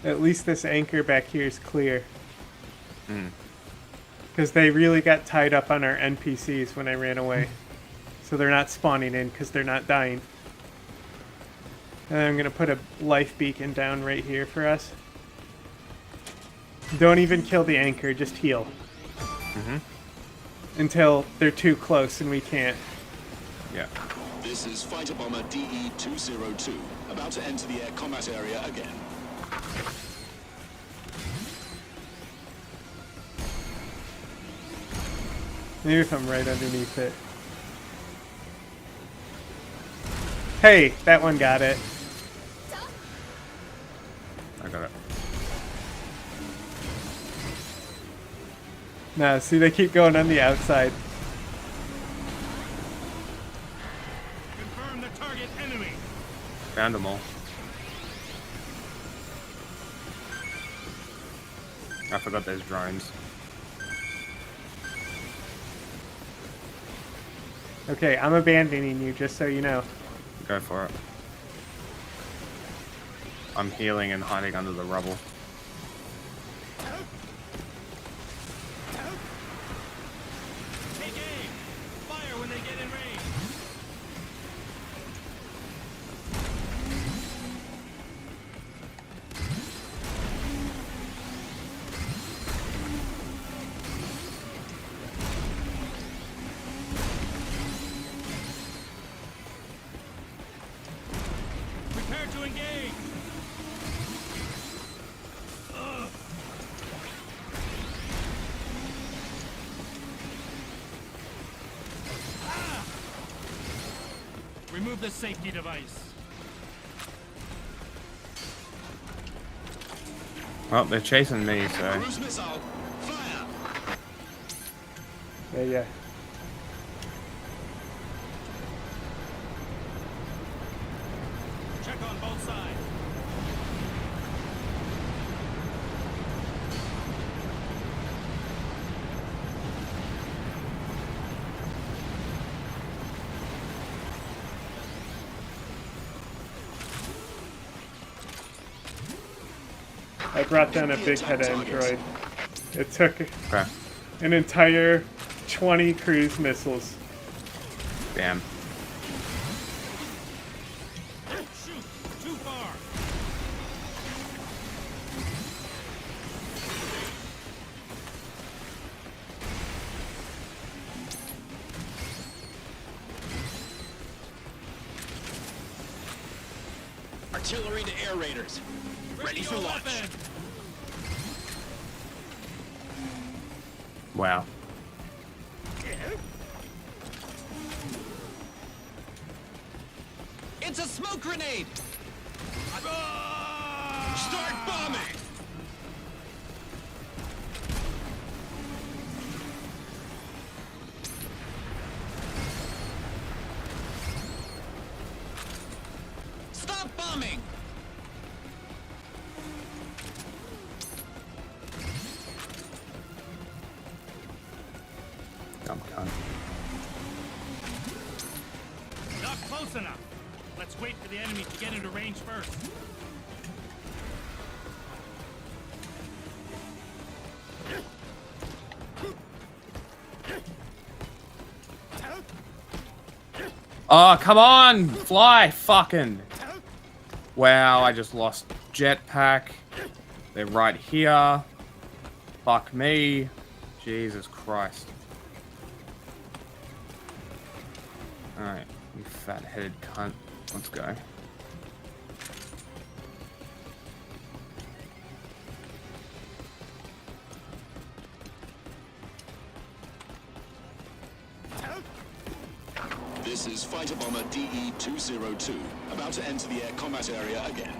[SPEAKER 1] At least this anchor back here is clear. Because they really got tied up on our NPCs when I ran away. So they're not spawning in because they're not dying. And I'm going to put a life beacon down right here for us. Don't even kill the anchor, just heal. Until they're too close and we can't.
[SPEAKER 2] Yeah.
[SPEAKER 15] This is Fighter Bomber DE-202, about to enter the air combat area again.
[SPEAKER 1] Maybe if I'm right underneath it. Hey, that one got it.
[SPEAKER 2] I got it.
[SPEAKER 1] No, see, they keep going on the outside.
[SPEAKER 6] Confirm the target enemy.
[SPEAKER 2] Found them all. I forgot there's drones.
[SPEAKER 1] Okay, I'm abandoning you, just so you know.
[SPEAKER 2] Go for it. I'm healing and hiding under the rubble.
[SPEAKER 6] Take aim. Fire when they get in range. Prepare to engage. Remove the safety device.
[SPEAKER 2] Well, they're chasing me, so.
[SPEAKER 15] Cruise missile, fire!
[SPEAKER 1] Yeah.
[SPEAKER 6] Check on both sides.
[SPEAKER 1] I brought down a big head android. It took an entire 20 cruise missiles.
[SPEAKER 2] Damn.
[SPEAKER 6] Shoot! Too far!
[SPEAKER 15] Artillery to air raiders. Ready for launch.
[SPEAKER 2] Wow.
[SPEAKER 15] It's a smoke grenade! Start bombing! Stop bombing!
[SPEAKER 2] Dumb cunt.
[SPEAKER 6] Not close enough. Let's wait for the enemy to get into range first.
[SPEAKER 2] Oh, come on! Fly! Fucking! Wow, I just lost jetpack. They're right here. Fuck me. Jesus Christ. Alright, you fat-headed cunt. Let's go.
[SPEAKER 15] This is Fighter Bomber DE-202, about to enter the air combat area again.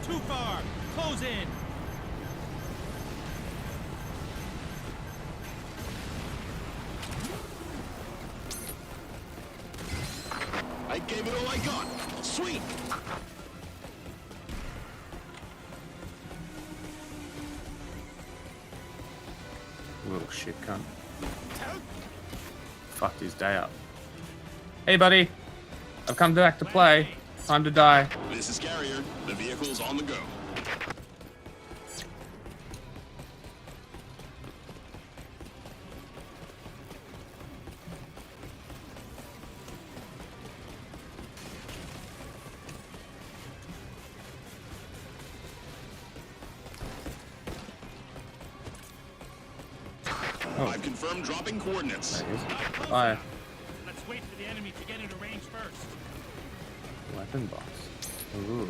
[SPEAKER 6] Too far! Close in!
[SPEAKER 15] I gave it all I got. Sweet!
[SPEAKER 2] Little shit cunt. Fucked his day up. Hey buddy, I've come back to play. Time to die.
[SPEAKER 15] This is Carrier. The vehicle's on the go. I've confirmed dropping coordinates.
[SPEAKER 2] Bye.
[SPEAKER 6] Let's wait for the enemy to get into range first.
[SPEAKER 2] Weapon box. Ooh.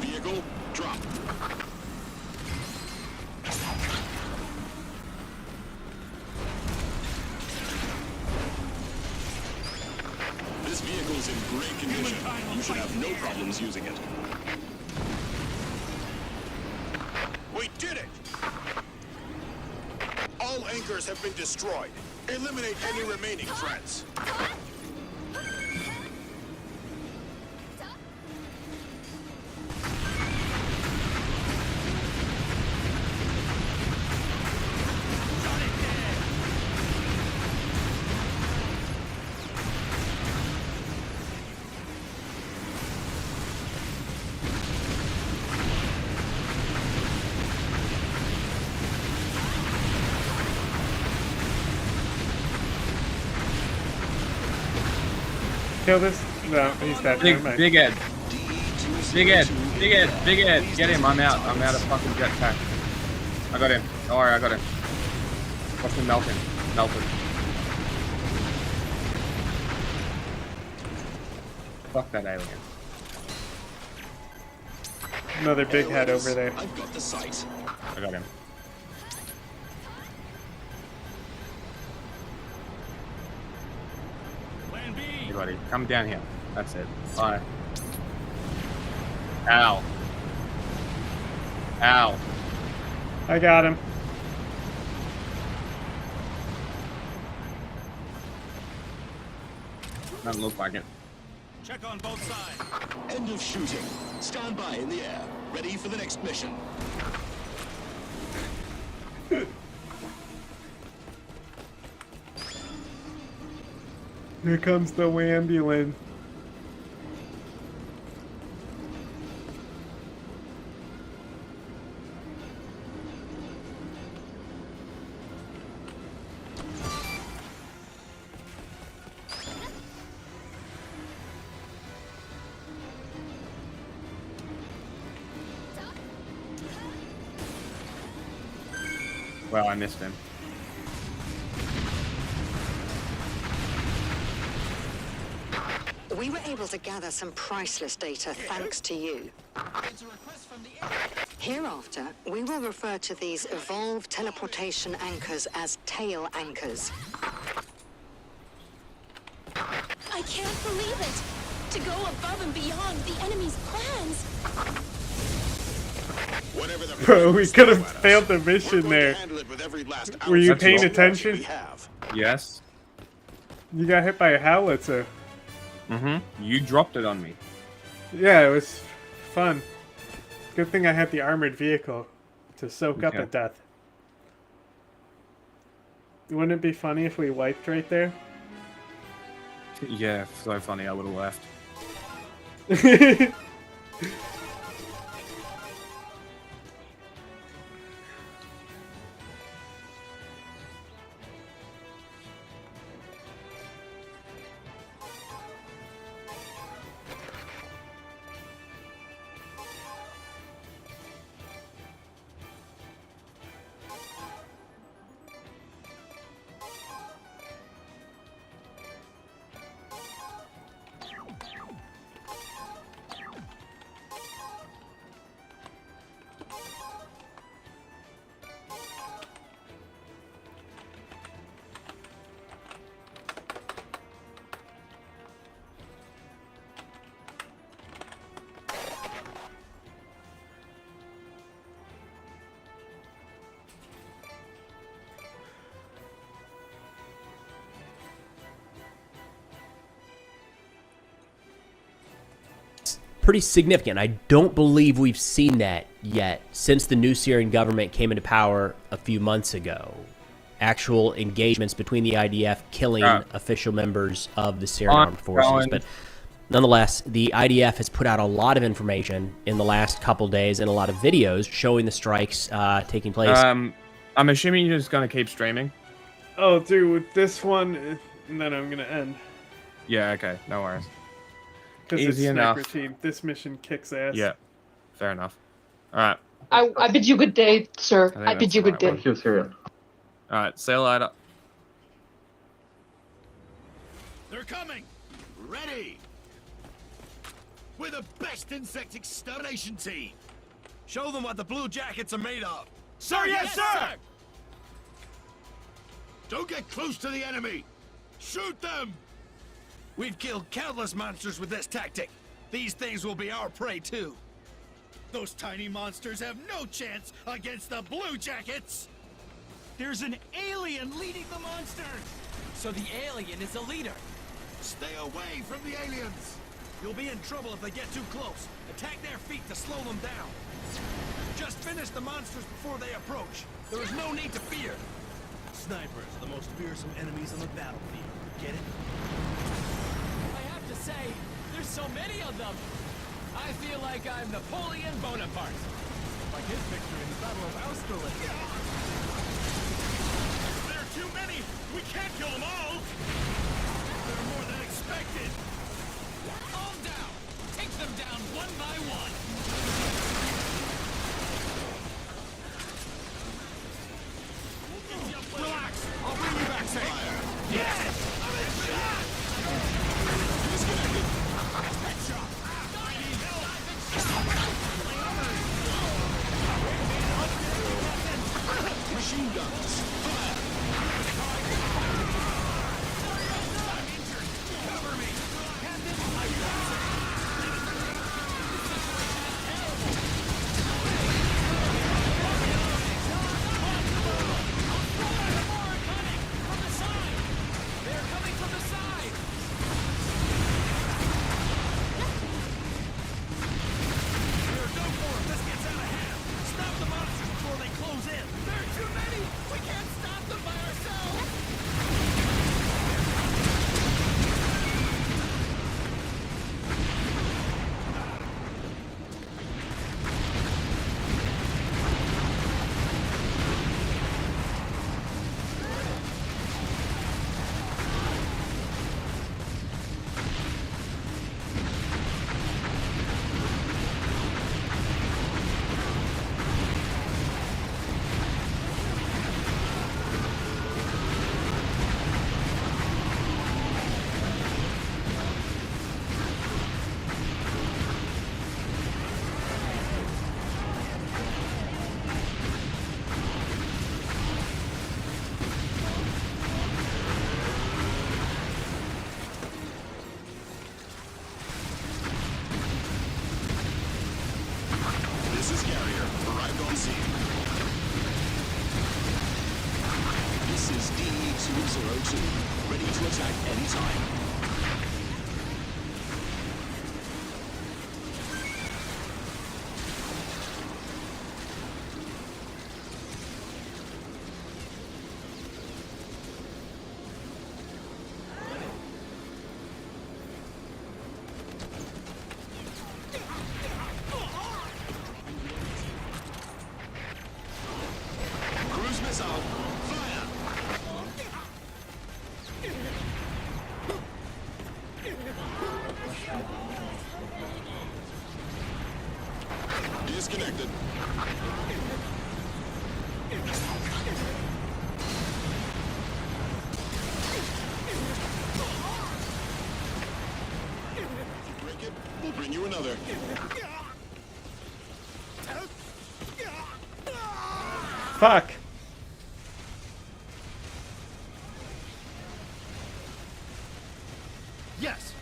[SPEAKER 15] Vehicle, drop. This vehicle's in great condition. You should have no problems using it. We did it! All anchors have been destroyed. Eliminate any remaining threats.
[SPEAKER 1] Kill this? No, he's dead.
[SPEAKER 2] Big,
[SPEAKER 1] Never mind.
[SPEAKER 2] big Ed. Big Ed. Big Ed. Big Ed. Get him. I'm out. I'm out of fucking jetpack. I got him. Don't worry, I got him. Watch him melt him. Melt him. Fuck that alien.
[SPEAKER 1] Another big head over there.
[SPEAKER 15] I've got the sight.
[SPEAKER 2] I got him. Hey buddy, come down here. That's it. Bye. Ow. Ow.
[SPEAKER 1] I got him.
[SPEAKER 2] Doesn't look like it.
[SPEAKER 6] Check on both sides.
[SPEAKER 15] End of shooting. Stand by in the air. Ready for the next mission.
[SPEAKER 1] Here comes the ambulance.
[SPEAKER 2] Well, I missed him.
[SPEAKER 21] We were able to gather some priceless data thanks to you. Hereafter, we will refer to these evolved teleportation anchors as tail anchors.
[SPEAKER 8] I can't believe it! To go above and beyond the enemy's plans!
[SPEAKER 1] Bro, we could have failed the mission there. Were you paying attention?
[SPEAKER 2] Yes.
[SPEAKER 1] You got hit by a howitzer.
[SPEAKER 2] Mm-hmm. You dropped it on me.
[SPEAKER 1] Yeah, it was fun. Good thing I had the armored vehicle to soak up
[SPEAKER 2] Okay.
[SPEAKER 1] at death. Wouldn't it be funny if we wiped right there?
[SPEAKER 2] Yeah, so funny. I would have left.
[SPEAKER 14] Pretty significant. I don't believe we've seen that yet since the new Syrian government came into power a few months ago. actual engagements between the IDF killing official members of the Syrian armed forces. But nonetheless, the IDF has put out a lot of information in the last couple days and a lot of videos showing the strikes taking place.
[SPEAKER 2] I'm assuming you're just gonna keep streaming.
[SPEAKER 1] Oh, dude, with this one, and then I'm gonna end.
[SPEAKER 2] Yeah, okay, no worries.
[SPEAKER 1] Because it's
[SPEAKER 2] Easy enough.
[SPEAKER 1] Sniper Team. This mission kicks ass.
[SPEAKER 2] Yeah, fair enough. All right.
[SPEAKER 10] I bid you good day, sir. I bid you good day.
[SPEAKER 2] Thank you, Syria. All right, say later.
[SPEAKER 6] They're coming! Ready! We're the best insect extermination team! Show them what the Blue Jackets are made of! Sir, yes, sir! Don't get close to the enemy! Shoot them! We've killed countless monsters with this tactic. These things will be our prey, too. Those tiny monsters have no chance against the Blue Jackets! There's an alien leading the monsters! So the alien is the leader! Stay away from the aliens! You'll be in trouble if they get too close. Attack their feet to slow them down. Just finish the monsters before they approach. There is no need to fear. Snipers are the most fearsome enemies on the battlefield. Get it?
[SPEAKER 17] I have to say, there's so many of them. I feel like I'm Napoleon Bonaparte.
[SPEAKER 6] Like his victory in the Battle of Austerlitz. There are too many! We can't kill them all! There are more than expected!
[SPEAKER 17] All down! Take them down one by one!
[SPEAKER 6] Relax! I'll bring you back safe! Yes! Disconnected! Headshot! I need help! Machine guns! Fire! I'm injured! Cover me!
[SPEAKER 17] They're coming from the side!
[SPEAKER 6] There's no more! This gets out of hand! Stop the monsters before they close in! There are too many! We can't stop them by ourselves! This is Carrier. Arrived on scene. This is DE-202. Ready to attack anytime. Cruise missile. Fire! Disconnected. Break it. We'll bring you another.
[SPEAKER 1] Fuck.
[SPEAKER 6] Yes.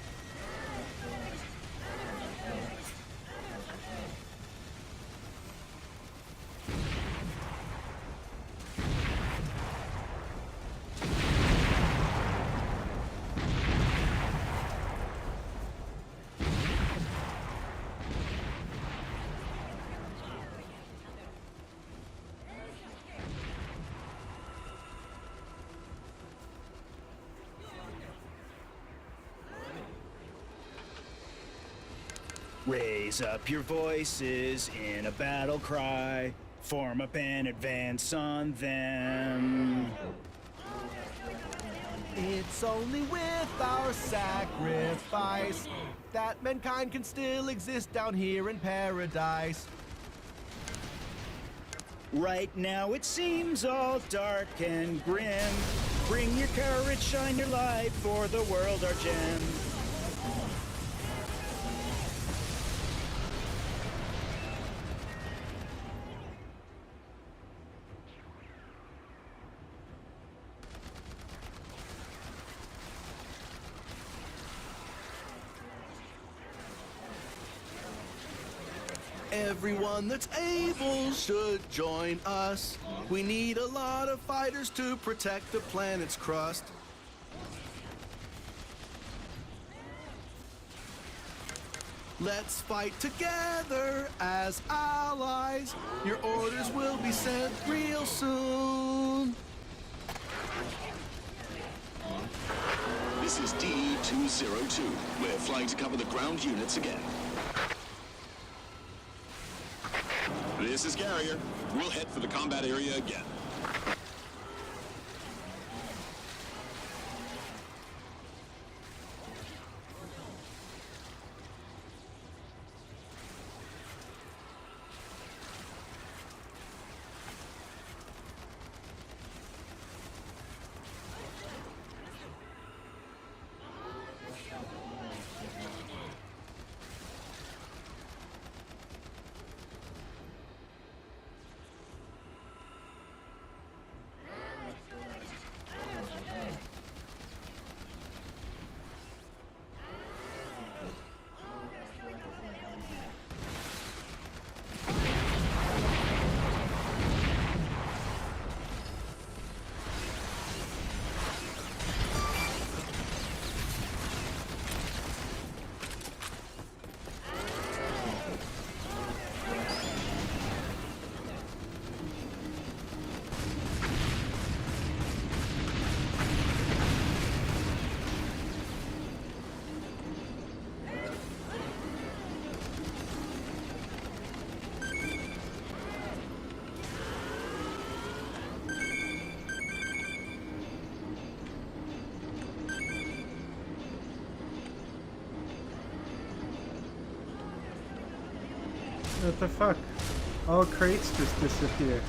[SPEAKER 6] Raise up your voices in a battle cry. Form up and advance on them.
[SPEAKER 4] It's only with our sacrifice that mankind can still exist down here in paradise.
[SPEAKER 6] Right now it seems all dark and grim. Bring your courage, shine your light, for the world our gem.
[SPEAKER 4] Everyone that's able should join us. We need a lot of fighters to protect the planet's crust. Let's fight together as allies. Your orders will be sent real soon.
[SPEAKER 15] This is D-202. We're flying to cover the ground units again. This is Carrier. We'll head for the combat area again.
[SPEAKER 1] What the fuck? All crates just disappear.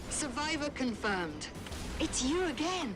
[SPEAKER 21] Survivor confirmed. It's you again.